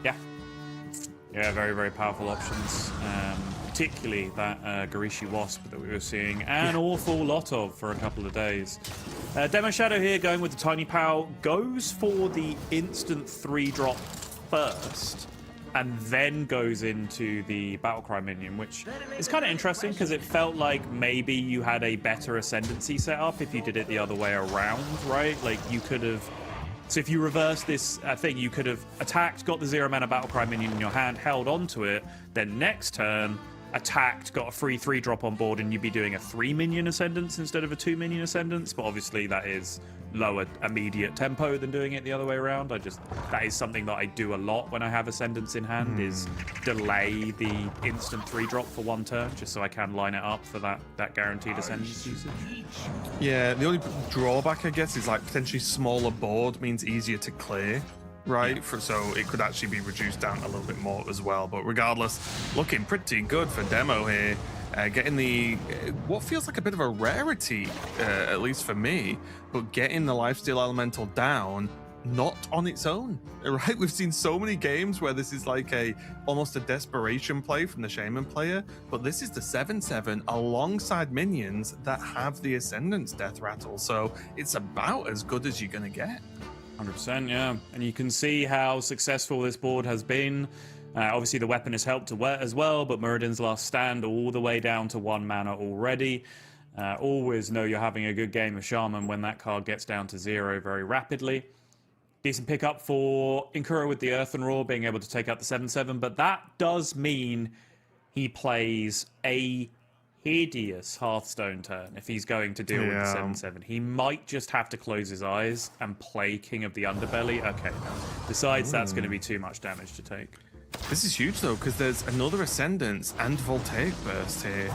Yeah, very, very powerful options. Particularly that Garishi Wasp that we were seeing an awful lot of for a couple of days. Demo Shadow here going with the Tiny Pow, goes for the instant 3-drop first, and then goes into the Battlecry minion, which is kind of interesting because it felt like maybe you had a better Ascendancy setup if you did it the other way around, right? Like, you could have... So if you reverse this thing, you could have attacked, got the 0-mana Battlecry minion in your hand, held onto it, then next turn attacked, got a free 3-drop on board, and you'd be doing a 3-minion Ascendance instead of a 2-minion Ascendance. But obviously that is lower immediate tempo than doing it the other way around. That is something that I do a lot when I have Ascendance in hand, is delay the instant 3-drop for one turn, just so I can line it up for that guaranteed Ascendance usage. Yeah, the only drawback, I guess, is like potentially smaller board means easier to clear. Right, so it could actually be reduced down a little bit more as well. But regardless, looking pretty good for Demo here. Getting the, what feels like a bit of a rarity, at least for me, but getting the Lifesteal Elemental down, not on its own, right? We've seen so many games where this is like almost a desperation play from the Shaman player, but this is the 7/7 alongside minions that have the Ascendance Death Rattle, so it's about as good as you're gonna get. 100%, yeah. And you can see how successful this board has been. Obviously, the weapon has helped as well, but Muradin's Last Stand all the way down to 1 mana already. Always know you're having a good game of Shaman when that card gets down to 0 very rapidly. Decent pickup for Inkuro with the Earthen Roar, being able to take out the 7/7, but that does mean he plays a hideous Hearthstone turn if he's going to deal with the 7/7. He might just have to close his eyes and play King of the Underbelly. Okay, decides that's going to be too much damage to take. This is huge though, because there's another Ascendance and Voltaic Burst here.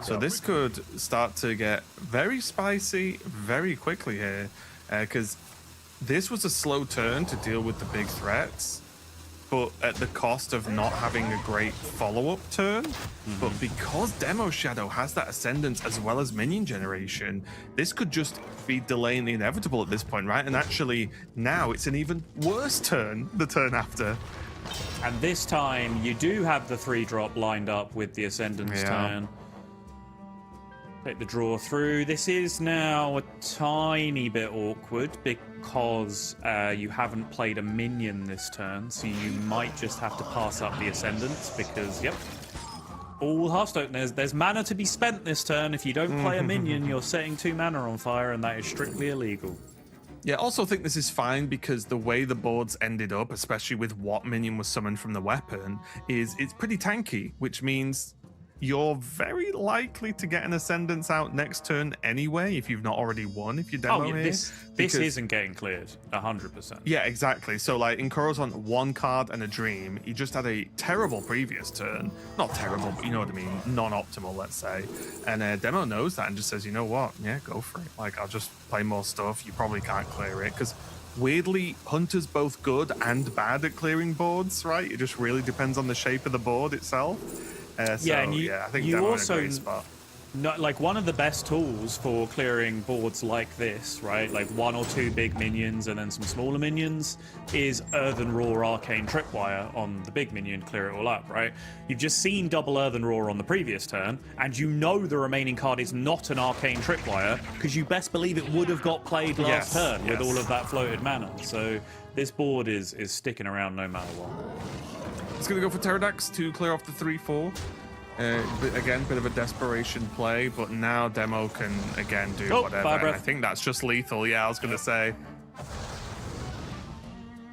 So this could start to get very spicy very quickly here, because this was a slow turn to deal with the big threats. but at the cost of not having a great follow-up turn. But because Demo Shadow has that Ascendance as well as minion generation, this could just be delaying the inevitable at this point, right? And actually, now it's an even worse turn, the turn after. And this time, you do have the 3-drop lined up with the Ascendance turn. Take the draw through. This is now a tiny bit awkward because you haven't played a minion this turn, so you might just have to pass up the Ascendance because, yep, all Hearthstone, there's mana to be spent this turn. If you don't play a minion, you're setting 2 mana on fire, and that is strictly illegal. Yeah, I also think this is fine because the way the boards ended up, especially with what minion was summoned from the weapon, is it's pretty tanky, which means you're very likely to get an Ascendance out next turn anyway if you've not already won, if you demo here. This isn't getting cleared 100%. Yeah, exactly. So like Incoro's on 1 card and a Dream. He just had a terrible previous turn. Not terrible, but you know what I mean. Non-optimal, let's say. And Demo knows that and just says, you know what? Yeah, go for it. Like, I'll just play more stuff. You probably can't clear it because weirdly, Hunter's both good and bad at clearing boards, right? It just really depends on the shape of the board itself. I think you Demo also, in a great spot. like one of the best tools for clearing boards like this, right? Like 1 or 2 big minions and then some smaller minions is Earthen Roar Arcane Tripwire on the big minion, clear it all up, right? You've just seen double Earthen Roar on the previous turn, and you know the remaining card is not an Arcane Tripwire because you best believe it would have got played last turn with all of that floated mana. So this board is sticking around no matter what. It's going to go for Pterodax to clear off the 3-4. Again, bit of a desperation play, but now Demo can, again, do whatever. And I think that's just lethal. Yeah, I was going to say.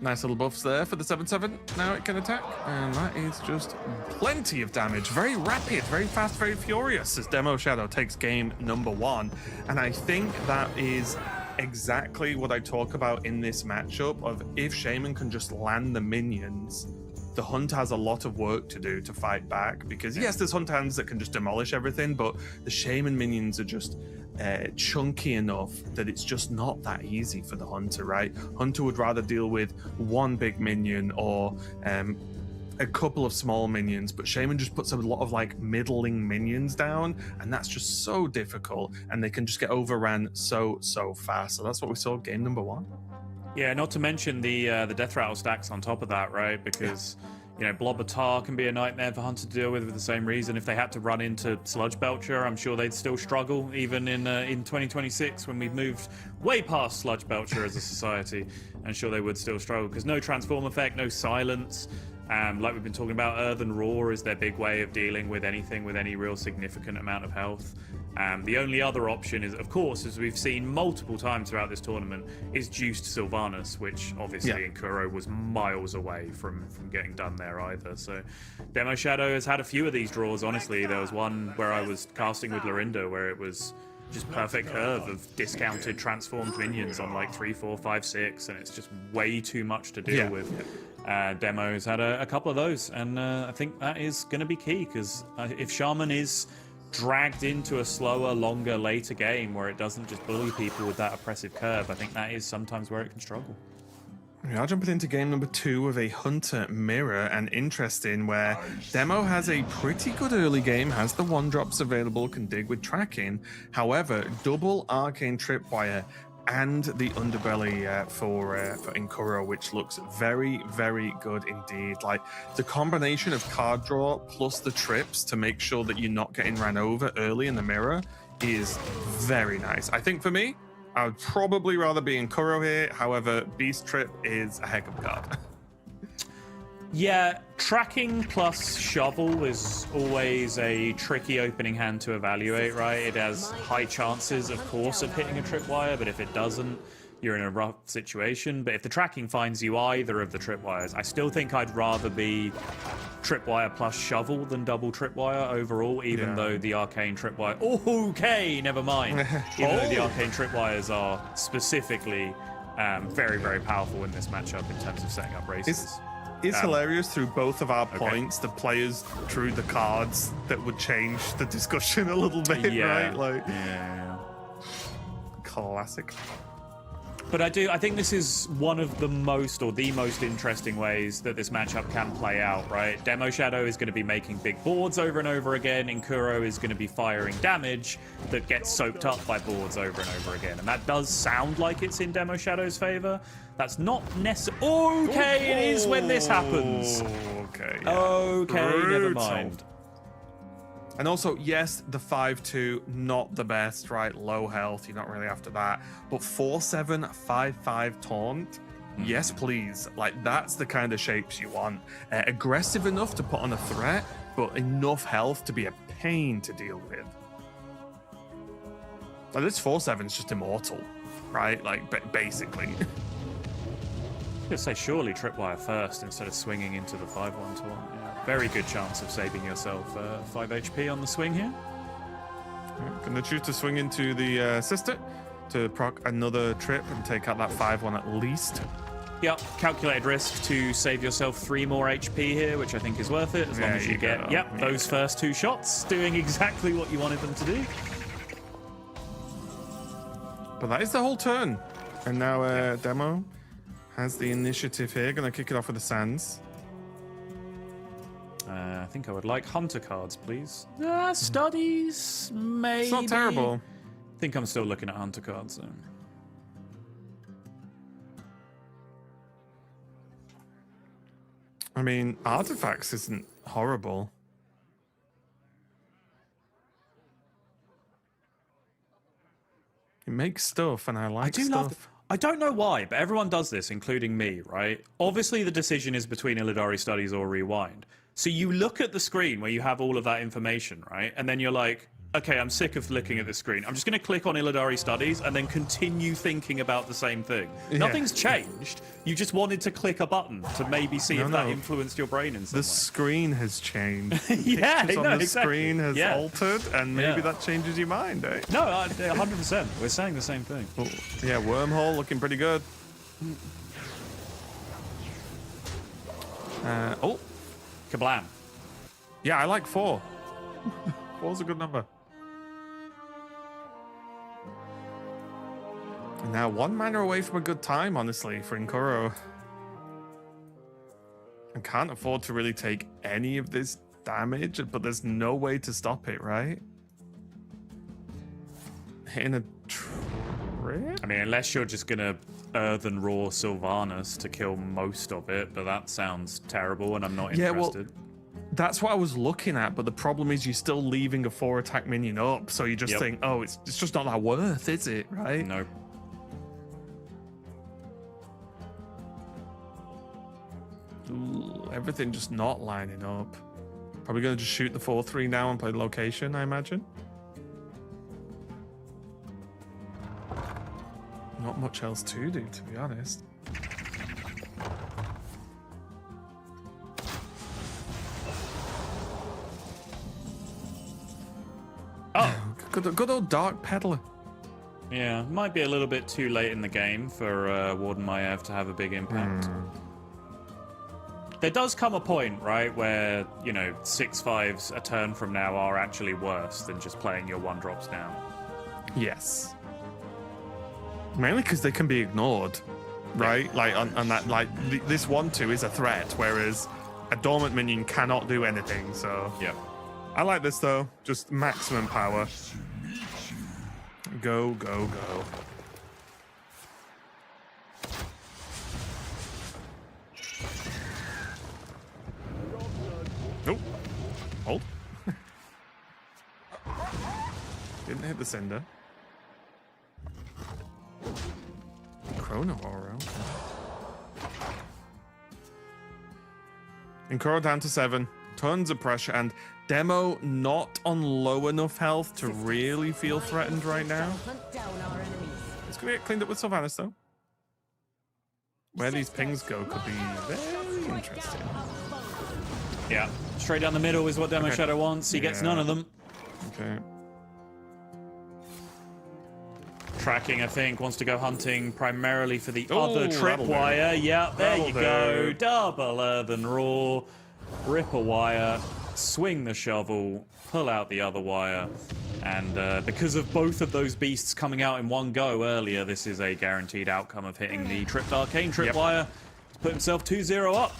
Nice little buffs there for the 7/7. Now it can attack. And that is just plenty of damage. Very rapid, very fast, very furious as Demo Shadow takes game number 1. And I think that is exactly what I talk about in this matchup of if Shaman can just land the minions, the Hunt has a lot of work to do to fight back because yes, there's Hunt hands that can just demolish everything, but the Shaman minions are just chunky enough that it's just not that easy for the Hunter, right? Hunter would rather deal with 1 big minion or a couple of small minions, but Shaman just puts a lot of like middling minions down, and that's just so difficult, and they can just get overran so fast. So that's what we saw game number 1. Yeah, not to mention the death rattle stacks on top of that, right? Because you know, Blob of Tar can be a nightmare for Hunter to deal with the same reason. If they had to run into Sludge Belcher, I'm sure they'd still struggle, even in 2026 when we've moved way past Sludge Belcher as a society. I'm sure they would still struggle because no transform effect, no silence. Like we've been talking about, Earthen Roar is their big way of dealing with anything with any real significant amount of health. The only other option is, of course, as we've seen multiple times throughout this tournament, is Juiced Sylvanas, which obviously Incuro was miles away from getting done there either. So Demo Shadow has had a few of these draws, honestly. There was one where I was casting with Lorinda where it was just perfect curve of discounted transformed minions on like 3, 4, 5, 6, and it's just way too much to deal with. Demo's had a couple of those, and I think that is going to be key because if Shaman is dragged into a slower, longer, later game where it doesn't just bully people with that oppressive curve, I think that is sometimes where it can struggle. We are jumping into game number 2 of a Hunter Mirror, and interesting where Demo has a pretty good early game, has the 1-drops available, can dig with tracking. However, double Arcane Tripwire and the underbelly for Incuro, which looks very, very good indeed. Like the combination of card draw plus the trips to make sure that you're not getting ran over early in the mirror is very nice. I think for me, I would probably rather be Incuro here. However, Beast Trip is a heck of a card. Yeah, tracking plus shovel is always a tricky opening hand to evaluate, right? It has high chances, of course, of hitting a tripwire, but if it doesn't, you're in a rough situation. But if the tracking finds you either of the tripwires, I still think I'd rather be tripwire plus shovel than double tripwire overall, even though the arcane tripwire... Okay, never mind. Even though the arcane tripwires are specifically very, very powerful in this matchup in terms of setting up races. It's hilarious through both of our points. The players drew the cards that would change the discussion a little bit, right? Like, classic. But I think this is one of the most interesting ways that this matchup can play out, right? Demo Shadow is going to be making big boards over and over again, and Kuro is going to be firing damage that gets soaked up by boards over and over again. And that does sound like it's in Demo Shadow's favor. That's not necessarily... Okay, it is when this happens. Okay, yeah. Okay, never Brutal. mind. And also, yes, the 5-2, not the best, right? Low health, you're not really after that. But 4-7, 5-5 taunt, yes, please. Like, that's the kind of shapes you want. Aggressive enough to put on a threat, but enough health to be a pain to deal with. Like, this 4-7 is just immortal, right? Like, basically. I was going to say, surely Tripwire first instead of swinging into the 5-1 taunt. Yeah. Very good chance of saving yourself 5 HP on the swing here. Gonna choose to swing into the sister to proc another trip and take out that 5-1 at least. Yep, calculated risk to save yourself 3 more HP here, which I think is worth it, as long as you get those first 2 shots doing exactly what you wanted them to do. But that is the whole turn. And now Demo has the initiative here. Gonna kick it off with the Sands. I think I would like Hunter cards, please. Studies, maybe. It's not terrible. I think I'm still looking at Hunter cards, though. I mean, artifacts isn't horrible. It makes stuff, and I like stuff. I don't know why, but everyone does this, including me, right? Obviously, the decision is between Illidari Studies or Rewind. So you look at the screen where you have all of that information, right? And then you're like, okay, I'm sick of looking at the screen. I'm just going to click on Illidari Studies and then continue thinking about the same thing. Yeah. Nothing's changed. You just wanted to click a button to maybe see if that influenced your brain in some way. The screen has changed. Yeah, Pictures on no, the exactly. screen has Yeah. altered, and maybe Yeah. that changes your mind, eh? No, 100%. We're saying the same thing. Oh, yeah, Wormhole looking pretty good. Oh, Kablam. yeah, I like 4. 4's a good number. And now 1 mana away from a good time, honestly, for Nkuro. And can't afford to really take any of this damage, but there's no way to stop it, right? Hitting a trip? I mean, unless you're just going to Earthen Raw Sylvanas to kill most of it, but that sounds terrible and I'm not interested. Well, that's what I was looking at, but the problem is you're still leaving a 4 attack minion up, so you just think, oh, it's just not that worth, is it, right? Nope. Ooh, everything just not lining up. Probably going to just shoot the 4-3 now and play the location, I imagine. Not much else to do, to be honest. Oh, Good old Dark Peddler. yeah. Might be a little bit too late in the game for Warden Maiev to have a big impact. There does come a point, right, where, 6/5s a turn from now are actually worse than just playing your 1-drops now. Yes. Mainly because they can be ignored, right? Like, on that, like, this 1-2 is a threat, whereas a dormant minion cannot do anything, so... Yep. I like this, though. Just maximum power. Go, go, go. Nope. Hold. Didn't hit the cinder. Chrono Aura. Nkuro down to 7. Tons of pressure, and Demo not on low enough health to really feel threatened right now. Hunt down our enemies. It's gonna get cleaned up with Sylvanas, though. Where these pings go could be very interesting. Yeah. Straight down the middle is what Demo Okay. Shadow wants. He gets none of them. Okay. Tracking, I think, wants to go hunting primarily for the Oh, other that'll do. tripwire. Yeah, there That'll you go. do. Double Earthen Raw. Rip a wire. Swing the shovel. Pull out the other wire. And because of both of those beasts coming out in one go earlier, this is a guaranteed outcome of hitting the tripped arcane tripwire. He's put himself 2-0 up.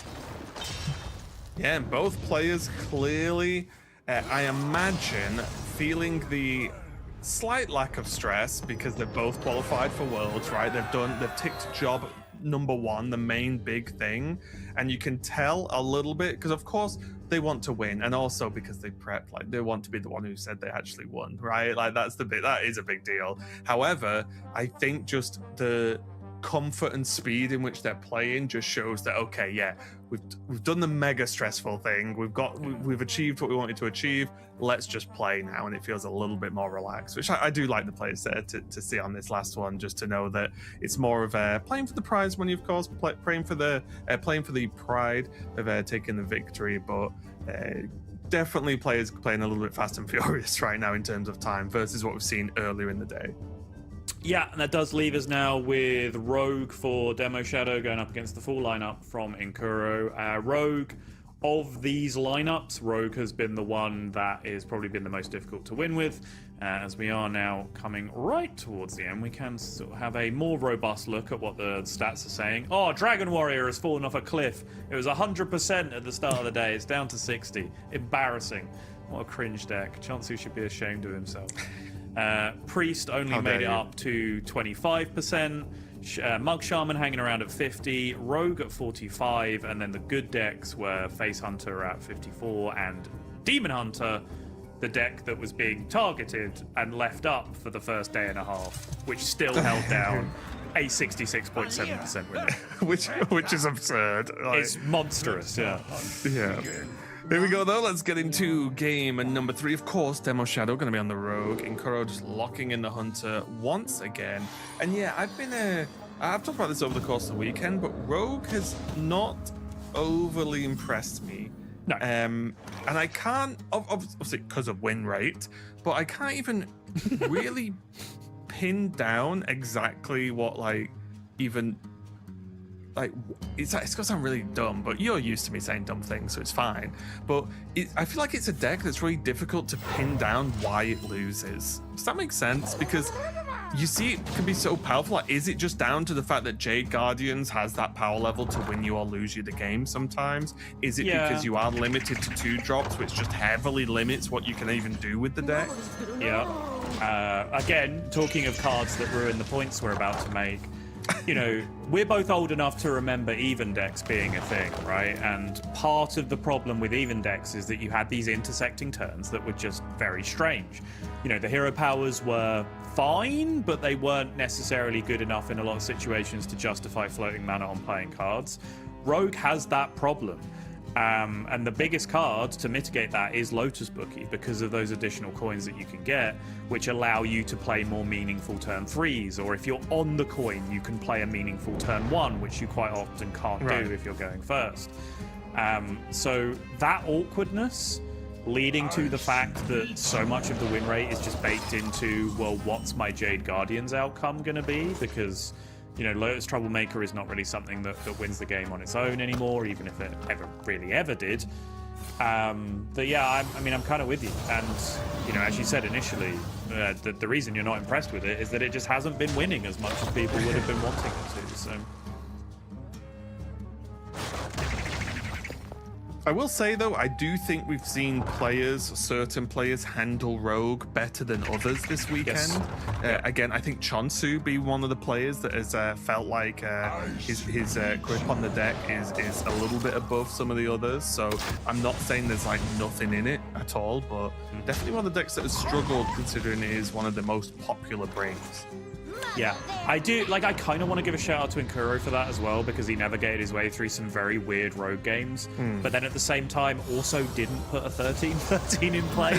Yeah, and both players clearly, I imagine, feeling the slight lack of stress because they've both qualified for Worlds, right? They've ticked job number one, the main big thing, and you can tell a little bit because, of course, they want to win, and also because they prepped, like they want to be the one who said they actually won, right? Like that is a big deal. However, I think just the comfort and speed in which they're playing just shows that, okay, yeah, we've done the mega stressful thing, we've achieved what we wanted to achieve, let's just play now, and it feels a little bit more relaxed, which I do like the players there to see on this last one, just to know that it's more of playing for the prize money, of course, playing for the pride of taking the victory, but definitely players playing a little bit fast and furious right now in terms of time versus what we've seen earlier in the day. Yeah, and that does leave us now with Rogue for Demo Shadow going up against the full lineup from Inkuro. Rogue, of these lineups, Rogue has been the one that has probably been the most difficult to win with. As we are now coming right towards the end, we can sort of have a more robust look at what the stats are saying. Oh, Dragon Warrior has fallen off a cliff. It was 100% at the start of the day. It's down to 60. Embarrassing. What a cringe deck. Chansu should be ashamed of himself. Priest only made it up to 25%. Mug Shaman hanging around at 50, Rogue at 45, and then the good decks were Face Hunter at 54 and Demon Hunter, the deck that was being targeted and left up for the first day and a half, which still held down a 66.7% win rate. which is absurd. Like, it's monstrous, yeah. Yeah. Here we go, though. Let's get into game number 3. Of course, Demo Shadow going to be on the Rogue. Inkuro just locking in the Hunter once again. And yeah, I've talked about this over the course of the weekend, but Rogue has not overly impressed me. No. And I can't, obviously because of win rate, but I can't even really pin down exactly what, it's going to sound really dumb, but you're used to me saying dumb things, so it's fine. But I feel like it's a deck that's really difficult to pin down why it loses. Does that make sense? Because you see it can be so powerful. Like, is it just down to the fact that Jade Guardians has that power level to win you or lose you the game sometimes? Is it because you are limited to 2 drops, which just heavily limits what you can even do with the deck? Yeah. Again, talking of cards that ruin the points we're about to make, you know, we're both old enough to remember even decks being a thing, right? And part of the problem with even decks is that you had these intersecting turns that were just very strange. You know, the hero powers were fine, but they weren't necessarily good enough in a lot of situations to justify floating mana on playing cards. Rogue has that problem. And the biggest card to mitigate that is Lotus Bookie, because of those additional coins that you can get, which allow you to play more meaningful turn 3s, or if you're on the coin, you can play a meaningful turn 1, which you quite often can't do if you're going first. So that awkwardness leading to the fact that so much of the win rate is just baked into, well, what's my Jade Guardian's outcome going to be? Because, you know, Lotus Troublemaker is not really something that wins the game on its own anymore, even if it ever did. But yeah, I'm kind of with you. And, you know, as you said initially, the reason you're not impressed with it is that it just hasn't been winning as much as people would have been wanting it to. So. I will say, though, I do think we've seen certain players handle Rogue better than others this weekend. Yes. Again, I think Chansu be one of the players that has felt like his grip on the deck is a little bit above some of the others. So I'm not saying there's like nothing in it at all, but definitely one of the decks that has struggled, considering it is one of the most popular brains. Yeah, I do. Like, I kind of want to give a shout out to Inkuro for that as well, because he navigated his way through some very weird Rogue games, but then at the same time also didn't put a 13-13 in play,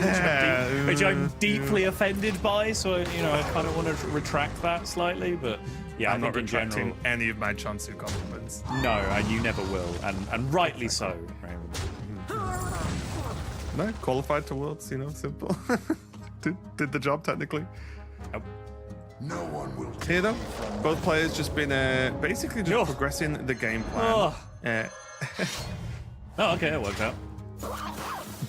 which I'm deeply offended by. So, you know, I kind of want to retract that slightly, but yeah, I'm not in retracting general, any of my Chansu compliments. No, and you never will, and rightly so. No, qualified to Worlds, you know, simple. did the job technically. No one will Here though, both players just been basically just progressing the game plan. Oh, okay, that worked out.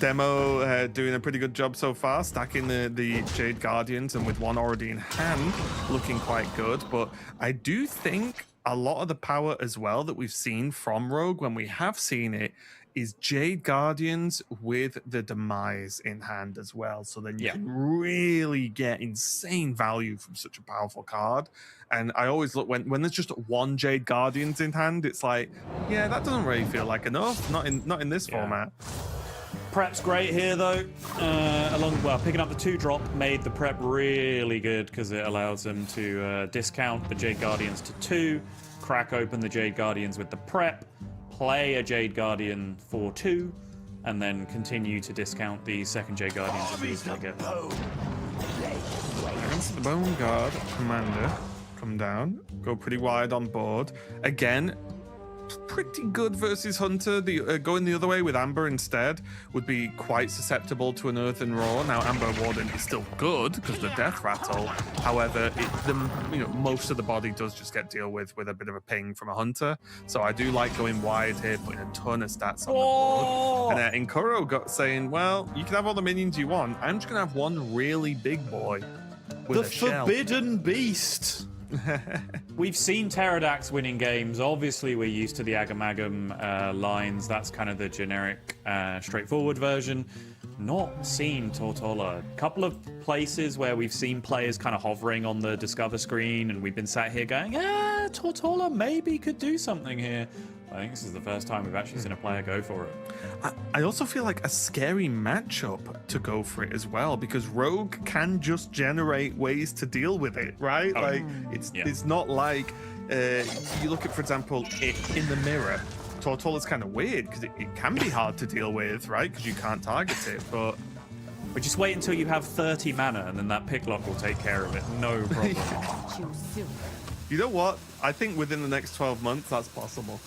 Demo doing a pretty good job so far, stacking the Jade Guardians, and with one already in hand, looking quite good. But I do think a lot of the power as well that we've seen from Rogue, when we have seen it, is Jade Guardians with the Demise in hand as well. So then you can really get insane value from such a powerful card. And I always look, when there's just one Jade Guardians in hand, it's like, yeah, that doesn't really feel like enough. Not in this format. Prep's great here though. Picking up the 2-drop made the prep really good because it allows them to discount the Jade Guardians to 2, crack open the Jade Guardians with the prep, play a Jade Guardian for 2, and then continue to discount the second Jade Guardians as easily get. Against the Bone Guard Commander, come down, go pretty wide on board. Again, pretty good versus Hunter. Going the other way with Amber instead would be quite susceptible to an Earthen Roar. Now, Amber Warden is still good because the Death Rattle. However, most of the body does just get dealt with a bit of a ping from a Hunter. So I do like going wide here, putting a ton of stats on the board. And Nkuro saying, well, you can have all the minions you want. I'm just going to have one really big boy with a shell. Forbidden Beast. We've seen Pterodax winning games. Obviously, we're used to the Agamagam lines. That's kind of the generic, straightforward version. Not seen Tortola. A couple of places where we've seen players kind of hovering on the Discover screen, and we've been sat here going, yeah, Tortola maybe could do something here. I think this is the first time we've actually seen a player go for it. I also feel like a scary matchup to go for it as well, because Rogue can just generate ways to deal with it, right? It's not like you look at, for example, in the mirror. Tortola's kind of weird because it can be hard to deal with, right? Because you can't target it, but just wait until you have 30 mana, and then that picklock will take care of it. No problem. You know what? I think within the next 12 months, that's possible.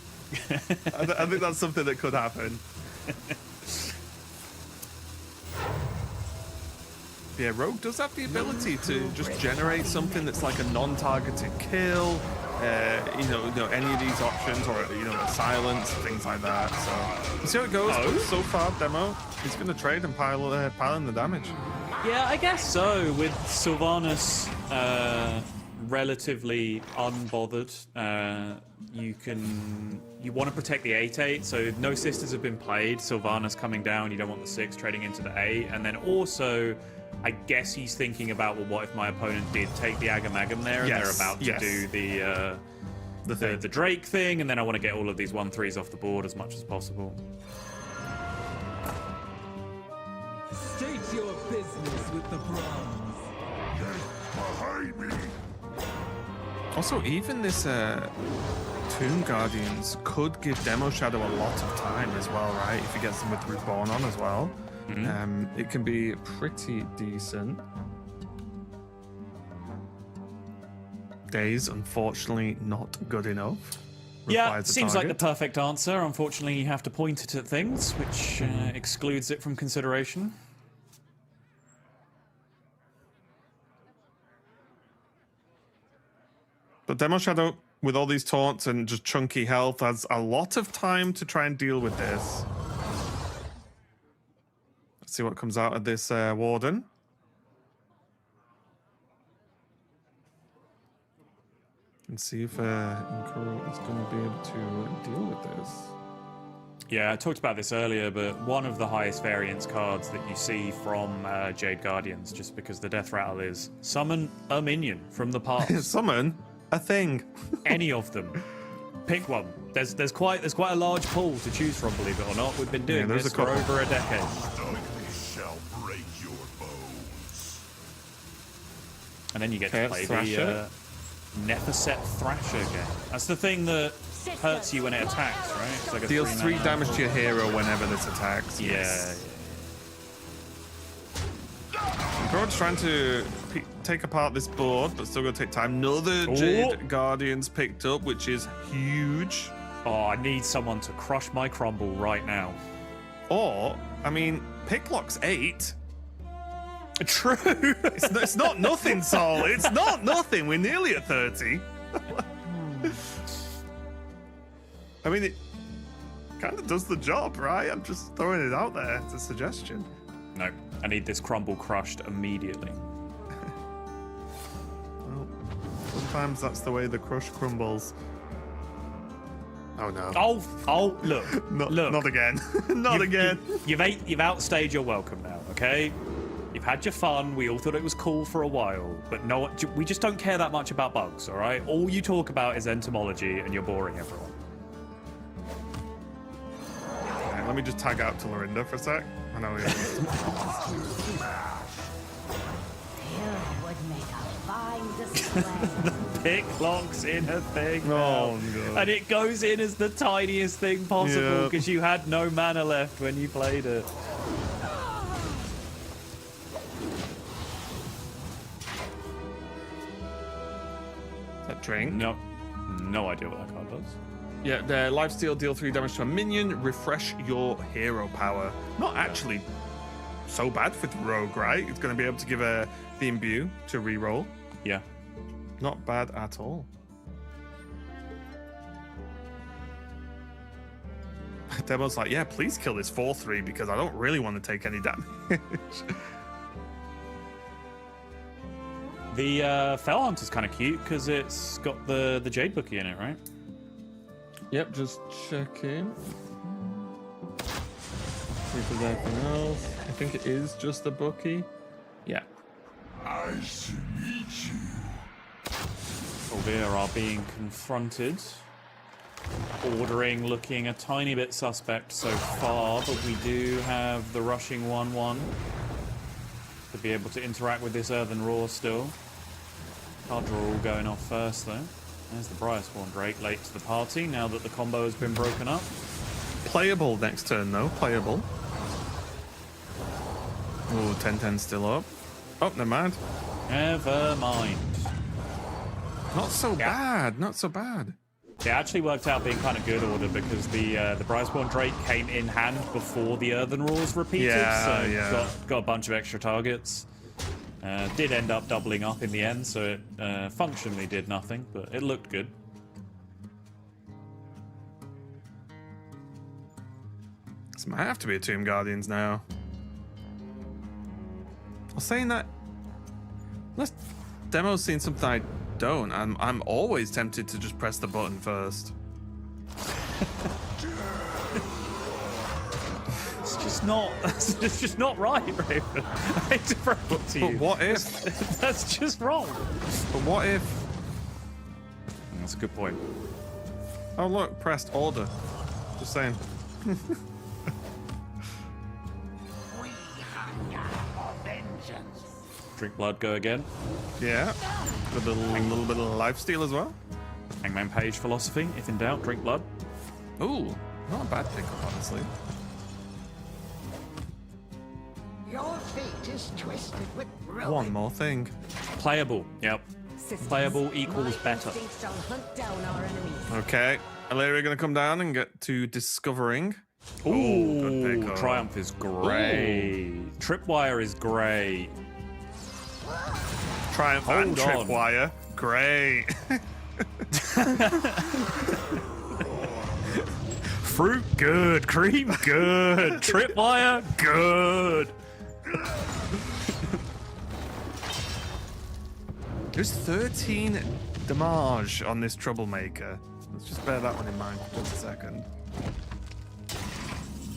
I think that's something that could happen. Yeah, Rogue does have the ability to just generate something that's like a non-targeted kill. Any of these options, or a silence, things like that. So we'll see how it goes. But so far, Demo, he's going to trade and pile in the damage. Yeah, I guess so. With Sylvanas relatively unbothered, you want to protect the 8/8. So no sisters have been played. Sylvanas coming down. You don't want the 6 trading into the 8, and then also, I guess he's thinking about, well, what if my opponent did take the Agamagam there, and they're about to do the Drake thing, and then I want to get all of these 1/3s off the board as much as possible. State your business with the bronze. Behind me. Also, even this Tomb Guardians could give Demo Shadow a lot of time as well, right? If he gets them with Reborn on as well. It can be pretty decent. Days, unfortunately, not good enough. Yeah, seems like the perfect answer. Unfortunately, you have to point it at things, which excludes it from consideration. But Demo Shadow, with all these taunts and just chunky health, has a lot of time to try and deal with this. Let's see what comes out of this Warden. And see if Nkuro is going to be able to deal with this. Yeah, I talked about this earlier, but one of the highest variance cards that you see from Jade Guardians, just because the death rattle is summon a minion from the past. Summon a thing. Any of them. Pick one. There's quite a large pool to choose from, believe it or not. We've been doing this for over a decade. Shall break your bones. And then you get to play the Nephiset Thrasher game. That's the thing that hurts you when it attacks, right? It's like deals 3 damage to your hero whenever this attacks. Yeah. Nkuro's trying to take apart this board, but still going to take time. Another Jade Guardians picked up, which is huge. Oh, I need someone to crush my crumble right now. Or, I mean, Picklock's 8. True. It's not nothing, Sol. It's not nothing. We're nearly at 30. I mean, kind of does the job, right? I'm just throwing it out there. It's a suggestion. No, I need this crumble crushed immediately. Well, sometimes that's the way the crush crumbles. Oh no. Oh, look. Not again. Not again. You've outstayed your welcome now, okay? You've had your fun. We all thought it was cool for a while, but no, we just don't care that much about bugs, all right? All you talk about is entomology, and you're boring everyone. Okay, let me just tag out to Lorinda for a sec. I know we would make a fine display. Pick locks in a thing. Oh, God. And it goes in as the tiniest thing possible Yeah. because you had no mana left when you played it. that drink. No idea what that card does. Yeah, the lifesteal, deal 3 damage to a minion, refresh your hero power. Not actually so bad for the rogue, right? It's going to be able to give the imbue to reroll. Yeah. Not bad at all. Demo's like, yeah, please kill this 4/3 because I don't really want to take any damage. The Fell Hunter's kind of cute because it's got the Jade Bookie in it, right? Yep, just checking. See if there's anything else. I think it is just the bookie. Yeah. I should meet you. Alvear are being confronted. Ordering looking a tiny bit suspect so far, but we do have the rushing 1/1 to be able to interact with this Earthen Roar still. Card draw all going off first though. There's the Briarspawn Drake late to the party now that the combo has been broken up. Playable next turn though, playable. Oh, 10-10 still up. Oh, never mind. Never mind. Not so bad, not so bad. It actually worked out being kind of good order because the Briarspawn Drake came in hand before the Earthen Roars repeated, Yeah, so yeah. got a bunch of extra targets. Did end up doubling up in the end, so it functionally did nothing, but it looked good. This might have to be a Tomb Guardians now. I was saying that unless Demo's seen something I don't, I'm always tempted to just press the button first. It's just not right, Raven. I hate to break it to you. But what if? That's just wrong. But what if? That's a good point. Oh look, pressed order. Just saying. Drink blood, go again. Yeah. A little bit of lifesteal as well. Hangman Page philosophy. If in doubt, drink blood. Ooh, not a bad pickup, honestly. Your fate is twisted with ruin. One more thing. Playable. Yep. Systems. Playable equals My better. instincts shall hunt down our enemies. Okay. Illyria gonna come down and get to discovering. Ooh, good pickup. Triumph is great. Tripwire is great. Triumph and Hold on. Tripwire. Great. Fruit, good. Cream, good. Tripwire, good. There's 13 damage on this Troublemaker. Let's just bear that one in mind for just a second.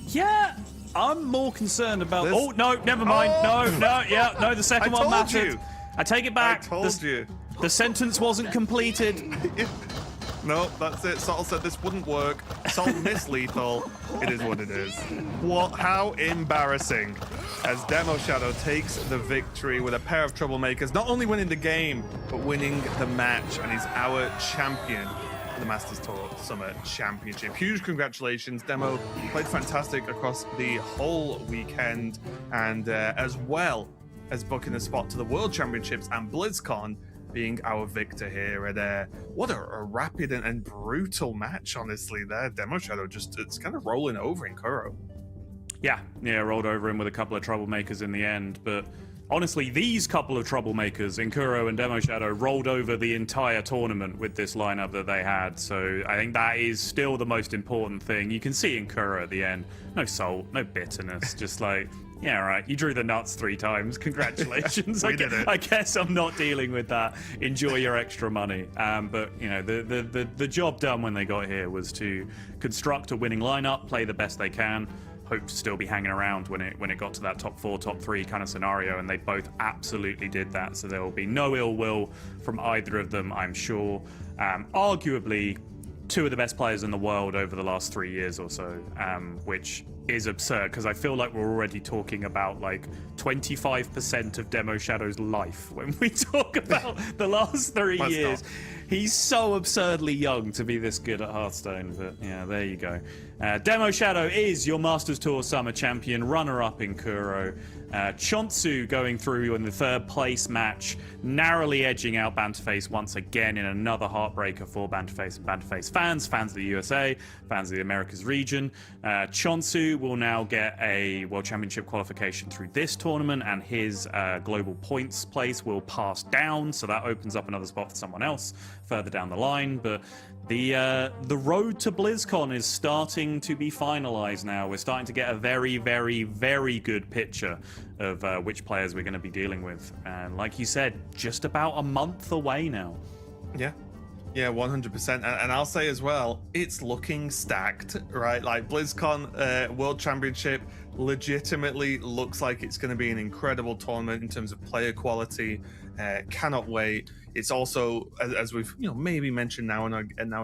Yeah, I'm more concerned about. This- Oh no, never mind. Oh! No. The second I one told mattered. you. I take it back. I told you. The sentence wasn't completed. No, that's it. Sol said this wouldn't work. Sol missed lethal. It is what it is. What? How embarrassing. As Demo Shadow takes the victory with a pair of Troublemakers, not only winning the game, but winning the match, and he's our champion for the Masters Tour Summer Championship. Huge congratulations. Demo played fantastic across the whole weekend, and as well as booking a spot to the World Championships and BlizzCon, being our victor here. And what a rapid and brutal match, honestly, there. Demo Shadow it's kind of rolling over in Kuro. Yeah, rolled over him with a couple of troublemakers in the end, but honestly, these couple of troublemakers, Inkuro and Demo Shadow, rolled over the entire tournament with this lineup that they had. So I think that is still the most important thing. You can see Inkuro at the end. No soul, no bitterness, just like, yeah, right, you drew the nuts 3 times. Congratulations. We did it. I guess I'm not dealing with that. Enjoy your extra money. But, you know, the job done when they got here was to construct a winning lineup, play the best they can, hope to still be hanging around when it got to that top 4, top 3 kind of scenario, and they both absolutely did that. So there will be no ill will from either of them, I'm sure. Arguably, 2 of the best players in the world over the last 3 years or so, which is absurd because I feel like we're already talking about like 25% of Demo Shadow's life when we talk about the last 3 years. He's so absurdly young to be this good at Hearthstone, but yeah, there you go. Demo Shadow is your Masters Tour Summer Champion, runner-up in Kuro. Chonsu going through in the 3rd place match, narrowly edging out Banterface once again in another heartbreaker for Banterface and Banterface fans of the USA, fans of the Americas region. Chonsu will now get a World Championship qualification through this tournament, and his global points place will pass down, so that opens up another spot for someone else further down the line. But the road to BlizzCon is starting to be finalized now. We're starting to get a very, very, very good picture of which players we're going to be dealing with. And like you said, just about a month away now. Yeah. Yeah, 100%. And I'll say as well, it's looking stacked, right? Like BlizzCon World Championship legitimately looks like it's going to be an incredible tournament in terms of player quality. Cannot wait. It's also, as we've maybe mentioned now and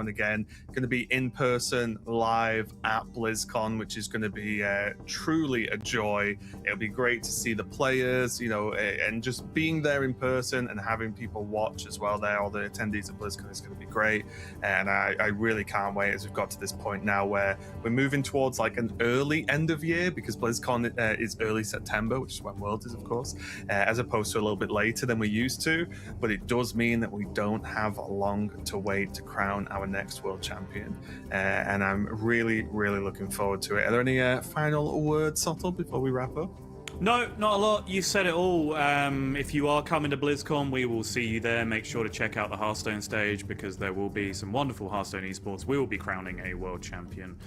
again, going to be in person, live at BlizzCon, which is going to be truly a joy. It'll be great to see the players, and just being there in person and having people watch as well. There, all the attendees at BlizzCon is going to be great, and I really can't wait as we've got to this point now where we're moving towards like an early end of year, because BlizzCon is early September, which is when Worlds is, of course, as opposed to a little bit later than we used to. But it does mean that we don't have long to wait to crown our next world champion, and I'm really, really looking forward to it. Are there any final words, Subtle, before we wrap up? No, not a lot. You said it all. If you are coming to BlizzCon, we will see you there. Make sure to check out the Hearthstone stage, because there will be some wonderful Hearthstone esports. We will be crowning a world champion.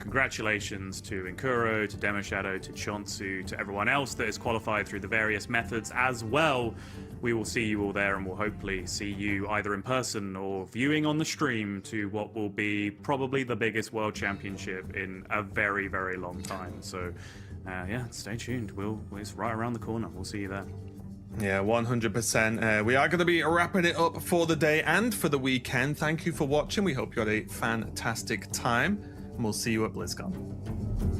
Congratulations to Inkuro, to Demo Shadow, to Chonsu, to everyone else that is qualified through the various methods as well. We will see you all there, and we'll hopefully see you either in person or viewing on the stream to what will be probably the biggest world championship in a very, very long time. So yeah, stay tuned. It's right around the corner. We'll see you there. Yeah, 100%. We are going to be wrapping it up for the day and for the weekend. Thank you for watching. We hope you had a fantastic time, and we'll see you at BlizzCon.